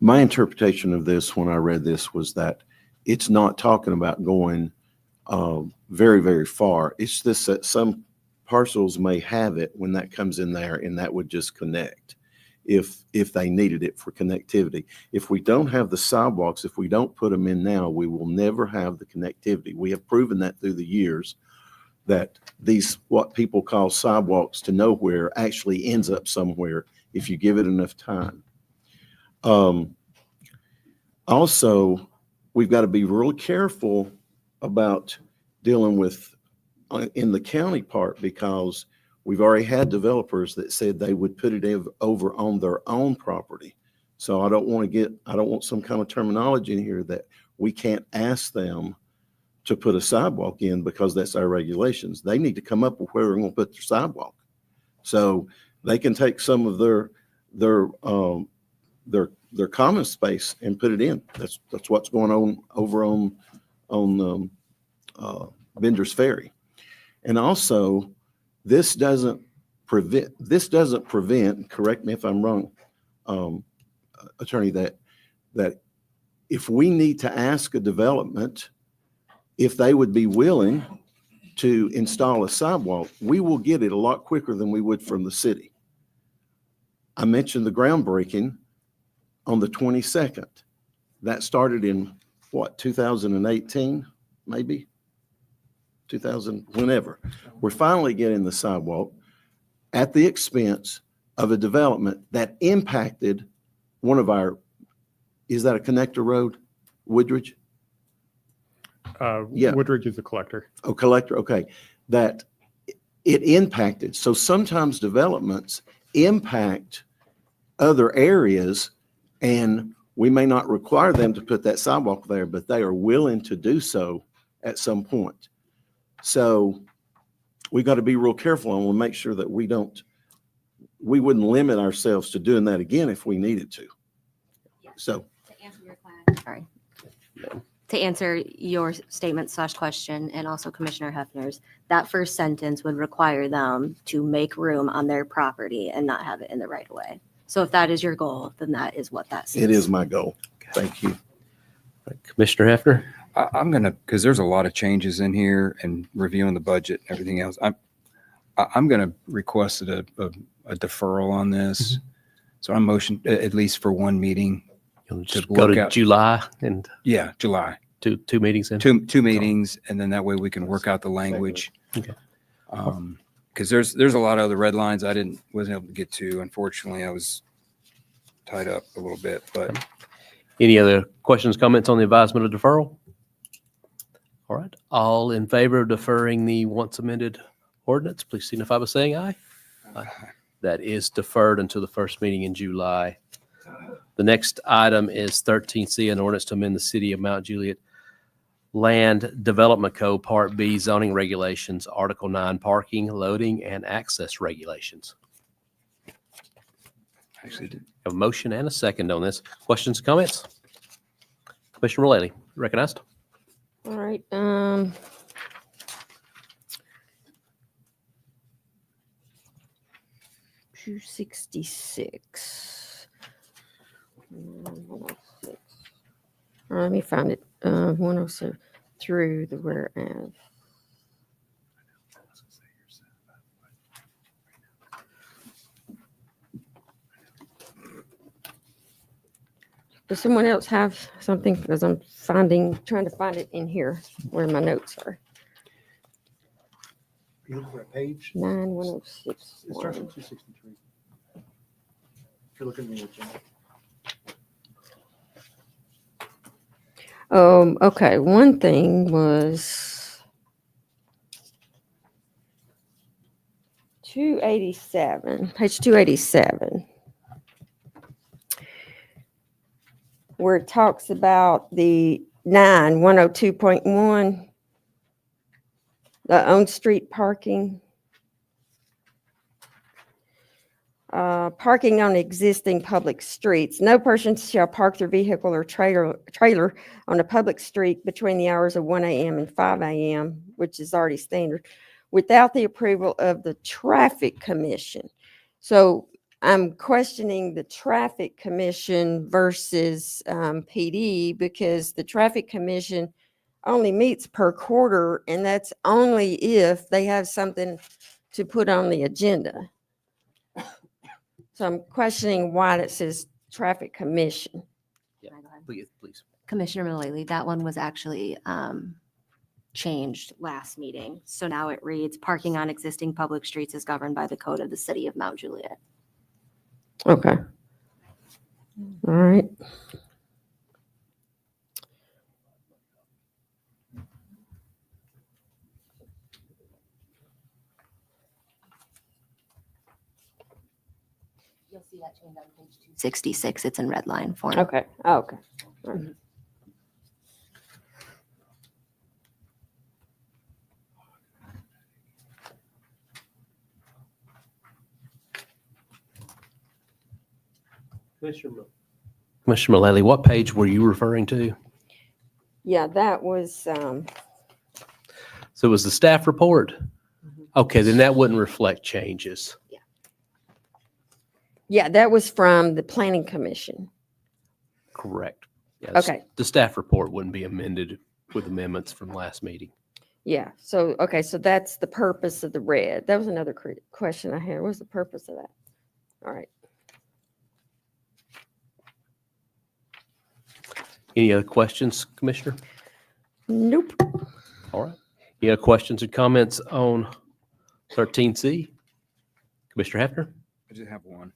T: interpretation of this when I read this was that it's not talking about going very, very far. It's just that some parcels may have it when that comes in there, and that would just connect if they needed it for connectivity. If we don't have the sidewalks, if we don't put them in now, we will never have the connectivity. We have proven that through the years that these, what people call sidewalks to nowhere, actually ends up somewhere if you give it enough time. Also, we've got to be real careful about dealing with in the county part, because we've already had developers that said they would put it over on their own property. So I don't want some kind of terminology in here that we can't ask them to put a sidewalk in because that's our regulations. They need to come up with where we're going to put their sidewalk. So they can take some of their common space and put it in. That's what's going on over on Bender's Ferry. And also, this doesn't prevent, correct me if I'm wrong, attorney, that if we need to ask a development if they would be willing to install a sidewalk, we will get it a lot quicker than we would from the city. I mentioned the groundbreaking on the 22nd. That started in what, 2018, maybe? 2000, whenever. We're finally getting the sidewalk at the expense of a development that impacted one of our, is that a connector road, Woodridge? Yeah.
H: Woodridge is a collector.
T: Oh, collector, okay. That it impacted. So sometimes developments impact other areas, and we may not require them to put that sidewalk there, but they are willing to do so at some point. So we got to be real careful, and we'll make sure that we wouldn't limit ourselves to doing that again if we needed to. So
K: to answer your statement / question, and also Commissioner Hefner's, that first sentence would require them to make room on their property and not have it in the right of way. So if that is your goal, then that is what that says.
T: it is my goal. Thank you.
A: Commissioner Hefner.
E: I'm going to, because there's a lot of changes in here and reviewing the budget and everything else. I'm going to request a deferral on this. So I'm motion at least for one meeting.
A: You'll just go to July and
E: yeah, July.
A: Two meetings in?
E: Two meetings, and then that way we can work out the language.
A: Okay.
E: Because there's a lot of other red lines I wasn't able to get to. Unfortunately, I was tied up a little bit. But
A: any other questions, comments on the advisement of deferral? All right. All in favor of deferring the once amended ordinance, please signify by saying aye. Aye. That is deferred until the first meeting in July. The next item is 13C, an ordinance to amend the City of Mount Juliet Land Development Code, Part B, zoning regulations, Article 9, parking, loading, and access regulations.
E: Actually did.
A: A motion and a second on this. Questions, comments? Commissioner Mullally, recognized.
U: All right. 266. 106. Let me find it. 106 through the whereas. Does someone else have something? Because I'm trying to find it in here where my notes are.
B: You look for a page?
U: 9106.
B: It starts with 263. If you're looking at the agenda.
U: Okay. One thing was 287, page 287, where it talks about the 102.1, the on-street parking. Parking on existing public streets. No person shall park their vehicle or trailer on a public street between the hours of 1 a.m. and 5 a.m., which is already standard, without the approval of the Traffic Commission. So I'm questioning the Traffic Commission versus PD, because the Traffic Commission only meets per quarter, and that's only if they have something to put on the agenda. So I'm questioning why it says Traffic Commission.
A: Yeah, please.
K: Commissioner Mullally, that one was actually changed last meeting. So now it reads, parking on existing public streets is governed by the code of the city of Mount Juliet.
U: Okay. All right.
K: You'll see that change on page 266. It's in red line form.
U: Okay. Oh, okay. All right.
A: Commissioner Mullally, what page were you referring to?
U: Yeah, that was,
A: So it was the staff report? Okay, then that wouldn't reflect changes.
U: yeah, that was from the Planning Commission.
A: Correct. Yes.
U: Okay.
A: The staff report wouldn't be amended with amendments from last meeting.
U: Yeah. So, okay. So that's the purpose of the red. That was another question I had. What's the purpose of that? All right.
A: Any other questions, Commissioner?
U: Nope.
A: All right. Any other questions or comments on 13C? Commissioner Hefner?
E: I just have one.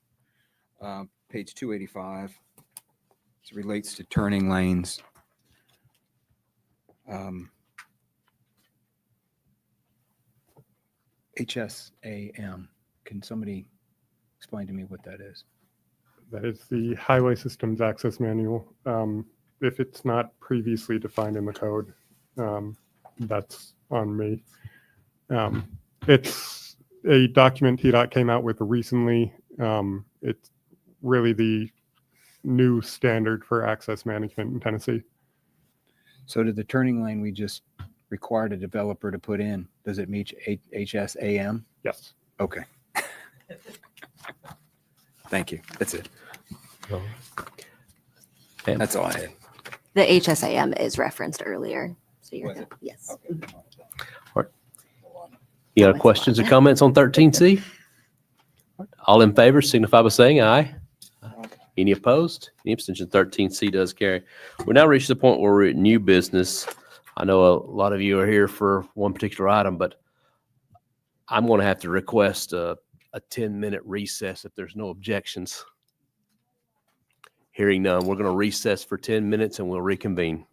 E: Page 285. It relates to turning lanes. HSAM. Can somebody explain to me what that is?
H: That is the Highway Systems Access Manual. If it's not previously defined in the code, that's on me. It's a document TDOT came out with recently. It's really the new standard for access management in Tennessee.
E: So did the turning lane we just required a developer to put in, does it meet HSAM?
H: Yes.
E: Okay. Thank you. That's it. That's all I had.
K: The HSAM is referenced earlier. So you're good. Yes.
A: Any other questions or comments on 13C? All in favor signify by saying aye. Any opposed? Any abstention? 13C does carry. We now reach the point where we're at new business. I know a lot of you are here for one particular item, but I'm going to have to request a 10-minute recess if there's no objections. Hearing none, we're going to recess for 10 minutes and we'll reconvene.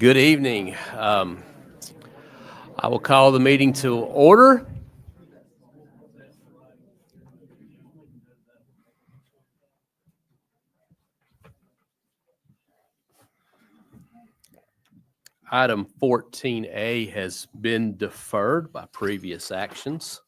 A: Good evening. I will call the meeting to order. Item 14A has been deferred by previous actions.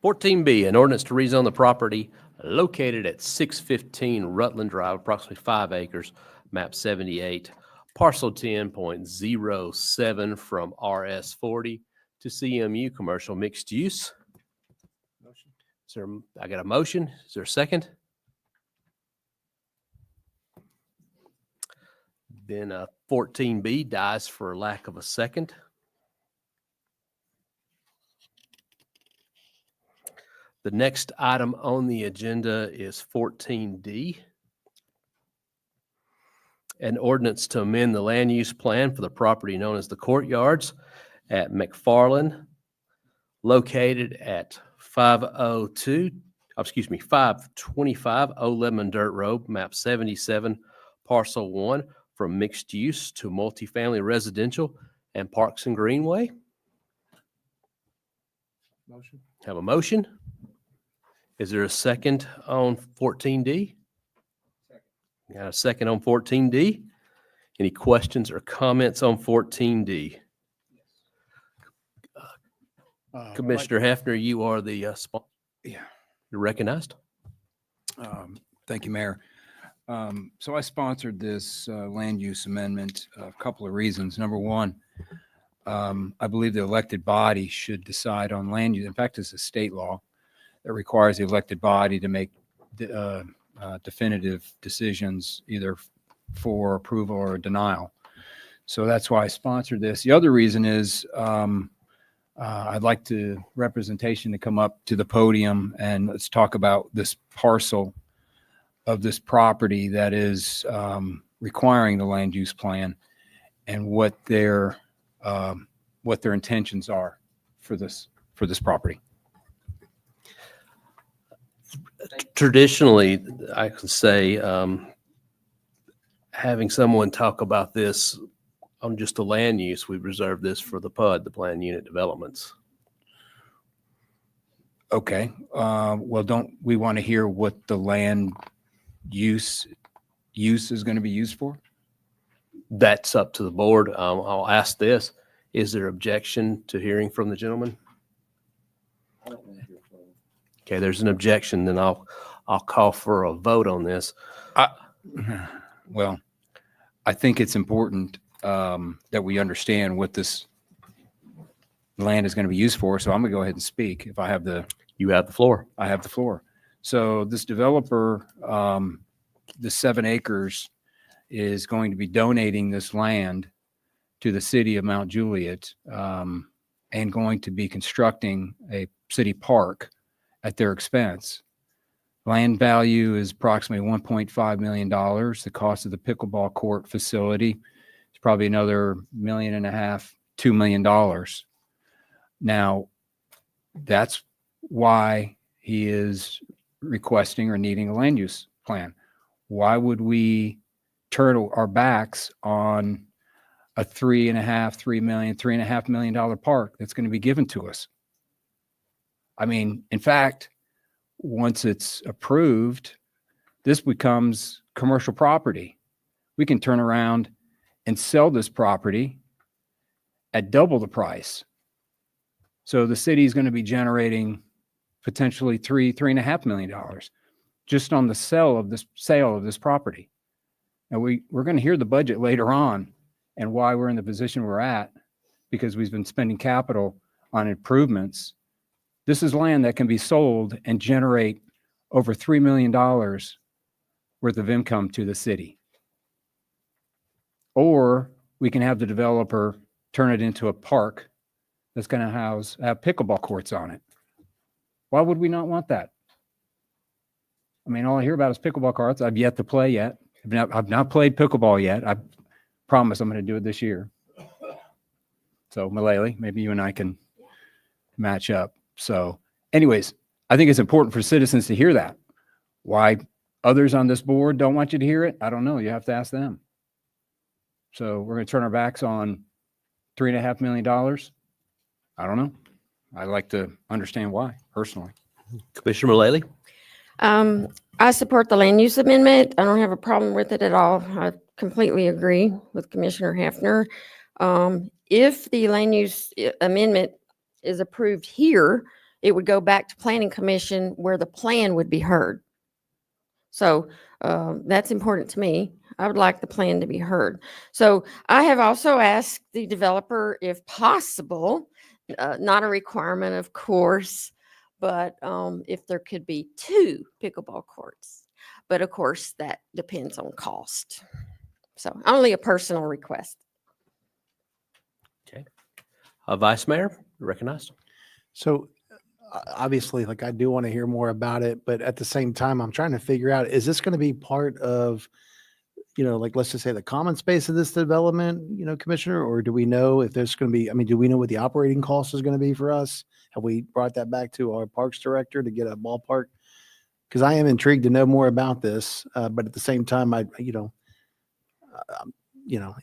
A: (14B), an ordinance to rezone the property located at 615 Rutland Drive, approximately 5 acres, map 78, parcel 10.07 from RS40 to CMU commercial mixed use. Is there, I got a motion. Is there a second? Then 14B dies for lack of a second. The next item on the agenda is 14D. An ordinance to amend the land use plan for the property known as the Courtyards at McFarland, located at 525 Old Lemon Dirt Road, map 77, parcel 1, from mixed use to multifamily residential and Parks and Greenway.
F: Motion.
A: Have a motion? Is there a second on 14D? Got a second on 14D? Any questions or comments on 14D? Commissioner Hefner, you are the sponsor.
E: Yeah.
A: You're recognized.
E: Thank you, Mayor. So I sponsored this land use amendment, a couple of reasons. Number one, I believe the elected body should decide on land use. In fact, it's a state law that requires the elected body to make definitive decisions either for approval or denial. So that's why I sponsored this. The other reason is I'd like representation to come up to the podium and let's talk about this parcel of this property that is requiring the land use plan and what their intentions are for this property.
A: Traditionally, I can say having someone talk about this on just the land use, we reserve this for the PUD, the planned unit developments.
E: Okay. Well, don't we want to hear what the land use is going to be used for?
A: That's up to the board. I'll ask this. Is there objection to hearing from the gentleman? Okay, there's an objection, then I'll call for a vote on this.
E: Well, I think it's important that we understand what this land is going to be used for. So I'm going to go ahead and speak if I have the.
A: You have the floor.
E: I have the floor. So this developer, the 7 acres, is going to be donating this land to the city of Mount Juliet and going to be constructing a city park at their expense. Land value is approximately $1.5 million. The cost of the pickleball court facility is probably another $1.5 million, $2 million. Now, that's why he is requesting or needing a land use plan. Why would we turn our backs on a $3.5 million park that's going to be given to us? I mean, in fact, once it's approved, this becomes commercial property. We can turn around and sell this property at double the price. So the city is going to be generating potentially $3.5 million just on the sale of this property. Now we're going to hear the budget later on and why we're in the position we're at, because we've been spending capital on improvements. This is land that can be sold and generate over $3 million worth of income to the city. Or we can have the developer turn it into a park that's going to have pickleball courts on it. Why would we not want that? I mean, all I hear about is pickleball courts. I've yet to play yet. I've not played pickleball yet. I promise I'm going to do it this year. So Malali, maybe you and I can match up. So anyways, I think it's important for citizens to hear that. Why others on this board don't want you to hear it, I don't know. You have to ask them. So we're going to turn our backs on $3.5 million. I don't know. I'd like to understand why personally.
A: Commissioner Mullally?
U: I support the land use amendment. I don't have a problem with it at all. I completely agree with Commissioner Hefner. If the land use amendment is approved here, it would go back to Planning Commission where the plan would be heard. So that's important to me. I would like the plan to be heard. So I have also asked the developer, if possible, not a requirement, of course, but if there could be 2 pickleball courts. But of course, that depends on cost. So only a personal request.
A: Okay. Vice Mayor, recognized.
B: So obviously, like, I do want to hear more about it, but at the same time, I'm trying to figure out, is this going to be part of, like, let's just say the common space of this development, Commissioner, or do we know if there's going to be, do we know what the operating cost is going to be for us? Have we brought that back to our Parks Director to get a ballpark? Because I am intrigued to know more about this, but at the same time,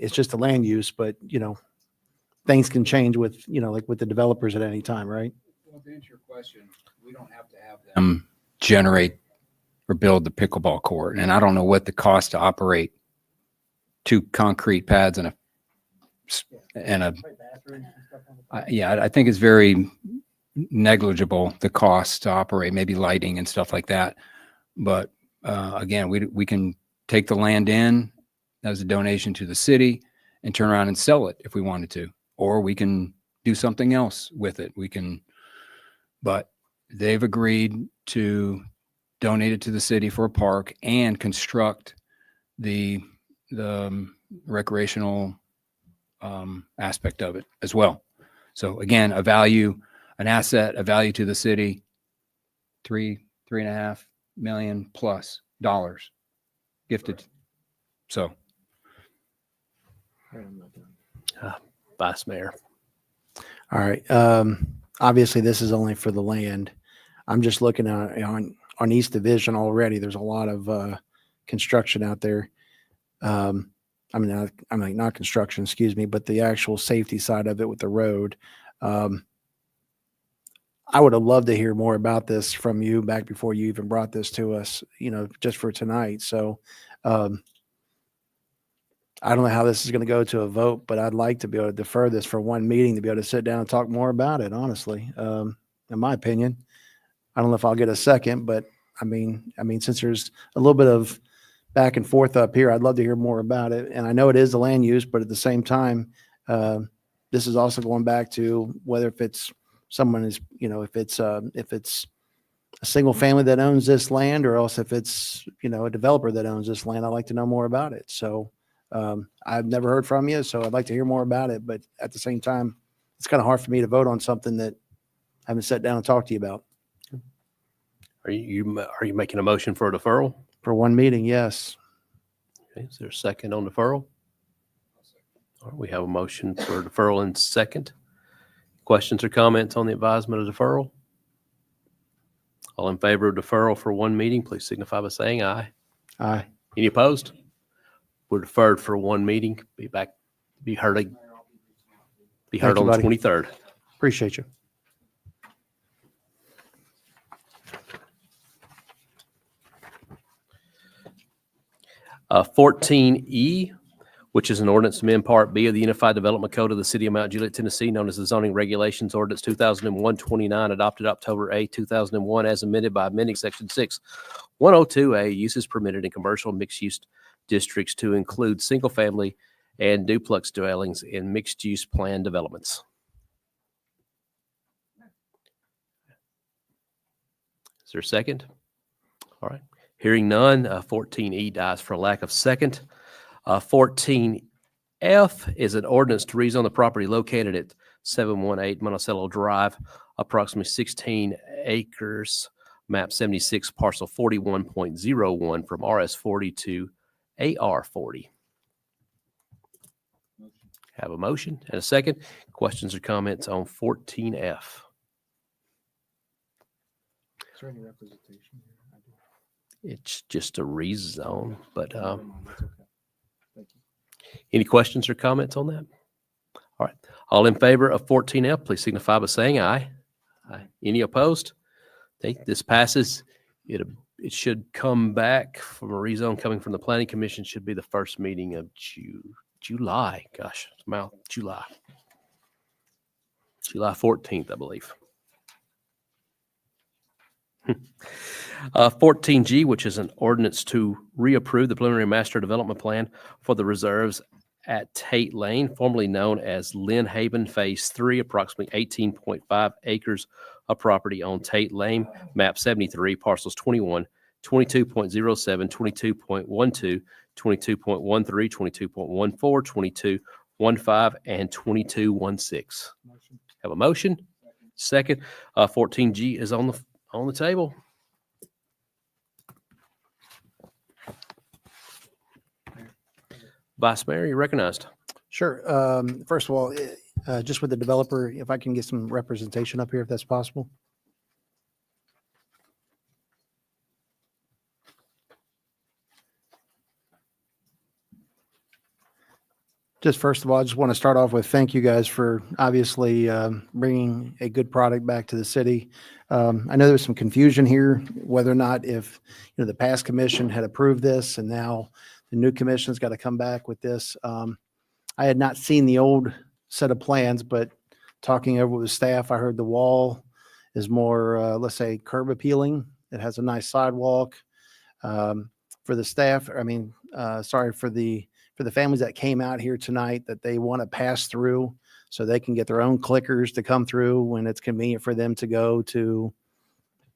B: it's just a land use, but, things can change with, like with the developers at any time, right?
E: Well, to answer your question, we don't have to have them generate or build the pickleball court. And I don't know what the cost to operate 2 concrete pads I think it's very negligible, the cost to operate, maybe lighting and stuff like that. But again, we can take the land in as a donation to the city and turn around and sell it if we wanted to, or we can do something else with it. But they've agreed to donate it to the city for a park and construct the recreational aspect of it as well. So again, an asset, a value to the city, $3.5 million plus dollars gifted. So.
A: Vice Mayor.
B: All right. Obviously, this is only for the land. I'm just looking at on East Division already. There's a lot of construction out there. Not construction, excuse me, but the actual safety side of it with the road. I would have loved to hear more about this from you back before you even brought this to us, just for tonight. So I don't know how this is going to go to a vote, but I'd like to be able to defer this for one meeting to be able to sit down and talk more about it, honestly, in my opinion. I don't know if I'll get a second, but since there's a little bit of back and forth up here, I'd love to hear more about it. And I know it is the land use, but at the same time, this is also going back to whether if it's someone is, if it's a single family that owns this land, or else if it's, a developer that owns this land. I'd like to know more about it. So I've never heard from you, so I'd like to hear more about it. But at the same time, it's kind of hard for me to vote on something that I haven't sat down and talked to you about.
A: Are you making a motion for a deferral?
B: For one meeting, yes.
A: Okay, is there a second on deferral? All right, we have a motion for deferral and second. Questions or comments on the advisement of deferral? All in favor of deferral for one meeting, please signify by saying aye.
B: Aye.
A: Any opposed? We're deferred for one meeting. Be heard on the 23rd.
B: Appreciate you.
A: Uh, 14E, which is an ordinance to amend Part B of the Unified Development Code of the City of Mount Juliet, Tennessee, known as the Zoning Regulations Ordinance 2001-29, adopted October 8, 2001, as amended by amending Section 6-102A, uses permitted in commercial mixed-use districts to include single-family and duplex dwellings in mixed-use plan developments. Is there a second? All right. Hearing none, 14E dies for lack of second. 14F is an ordinance to rezone the property located at 718 Monticello Drive, approximately 16 acres, map 76, parcel 41.01 from RS40 to AR40. Have a motion and a second. Questions or comments on 14F?
Q: Is there any representation here?
A: It's just a rezone, but
Q: Never mind, that's okay. Thank you.
A: any questions or comments on that? All right. All in favor of 14F, please signify by saying aye. Aye. Any opposed? Okay, this passes. It should come back from a rezone coming from the Planning Commission. Should be the first meeting of July. Gosh, July 14th, I believe. 14G, which is an ordinance to reapprove the preliminary master development plan for the reserves at Tate Lane, formerly known as Lynn Haven Phase 3, approximately 18.5 acres of property on Tate Lane, map 73, parcels 21, 22.07, 22.12, 22.13, 22.14, 22.15, and 22.16. Have a motion? Second. 14G is on the table. Vice Mayor, you're recognized.
B: Sure. First of all, just with the developer, if I can get some representation up here, if that's possible. Just first of all, I just want to start off with thank you guys for obviously bringing a good product back to the city. I know there's some confusion here whether or not if the past commission had approved this and now the new commission's got to come back with this. I had not seen the old set of plans, but talking over with staff, I heard the wall is more, let's say, curb appealing. It has a nice sidewalk. For the staff, for the families that came out here tonight, that they want to pass through so they can get their own clickers to come through when it's convenient for them to go to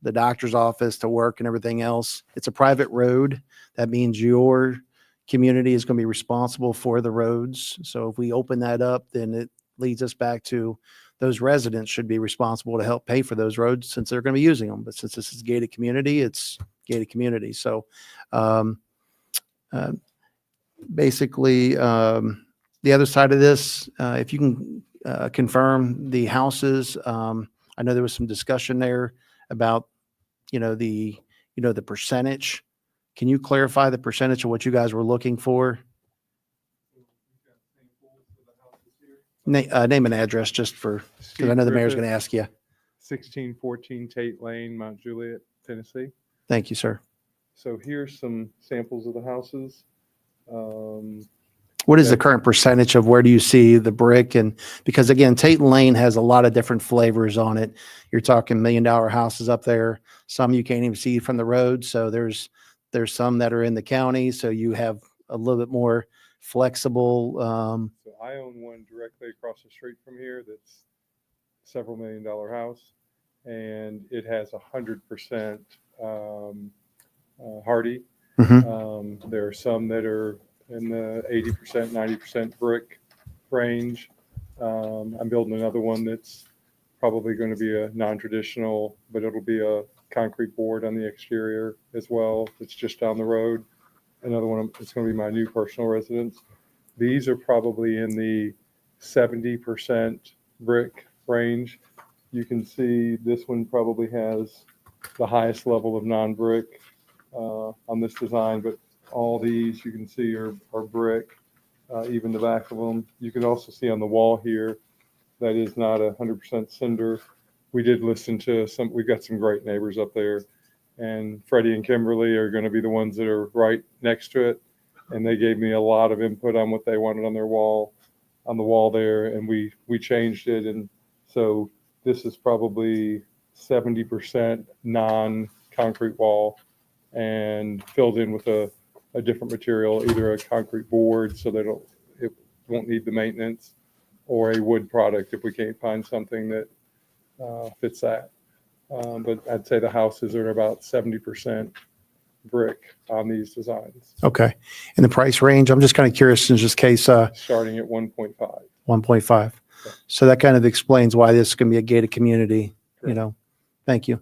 B: the doctor's office, to work and everything else. It's a private road. That means your community is going to be responsible for the roads. So if we open that up, then it leads us back to those residents should be responsible to help pay for those roads since they're going to be using them. But since this is gated community, it's gated community. So basically, the other side of this, if you can confirm the houses, I know there was some discussion there about, the percentage. Can you clarify the percentage of what you guys were looking for? Name and address just because I know the mayor's going to ask you.
Q: 1614 Tate Lane, Mount Juliet, Tennessee.
B: Thank you, sir.
Q: So here's some samples of the houses.
B: What is the current percentage of where do you see the brick? And because again, Tate Lane has a lot of different flavors on it. You're talking $1 million houses up there. Some you can't even see from the road. So there's some that are in the county. So you have a little bit more flexible.
Q: So I own one directly across the street from here that's several $1 million house, and it has 100% hardy.
B: Mm-hmm.
Q: There are some that are in the 80%, 90% brick range. I'm building another one that's probably going to be a non-traditional, but it'll be a concrete board on the exterior as well. It's just down the road. Another one, it's going to be my new personal residence. These are probably in the 70% brick range. You can see this one probably has the highest level of non-brick on this design, but all these you can see are brick, even the back of them. You can also see on the wall here that is not 100% cinder. We did listen to we've got some great neighbors up there, and Freddie and Kimberly are going to be the ones that are right next to it. And they gave me a lot of input on what they wanted on the wall there. And we changed it. And so this is probably 70% non-concrete wall and filled in with a different material, either a concrete board so that it won't need the maintenance, or a wood product if we can't find something that fits that. But I'd say the houses are about 70% brick on these designs.
B: Okay. And the price range, I'm just kind of curious in this case.
Q: Starting at 1.5.
B: 1.5. Okay. So that kind of explains why this is going to be a gated community,
Q: Correct.
B: Thank you.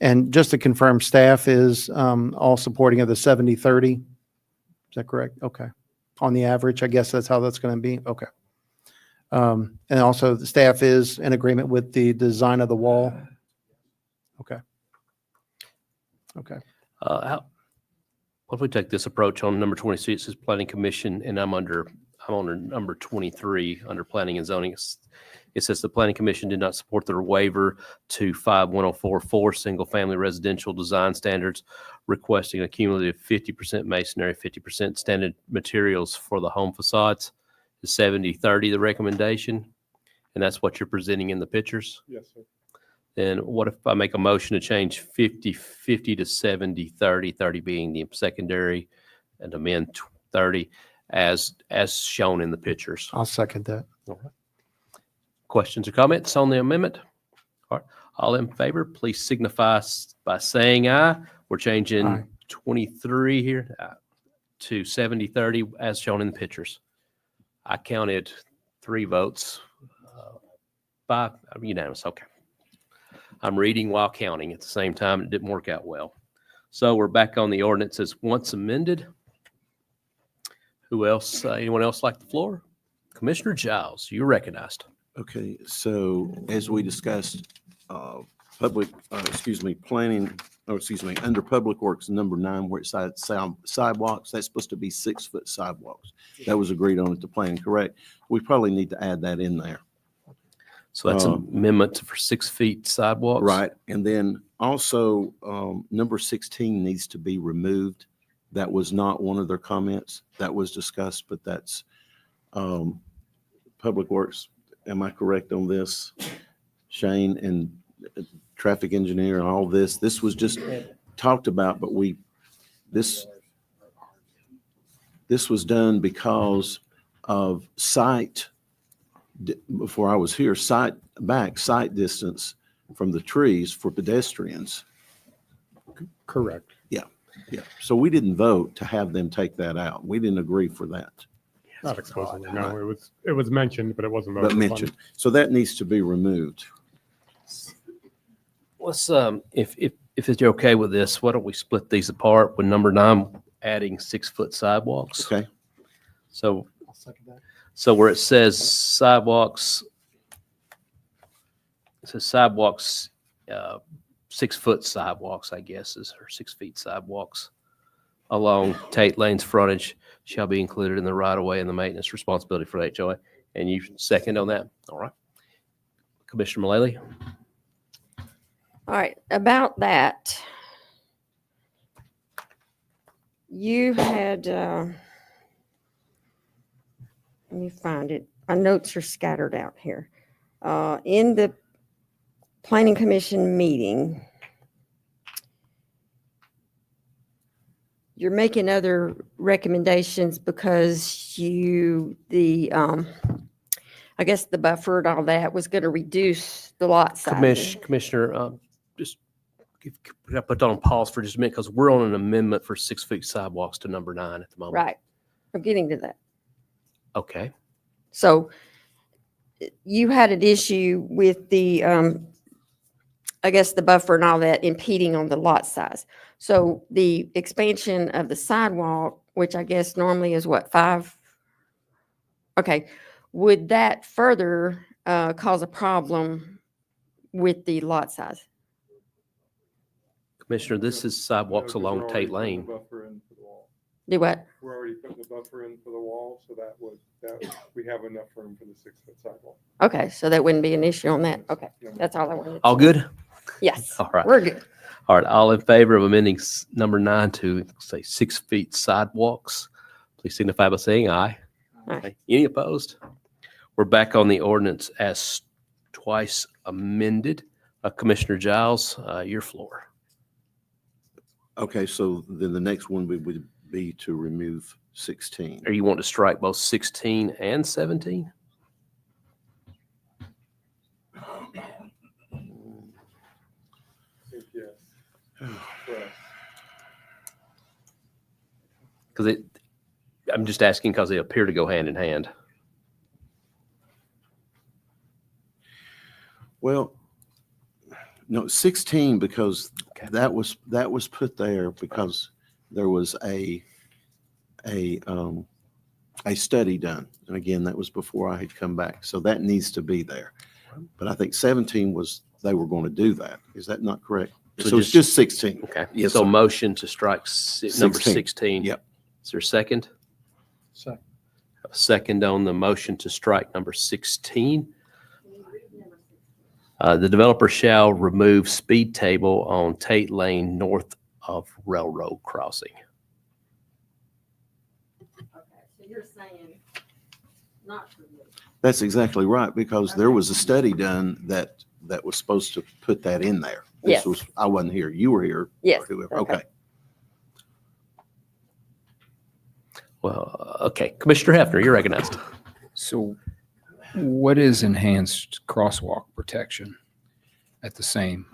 B: And just to confirm, staff is all supporting of the 70-30. Is that correct? Okay. on the average. I guess that's how that's going to be. Okay. And also the staff is in agreement with the design of the wall. Okay. Okay.
A: What if we take this approach on number 26, it says Planning Commission, and I'm on number 23, under Planning and Zoning. It says the Planning Commission did not support the waiver to 51044 single-family residential design standards, requesting a cumulative 50% masonry, 50% standard materials for the home facades. Is 70-30 the recommendation? And that's what you're presenting in the pictures?
H: Yes, sir.
A: Then what if I make a motion to change 50-50 to 70-30, 30 being the secondary, and amend 30 as shown in the pictures?
B: I'll second that.
A: All right. Questions or comments on the amendment? All right. All in favor, please signify by saying aye. We're changing
B: Aye.
A: 23 here to 70-30 as shown in the pictures. I counted 3 votes, 5 unanimous. Okay. I'm reading while counting at the same time. It didn't work out well. So we're back on the ordinances once amended. Who else? Anyone else like the floor? Commissioner Giles, you're recognized.
T: Okay, so as we discussed, planning, under Public Works, number 9, where it said sidewalks, that's supposed to be 6-foot sidewalks. That was agreed on at the planning, correct? We probably need to add that in there.
A: So that's an amendment for 6 feet sidewalks?
T: Right, and then also, number 16 needs to be removed. That was not one of their comments. That was discussed, but that's Public Works. Am I correct on this? Shane and traffic engineer and all this. This was just talked about, but this was done because of site, before I was here, sight distance from the trees for pedestrians.
H: Correct.
T: Yeah. So we didn't vote to have them take that out. We didn't agree for that.
H: Not explicitly, no. It was mentioned, but it wasn't voted
T: But
H: upon.
T: mentioned. So that needs to be removed.
A: Let's, if you're okay with this, why don't we split these apart with number 9, adding 6-foot sidewalks?
T: Okay.
A: So, where it says sidewalks, 6-foot sidewalks, I guess, or 6 feet sidewalks along Tate Lane's frontage shall be included in the right-of-way and the maintenance responsibility for the HOA. And you second on that? All right. Commissioner Mullally?
U: All right, about that, you had, let me find it. My notes are scattered out here. In the Planning Commission meeting, you're making other recommendations because I guess the buffer and all that was going to reduce the lot size.
A: Commissioner, just put that on pause for just a minute because we're on an amendment for 6 feet sidewalks to number 9 at the moment.
U: Right. I'm getting to that.
A: Okay.
U: So you had an issue with the, I guess, the buffer and all that impeding on the lot size. So the expansion of the sidewalk, which I guess normally is what, 5? Okay. Would that further cause a problem with the lot size?
A: Commissioner, this is sidewalks along Tate Lane.
U: Do what?
Q: We're already putting the buffer in for the wall, so that we have enough room for the 6-foot sidewalk.
U: Okay, so that wouldn't be an issue on that. Okay, that's all I wanted.
A: All good?
U: Yes.
A: All right.
U: We're good.
A: All right. All in favor of amending number 9 to say 6 feet sidewalks, please signify by saying aye.
U: Aye.
A: Any opposed? We're back on the ordinance as twice amended. Commissioner Giles, your floor.
T: Okay, so then the next one would be to remove 16.
A: Or you want to strike both 16 and 17?
Q: Yes.
A: Because I'm just asking because they appear to go hand in hand.
T: Well, no, 16, because that was put there because there was a a study done. And again, that was before I had come back. So that needs to be there. But I think 17 was, they were going to do that. Is that not correct? So it's just 16.
A: Okay.
T: Yes,
A: So
T: sir.
A: motion to strike number
T: 16.
A: 16.
T: Yep.
A: Is there a second?
Q: Second.
A: A second on the motion to strike number 16. The developer shall remove speed table on Tate Lane north of Railroad Crossing.
U: Okay, so you're saying not to remove.
T: That's exactly right, because there was a study done that was supposed to put that in there. This
U: Yes.
T: was, I wasn't here. You were here.
U: Yes,
T: Or whoever.
U: okay.
T: Okay.
A: Well, okay. Commissioner Hefner, you're recognized.
E: So what is enhanced crosswalk protection at the same?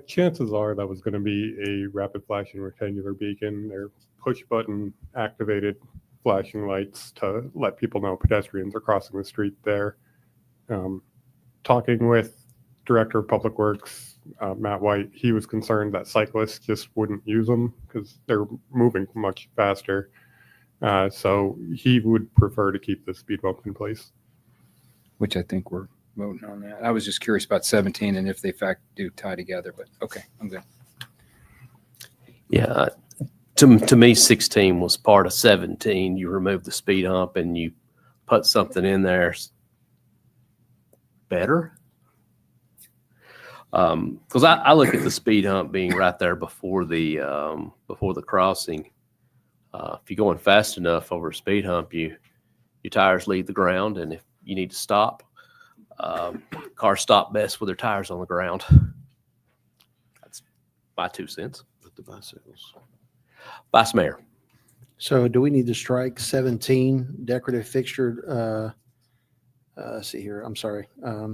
H: Chances are that was going to be a rapid flashing rectangular beacon. They're push button activated flashing lights to let people know pedestrians are crossing the street there. Talking with Director of Public Works, Matt White, he was concerned that cyclists just wouldn't use them because they're moving much faster. So he would prefer to keep the speed bump in place.
E: Which I think we're voting on that. I was just curious about 17 and if they fact do tie together, but okay, I'm good.
A: Yeah. To me, 16 was part of 17. You remove the speed hump and you put something in there better. Because I look at the speed hump being right there before the crossing. If you're going fast enough over a speed hump, your tires leave the ground, and if you need to stop, cars stop best with their tires on the ground. That's my 2 cents.
T: But the bicycles.
A: Vice Mayor.
B: So do we need to strike 17 decorative fixture? Let's see here. I'm sorry. I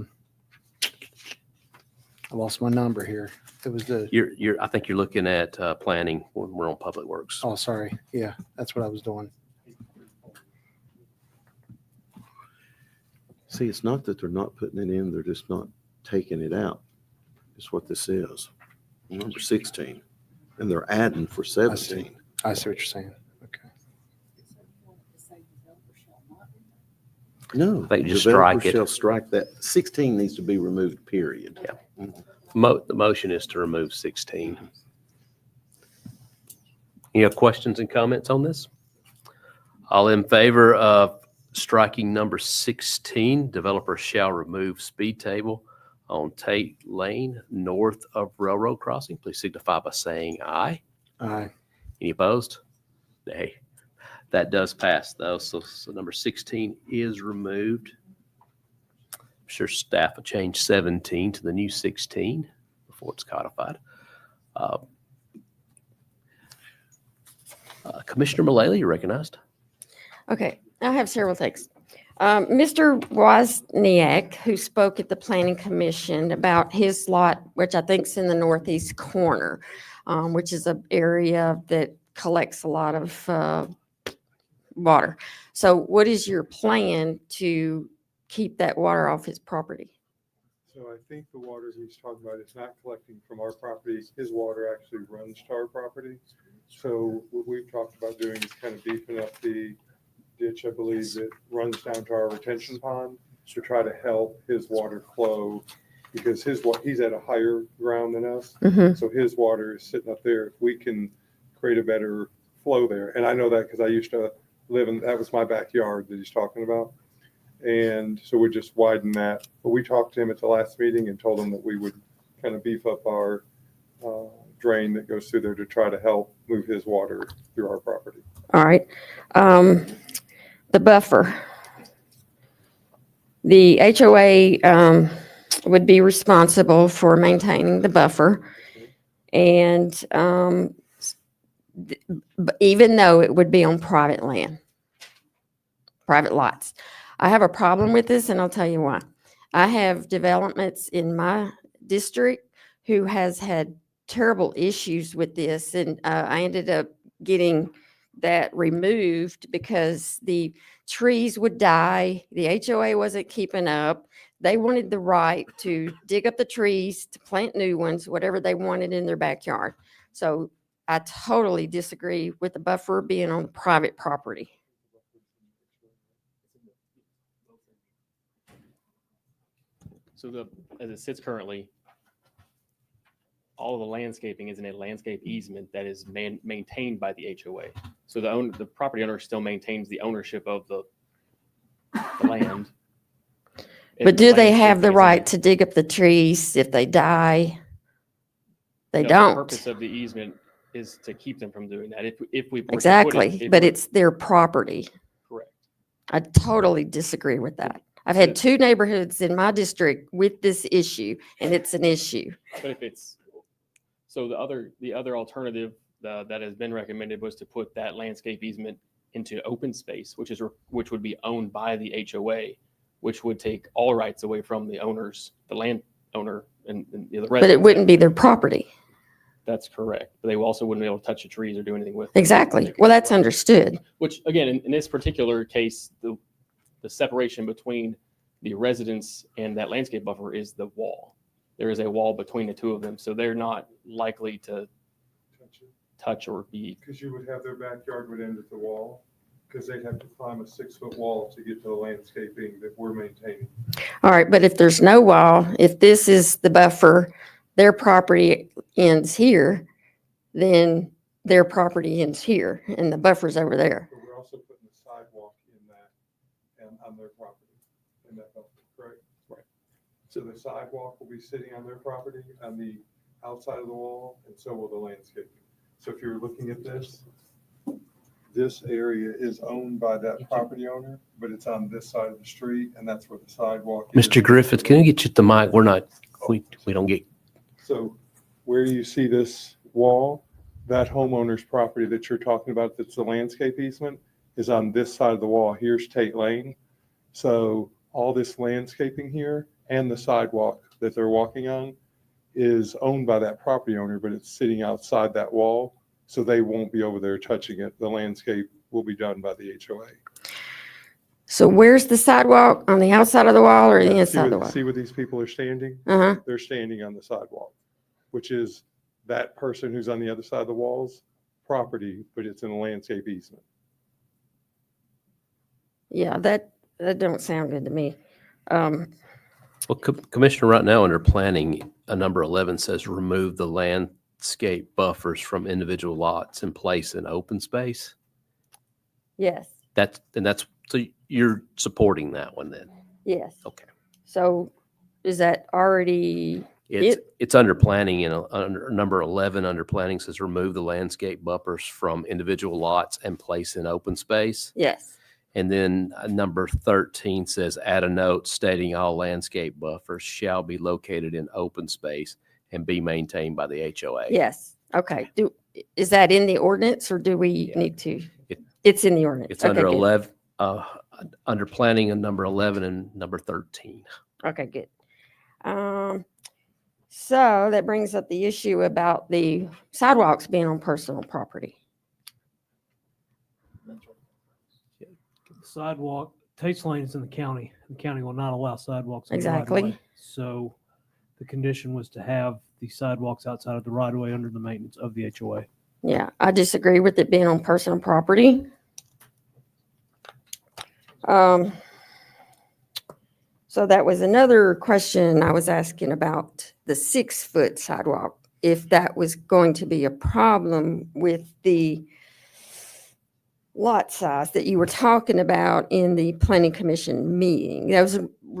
B: lost my number here. It was the.
A: I think you're looking at planning when we're on Public Works.
B: Oh, sorry. Yeah, that's what I was doing.
T: See, it's not that they're not putting it in, they're just not taking it out. Is what this is. Number 16. And they're adding for 17.
B: I see what you're saying. Okay.
T: No.
A: I think just
T: developer
A: strike it.
T: Shall strike that. 16 needs to be removed, period.
A: Yeah. The motion is to remove 16. Any other questions and comments on this? All in favor of striking number 16, developer shall remove speed table on Tate Lane north of Railroad Crossing, please signify by saying aye.
B: Aye.
A: Any opposed? Nay. That does pass though. So number 16 is removed. I'm sure staff will change 17 to the new 16 before it's codified. Commissioner Mullally, you're recognized.
U: Okay, I have several things. Mr. Wozniak, who spoke at the Planning Commission about his lot, which I think is in the northeast corner, which is an area that collects a lot of water. So what is your plan to keep that water off his property?
Q: So I think the water he's talking about is not collecting from our property. His water actually runs to our property. So what we've talked about doing is kind of beefing up the ditch, I believe, that runs down to our retention pond to try to help his water flow, because he's at a higher ground than us.
U: Mhm.
Q: So his water is sitting up there. If we can create a better flow there, and I know that because I used to live in, that was my backyard that he's talking about. And so we just widen that. But we talked to him at the last meeting and told him that we would kind of beef up our drain that goes through there to try to help move his water through our property.
U: All right. The buffer. The HOA would be responsible for maintaining the buffer. And even though it would be on private land, private lots. I have a problem with this, and I'll tell you why. I have developments in my district who has had terrible issues with this, and I ended up getting that removed because the trees would die. The HOA wasn't keeping up. They wanted the right to dig up the trees, to plant new ones, whatever they wanted in their backyard. So I totally disagree with the buffer being on private property.
P: So as it sits currently, all of the landscaping is in a landscape easement that is maintained by the HOA. So the property owner still maintains the ownership of the land.
U: But do they have the right to dig up the trees if they die? They
P: The
U: don't.
P: purpose of the easement is to keep them from doing that. If we were to put
U: Exactly,
P: if
U: but
P: we're-
U: it's their property.
P: Correct.
U: I totally disagree with that. I've had two neighborhoods in my district with this issue, and it's an issue.
P: But if it's, so the other alternative that has been recommended was to put that landscape easement into open space, which would be owned by the HOA, which would take all rights away from the owners, the landowner and the residents.
U: But it wouldn't be their property.
P: That's correct. But they also wouldn't be able to touch the trees or do anything with them.
U: Exactly. Well, that's understood.
P: Which again, in this particular case, the separation between the residents and that landscape buffer is the wall. There is a wall between the two of them, so they're not likely to touch or be.
Q: Because you would have their backyard would end at the wall, because they'd have to climb a 6-foot wall to get to the landscaping that we're maintaining.
U: All right, but if there's no wall, if this is the buffer, their property ends here, then their property ends here, and the buffer's over there.
Q: But we're also putting a sidewalk in that, and on their property, in that buffer, correct?
P: Right.
Q: So the sidewalk will be sitting on their property on the outside of the wall, and so will the landscaping. So if you're looking at this area is owned by that property owner, but it's on this side of the street, and that's where the sidewalk is.
A: Mr. Griffith, can I get you at the mic? We don't get.
Q: So where you see this wall, that homeowner's property that you're talking about, that's the landscape easement, is on this side of the wall. Here's Tate Lane. So all this landscaping here and the sidewalk that they're walking on is owned by that property owner, but it's sitting outside that wall. So they won't be over there touching it. The landscape will be done by the HOA.
U: So where's the sidewalk? On the outside of the wall or the inside of the wall?
Q: See where these people are standing?
U: Uh-huh.
Q: They're standing on the sidewalk, which is that person who's on the other side of the wall's property, but it's in a landscape easement.
U: Yeah, that don't sound good to me.
A: Well, Commissioner, right now under planning, number 11 says remove the landscape buffers from individual lots and place in open space.
U: Yes,
A: So you're supporting that one then?
U: yes.
A: Okay.
U: So is that already
A: It's under planning, under number 11 under planning says remove the landscape buffers from individual lots and place in open space.
U: Yes.
A: And then number 13 says add a note stating all landscape buffers shall be located in open space and be maintained by the HOA.
U: Yes. Okay. Is that in the ordinance or do we need to? It's in the ordinance.
A: It's
U: Okay,
A: under
U: good.
A: 11, under planning and number 11 and number 13.
U: Okay, good. So that brings up the issue about the sidewalks being on personal property.
G: Sidewalk, Tate's Lane is in the county. The county will not allow sidewalks. in the
U: Exactly.
G: right-of-way. So the condition was to have the sidewalks outside of the right of way under the maintenance of the HOA.
U: Yeah, I disagree with it being on personal property. So that was another question I was asking about the 6-foot sidewalk, if that was going to be a problem with the lot size that you were talking about in the planning commission meeting. That was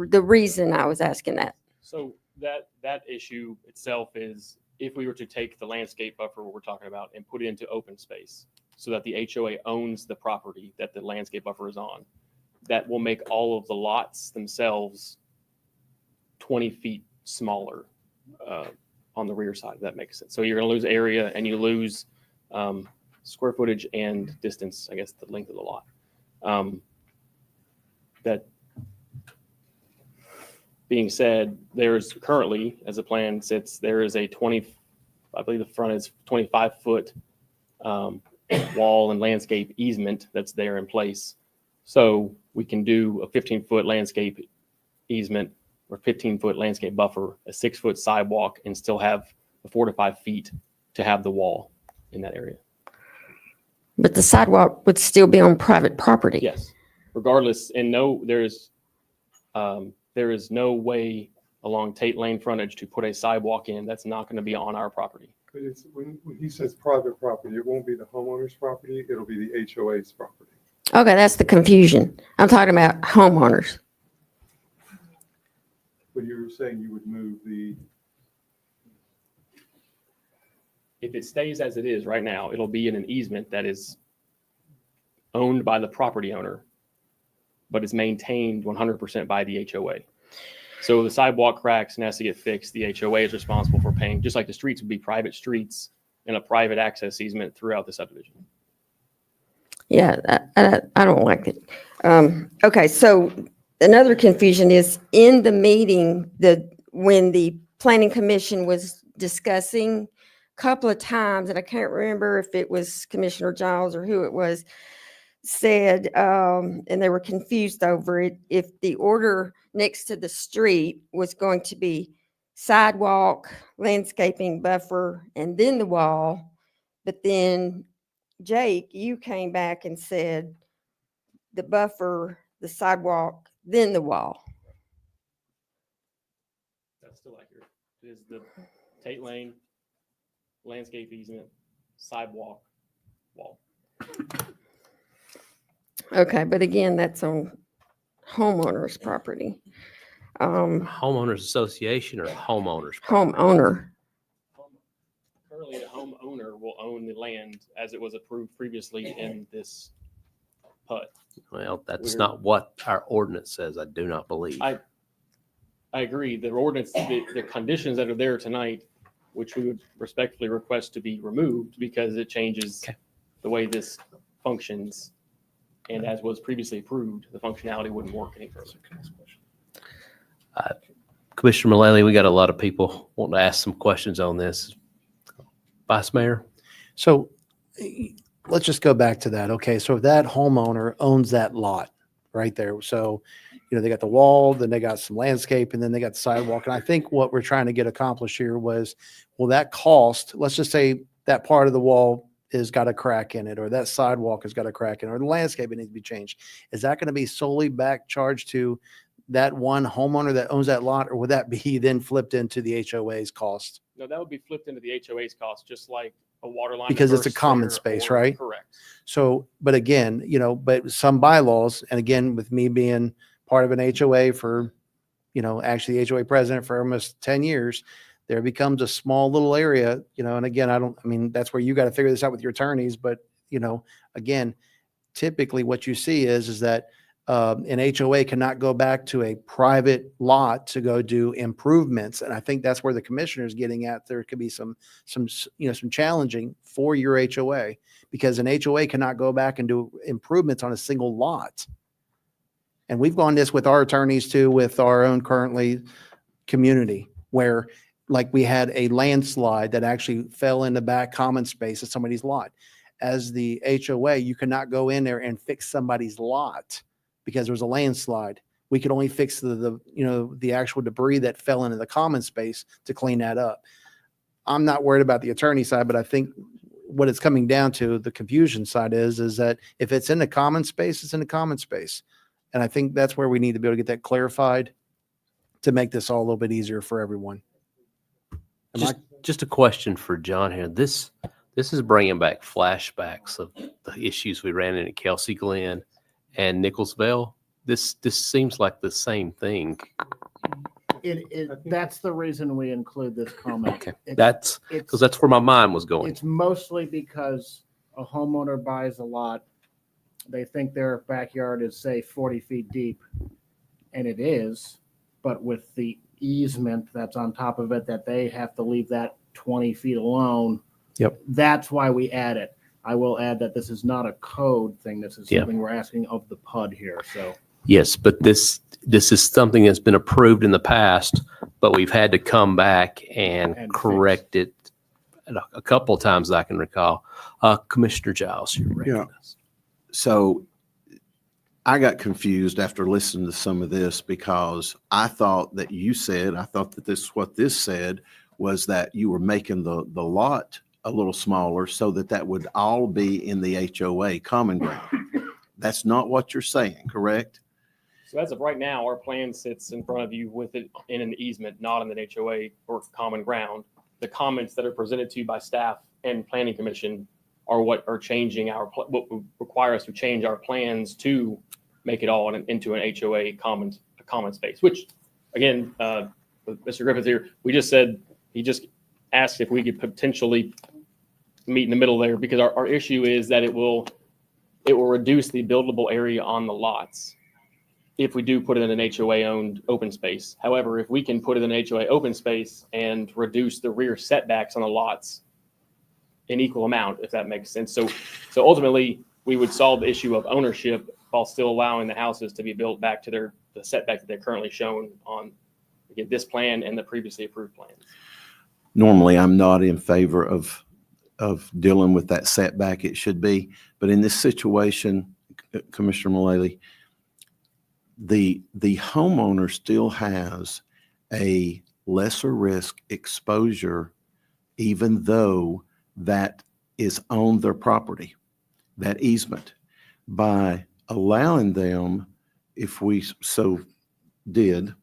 U: the reason I was asking that.
P: So that issue itself is if we were to take the landscape buffer we're talking about and put it into open space so that the HOA owns the property that the landscape buffer is on, that will make all of the lots themselves 20 feet smaller on the rear side, if that makes sense. So you're going to lose area and you lose square footage and distance, I guess, the length of the lot. That being said, there's currently, as the plan sits, there is a I believe the front is 25-foot wall and landscape easement that's there in place. So we can do a 15-foot landscape easement or 15-foot landscape buffer, a 6-foot sidewalk, and still have the 4 to 5 feet to have the wall in that area.
U: But the sidewalk would still be on private property.
P: Yes, regardless, and there is no way along Tate Lane frontage to put a sidewalk in. That's not going to be on our property.
Q: But it's, when he says private property, it won't be the homeowner's property, it'll be the HOA's property.
U: Okay, that's the confusion. I'm talking about homeowners.
Q: But you were saying you would move the,
P: If it stays as it is right now, it'll be in an easement that is owned by the property owner, but is maintained 100% by the HOA. So the sidewalk cracks and has to get fixed. The HOA is responsible for paying, just like the streets would be private streets and a private access easement throughout the subdivision.
U: Yeah, I don't like it. Okay, so another confusion is in the meeting, when the planning commission was discussing a couple of times, and I can't remember if it was Commissioner Giles or who it was, said, and they were confused over it, if the order next to the street was going to be sidewalk, landscaping, buffer, and then the wall. But then, Jake, you came back and said the buffer, the sidewalk, then the wall.
P: That's still accurate. It is the Tate Lane, landscape easement, sidewalk, wall.
U: Okay, but again, that's on homeowner's property.
A: Homeowners association or homeowners?
U: Homeowner.
P: Currently, the homeowner will own the land as it was approved previously in this PUD.
A: Well, that's not what our ordinance says, I do not believe.
P: I agree. The ordinance, the conditions that are there tonight, which we would respectfully request to be removed because it changes the way this functions. And as was previously approved, the functionality wouldn't work any further.
A: Commissioner Mullally, we got a lot of people wanting to ask some questions on this. Vice Mayor?
B: So let's just go back to that. Okay, so if that homeowner owns that lot right there, so they got the wall, then they got some landscape, and then they got the sidewalk. And I think what we're trying to get accomplished here was, will that cost, let's just say that part of the wall has got a crack in it, or that sidewalk has got a crack in it, or the landscape needs to be changed. Is that going to be solely back charged to that one homeowner that owns that lot, or would that be then flipped into the HOA's cost?
P: No, that would be flipped into the HOA's cost, just like a water line.
B: Because it's a
P: reverse
B: common
P: there,
B: space,
P: or-
B: right?
P: Correct.
B: So, but again, but some bylaws, and again, with me being part of an HOA for, actually the HOA president for almost 10 years, there becomes a small little area, and again, that's where you got to figure this out with your attorneys. But, again, typically what you see is that an HOA cannot go back to a private lot to go do improvements. And I think that's where the commissioner is getting at. There could be some challenging for your HOA, because an HOA cannot go back and do improvements on a single lot. And we've gone this with our attorneys too, with our own currently community, where like we had a landslide that actually fell in the back common space of somebody's lot. As the HOA, you cannot go in there and fix somebody's lot because there was a landslide. We could only fix the actual debris that fell into the common space to clean that up. I'm not worried about the attorney side, but I think what it's coming down to, the confusion side is that if it's in the common space, it's in the common space. And I think that's where we need to be able to get that clarified to make this all a little bit easier for everyone.
A: Just a question for John here. This is bringing back flashbacks of the issues we ran into Kelsey Glen and Nicholsville. This seems like the same thing.
F: That's the reason we include this comment.
A: Okay, that's because that's where my mind was going.
F: It's mostly because a homeowner buys a lot. They think their backyard is, say, 40 feet deep, and it is, but with the easement that's on top of it, that they have to leave that 20 feet alone.
B: Yep.
F: That's why we add it. I will add that this is not a code thing. This is something we're asking of the PUD here. So
A: Yes, but this is something that's been approved in the past, but we've had to come back and correct it a couple of times I can recall. Commissioner Giles, you're right.
T: So I got confused after listening to some of this, because I thought that what this said was that you were making the lot a little smaller so that would all be in the HOA common ground. That's not what you're saying, correct?
P: So as of right now, our plan sits in front of you with it in an easement, not in an HOA or common ground. The comments that are presented to you by staff and planning commission are what are changing what would require us to change our plans to make it all into an HOA common space, which again, with Mr. Griffith here, he just asked if we could potentially meet in the middle there, because our issue is that it will reduce the buildable area on the lots if we do put it in an HOA-owned open space. However, if we can put it in an HOA open space and reduce the rear setbacks on the lots in equal amount, if that makes sense. So ultimately, we would solve the issue of ownership while still allowing the houses to be built back to the setback that they're currently shown on, again, this plan and the previously approved plans.
T: Normally, I'm not in favor of dealing with that setback it should be, but in this situation, Commissioner Mullally, the homeowner still has a lesser risk exposure, even though that is on their property, that easement. By allowing them, if we so did,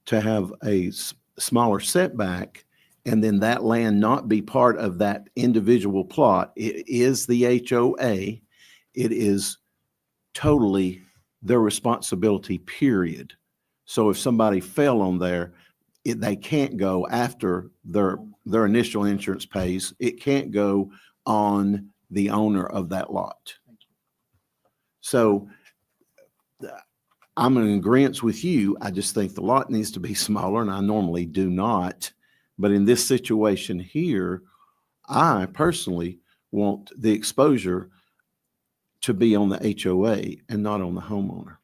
T: to have a smaller setback, and then that land not be part of that individual plot, it is the HOA. It is totally their responsibility, period. So if somebody fell on there, they can't go after their initial insurance pays. It can't go on the owner of that lot. So I'm in agreement with you. I just think the lot needs to be smaller, and I normally do not. But in this situation here, I personally want the exposure to be on the HOA and not on the homeowner.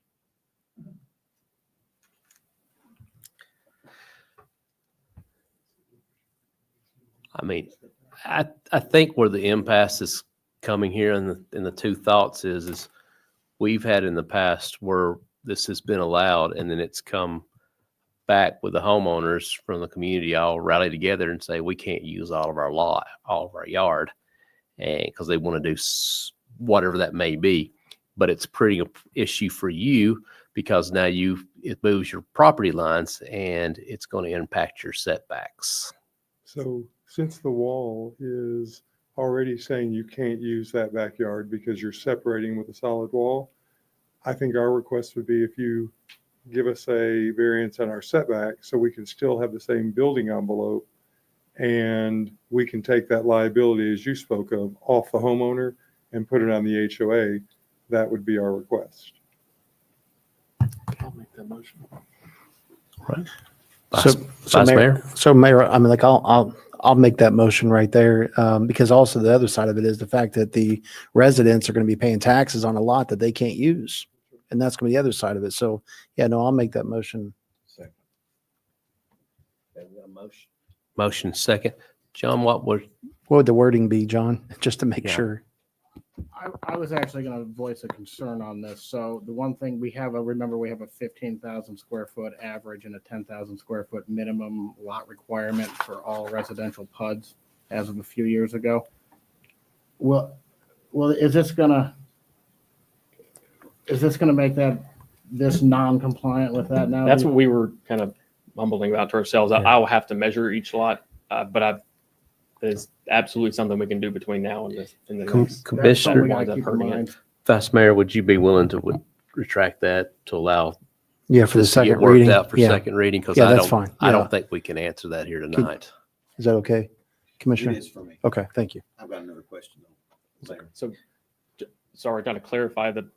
A: I mean, I think where the impasse is coming here in the two thoughts is we've had in the past where this has been allowed, and then it's come back with the homeowners from the community all rally together and say, we can't use all of our lot, all of our yard, and because they want to do whatever that may be. But it's pretty issue for you because now it moves your property lines and it's going to impact your setbacks.
Q: So since the wall is already saying you can't use that backyard because you're separating with a solid wall, I think our request would be if you give us a variance on our setback so we can still have the same building envelope, and we can take that liability, as you spoke of, off the homeowner and put it on the HOA. That would be our request.
O: I'll make that motion.
A: Right.
B: So Mayor, I mean, like I'll make that motion right there, because also the other side of it is the fact that the residents are going to be paying taxes on a lot that they can't use, and that's going to be the other side of it. So yeah, no, I'll make that motion.
A: Second. Okay, we got a motion second. John, what
B: would the wording be, John? Just to make sure.
F: I was actually going to voice a concern on this. So the one thing remember we have a 15,000 square foot average and a 10,000 square foot minimum lot requirement for all residential PUDs as of a few years ago. Well, is this going to make this non-compliant with that now?
P: That's what we were kind of mumbling about to ourselves. I will have to measure each lot, but there's absolutely something we can do between now and the next.
A: Commissioner, Vice Mayor, would you be willing to retract that to allow?
B: Yeah, for the second reading.
A: Out for second reading, because
B: that's fine.
A: I don't think we can answer that here tonight.
B: Is that okay, Commissioner?
T: It is for me.
B: Okay, thank you.
T: I've got another question though.
P: So, sorry, trying to clarify the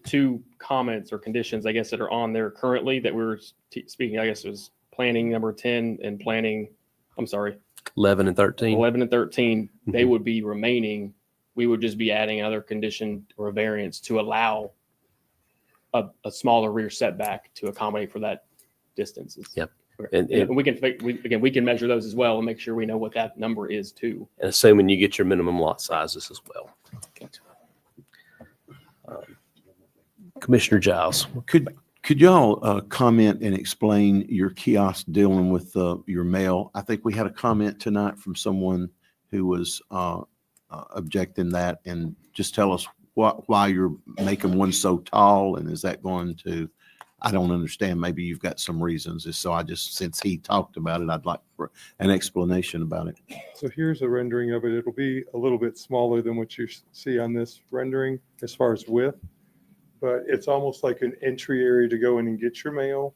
P: two comments or conditions, I guess, that are on there currently that we're speaking. I guess it was planning number 10 and planning. I'm sorry.
A: 11 and 13.
P: 11 and 13, they would be remaining. We would just be adding another condition or a variance to allow a smaller rear setback to accommodate for that distances.
A: Yep.
P: And we can measure those as well and make sure we know what that number is too.
A: And assuming you get your minimum lot sizes as well. Commissioner Giles.
T: Could y'all comment and explain your kiosk dealing with your mail? I think we had a comment tonight from someone who was objecting that, and just tell us why you're making one so tall, and is that going to, I don't understand, maybe you've got some reasons. So I just, since he talked about it, I'd like for an explanation about it.
Q: So here's a rendering of it. It'll be a little bit smaller than what you see on this rendering as far as width, but it's almost like an entry area to go in and get your mail.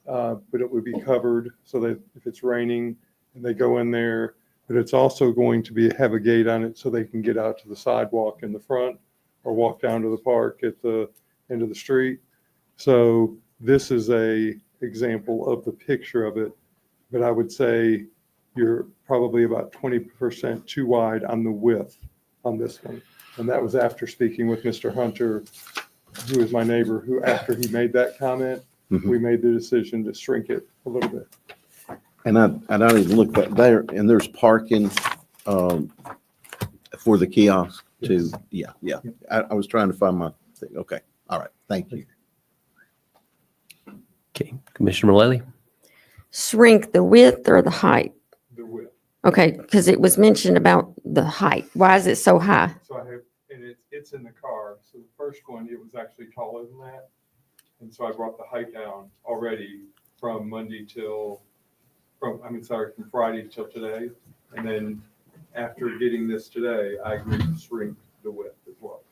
Q: But it would be covered so that if it's raining and they go in there, but it's also going to have a gate on it so they can get out to the sidewalk in the front or walk down to the park at the end of the street. So this is a example of the picture of it, but I would say you're probably about 20% too wide on the width on this one. And that was after speaking with Mr. Hunter, who is my neighbor, who after he made that comment, we made the decision to shrink it a little bit.
T: And I don't even look back there, and there's parking for the kiosk too. Yeah, yeah. I was trying to find my thing. Okay. All right. Thank you.
A: Okay, Commissioner Mullally?
U: Shrink the width or the height?
Q: The width.
U: Okay, because it was mentioned about the height. Why is it so high?
Q: So I have, and it's in the car. So the first one, it was actually taller than that. And so I brought the height down already from Monday from Friday till today. And then after getting this today, I agreed to shrink the width as well.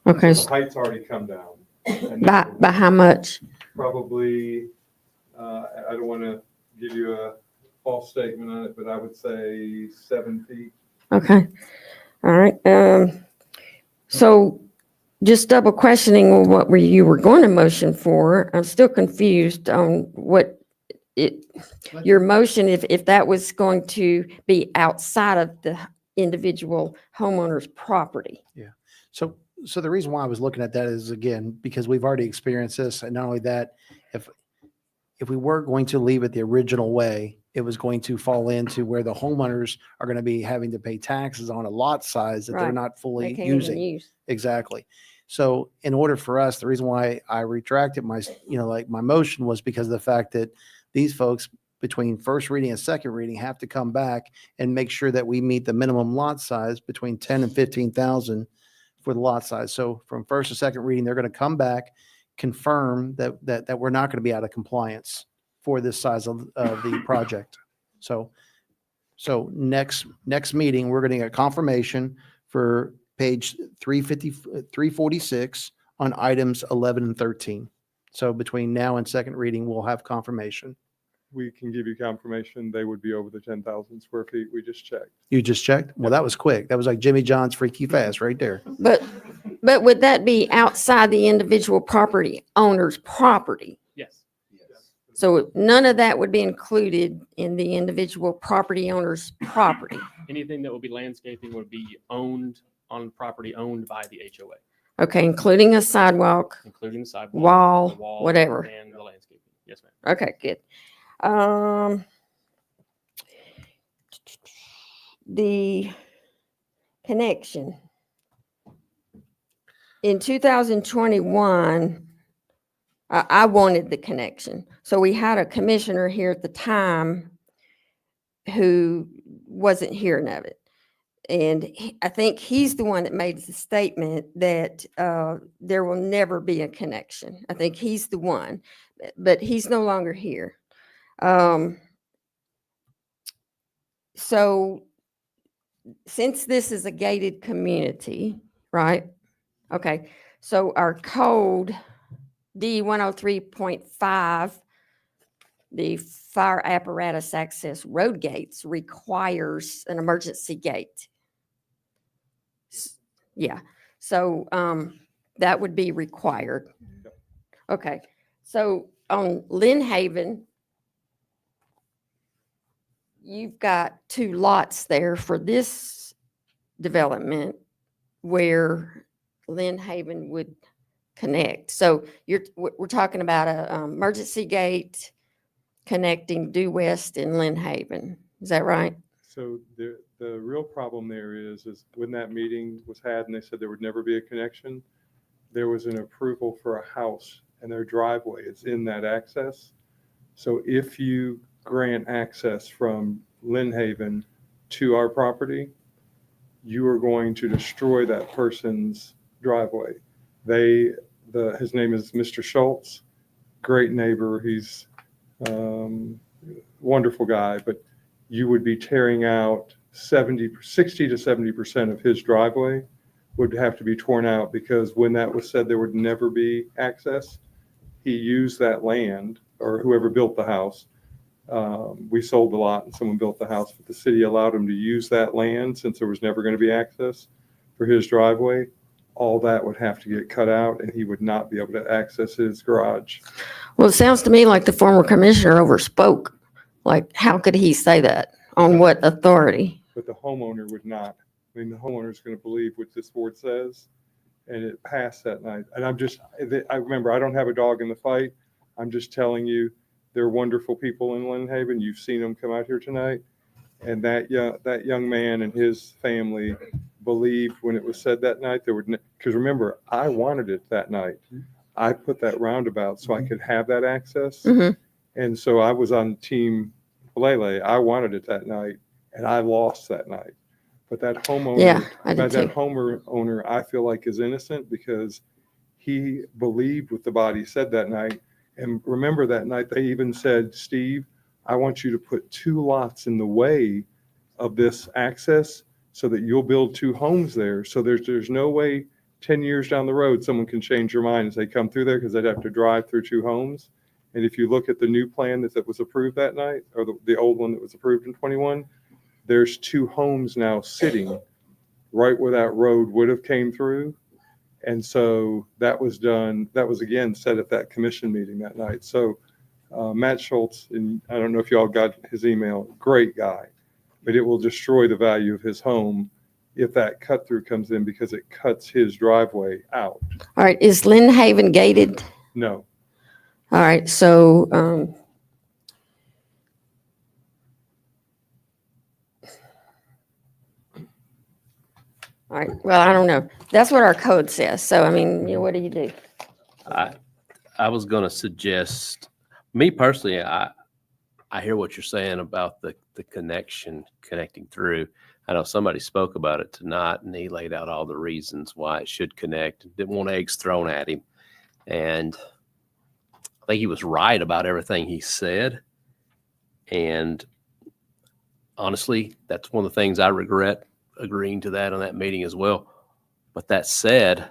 U: Okay.
Q: So the height's already come down. And
U: By how much?
Q: probably, I don't want to give you a false statement on it, but I would say 7 feet.
U: Okay. All right. So just double questioning what you were going to motion for. I'm still confused on what your motion, if that was going to be outside of the individual homeowner's property.
B: Yeah. So the reason why I was looking at that is, again, because we've already experienced this. And not only that, if we were going to leave it the original way, it was going to fall into where the homeowners are going to be having to pay taxes on a lot size that they're
U: Right.
B: not
U: They
B: fully
U: can't even
B: using.
U: use.
B: Exactly. So in order for us, the reason why I retracted my motion was because of the fact that these folks between first reading and second reading have to come back and make sure that we meet the minimum lot size between 10 and 15,000 for the lot size. So from first to second reading, they're going to come back, confirm that we're not going to be out of compliance for this size of the project. So next meeting, we're going to get confirmation for page 346 on items 11 and 13. So between now and second reading, we'll have confirmation.
Q: We can give you confirmation they would be over the 10,000 square feet. We just checked.
B: You just checked? Well, that was quick. That was like Jimmy John's Freaky Fast right there.
U: But would that be outside the individual property owner's property?
P: Yes.
U: So none of that would be included in the individual property owner's property.
P: Anything that would be landscaping would be owned on property owned by the HOA,
U: Okay, including a sidewalk,
P: including the sidewalk,
U: wall,
P: the wall,
U: whatever.
P: and the landscaping. Yes, ma'am.
U: Okay, good. The connection. In 2021, I wanted the connection. So we had a commissioner here at the time who wasn't hearing of it. And I think he's the one that made the statement that there will never be a connection. I think he's the one, but he's no longer here. So since this is a gated community, right? Okay, so our code D103.5, the fire apparatus access road gates requires an emergency gate. Yeah, so that would be required. Okay, so on Lynn Haven, you've got 2 lots there for this development where Lynn Haven would connect. So we're talking about a emergency gate connecting Due West and Lynn Haven. Is that right?
Q: So the real problem there is when that meeting was had and they said there would never be a connection, there was an approval for a house and their driveway is in that access. So if you grant access from Lynn Haven to our property, you are going to destroy that person's driveway. His name is Mr. Schultz, great neighbor. He's wonderful guy, but you would be tearing out 60 to 70% of his driveway would have to be torn out, because when that was said there would never be access, he used that land, or whoever built the house. We sold the lot and someone built the house, but the city allowed him to use that land since there was never going to be access for his driveway. All that would have to get cut out and he would not be able to access his garage.
U: Well, it sounds to me like the former commissioner overspoke. Like, how could he say that? On what authority?
Q: But the homeowner would not. I mean, the homeowner is going to believe what this board says, and it passed that night. And I remember, I don't have a dog in the fight. I'm just telling you, they're wonderful people in Lynn Haven. You've seen them come out here tonight. And that young man and his family believed when it was said that night, because remember, I wanted it that night. I put that roundabout so I could have that access.
U: Mm-hmm.
Q: And so I was on team Lele. I wanted it that night, and I lost that night. But that homeowner, homeowner, I feel like is innocent because he believed what the body said that night. And remember that night they even said, Steve, I want you to put 2 lots in the way of this access so that you'll build 2 homes there. So there's no way 10 years down the road someone can change their mind as they come through there, because they'd have to drive through 2 homes. And if you look at the new plan that was approved that night, or the old one that was approved in 21, there's 2 homes now sitting right where that road would have came through. And so that was done. That was again said at that commission meeting that night. So Matt Schultz, and I don't know if y'all got his email, great guy, but it will destroy the value of his home if that cut through comes in, because it cuts his driveway out.
U: All right. Is Lynn Haven gated?
Q: No.
U: All right. So, all right. Well, I don't know. That's what our code says. So, I mean, what do you do?
A: I was going to suggest, me personally, I hear what you're saying about the connecting through. I know somebody spoke about it tonight, and he laid out all the reasons why it should connect. Didn't want eggs thrown at him. And I think he was right about everything he said. And honestly, that's one of the things I regret agreeing to that on that meeting as well. But that said,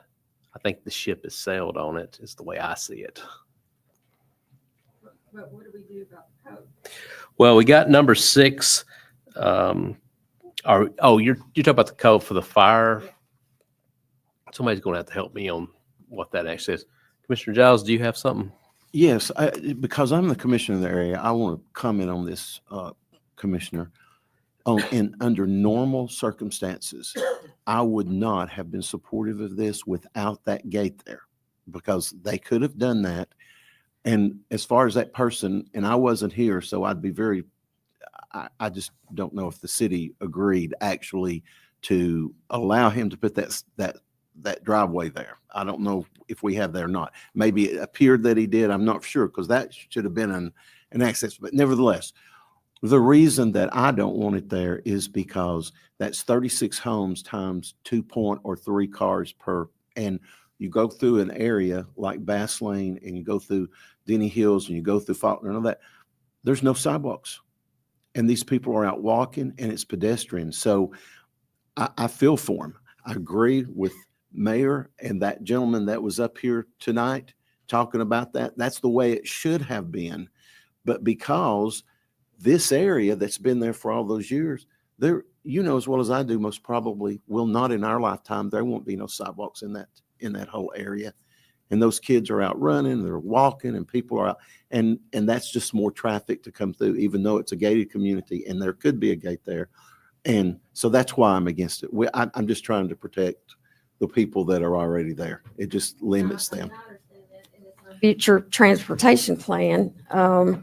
A: I think the ship has sailed on it, is the way I see it.
U: But what do we do about the code?
A: Well, we got number 6. You're talking about the code for the fire. Yeah. Somebody's going to have to help me on what that actually is. Commissioner Giles, do you have something?
T: Yes, because I'm the commissioner in the area, I want to comment on this, Commissioner. Under normal circumstances, I would not have been supportive of this without that gate there, because they could have done that. And as far as that person, and I wasn't here, so I'd be I just don't know if the city agreed actually to allow him to put that driveway there. I don't know if we have there or not. Maybe it appeared that he did. I'm not sure, because that should have been an access. But nevertheless, the reason that I don't want it there is because that's 36 homes times 3 cars per. And you go through an area like Bass Lane, and you go through Denny Hills, and you go through Faulkner and all that. There's no sidewalks. And these people are out walking, and it's pedestrian. So I feel for them. I agree with Mayor and that gentleman that was up here tonight talking about that. That's the way it should have been. But because this area that's been there for all those years, there, as well as I do, most probably will not in our lifetime, there won't be no sidewalks in that whole area. And those kids are out running, they're walking, and people are out, and that's just more traffic to come through, even though it's a gated community and there could be a gate there. And so that's why I'm against it. I'm just trying to protect the people that are already there. It just limits them.
U: Future transportation plan. So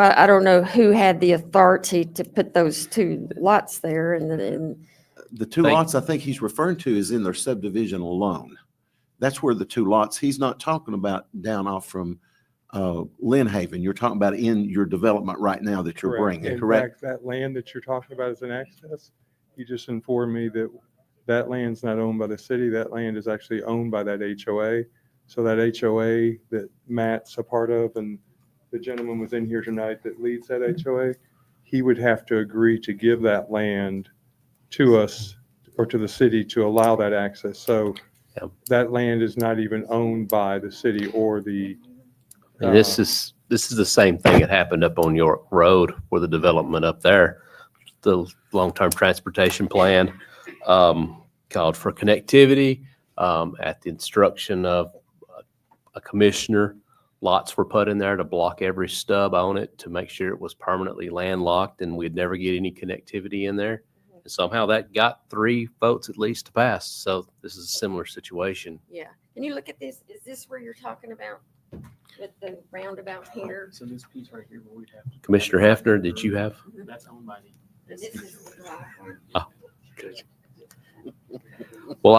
U: I don't know who had the authority to put those 2 lots there. And
T: the 2 lots I think he's referring to is in their subdivision alone. That's where the 2 lots, he's not talking about down off from Lynn Haven. You're talking about in your development right now that you're bringing, correct?
Q: In fact, that land that you're talking about as an access, he just informed me that That land's not owned by the city. That land is actually owned by that HOA. So that HOA that Matt's a part of, and the gentleman was in here tonight that leads that HOA, he would have to agree to give that land to us or to the city to allow that access. So that land is not even owned by the city or the.
A: And this is the same thing that happened up on York Road where the development up there, the long-term transportation plan called for connectivity at the instruction of a commissioner. Lots were put in there to block every stub on it to make sure it was permanently landlocked and we'd never get any connectivity in there. And somehow that got 3 votes at least to pass. So this is a similar situation.
U: Yeah. Can you look at this? Is this where you're talking about with the roundabout here?
P: So this piece right here, where we'd have to.
A: Commissioner Hefner, did you have?
P: That's owned by the.
U: This is the driveway.
A: Oh, good. Well,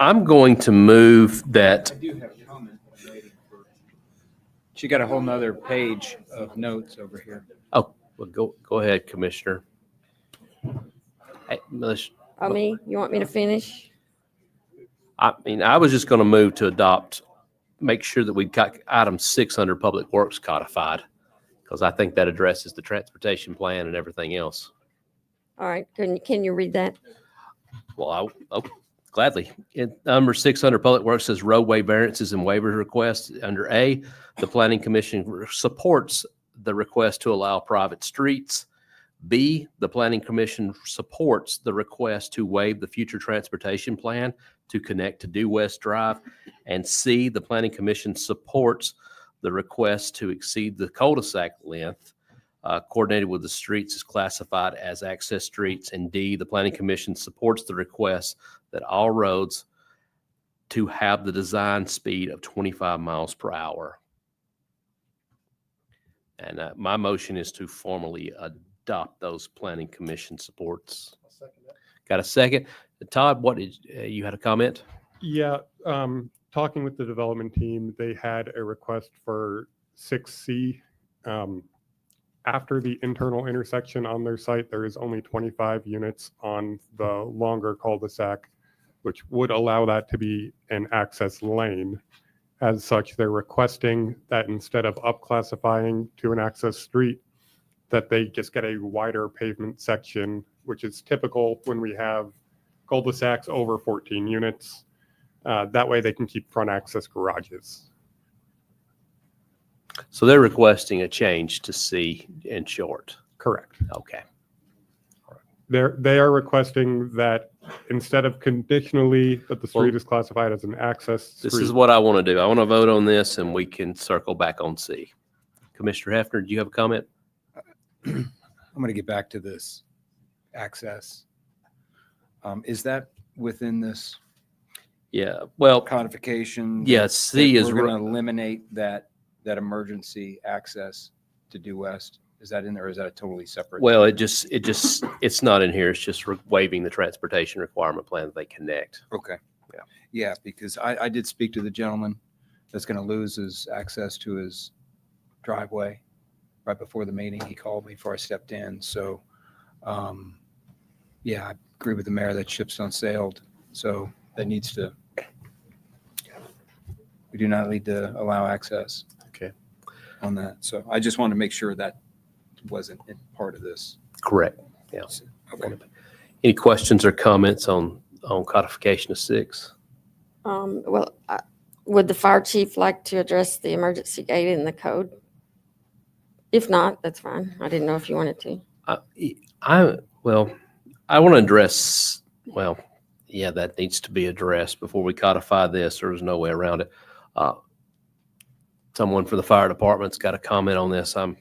A: I'm going to move that.
E: I do have a comment. I'm waiting for. She got a whole nother page of notes over here.
A: Oh, well, go ahead, Commissioner. Hey,
U: Oh, me? You want me to finish?
A: I mean, I was just going to move to adopt, make sure that we got item 6 under Public Works codified, because I think that addresses the transportation plan and everything else.
U: All right. Can you read that?
A: Well, gladly. Number 6 under Public Works says roadway variances and waiver requests. Under A, the Planning Commission supports the request to allow private streets. B, the Planning Commission supports the request to waive the future transportation plan to connect to Due West Drive. And C, the Planning Commission supports the request to exceed the cul-de-sac length coordinated with the streets is classified as access streets. And D, the Planning Commission supports the request that all roads to have the design speed of 25 miles per hour. And my motion is to formally adopt those Planning Commission supports. Got a second? Todd, what did you had a comment?
H: Yeah, talking with the development team, they had a request for 6C. After the internal intersection on their site, there is only 25 units on the longer cul-de-sac, which would allow that to be an access lane. As such, they're requesting that instead of up-classifying to an access street, that they just get a wider pavement section, which is typical when we have cul-de-sacs over 14 units. That way they can keep front access garages.
A: So they're requesting a change to C in short.
H: Correct.
A: Okay.
H: They are requesting that instead of conditionally that the street is classified as an access street.
A: This is what I want to do. I want to vote on this and we can circle back on C. Commissioner Hefner, do you have a comment?
E: I'm going to get back to this access. Is that within this?
A: Yeah. Well,
E: codification.
A: Yes. C is.
E: We're going to eliminate that emergency access to Due West. Is that in there, or is that totally separate?
A: Well, it's not in here. It's just waiving the transportation requirement plan that they connect.
E: Okay. Yeah, because I did speak to the gentleman that's going to lose his access to his driveway right before the meeting. He called me before I stepped in. So, yeah, I agree with the mayor that ship's unsailed. So that needs to, we do not need to allow access.
A: Okay.
E: On that. So I just wanted to make sure that wasn't in part of this.
A: Correct. Yeah.
E: Okay.
A: Any questions or comments on codification of 6?
U: Well, would the fire chief like to address the emergency gate in the code? If not, that's fine. I didn't know if you wanted to.
A: I want to address, yeah, that needs to be addressed before we codify this. There's no way around it. Someone for the fire department's got a comment on this. So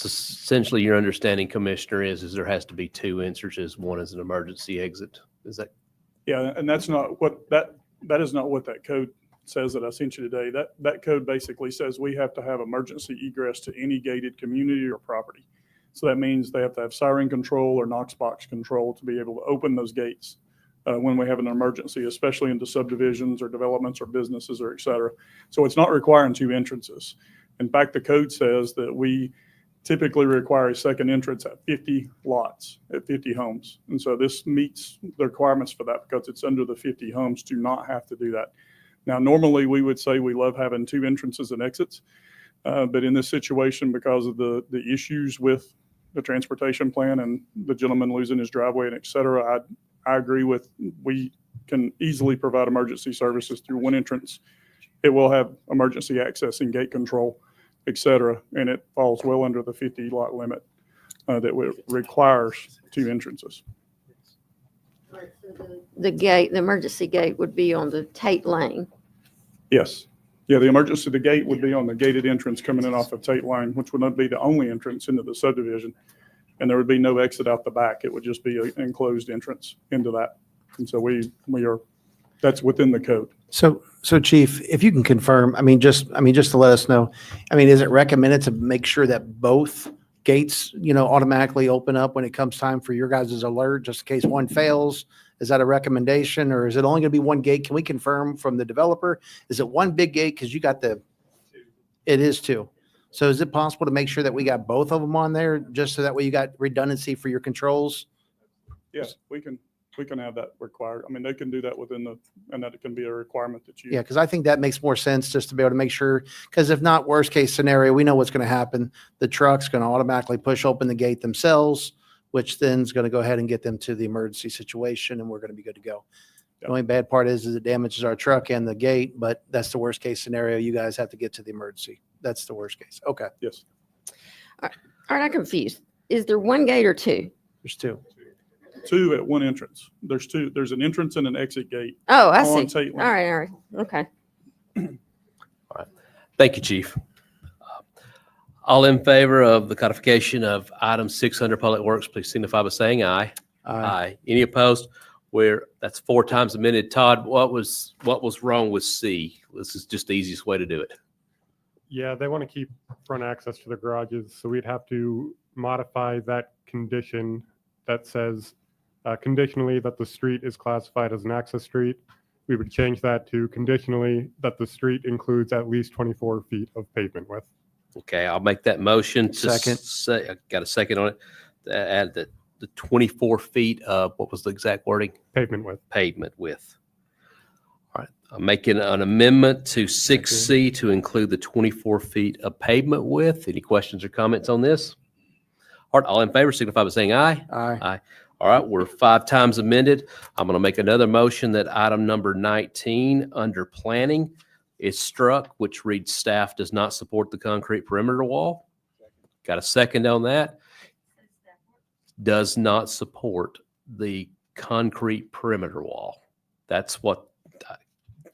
A: essentially your understanding, Commissioner, is there has to be 2 entrances. One is an emergency exit. Is that?
L: Yeah, and that's not what that is not what that code says that I sent you today. That code basically says we have to have emergency egress to any gated community or property. So that means they have to have siren control or Knox box control to be able to open those gates when we have an emergency, especially into subdivisions or developments or businesses or et cetera. So it's not requiring 2 entrances. In fact, the code says that we typically require a second entrance at 50 lots, at 50 homes. And so this meets the requirements for that because it's under the 50 homes to not have to do that. Now, normally we would say we love having 2 entrances and exits. But in this situation, because of the issues with the transportation plan and the gentleman losing his driveway and et cetera, I agree with, we can easily provide emergency services through 1 entrance. It will have emergency access and gate control, et cetera, and it falls well under the 50 lot limit that requires 2 entrances.
U: The gate, the emergency gate would be on the Tate Lane.
L: Yes. Yeah, the emergency, the gate would be on the gated entrance coming in off of Tate Lane, which would not be the only entrance into the subdivision. And there would be no exit out the back. It would just be an enclosed entrance into that. And so we are, that's within the code.
B: So Chief, if you can confirm, just to let us know, is it recommended to make sure that both gates, automatically open up when it comes time for your guys' alert, just in case one fails? Is that a recommendation, or is it only going to be 1 gate? Can we confirm from the developer? Is it 1 big gate? Because you got it is 2. So is it possible to make sure that we got both of them on there, just so that way you got redundancy for your controls?
L: Yes, we can have that required. They can do that and that it can be a requirement that you.
B: Yeah, because I think that makes more sense, just to be able to make sure, because if not, worst case scenario, we know what's going to happen. The truck's going to automatically push open the gate themselves, which then is going to go ahead and get them to the emergency situation, and we're going to be good to go. The only bad part is it damages our truck and the gate, but that's the worst case scenario. You guys have to get to the emergency. That's the worst case. Okay.
L: Yes.
U: All right, I'm confused. Is there 1 gate or 2?
B: There's 2.
L: 2 at 1 entrance. There's 2. There's an entrance and an exit gate.
U: Oh, I
L: on
U: see.
L: Tate Lane.
U: All right. Okay.
A: Thank you, Chief. All in favor of the codification of item 600 Public Works, please signify by saying aye. Aye. Any opposed? That's 4 times amended. Todd, what was wrong with C? This is just the easiest way to do it.
H: Yeah, they want to keep front access to the garages, so we'd have to modify that condition that says conditionally that the street is classified as an access street. We would change that to conditionally that the street includes at least 24 feet of pavement width.
A: Okay, I'll make that motion.
B: Second.
A: I got a second on it. To add the 24 feet of, what was the exact wording?
H: Pavement width.
A: Pavement width. All right, I'm making an amendment to 6C to include the 24 feet of pavement width. Any questions or comments on this? All right, all in favor signify by saying aye.
B: Aye.
A: Aye. All right, we're 5 times amended. I'm going to make another motion that item number 19 under planning is struck, which reads staff does not support the concrete perimeter wall. Got a second on that? Does not support the concrete perimeter wall. That's what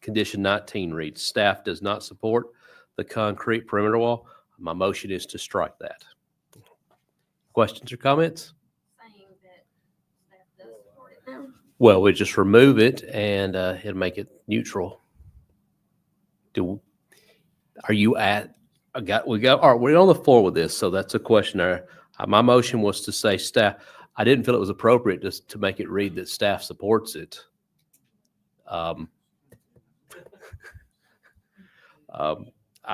A: condition 19 reads. Staff does not support the concrete perimeter wall. My motion is to strike that. Questions or comments? Well, we just remove it and it'll make it neutral. Are you at? All right, we're on the floor with this, so that's a question there. My motion was to say staff. I didn't feel it was appropriate just to make it read that staff supports it. I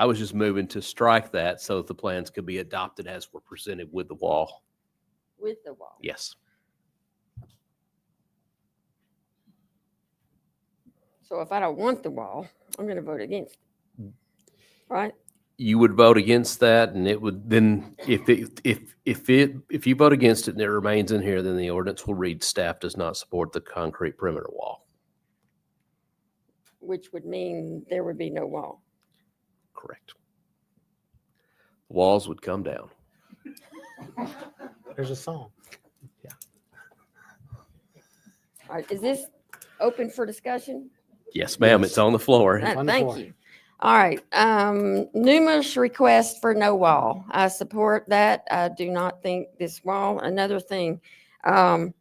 A: was just moving to strike that so that the plans could be adopted as were presented with the wall.
U: With the wall.
A: Yes.
U: So if I don't want the wall, I'm going to vote against it. Right?
A: You would vote against that, and it would then, if you vote against it and it remains in here, then the ordinance will read staff does not support the concrete perimeter wall.
U: Which would mean there would be no wall.
A: Correct. Walls would come down.
B: There's a song.
A: Yeah.
U: All right, is this open for discussion?
A: Yes, ma'am. It's on the floor.
U: Thank you. All right. Numerous requests for no wall. I support that. I do not think this wall. Another thing, I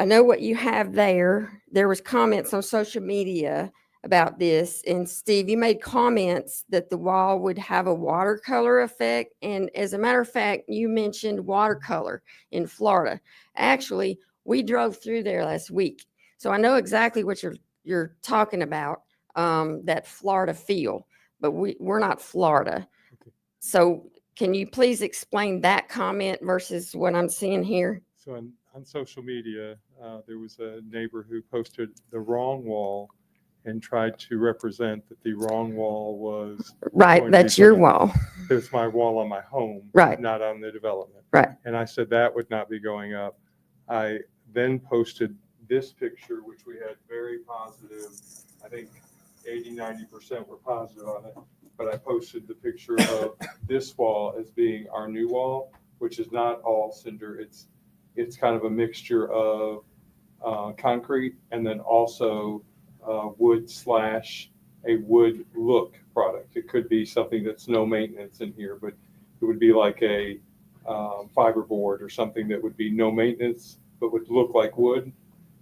U: know what you have there. There was comments on social media about this. And Steve, you made comments that the wall would have a watercolor effect. And as a matter of fact, you mentioned watercolor in Florida. Actually, we drove through there last week. So I know exactly what you're talking about, that Florida feel, but we're not Florida. So can you please explain that comment versus what I'm seeing here?
Q: So on social media, there was a neighbor who posted the wrong wall and tried to represent that the wrong wall was.
U: Right,
Q: going to be
U: that's your
Q: put in.
U: wall.
Q: It's my wall on my home.
U: Right.
Q: Not on the development.
U: Right.
Q: And I said that would not be going up. I then posted this picture, which we had very positive, I think 80–90% were positive on it. But I posted the picture of this wall as being our new wall, which is not all cinder. It's kind of a mixture of concrete and then also wood / a wood look product. It could be something that's no maintenance in here, but it would be like a fiberboard or something that would be no maintenance, but would look like wood.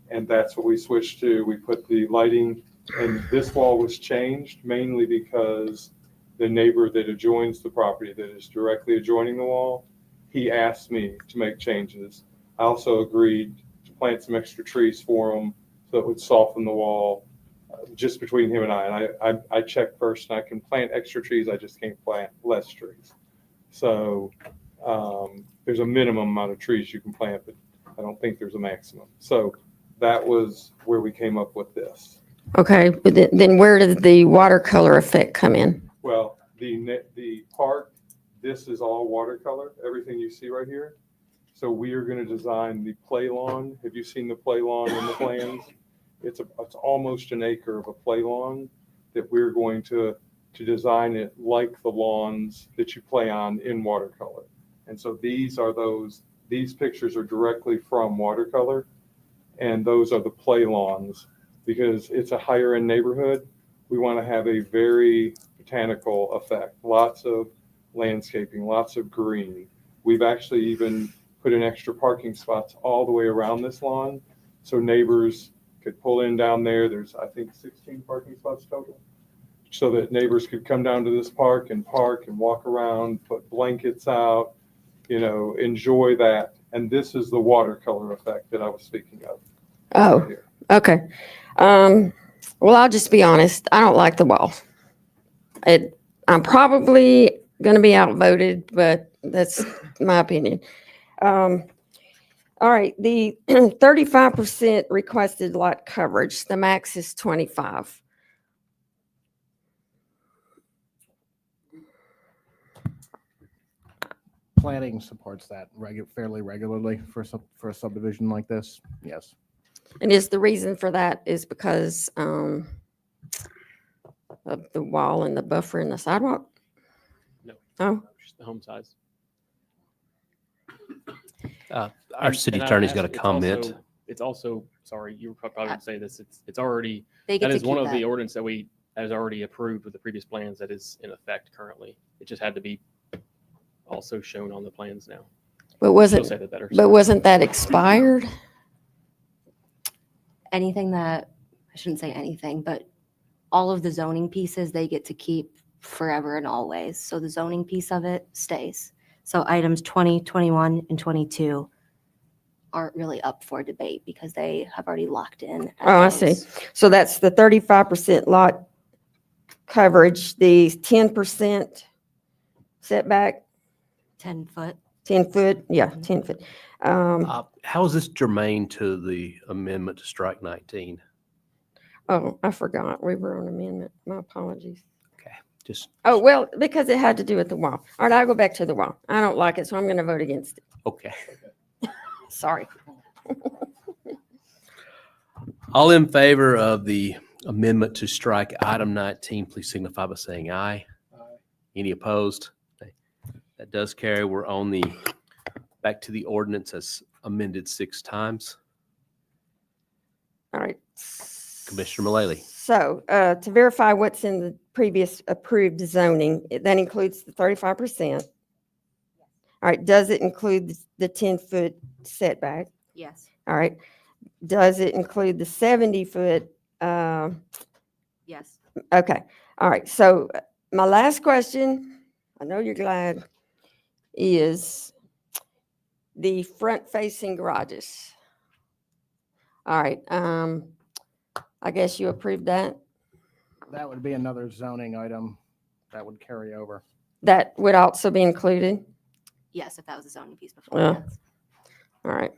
Q: And that's what we switched to. We put the lighting, and this wall was changed mainly because the neighbor that adjoins the property that is directly adjoining the wall, he asked me to make changes. I also agreed to plant some extra trees for him so it would soften the wall just between him and I. And I checked first, and I can plant extra trees. I just can't plant less trees. So there's a minimum amount of trees you can plant, but I don't think there's a maximum. So that was where we came up with this.
U: Okay, but then where did the watercolor effect come in?
Q: Well, the park, this is all watercolor, everything you see right here. So we are going to design the play lawn. Have you seen the play lawn in the plans? It's almost an acre of a play lawn that we're going to design it like the lawns that you play on in watercolor. And so these pictures are directly from watercolor, and those are the play lawns. Because it's a higher end neighborhood, we want to have a very botanical effect. Lots of landscaping, lots of green. We've actually even put in extra parking spots all the way around this lawn, so neighbors could pull in down there. There's, I think, 16 parking spots total, so that neighbors could come down to this park and walk around, put blankets out, enjoy that. And this is the watercolor effect that I was speaking of.
U: Oh,
Q: right here.
U: okay. Well, I'll just be honest. I don't like the wall. I'm probably going to be outvoted, but that's my opinion. All right. The 35% requested lot coverage, the max is 25.
F: Planning supports that fairly regularly for a subdivision like this. Yes.
U: And is the reason for that is because of the wall and the buffer and the sidewalk?
P: No.
U: Oh,
P: Just the home size.
A: Our city attorney's got a comment.
P: It's also, sorry, you were probably going to say this. It's already,
K: They get
P: that
K: to
P: is one
K: keep
P: of the
K: that.
P: ordinance that we has already approved with the previous plans that is in effect currently. It just had to be also shown on the plans now.
U: but
P: She'll
U: wasn't,
P: say that better.
U: but wasn't that expired?
K: Anything that, I shouldn't say anything, but all of the zoning pieces, they get to keep forever and always. So the zoning piece of it stays. So items 20, 21, and 22 aren't really up for debate because they have already locked in.
U: Oh, I see. So that's the 35% lot coverage, the 10% setback,
K: 10 foot.
U: 10 foot, yeah, 10 foot.
A: How is this germane to the amendment to strike 19?
U: Oh, I forgot. We were on amendment. My apologies.
A: Just
U: Oh, well, because it had to do with the wall. All right, I'll go back to the wall. I don't like it, so I'm going to vote against it.
A: okay.
U: Sorry.
A: All in favor of the amendment to strike item 19, please signify by saying aye. Any opposed? That does carry. We're on back to the ordinance as amended 6 times.
U: All right.
A: Commissioner Mullally.
U: So to verify what's in the previous approved zoning, that includes the 35%. All right. Does it include the 10-foot setback?
K: Yes.
U: All right. Does it include the 70-foot?
K: Yes.
U: Okay. All right. So my last question, I know you're glad, is the front-facing garages. All right. I guess you approved that?
F: That would be another zoning item that would carry over.
U: That would also be included?
K: Yes, if that was a zoning piece before.
U: Well,
K: yes.
U: all right.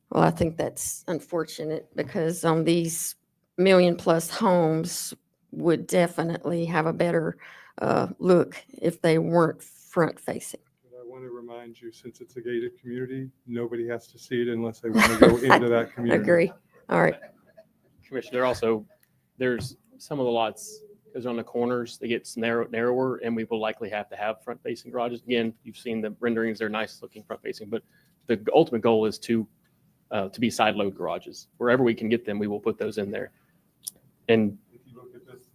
U: Well, I think that's unfortunate because on these million-plus homes would definitely have a better look if they weren't front-facing.
Q: But I want to remind you, since it's a gated community, nobody has to see it unless they want to go into that community.
U: Agree. All right.
P: Commissioner, there's some of the lots, because on the corners, they get narrower, and we will likely have to have front-facing garages. Again, you've seen the renderings, they're nice-looking front-facing, but the ultimate goal is to be side-load garages. Wherever we can get them, we will put those in there. And
Q: If you look at this,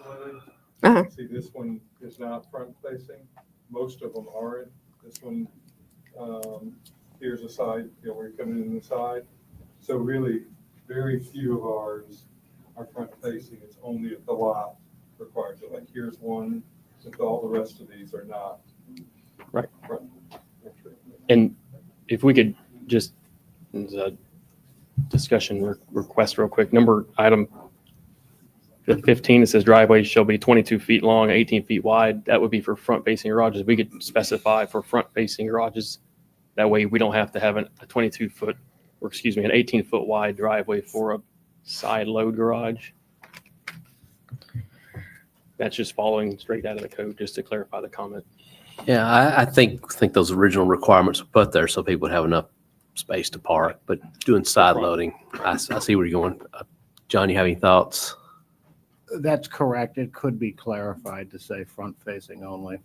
Q: letter,
U: Uh-huh.
Q: see this one is not front-facing. Most of them aren't. This one, here's a side, where you're coming in the side. So really, very few of ours are front-facing. It's only if the lot requires it. Like here's one, if all the rest of these are not.
P: Right.
Q: Front.
P: And if we could just, as a discussion request real quick, item 15, it says driveways shall be 22 feet long, 18 feet wide. That would be for front-facing garages. We could specify for front-facing garages. That way we don't have to have a 22-foot, or excuse me, an 18-foot wide driveway for a side load garage. That's just following straight out of the code, just to clarify the comment.
A: Yeah, I think those original requirements were put there so people would have enough space to park, but doing side loading, I see where you're going. John, you have any thoughts?
F: That's correct. It could be clarified to say front-facing only.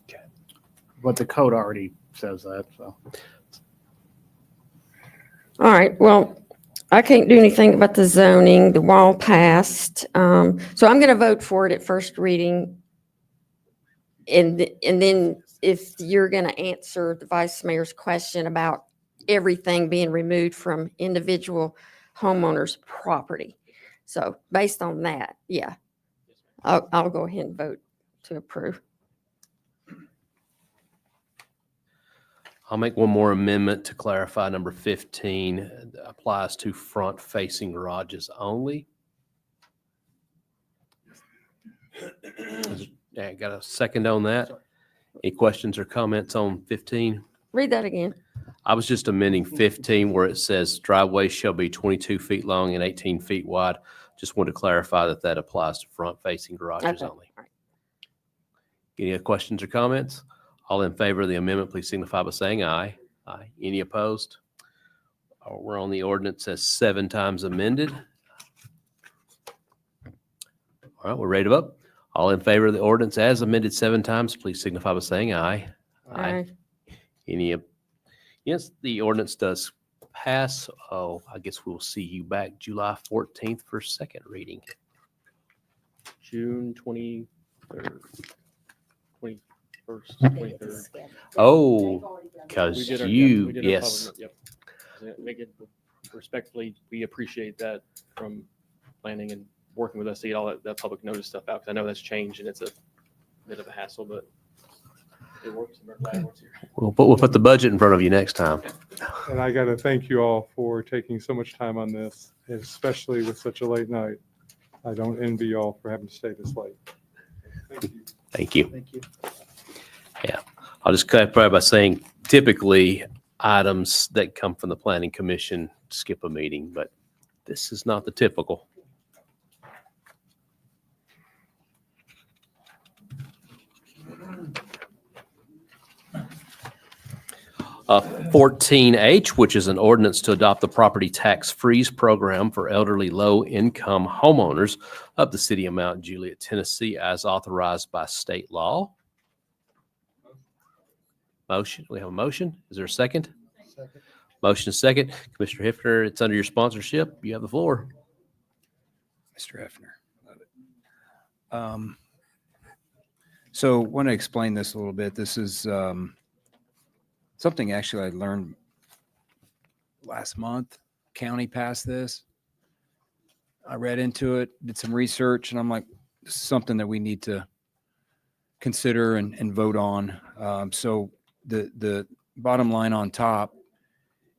A: Okay.
F: But the code already says that, so.
U: All right. Well, I can't do anything about the zoning. The wall passed. So I'm going to vote for it at first reading. And then if you're going to answer the vice mayor's question about everything being removed from individual homeowners' property. So based on that, yeah, I'll go ahead and vote to approve.
A: I'll make one more amendment to clarify number 15 applies to front-facing garages only. Yeah, got a second on that? Any questions or comments on 15?
U: Read that again.
A: I was just amending 15 where it says driveways shall be 22 feet long and 18 feet wide. Just wanted to clarify that applies to front-facing garages
U: Okay.
A: only.
U: All right.
A: Any other questions or comments? All in favor of the amendment, please signify by saying aye. Aye. Any opposed? We're on the ordinance as 7 times amended. All right, we're ready to vote. All in favor of the ordinance as amended 7 times, please signify by saying aye.
U: Aye.
A: Any? Yes, the ordinance does pass. Oh, I guess we'll see you back July 14th for second reading.
P: June 23rd, 21st, 23rd.
A: Oh,
P: We
A: because
P: did our-
A: you,
P: we did our
A: yes.
P: public- Yep. Yeah, make it respectfully, we appreciate that from planning and working with us to get all that public notice stuff out, because I know that's changed and it's a bit of a hassle, but it works. And we're glad it works here.
A: We'll put the budget in front of you next time.
Q: And I got to thank you all for taking so much time on this, especially with such a late night. I don't envy you all for having to stay this late. Thank you.
A: Thank you.
F: Thank you.
A: Yeah, I'll just clarify by saying typically items that come from the planning commission skip a meeting, but this is not the typical. 14H, which is an ordinance to adopt the property tax freeze program for elderly low-income homeowners of the city of Mount Juliet, Tennessee, as authorized by state law. Motion. We have a motion. Is there a second?
B: Second.
A: Motion is second. Commissioner Hiffner, it's under your sponsorship. You have the floor.
E: Mr. Hefner. Love it. So want to explain this a little bit. This is something actually I learned last month. County passed this. I read into it, did some research, and I'm like, this is something that we need to consider and vote on. So the bottom line on top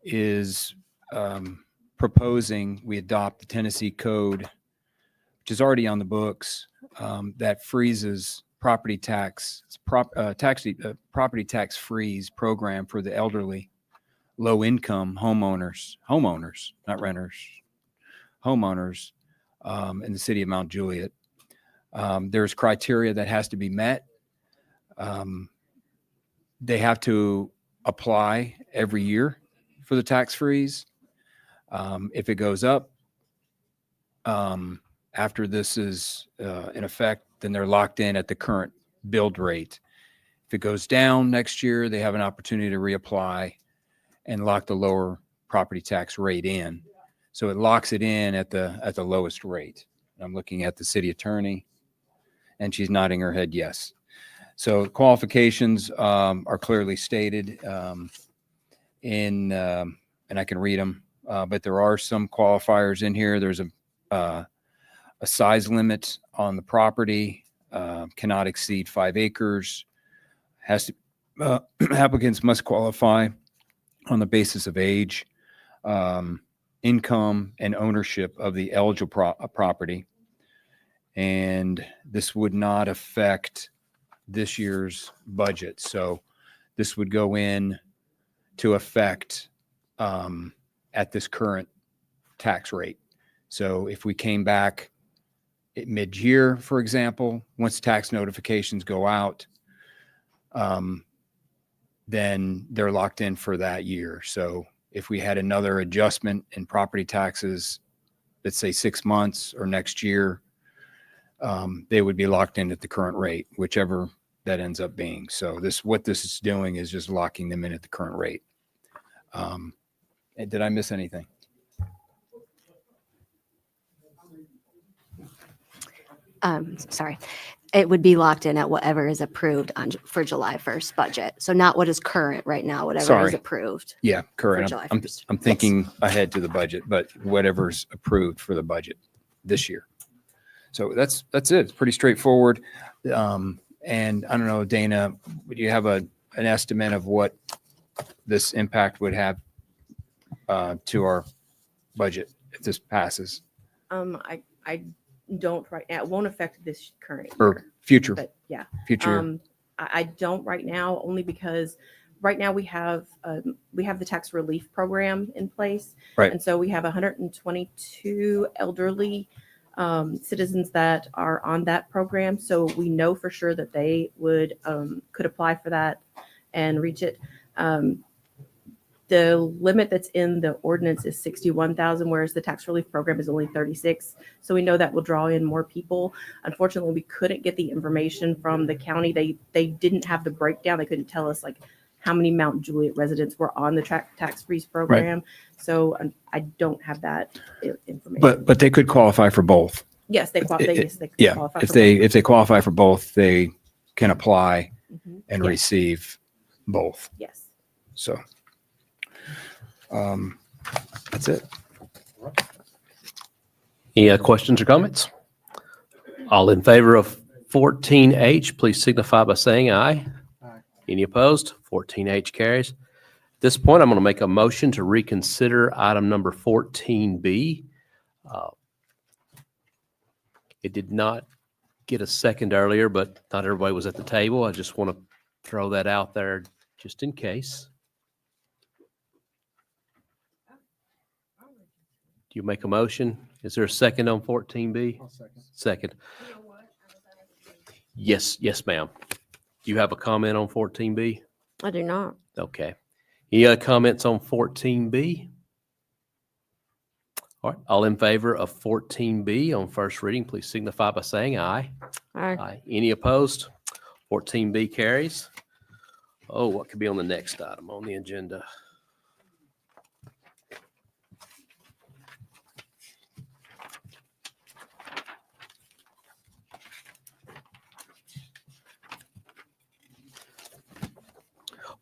E: is proposing we adopt the Tennessee Code, which which is already on the books, that freezes property tax, property tax freeze program for the elderly, low income homeowners, not renters, homeowners in the city of Mount Juliet. There's criteria that has to be met. They have to apply every year for the tax freeze. If it goes up after this is in effect, then they're locked in at the current billed rate. If it goes down next year, they have an opportunity to reapply and lock the lower property tax rate in. So it locks it in at the lowest rate. I'm looking at the city attorney, and she's nodding her head yes. So qualifications are clearly stated and I can read them, but there are some qualifiers in here. There's a size limit on the property, cannot exceed 5 acres. Applicants must qualify on the basis of age, income, and ownership of the eligible property. And this would not affect this year's budget. So this would go in to effect at this current tax rate. So if we came back at mid-year, for example, once tax notifications go out, then they're locked in for that year. So if we had another adjustment in property taxes, let's say 6 months or next year, they would be locked in at the current rate, whichever that ends up being. So what this is doing is just locking them in at the current rate. And did I miss anything?
K: Sorry. It would be locked in at whatever is approved for July 1st budget. So not what is current right now, whatever is approved.
E: Yeah, current.
K: July
E: I'm thinking ahead to the budget, but whatever's approved for the budget this year. So that's it. It's pretty straightforward. And I don't know, Dana, do you have an estimate of what this impact would have to our budget if this passes?
M: I don't right now. It won't affect this current year.
E: Or future.
M: But yeah.
E: Future.
M: I don't right now, only because right now we have the tax relief program in place.
E: Right.
M: And so we have 122 elderly citizens that are on that program. So we know for sure that they could apply for that and reach it. The limit that's in the ordinance is 61,000, whereas the tax relief program is only 36. So we know that will draw in more people. Unfortunately, we couldn't get the information from the county. They didn't have the breakdown. They couldn't tell us like how many Mount Juliet residents were on the tax freeze program. Right. So I don't have that information.
E: But they could qualify for both.
M: Yes, they qualify.
E: Yeah,
M: qualify
E: if they qualify for both, they can apply and receive both.
M: Yes.
E: So. That's it.
A: Any questions or comments? All in favor of 14H, please signify by saying aye.
B: Aye.
A: Any opposed? 14H carries. At this point, I'm going to make a motion to reconsider item number 14B. It did not get a second earlier, but not everybody was at the table. I just want to throw that out there just in case. Do you make a motion? Is there a second on 14B? Second. Yes, ma'am. Do you have a comment on 14B?
U: I do not.
A: Okay. Any other comments on 14B? All right. All in favor of 14B on first reading, please signify by saying aye.
U: Aye.
A: Aye. Any opposed? 14B carries. Oh, what could be on the next item on the agenda?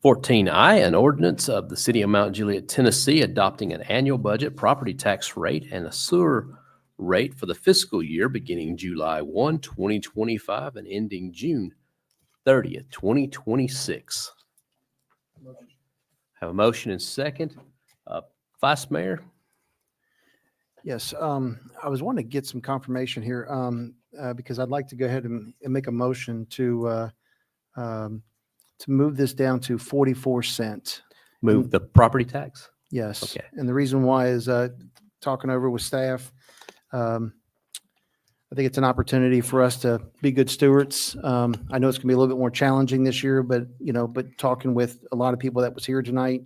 A: I, an ordinance of the city of Mount Juliet, Tennessee, adopting an annual budget, property tax rate, and a sewer rate for the fiscal year beginning July 1, 2025 and ending June 30th, 2026. Have a motion and second. Vice Mayor?
B: Yes, I was wanting to get some confirmation here, because I'd like to go ahead and make a motion to move this down to 44 cent.
A: Move the property tax?
B: Yes.
A: Okay.
B: And the reason why is, talking over with staff, I think it's an opportunity for us to be good stewards. I know it's gonna be a little bit more challenging this year, but, but talking with a lot of people that was here tonight,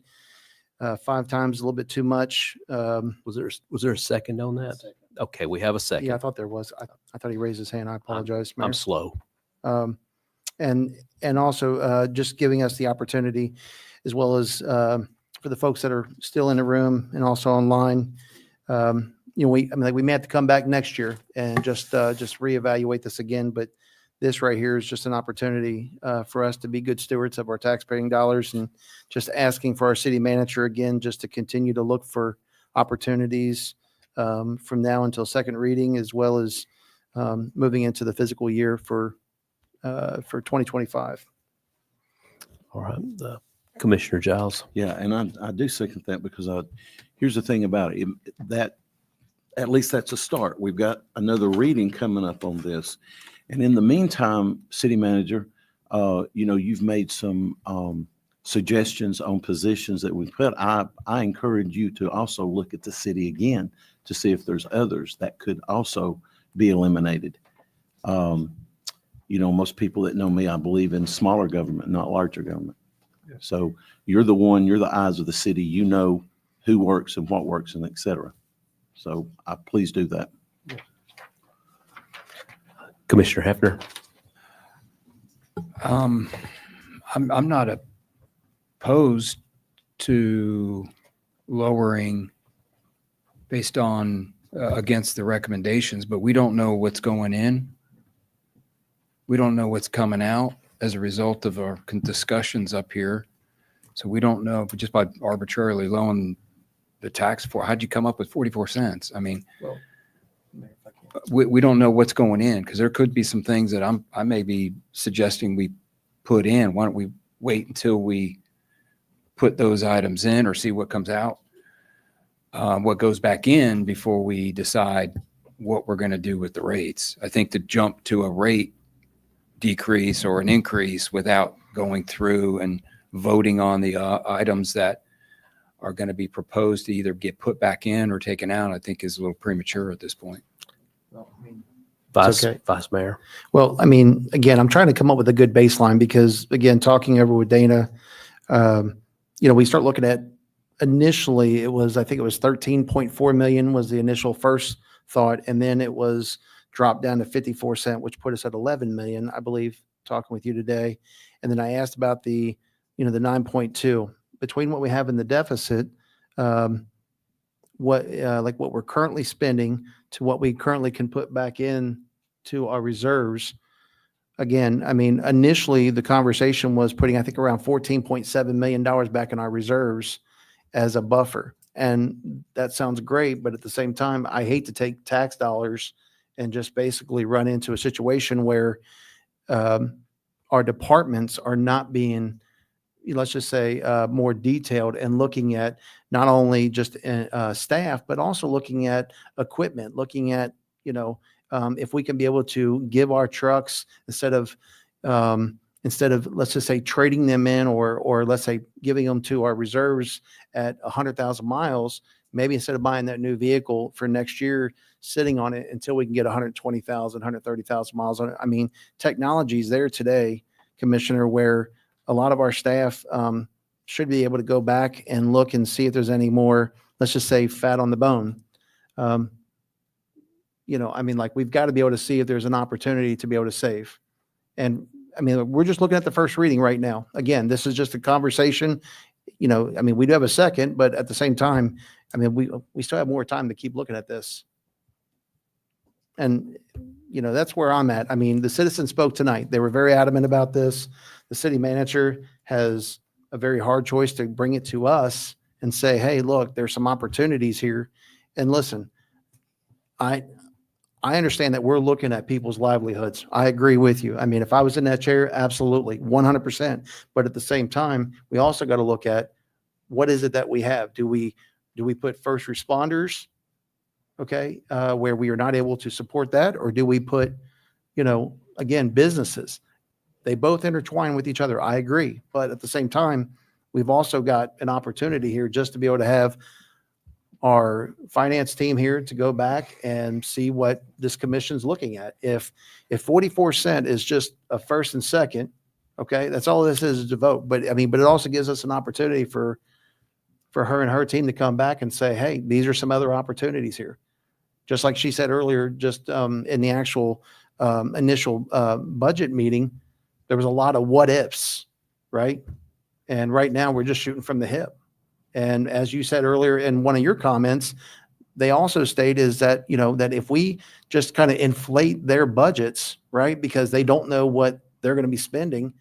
B: 5 times a little bit too much.
A: Was there a second on that? Okay, we have a second.
B: Yeah, I thought there was. I thought he raised his hand. I apologize, Mayor.
A: I'm slow.
B: And also just giving us the opportunity, as well as for the folks that are still in the room and also online. We may have to come back next year and just reevaluate this again. But this right here is just an opportunity for us to be good stewards of our taxpaying dollars, and just asking for our city manager again just to continue to look for opportunities from now until second reading, as well as moving into the fiscal year for 2025.
A: All right, Commissioner Giles.
T: Yeah, and I do second that, because here's the thing about it, that at least that's a start. We've got another reading coming up on this. And in the meantime, city manager, you've made some suggestions on positions that we put. I encourage you to also look at the city again to see if there's others that could also be eliminated. Most people that know me, I believe in smaller government, not larger government. So you're the eyes of the city. You know who works and what works and et cetera. So please do that.
A: Commissioner Hefner.
E: I'm not opposed to lowering based on against the recommendations, but we don't know what's going in. We don't know what's coming out as a result of our discussions up here. So we don't know if just by arbitrarily lowering the tax how'd you come up with 44 cents? I mean, we don't know what's going in, because there could be some things that I may be suggesting we put in. Why don't we wait until we put those items in, or see what comes out, what goes back in, before we decide what we're going to do with the rates. I think to jump to a rate decrease or an increase without going through and voting on the items that are going to be proposed to either get put back in or taken out, I think is a little premature at this point.
A: Vice
B: Okay.
A: Mayor.
B: Well, again, I'm trying to come up with a good baseline, because again, talking over with Dana, we start looking at, initially I think it was 13.4 million was the initial first thought. And then it was dropped down to 54 cent, which put us at 11 million, I believe, talking with you today. And then I asked about the 9.2 between what we have in the deficit, what we're currently spending to what we currently can put back in to our reserves. Again, initially the conversation was putting, I think, around $14.7 million back in our reserves as a buffer. And that sounds great, but at the same time, I hate to take tax dollars and just basically run into a situation where our departments are not being, let's just say, more detailed, and looking at not only just staff, but also looking at equipment, looking at, if we can be able to give our trucks, instead of, let's just say, trading them in, or let's say giving them to our reserves at 100,000 miles, maybe instead of buying that new vehicle for next year, sitting on it until we can get 120,000, 130,000 miles on it. Technology is there today, Commissioner, where a lot of our staff should be able to go back and look and see if there's any more, let's just say, fat on the bone. We've got to be able to see if there's an opportunity to be able to save. And we're just looking at the first reading right now. Again, this is just a conversation. We do have a second, but at the same time, we still have more time to keep looking at this. And, that's where I'm at. The citizens spoke tonight. They were very adamant about this. The city manager has a very hard choice to bring it to us and say, hey, look, there's some opportunities here. And listen, I understand that we're looking at people's livelihoods. I agree with you. If I was in that chair, absolutely, 100%. But at the same time, we also got to look at, what is it that we have? Do we put first responders okay, where we are not able to support that? Or do we put, again, businesses? They both intertwine with each other. I agree. But at the same time, we've also got an opportunity here just to be able to have our finance team here to go back and see what this commission's looking at. If 44 cent is just a first and second, okay, that's all this is to vote. But it also gives us an opportunity for her and her team to come back and say, hey, these are some other opportunities here. Just like she said earlier, just in the actual initial budget meeting, there was a lot of what ifs, right? And right now we're just shooting from the hip. And as you said earlier in one of your comments, they also state is that, that if we just kind of inflate their budgets, right, because they don't know what they're going to be spending,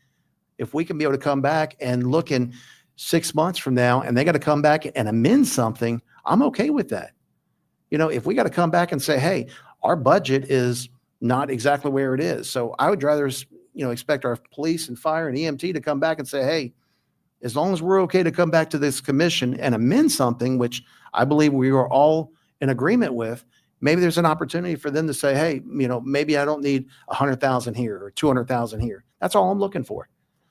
B: if we can be able to come back and look in 6 months from now and they got to come back and amend something, I'm okay with that. If we got to come back and say, hey, our budget is not exactly where it is. So I would rather, expect our police and fire and EMT to come back and say, hey, as long as we're okay to come back to this commission and amend something, which I believe we are all in agreement with, maybe there's an opportunity for them to say, hey, maybe I don't need 100,000 here or 200,000 here. That's all I'm looking for.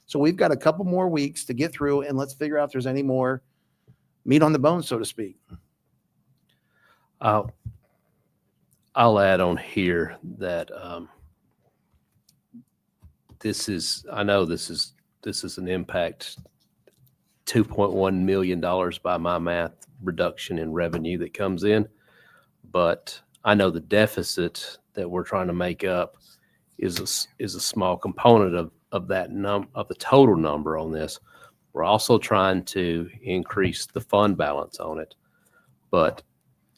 B: So we've got a couple more weeks to get through and let's figure out if there's any more meat on the bone, so to speak.
A: I'll add on here that this is an impact $2.1 million by my math reduction in revenue that comes in. But I know the deficit that we're trying to make up is a small component of that of the total number on this. We're also trying to increase the fund balance on it. But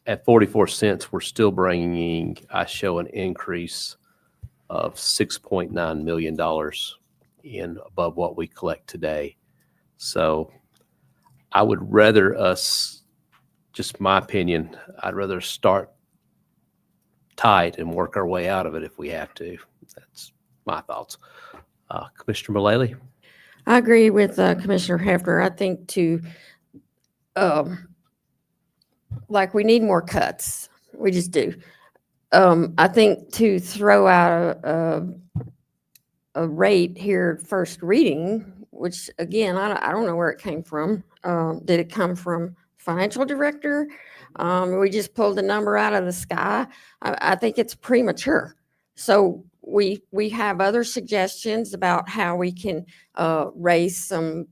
A: at 44 cents, we're still bringing, I show an increase of $6.9 million in above what we collect today. So I would rather us, just my opinion, I'd rather start tight and work our way out of it if we have to. That's my thoughts. Commissioner Mullally?
U: I agree with Commissioner Hefner. I think we need more cuts. We just do. I think to throw out a rate here at first reading, which again, I don't know where it came from. Did it come from financial director? We just pulled the number out of the sky. I think it's premature. So we have other suggestions about how we can raise some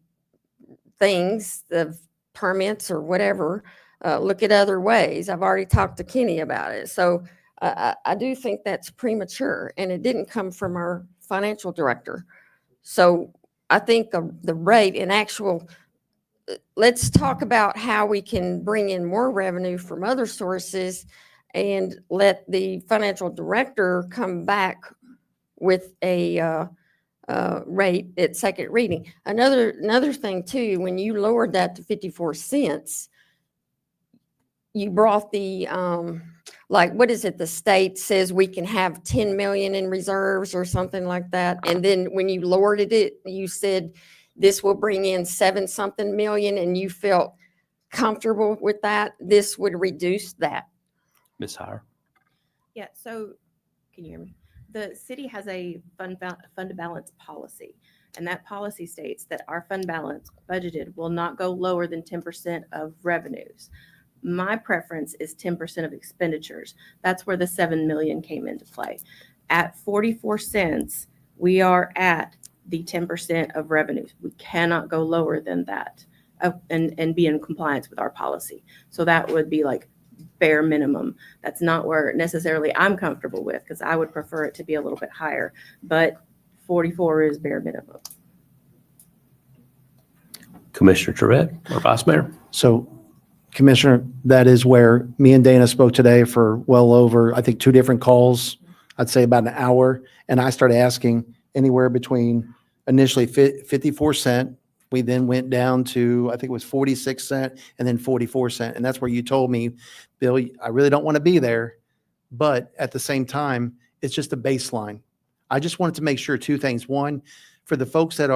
U: things, the permits or whatever. Look at other ways. I've already talked to Kenny about it. So I do think that's premature, and it didn't come from our financial director. So I think the rate in actual, let's talk about how we can bring in more revenue from other sources and let the financial director come back with a rate at second reading. Another thing too, when you lowered that to 54 cents, you brought the, what is it? The state says we can have 10 million in reserves or something like that. And then when you lowered it, you said this will bring in 7-something million, and you felt comfortable with that. This would reduce that.
A: Ms. Hire?
M: Yeah, so can you hear me? The city has a fund to balance policy, and that policy states that our fund balance budgeted will not go lower than 10% of revenues. My preference is 10% of expenditures. That's where the 7 million came into play. At 44 cents, we are at the 10% of revenues. We cannot go lower than that and be in compliance with our policy. So that would be like bare minimum. That's not where necessarily I'm comfortable with, because I would prefer it to be a little bit higher, but 44 is bare minimum.
A: Commissioner Juliet or Vice Mayor?
B: So, Commissioner, that is where me and Dana spoke today for well over, I think, 2 different calls. I'd say about an hour. And I started asking anywhere between initially 54 cent. We then went down to, I think it was 46 cent and then 44 cent. And that's where you told me, Bill, I really don't want to be there. But at the same time, it's just a baseline. I just wanted to make sure 2 things. One, for the folks that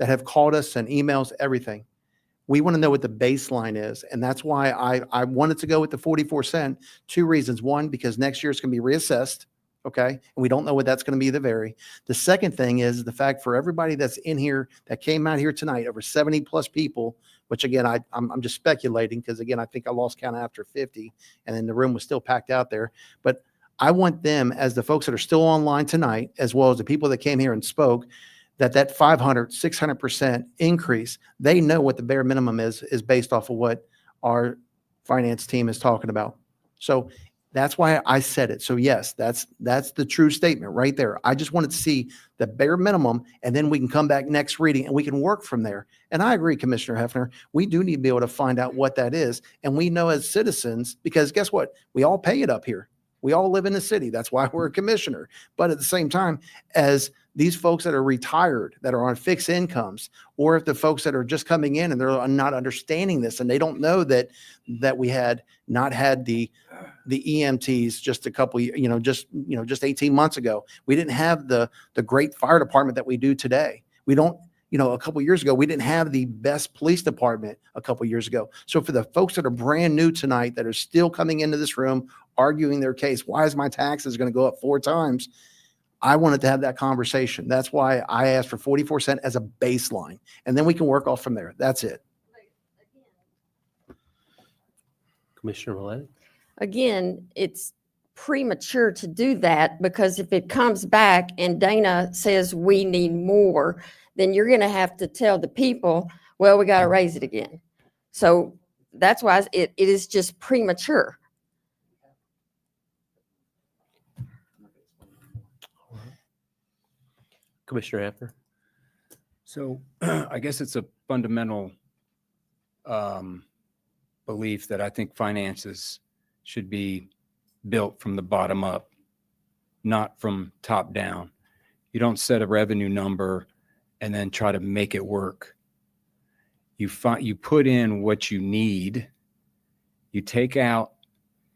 B: have called us and emails, everything, We want to know what the baseline is. And that's why I wanted to go with the 44 cent. Two reasons. One, because next year it's going to be reassessed. Okay. And we don't know what that's going to be the second thing is the fact for everybody that's in here that came out here tonight, over 70 plus people, which again, I'm just speculating because again, I think I lost count after 50 and then the room was still packed out there. But I want them as the folks that are still online tonight, as well as the people that came here and spoke, that 500, 600% increase, they know what the bare minimum is based off of what our finance team is talking about. So that's why I said it. So yes, that's the true statement right there. I just wanted to see the bare minimum, and then we can come back next reading and we can work from there. And I agree, Commissioner Hefner, we do need to be able to find out what that is. And we know as citizens, because guess what? We all pay it up here. We all live in the city. That's why we're a commissioner. But at the same time, as these folks that are retired, that are on fixed incomes, or if the folks that are just coming in and they're not understanding this and they don't know that we had not had the EMTs just a couple, just 18 months ago. We didn't have the great fire department that we do today. We don't, a couple of years ago, we didn't have the best police department a couple of years ago. So for the folks that are brand new tonight, that are still coming into this room, arguing their case, why is my taxes going to go up 4 times? I wanted to have that conversation. That's why I asked for 44 cent as a baseline, and then we can work off from there. That's it.
A: Commissioner Millett?
U: Again, it's premature to do that because if it comes back and Dana says we need more, then you're going to have to tell the people, well, we got to raise it again. So that's why it is just premature.
A: Commissioner Hefner?
E: So I guess it's a fundamental belief that I think finances should be built from the bottom up, not from top down. You don't set a revenue number and then try to make it work. You put in what you need, you take out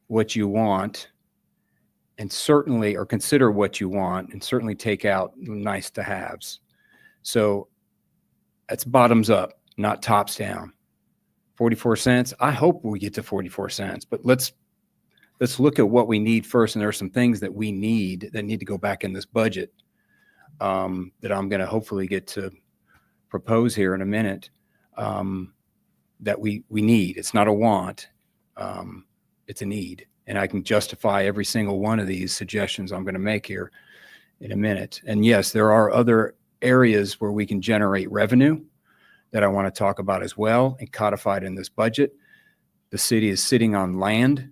E: what you want, and certainly, or consider what you want, and certainly take out nice to haves. So that's bottoms up, not tops down. 44 cents. I hope we get to 44 cents, but let's look at what we need first. And there are some things that we need that need to go back in this budget that I'm going to hopefully get to propose here in a minute that we need. It's not a want. It's a need. And I can justify every single one of these suggestions I'm going to make here in a minute. And yes, there are other areas where we can generate revenue that I want to talk about as well and codified in this budget. The city is sitting on land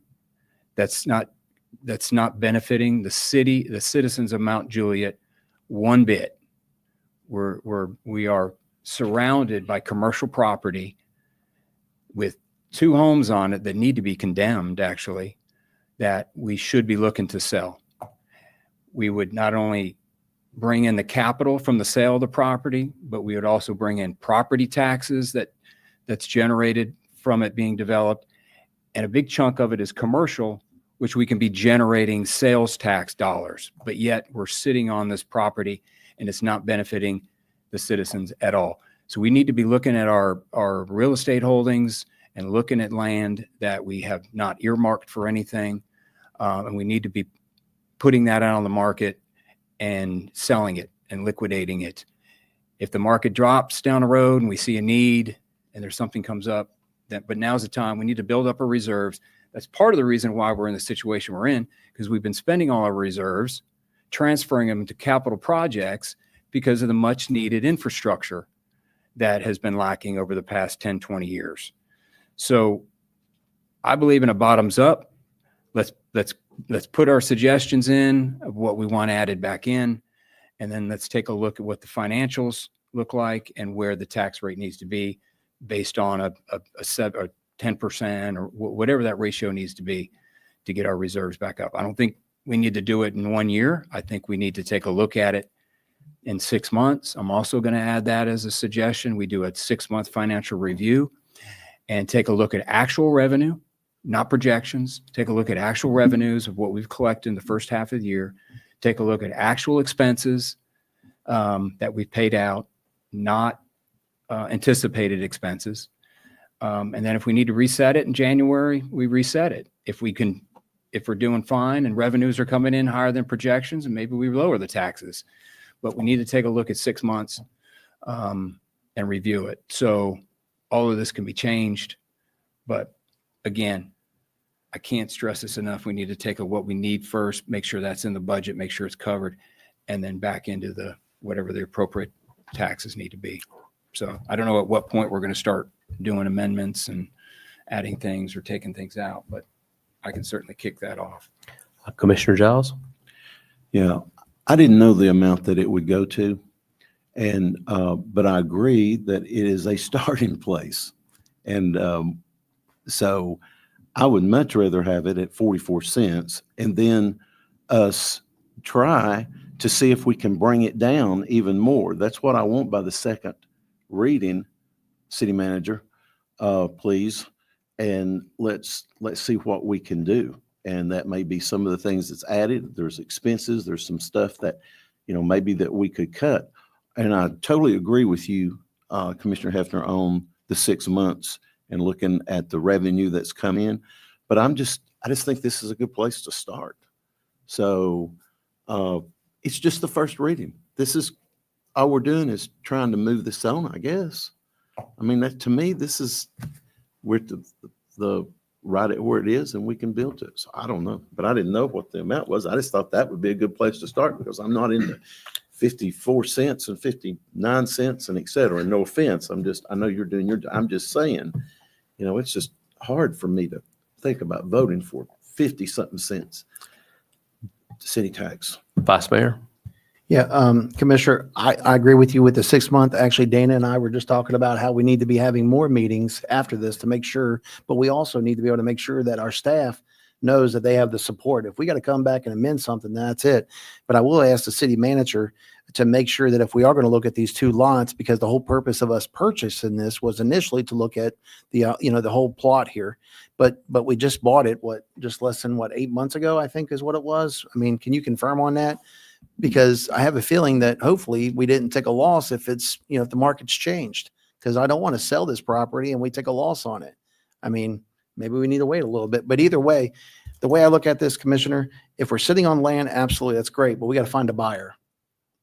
E: that's not benefiting the city, the citizens of Mount Juliet one bit. We are surrounded by commercial property with 2 homes on it that need to be condemned, actually, that we should be looking to sell. We would not only bring in the capital from the sale of the property, but we would also bring in property taxes that's generated from it being developed. And a big chunk of it is commercial, which we can be generating sales tax dollars, but yet we're sitting on this property and it's not benefiting the citizens at all. So we need to be looking at our real estate holdings and looking at land that we have not earmarked for anything. And we need to be putting that out on the market and selling it and liquidating it. If the market drops down the road and we see a need and there's something comes up, but now's the time. We need to build up our reserves. That's part of the reason why we're in the situation we're in, because we've been spending all our reserves, transferring them to capital projects because of the much needed infrastructure that has been lacking over the past 10, 20 years. So I believe in a bottoms up. Let's put our suggestions in of what we want added back in, and then let's take a look at what the financials look like and where the tax rate needs to be based on a 10% or whatever that ratio needs to be to get our reserves back up. I don't think we need to do it in 1 year. I think we need to take a look at it in 6 months. I'm also going to add that as a suggestion. We do a 6-month financial review and take a look at actual revenue, not projections. Take a look at actual revenues of what we've collected in the first half of the year. Take a look at actual expenses that we've paid out, not anticipated expenses. And then if we need to reset it in January, we reset it. If we're doing fine and revenues are coming in higher than projections, and maybe we lower the taxes. But we need to take a look at 6 months and review it. So all of this can be changed. But again, I can't stress this enough. We need to take what we need first, make sure that's in the budget, make sure it's covered, and then back into whatever the appropriate taxes need to be. So I don't know at what point we're going to start doing amendments and adding things or taking things out, but I can certainly kick that off.
A: Commissioner Giles?
T: Yeah, I didn't know the amount that it would go to. And, but I agree that it is a starting place. And so I would much rather have it at 44 cents and then us try to see if we can bring it down even more. That's what I want by the second reading, City Manager, please. And let's see what we can do. And that may be some of the things that's added. There's expenses. There's some stuff that, maybe that we could cut. And I totally agree with you, Commissioner Hefner, on the 6 months and looking at the revenue that's come in. But I just think this is a good place to start. So it's just the first reading. This is all we're doing is trying to move this on, I guess. I mean, to me, we're the right at where it is and we can build it. So I don't know, but I didn't know what the amount was. I just thought that would be a good place to start because I'm not into 54 cents and 59 cents and et cetera. And no offense. I know you're doing I'm just saying, it's just hard for me to think about voting for 50 something cents city tax.
A: Vice Mayor?
B: Yeah, Commissioner, I agree with you with the 6 month. Actually, Dana and I were just talking about how we need to be having more meetings after this to make sure, but we also need to be able to make sure that our staff knows that they have the support. If we got to come back and amend something, that's it. But I will ask the city manager to make sure that if we are going to look at these 2 lots, because the whole purpose of us purchasing this was initially to look at the, the whole plot here, but we just bought it, just less than 8 months ago, I think is what it was. I mean, can you confirm on that? Because I have a feeling that hopefully we didn't take a loss if it's, if the market's changed, because I don't want to sell this property and we take a loss on it. I mean, maybe we need to wait a little bit, but either way, the way I look at this, Commissioner, if we're sitting on land, absolutely, that's great, but we got to find a buyer,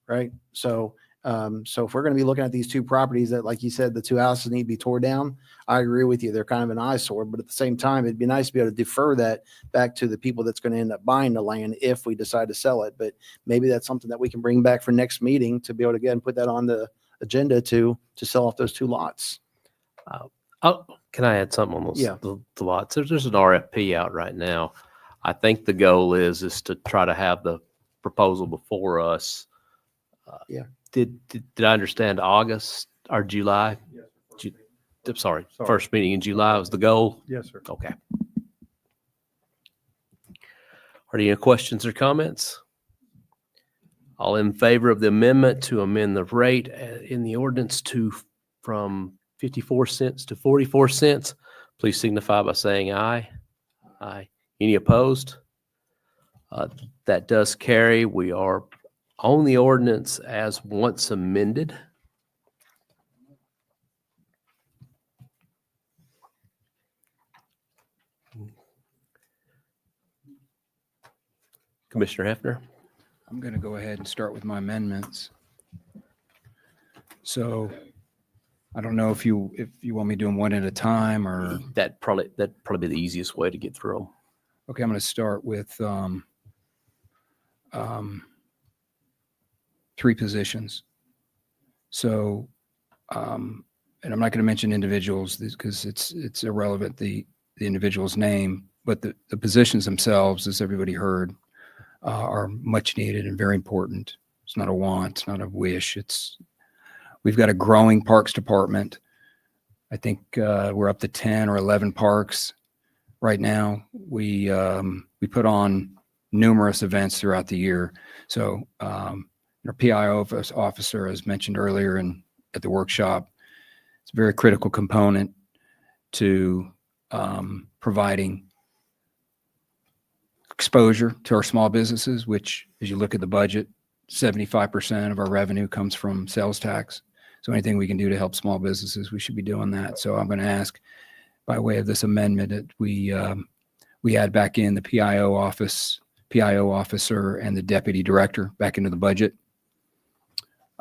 B: right? So if we're going to be looking at these 2 properties that, like you said, the 2 houses need to be tore down, I agree with you. They're kind of an eyesore, but at the same time, it'd be nice to be able to defer that back to the people that's going to end up buying the land if we decide to sell it. But maybe that's something that we can bring back for next meeting to be able to again put that on the agenda to sell off those 2 lots.
A: Can I add something on those
B: Yeah.
A: the lots? There's an RFP out right now. I think the goal is to try to have the proposal before us.
B: Yeah.
A: Did I understand August or July? I'm sorry, first meeting in July was the goal?
Q: Yes, sir.
A: Okay. Are there any questions or comments? All in favor of the amendment to amend the rate in the ordinance from 54 cents to 44 cents, please signify by saying aye. Aye. Any opposed? That does carry. We are on the ordinance as once amended. Commissioner Hefner?
E: I'm going to go ahead and start with my amendments. So I don't know if you want me doing one at a time or.
A: That'd probably be the easiest way to get through them.
E: Okay, I'm going to start with 3 positions. So, and I'm not going to mention individuals because it's irrelevant, the individual's name, but the positions themselves, as everybody heard, are much needed and very important. It's not a want, it's not a wish. We've got a growing parks department. I think we're up to 10 or 11 parks right now. We put on numerous events throughout the year. So our PIO officer, as mentioned earlier at the workshop, it's a very critical component to providing exposure to our small businesses, which, as you look at the budget, 75% of our revenue comes from sales tax. So anything we can do to help small businesses, we should be doing that. So I'm going to ask by way of this amendment that we add back in the PIO officer and the deputy director back into the budget.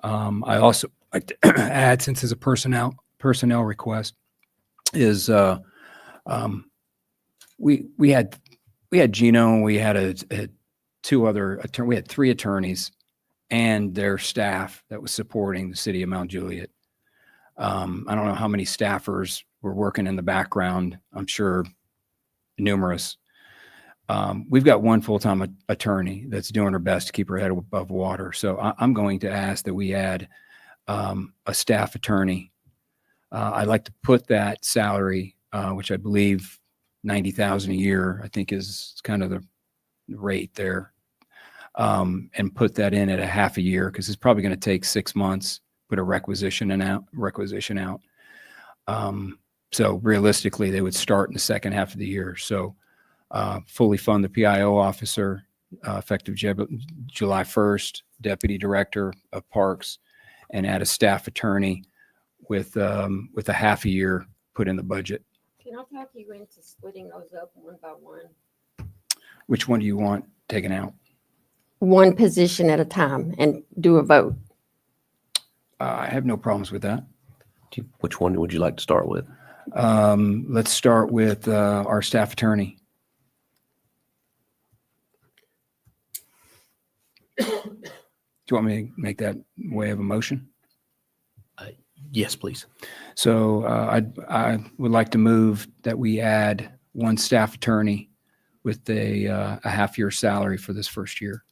E: I also like to add, since it's a personnel request, is we had Gino, and we had we had 3 attorneys and their staff that was supporting the city of Mount Juliet. I don't know how many staffers were working in the background. I'm sure numerous. We've got 1 full-time attorney that's doing her best to keep her head above water. So I'm going to ask that we add a staff attorney. I'd like to put that salary, which I believe $90,000 a year, I think is kind of the rate there, and put that in at a half a year, because it's probably going to take 6 months, put a requisition out. So realistically, they would start in the second half of the year. So fully fund the PIO officer effective July 1st, deputy director of parks, and add a staff attorney with a half a year put in the budget.
U: Can I talk you into splitting those up one by one?
E: Which one do you want taken out?
U: One position at a time and do a vote.
E: I have no problems with that.
A: Which one would you like to start with?
E: Let's start with our staff attorney. Do you want me to make that way of a motion?
A: Yes, please.
E: So I would like to move that we add 1 staff attorney with a half-year salary for this first year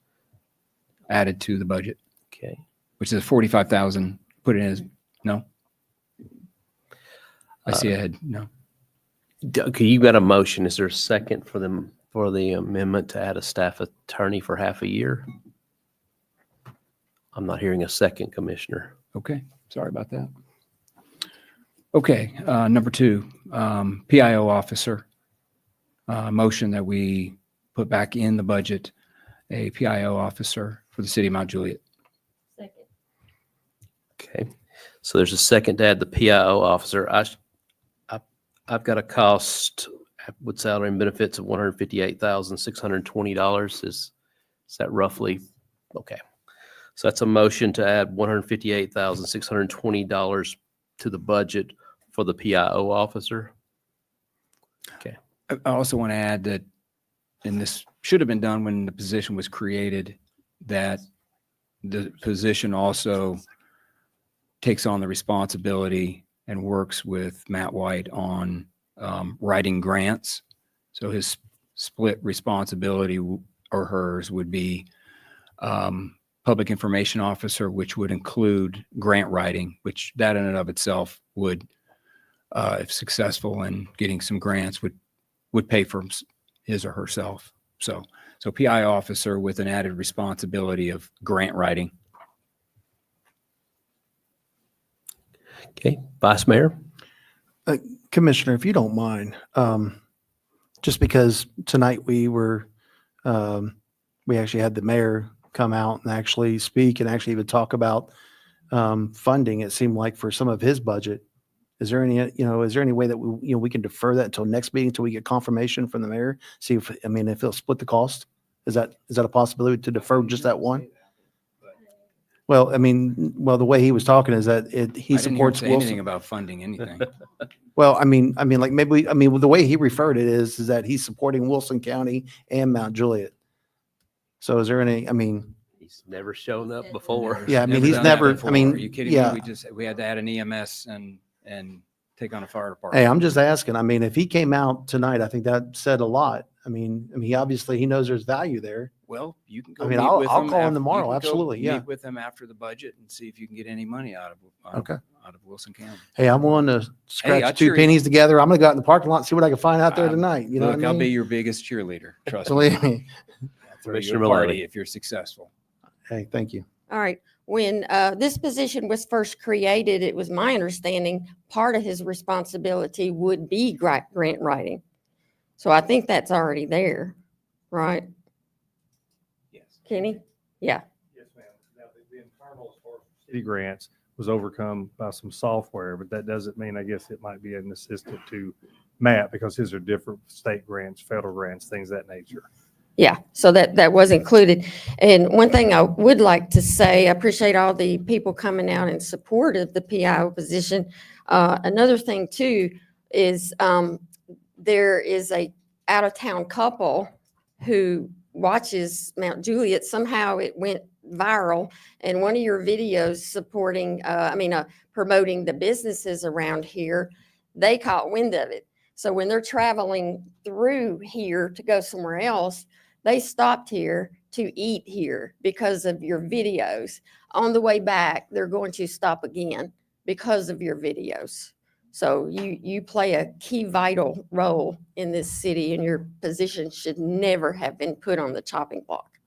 E: added to the budget.
A: Okay.
E: Which is $45,000. Put it in as no. I see ahead. No.
A: Okay, you got a motion. Is there a second for the amendment to add a staff attorney for half a year? I'm not hearing a second, Commissioner.
E: Okay. Sorry about that. Okay. Number 2, PIO officer. Motion that we put back in the budget a PIO officer for the city of Mount Juliet.
U: Second.
A: Okay. So there's a second to add the PIO officer. I've got a cost with salary and benefits of $158,620. Is that roughly? Okay. So that's a motion to add $158,620 to the budget for the PIO officer. Okay.
E: I also want to add that, and this should have been done when the position was created, that the position also takes on the responsibility and works with Matt White on writing grants. So his split responsibility or hers would be public information officer, which would include grant writing, which that in and of itself would, if successful in getting some grants, would pay for his or herself. So PI officer with an added responsibility of grant writing.
A: Okay, Vice Mayor.
B: Commissioner, if you don't mind, just because tonight we actually had the mayor come out and actually speak and actually even talk about funding, it seemed like, for some of his budget. Is there any way that we can defer that until next meeting until we get confirmation from the mayor? See if he'll split the cost. Is that a possibility to defer just that one? Well, the way he was talking is that he supports
E: Wilson. Anything about funding anything.
B: Well, the way he referred it is that he's supporting Wilson County and Mount Juliet. So is there any?
A: He's never shown up before.
B: Yeah, he's never.
E: Are you kidding me? We had to add an EMS and take on a fire department.
B: Hey, I'm just asking. If he came out tonight, I think that said a lot. He obviously knows there's value there.
E: Well, you can go.
B: I'll call him tomorrow. Absolutely, yeah.
E: Meet with him after the budget and see if you can get any money out of Wilson County.
B: Hey, I'm willing to scratch 2 pennies together. I'm going to go out in the parking lot and see what I can find out there tonight. You know what I mean?
E: I'll be your biggest cheerleader. Trust
B: Believe
E: me.
B: me.
E: Commissioner Party if you're successful.
B: Hey, thank you.
U: All right. When this position was first created, it was my understanding part of his responsibility would be grant writing. So I think that's already there, right?
N: Yes.
U: Kenny? Yeah.
N: Yes, ma'am. Now, the internal as far as city grants was overcome by some software, but that doesn't mean, I guess, it might be an assistant to map because his are different state grants, federal grants, things of that nature.
U: Yeah, so that was included. And one thing I would like to say, I appreciate all the people coming out in support of the PIO position. Another thing too is there is a out-of-town couple who watches Mount Juliet. Somehow it went viral, and one of your videos supporting, promoting the businesses around here, they caught wind of it. So when they're traveling through here to go somewhere else, they stopped here to eat here because of your videos. On the way back, they're going to stop again because of your videos. So you play a key vital role in this city, and your position should never have been put on the chopping block.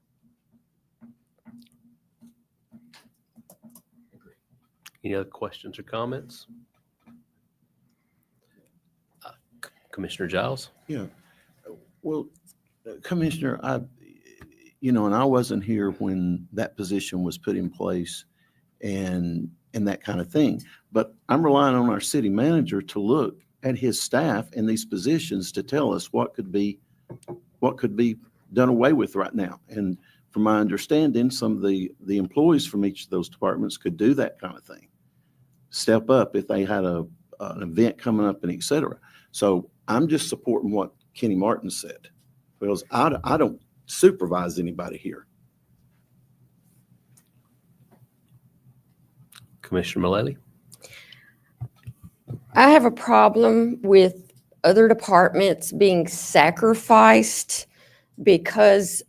A: Any other questions or comments? Commissioner Giles?
T: Yeah. Well, Commissioner, and I wasn't here when that position was put in place and that kind of thing, but I'm relying on our city manager to look at his staff and these positions to tell us what could be done away with right now. And from my understanding, some of the employees from each of those departments could do that kind of thing. Step up if they had an event coming up and et cetera. So I'm just supporting what Kenny Martin said, because I don't supervise anybody here.
A: Commissioner Mullally?
U: I have a problem with other departments being sacrificed because,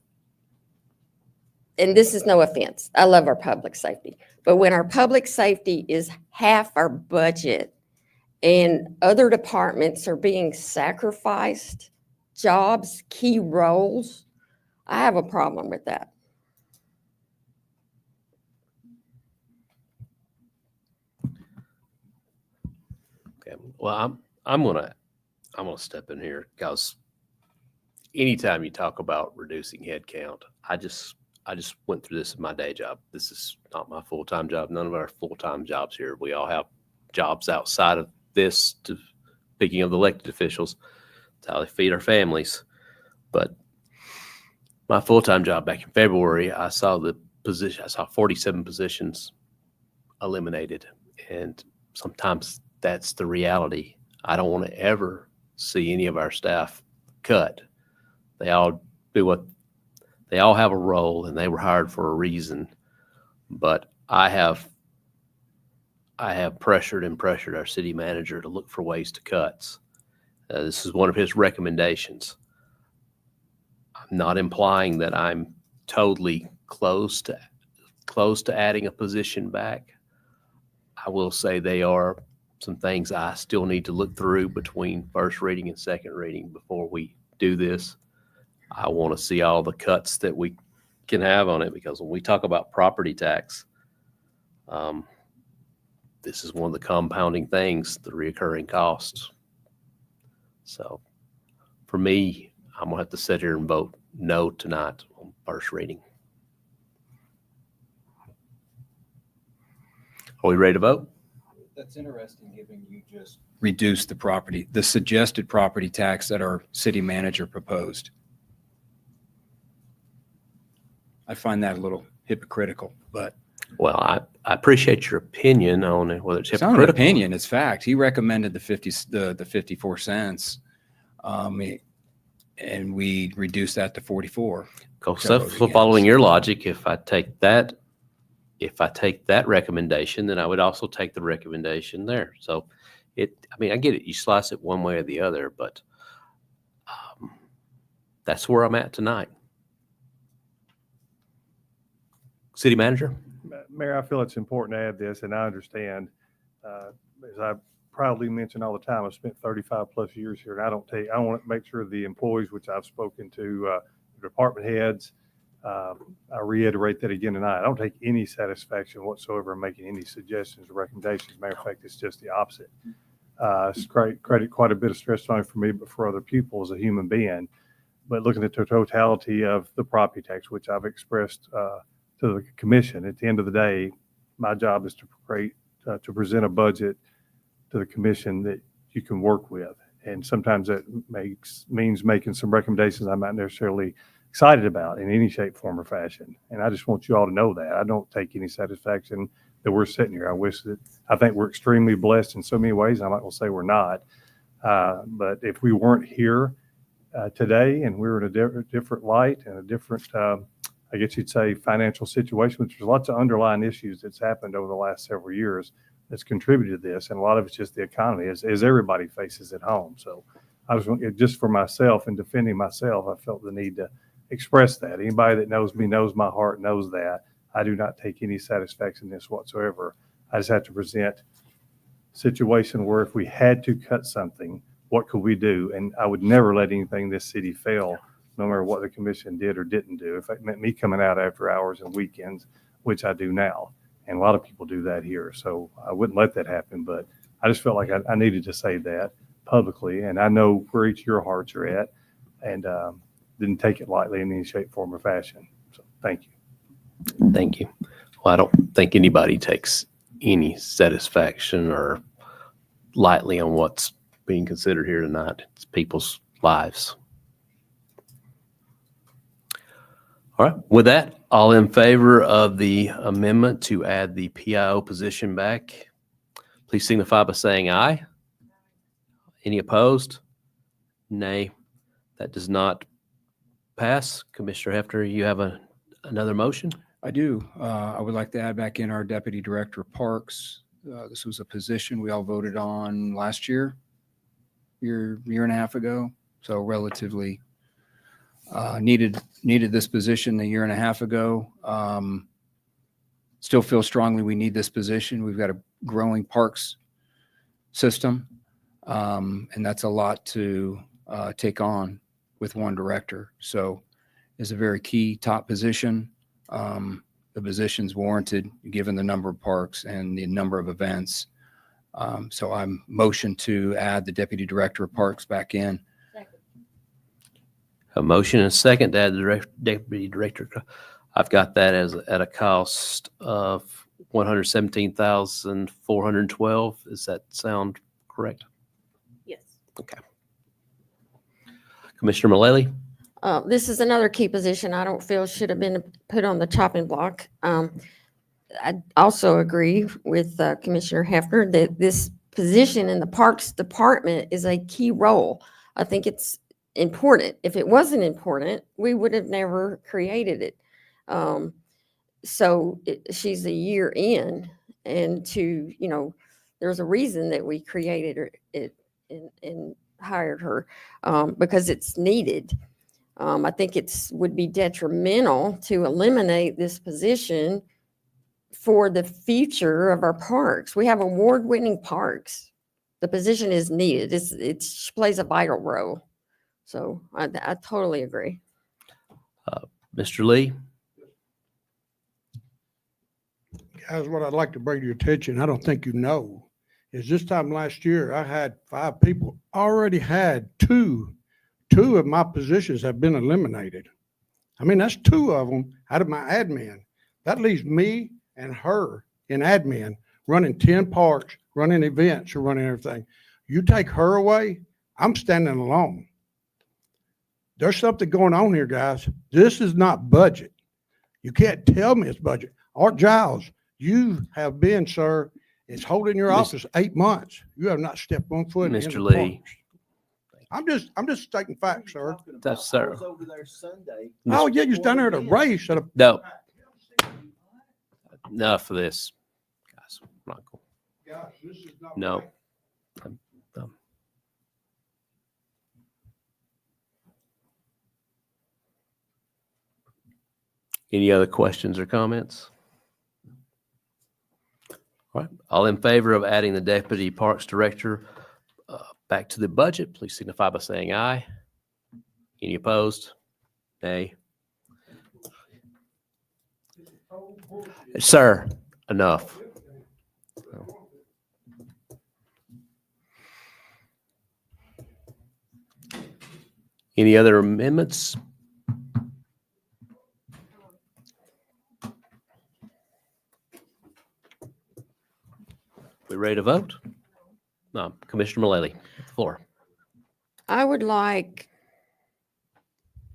U: and this is no offense, I love our public safety, but when our public safety is half our budget and other departments are being sacrificed, jobs, key roles, I have a problem with that.
A: Okay. Well, I'm gonna step in here because anytime you talk about reducing headcount, I just went through this in my day job. This is not my full-time job. None of our full-time jobs here. We all have jobs outside of this. Speaking of the elected officials, it's how they feed our families. But my full-time job back in February, I saw 47 positions eliminated. And sometimes that's the reality. I don't want to ever see any of our staff cut. They all have a role, and they were hired for a reason. But I have pressured our city manager to look for ways to cuts. This is one of his recommendations. I'm not implying that I'm totally close to adding a position back. I will say they are some things I still need to look through between first reading and second reading before we do this. I want to see all the cuts that we can have on it, because when we talk about property tax, this is one of the compounding things, the recurring costs. So for me, I'm going to have to sit here and vote no tonight on first reading. Are we ready to vote?
E: That's interesting, given you just reduced the suggested property tax that our city manager proposed. I find that a little hypocritical, but.
A: Well, I appreciate your opinion on it, whether it's
E: Not an
A: hypocritical.
E: opinion, it's fact. He recommended the 54 cents. And we reduced that to 44.
A: So following your logic, if I take that recommendation, then I would also take the recommendation there. So I get it. You slice it one way or the other, but that's where I'm at tonight. City manager?
N: Mayor, I feel it's important to add this, and I understand, as I proudly mention all the time, I've spent 35 plus years here, and I want to make sure the employees, which I've spoken to, department heads, I reiterate that again tonight. I don't take any satisfaction whatsoever in making any suggestions or recommendations. Matter of fact, it's just the opposite. It's created quite a bit of stress not only for me, but for other people as a human being. But looking at the totality of the property tax, which I've expressed to the commission, at the end of the day, my job is to present a budget to the commission that you can work with. And sometimes that means making some recommendations I'm not necessarily excited about in any shape, form, or fashion. And I just want you all to know that. I don't take any satisfaction that we're sitting here. I think we're extremely blessed in so many ways. I'm not going to say we're not. But if we weren't here today and we were in a different light and a different, I guess you'd say, financial situation, which there's lots of underlying issues that's happened over the last several years that's contributed to this. And a lot of it's just the economy, as everybody faces at home. So I was just for myself and defending myself, I felt the need to express that. Anybody that knows me knows my heart, knows that. I do not take any satisfaction in this whatsoever. I just have to present a situation where if we had to cut something, what could we do? And I would never let anything in this city fail, no matter what the commission did or didn't do. If it meant me coming out after hours and weekends, which I do now. And a lot of people do that here. So I wouldn't let that happen. But I just felt like I needed to say that publicly. And I know where each of your hearts are at, and didn't take it lightly in any shape, form, or fashion. So thank you.
A: Thank you. Well, I don't think anybody takes any satisfaction or lightly on what's being considered here tonight. It's people's lives. All right. With that, all in favor of the amendment to add the PIO position back, please signify by saying aye. Any opposed? Nay. That does not pass. Commissioner Hefner, you have another motion?
E: I do. I would like to add back in our Deputy Director of Parks. This was a position we all voted on last year and a half ago. So relatively needed this position a year and a half ago. Still feel strongly we need this position. We've got a growing parks system, and that's a lot to take on with one director. So it's a very key top position. The position's warranted given the number of parks and the number of events. So I'm motion to add the Deputy Director of Parks back in.
A: A motion and a second to add the Deputy Director. I've got that as at a cost of $117,412. Does that sound correct?
M: Yes.
A: Okay. Commissioner Mullally?
U: This is another key position I don't feel should have been put on the chopping block. I also agree with Commissioner Hefner that this position in the Parks Department is a key role. I think it's important. If it wasn't important, we would have never created it. She's a year in, and there's a reason that we created it and hired her because it's needed. I think would be detrimental to eliminate this position for the future of our parks. We have award-winning parks. The position is needed. It plays a vital role. So I totally agree.
A: Mr. Lee?
C: Guys, what I'd like to bring to your attention, I don't think you know, is this time last year, I had 5 people, already had two of my positions have been eliminated. I mean, that's 2 of them out of my admin. That leaves me and her in admin running 10 parks, running events, or running everything. You take her away, I'm standing alone. There's something going on here, guys. This is not budget. You can't tell me it's budget. Art Giles, you have been, sir, it's holding your office 8 months. You have not stepped 1 foot in
A: Mr.
C: the
A: Lee.
C: parks. I'm just stating facts, sir.
A: That's sir.
T: I was over there Sunday.
C: Oh, yeah, you're down there at a race at a.
A: No. Enough of this, guys. I'm not cool.
C: Guys, this is not
A: No.
C: right.
A: Any other questions or comments? All right. All in favor of adding the Deputy Parks Director back to the budget, please signify by saying aye. Any opposed? Nay. Sir, enough. Any other amendments? We ready to vote? No, Commissioner Mullally, the floor.
U: I would like,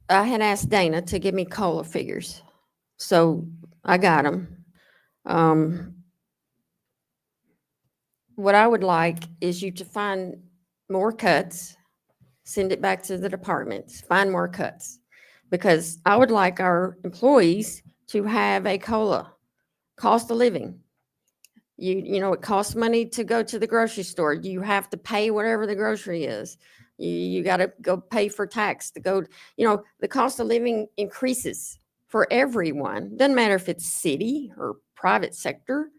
U: I had asked Dana to give me COLA figures, so I got them. What I would like is you to find more cuts, send it back to the departments, find more cuts. Because I would like our employees to have a COLA, cost of living. You know, it costs money to go to the grocery store. You have to pay whatever the grocery is. You got to go pay for tax to go, the cost of living increases for everyone. Doesn't matter if it's city or private sector,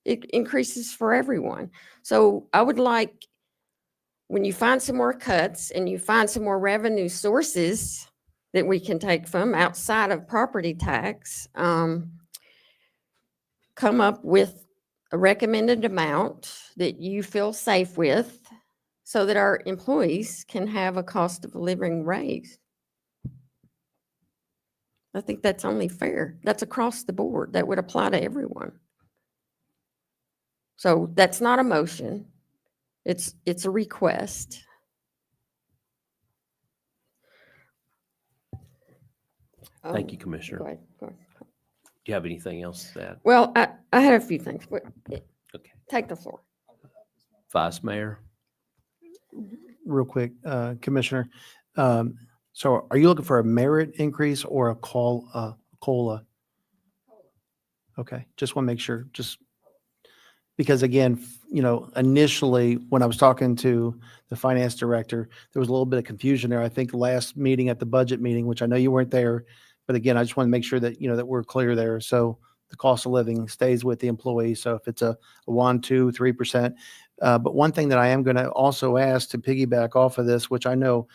U: it increases for everyone. So I would like, when you find some more cuts and you find some more revenue sources that we can take from outside of property tax, come up with a recommended amount that you feel safe with so that our employees can have a cost of living raise. I think that's only fair. That's across the board. That would apply to everyone. So that's not a motion. It's a request.
A: Thank you, Commissioner.
U: Go ahead.
A: Do you have anything else to add?
U: Well, I had a few things.
A: Okay.
U: Take the floor.
A: Vice Mayor?
B: Real quick, Commissioner. So are you looking for a merit increase or a COLA? Okay, just want to make sure, just because again, initially when I was talking to the finance director, there was a little bit of confusion there. I think last meeting at the budget meeting, which I know you weren't there, but again, I just want to make sure that, that we're clear there. So the cost of living stays with the employee. So if it's a 1, 2, 3%. But one thing that I am going to also ask to piggyback off of this, which I know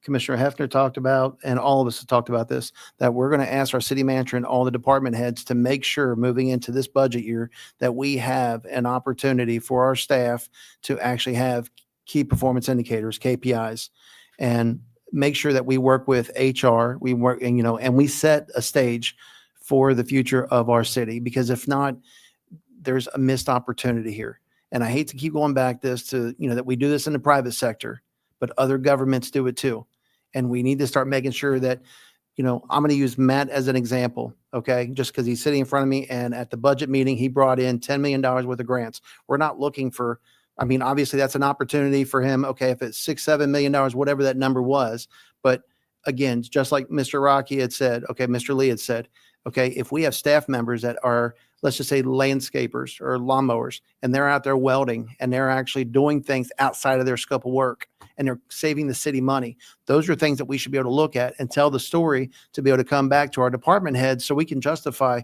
B: Commissioner Hefner talked about, and all of us have talked about this, that we're going to ask our city manager and all the department heads to make sure moving into this budget year that we have an opportunity for our staff to actually have key performance indicators, KPIs, and make sure that we work with HR, we work, and we set a stage for the future of our city, because if not, there's a missed opportunity here. And I hate to keep going back this to, that we do this in the private sector, but other governments do it too. And we need to start making sure that, I'm going to use Matt as an example, okay? Just because he's sitting in front of me, and at the budget meeting, he brought in $10 million worth of grants. We're not looking for, obviously that's an opportunity for him. Okay, if it's $6-7 million, whatever that number was. But again, just like Mr. Rocky had said, okay, Mr. Lee had said, okay, if we have staff members that are, let's just say landscapers or lawnmowers, and they're out there welding and they're actually doing things outside of their scope of work and they're saving the city money. Those are things that we should be able to look at and tell the story to be able to come back to our department heads so we can justify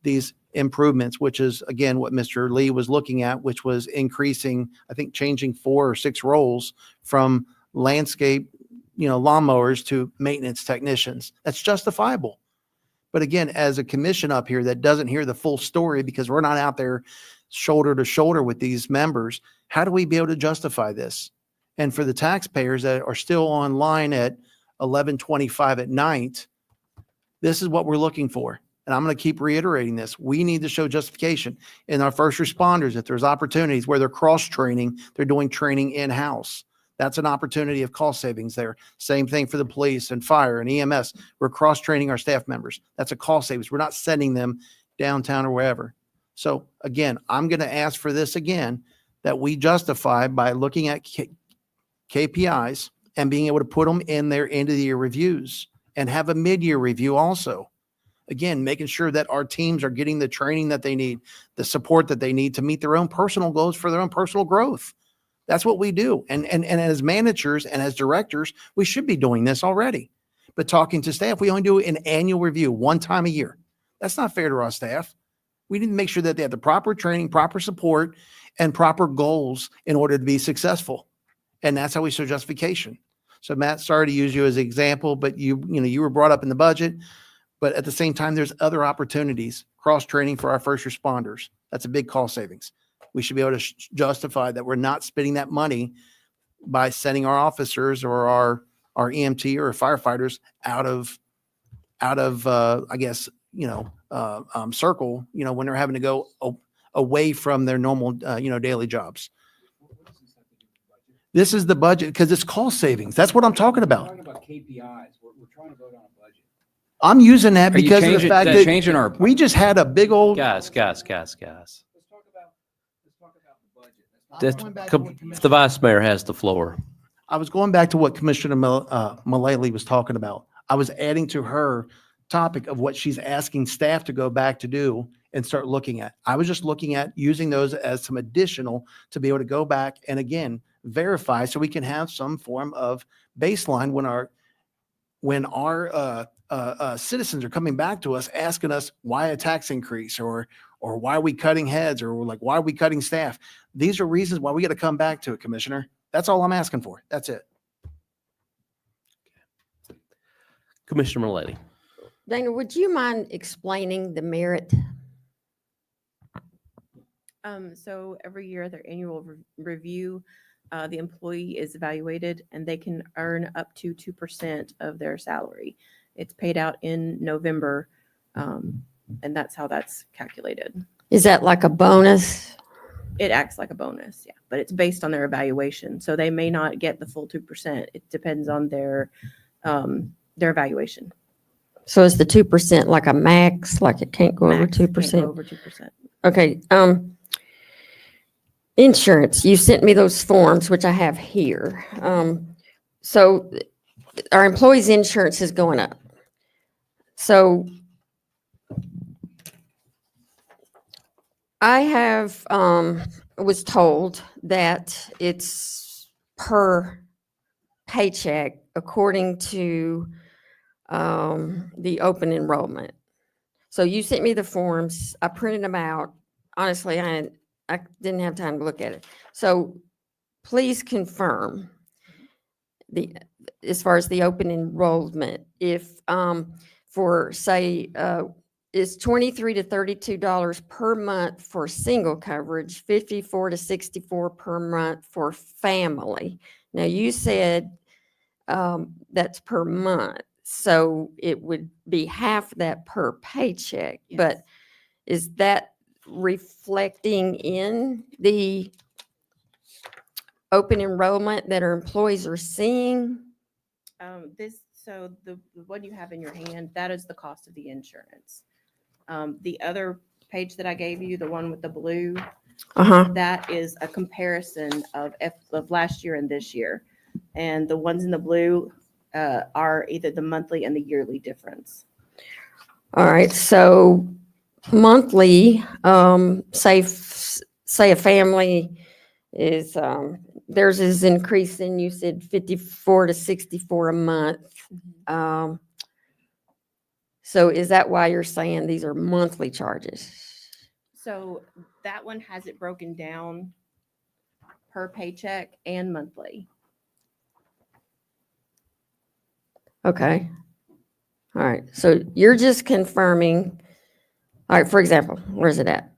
B: these improvements, which is again what Mr. Lee was looking at, which was increasing, I think changing 4 or 6 roles from landscape, lawnmowers to maintenance technicians. That's justifiable. But again, as a commission up here that doesn't hear the full story because we're not out there shoulder to shoulder with these members, how do we be able to justify this? And for the taxpayers that are still online at 11:25 at night, this is what we're looking for. And I'm going to keep reiterating this. We need to show justification in our first responders. If there's opportunities where they're cross-training, they're doing training in-house. That's an opportunity of cost savings there. Same thing for the police and fire and EMS. We're cross-training our staff members. That's a cost savings. We're not sending them downtown or wherever. So again, I'm going to ask for this again, that we justify by looking at KPIs and being able to put them in their end of the year reviews and have a mid-year review also. Again, making sure that our teams are getting the training that they need, the support that they need to meet their own personal goals for their own personal growth. That's what we do. And as managers and as directors, we should be doing this already. But talking to staff, we only do an annual review one time a year. That's not fair to our staff. We need to make sure that they have the proper training, proper support, and proper goals in order to be successful. And that's how we show justification. So Matt, sorry to use you as an example, but you were brought up in the budget. But at the same time, there's other opportunities, cross-training for our first responders. That's a big cost savings. We should be able to justify that we're not spending that money by sending our officers or our EMT or firefighters out of circle, when they're having to go away from their normal, daily jobs. This is the budget because it's cost savings. That's what I'm talking about.
E: Talking about KPIs. We're trying to vote on a budget.
B: I'm using that
E: Are you
B: because of the
E: changing-
B: fact
E: that
B: that
E: changing our-
B: we just had a big old.
A: Guys.
E: Let's talk about the budget.
B: I'm going back to what
A: The vice mayor has the floor.
B: I was going back to what Commissioner Mullally was talking about. I was adding to her topic of what she's asking staff to go back to do and start looking at. I was just looking at using those as some additional to be able to go back and again, verify so we can have some form of baseline when our citizens are coming back to us asking us why a tax increase or why are we cutting heads or like why are we cutting staff. These are reasons why we got to come back to it, Commissioner. That's all I'm asking for. That's it.
A: Commissioner Mullally.
U: Dana, would you mind explaining the merit?
M: So every year, their annual review, the employee is evaluated and they can earn up to 2% of their salary. It's paid out in November, and that's how that's calculated.
U: Is that like a bonus?
M: It acts like a bonus, yeah, but it's based on their evaluation. So they may not get the full 2%. It depends on their evaluation.
U: So is the 2% like a max, like it can't go over
M: Max can't
U: 2%?
M: go over 2%.
U: Okay. Insurance, you sent me those forms, which I have here. So our employees' insurance is going up. So I have, was told that it's per paycheck according to the open enrollment. So you sent me the forms. I printed them out. Honestly, I didn't have time to look at it. So please confirm as far as the open enrollment, if for say is $23 to $32 per month for single coverage, $54 to $64 per month for family. Now you said that's per month, so it would be half that per paycheck.
M: Yes.
U: But is that reflecting in the open enrollment that our employees are seeing?
M: So the one you have in your hand, that is the cost of the insurance. The other page that I gave you, the one with the blue, that is a comparison of last year and this year. And the ones in the blue are either the monthly and the yearly difference.
U: All right, so monthly, say a family is, theirs is increasing, you said 54 to 64 a month. So is that why you're saying these are monthly charges?
M: So that one has it broken down per paycheck and monthly.
U: Okay. All right, so you're just confirming, all right, for example, where's it at?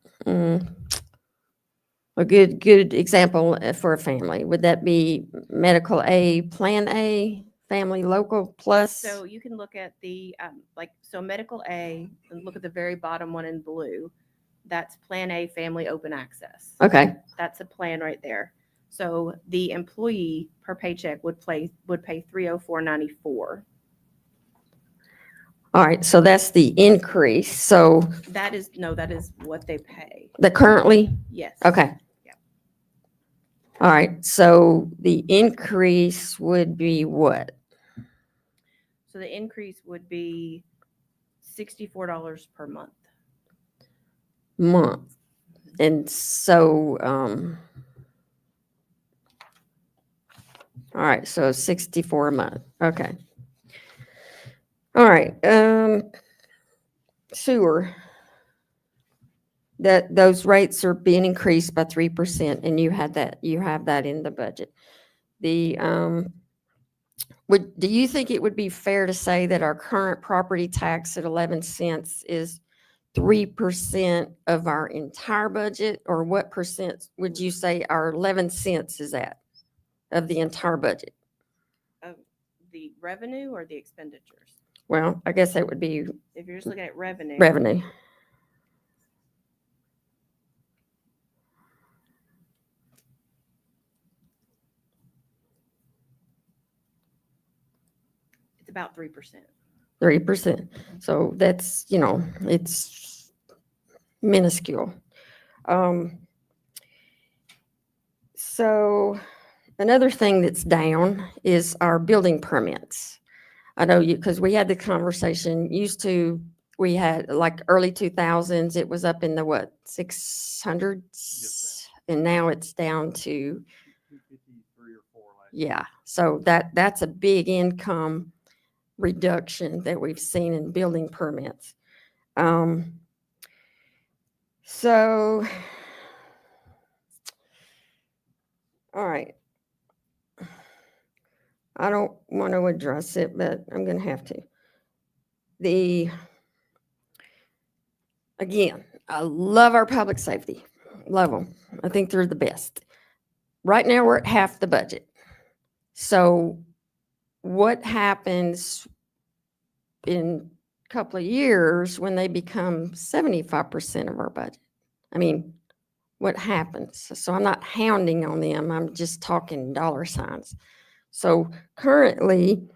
U: A good example for a family, would that be medical A, plan A, family local plus?
M: So you can look at the, so medical A, and look at the very bottom one in blue. That's Plan A, Family Open Access.
U: Okay.
M: That's a plan right there. So the employee per paycheck would pay $304.94.
U: All right, so that's the increase. So
M: That is what they pay.
U: the currently?
M: Yes.
U: Okay.
M: Yeah.
U: All right, so the increase would be what?
M: So the increase would be $64 per month.
U: Month. And so, all right, so 64 a month. Okay. All right, sewer. Those rates are being increased by 3%, and you have that in the budget. Do you think it would be fair to say that our current property tax at 11 cents is 3% of our entire budget, or what percent would you say our 11 cents is at of the entire budget?
M: Of the revenue or the expenditures?
U: Well, I guess that would be
M: If you're just looking at revenue.
U: revenue.
M: It's about 3%.
U: 3%. So that's, you know, it's minuscule. So another thing that's down is our building permits. I know you, because we had the conversation, we had like early 2000s, it was up in the what, 600s? And now it's down to, yeah. So that's a big income reduction that we've seen in building permits. So, all right. I don't want to address it, but I'm going to have to. Again, I love our public safety. Love them. I think they're the best. Right now, we're at half the budget. So what happens in a couple of years when they become 75% of our budget? I mean, what happens? So I'm not hounding on them. I'm just talking dollar signs. So currently,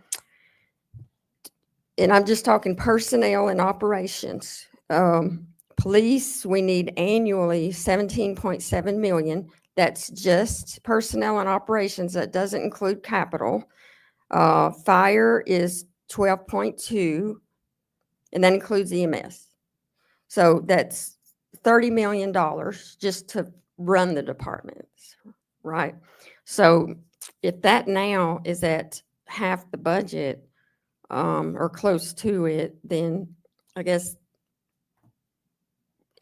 U: and I'm just talking personnel and operations. Police, we need annually 17.7 million. That's just personnel and operations. That doesn't include capital. Fire is 12.2, and that includes EMS. So that's $30 million just to run the departments, right? So if that now is at half the budget or close to it, then I guess,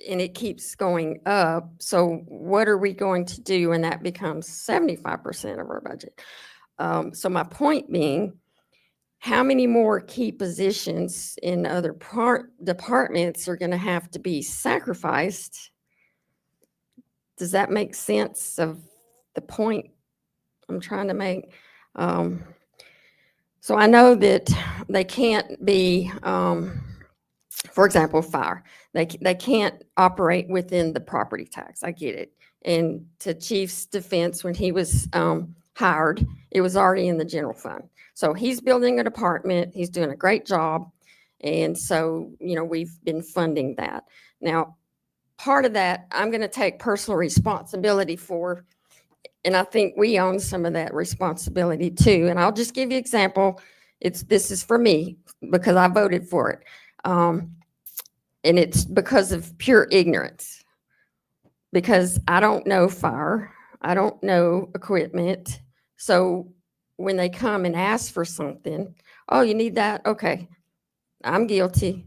U: and it keeps going up. So what are we going to do when that becomes 75% of our budget? So my point being, how many more key positions in other departments are going to have to be sacrificed? Does that make sense of the point I'm trying to make? So I know that they can't be, for example, fire. They can't operate within the property tax. I get it. And to Chief's defense, when he was hired, it was already in the general fund. So he's building a department. He's doing a great job. And so, you know, we've been funding that. Now, part of that, I'm going to take personal responsibility for, and I think we own some of that responsibility too. And I'll just give you an example. This is for me because I voted for it. And it's because of pure ignorance. Because I don't know fire. I don't know equipment. So when they come and ask for something, oh, you need that? Okay, I'm guilty.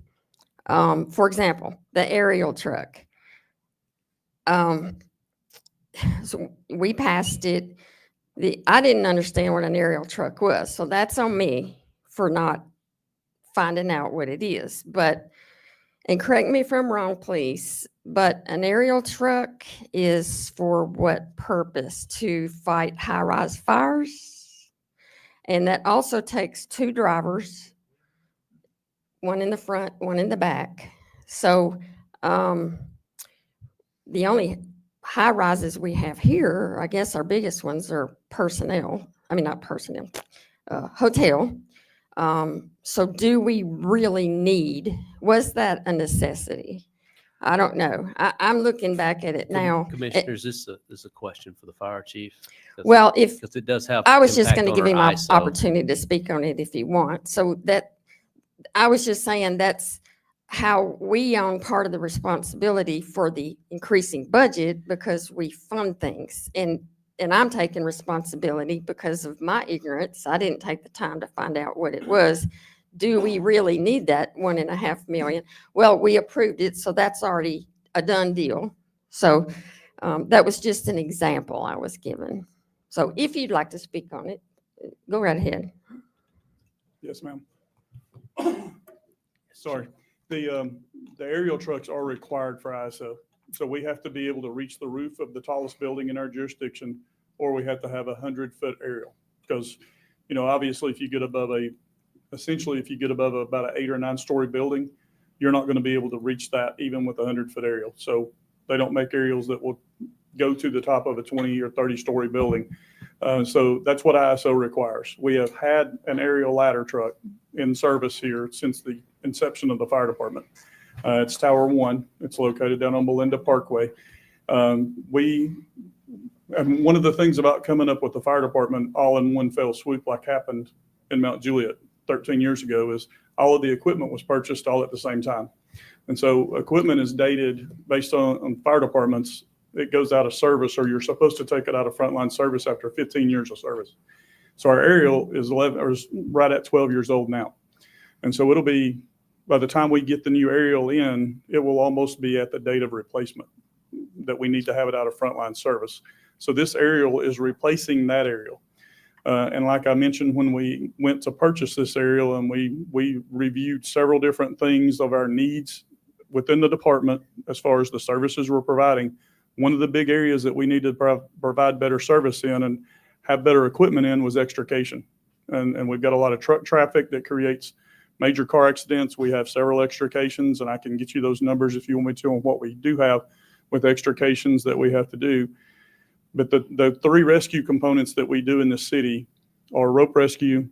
U: For example, the aerial truck. So we passed it. I didn't understand what an aerial truck was. So that's on me for not finding out what it is. But, and correct me if I'm wrong, please, but an aerial truck is for what purpose? To fight high-rise fires? And that also takes 2 drivers, one in the front, one in the back. So the only high rises we have here, I guess our biggest ones are personnel. I mean, not personnel, hotel. So do we really need, was that a necessity? I don't know. I'm looking back at it now.
A: Commissioners, this is a question for the fire chief.
U: Well,
A: because it does have.
U: I was just going to
A: impact
U: give
A: on
U: him
A: our
U: my
A: ISO.
U: opportunity to speak on it if you want. So that, I was just saying that's how we own part of the responsibility for the increasing budget because we fund things. And I'm taking responsibility because of my ignorance. I didn't take the time to find out what it was. Do we really need that $1.5 million? Well, we approved it, so that's already a done deal. So that was just an example I was given. So if you'd like to speak on it, go right ahead.
L: Yes, ma'am. Sorry. The aerial trucks are required for ISO. So we have to be able to reach the roof of the tallest building in our jurisdiction, or we have to have 100-foot aerial. Because, you know, obviously if you get above if you get above about an 8 or 9 story building, you're not going to be able to reach that even with a 100-foot aerial. So they don't make aerials that will go to the top of a 20 or 30 story building. So that's what ISO requires. We have had an aerial ladder truck in service here since the inception of the fire department. It's Tower 1. It's located down on Belinda Parkway. And one of the things about coming up with the fire department all in one fell swoop like happened in Mount Juliet 13 years ago is all of the equipment was purchased all at the same time. And so equipment is dated based on fire departments. It goes out of service, or you're supposed to take it out of frontline service after 15 years of service. So our aerial is right at 12 years old now. And so it'll be, by the time we get the new aerial in, it will almost be at the date of replacement that we need to have it out of frontline service. So this aerial is replacing that aerial. And like I mentioned, when we went to purchase this aerial and we reviewed several different things of our needs within the department as far as the services we're providing, one of the big areas that we need to provide better service in and have better equipment in was extrication. And we've got a lot of truck traffic that creates major car accidents. We have several extrications, and I can get you those numbers if you want me to on what we do have with extrications that we have to do. But the three rescue components that we do in the city are rope rescue,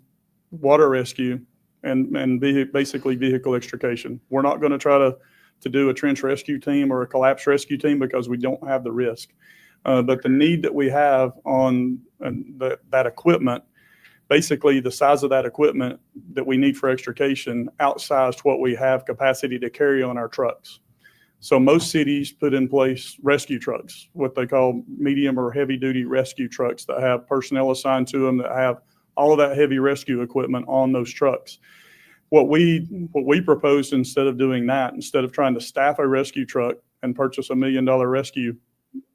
L: water rescue, and basically vehicle extrication. We're not going to try to do a trench rescue team or a collapse rescue team because we don't have the risk. But the need that we have on that equipment, basically the size of that equipment that we need for extrication outsized what we have capacity to carry on our trucks. So most cities put in place rescue trucks, what they call medium or heavy duty rescue trucks that have personnel assigned to them that have all of that heavy rescue equipment on those trucks. What we proposed, instead of doing that, instead of trying to staff a rescue truck and purchase $1 million rescue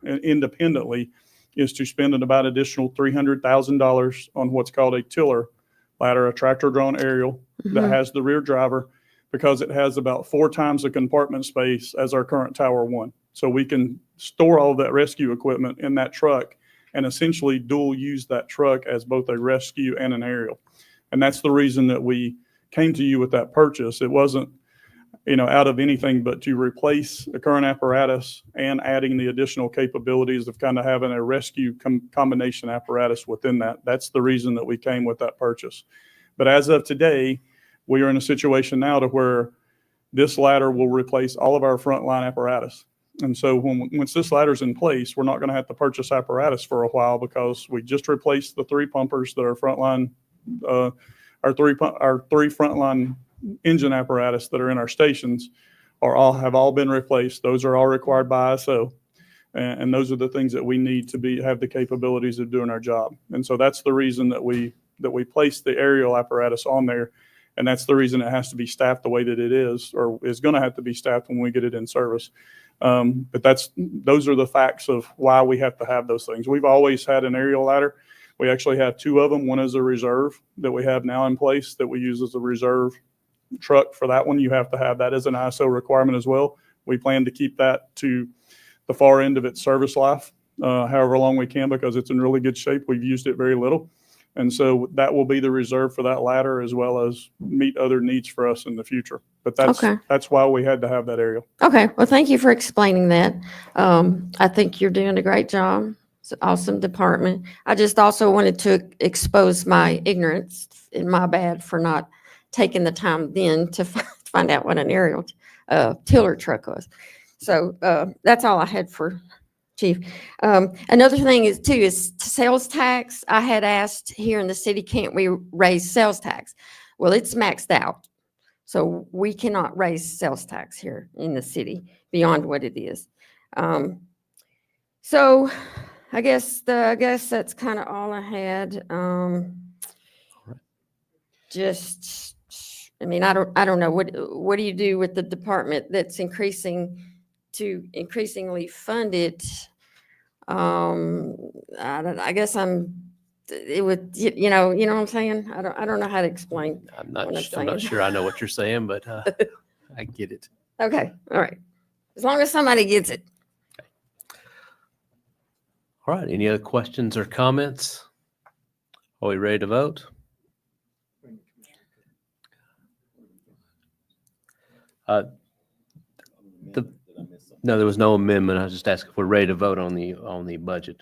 L: independently, is to spend about additional $300,000 on what's called a tiller ladder, a tractor drawn aerial that has the rear driver, because it has about 4 times the compartment space as our current Tower 1. So we can store all of that rescue equipment in that truck and essentially dual use that truck as both a rescue and an aerial. And that's the reason that we came to you with that purchase. It wasn't, out of anything but to replace the current apparatus and adding the additional capabilities of kind of having a rescue combination apparatus within that. That's the reason that we came with that purchase. But as of today, we are in a situation now to where this ladder will replace all of our frontline apparatus. And so once this ladder is in place, we're not going to have to purchase apparatus for a while because we just replaced the 3 pumpers that are frontline, our three frontline engine apparatus that are in our stations have all been replaced. Those are all required by ISO. And those are the things that we need to have the capabilities of doing our job. And so that's the reason that we placed the aerial apparatus on there. And that's the reason it has to be staffed the way that it is, or is going to have to be staffed when we get it in service. But those are the facts of why we have to have those things. We've always had an aerial ladder. We actually have 2 of them. One is a reserve that we have now in place that we use as a reserve truck. For that one, you have to have that as an ISO requirement as well. We plan to keep that to the far end of its service life, however long we can, because it's in really good shape. We've used it very little. And so that will be the reserve for that ladder, as well as meet other needs for us in the future. But that's why we had to have that aerial.
U: Okay. Well, thank you for explaining that. I think you're doing a great job. It's an awesome department. I just also wanted to expose my ignorance and my bad for not taking the time then to find out what an aerial tiller truck was. So that's all I had for Chief. Another thing is sales tax. I had asked here in the city, can't we raise sales tax? Well, it's maxed out. So we cannot raise sales tax here in the city beyond what it is. So I guess that's kind of all I had. I don't know. What do you do with the department that's increasingly funded? I guess it would, you know what I'm saying? I don't know how to explain.
A: I'm not sure I know what you're saying, but I get it.
U: Okay. All right. As long as somebody gets it.
A: All right. Any other questions or comments? Are we ready to vote? No, there was no amendment. I was just asking if we're ready to vote on the budget.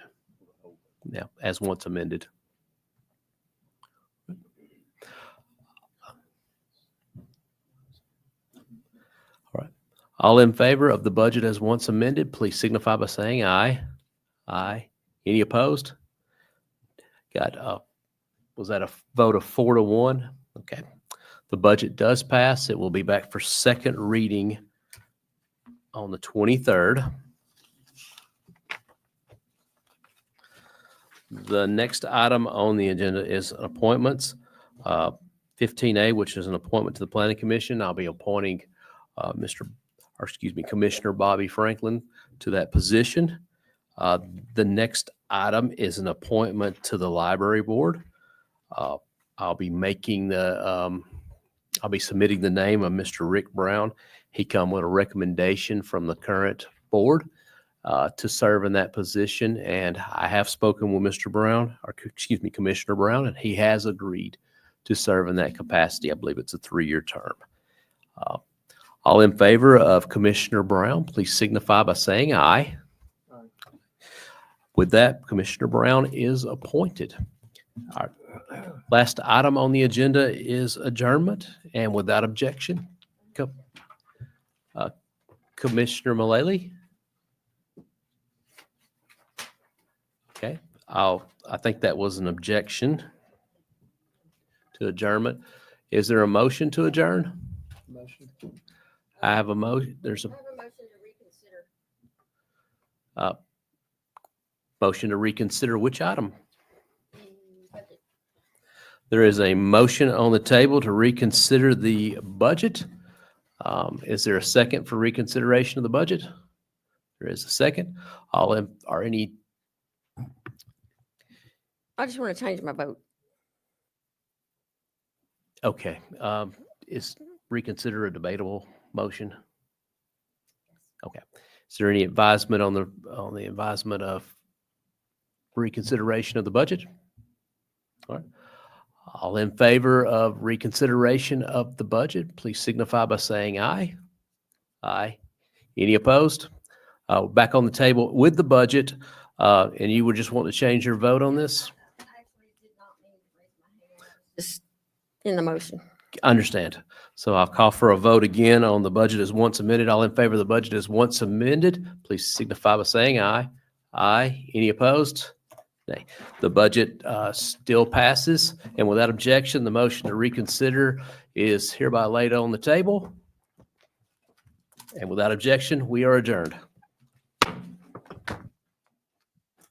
A: Yeah, as once amended. All in favor of the budget as once amended, please signify by saying aye. Aye. Any opposed? Got, was that a vote of 4-1? Okay. The budget does pass. It will be back for second reading on the 23rd. The next item on the agenda is appointments. 15A, which is an appointment to the Planning Commission. I'll be appointing Commissioner Bobby Franklin to that position. The next item is an appointment to the Library Board. I'll be submitting the name of Mr. Rick Brown. He come with a recommendation from the current board to serve in that position. And I have spoken with Commissioner Brown, and he has agreed to serve in that capacity. I believe it's a 3-year term. All in favor of Commissioner Brown, please signify by saying aye. Aye. With that, Commissioner Brown is appointed. Our last item on the agenda is adjournment, and without objection, Commissioner Mullally. Okay, I think that was an objection to adjournment. Is there a motion to adjourn?
B: Motion.
A: I have a motion. There's a motion to reconsider which item? There is a motion on the table to reconsider the budget. Is there a second for reconsideration of the budget? There is a second. I
U: just want to change my vote.
A: Okay. Is reconsider a debatable motion? Okay. Is there any advisement on the advisement of reconsideration of the budget? All right. All in favor of reconsideration of the budget, please signify by saying aye. Aye. Any opposed? Back on the table with the budget, and you would just want to change your vote on this?
U: Just in the motion.
A: Understand. So I'll call for a vote again on the budget as once amended. All in favor of the budget as once amended, please signify by saying aye. Aye. Any opposed? Nay. The budget still passes, and without objection, the motion to reconsider is hereby laid on the table. And without objection, we are adjourned.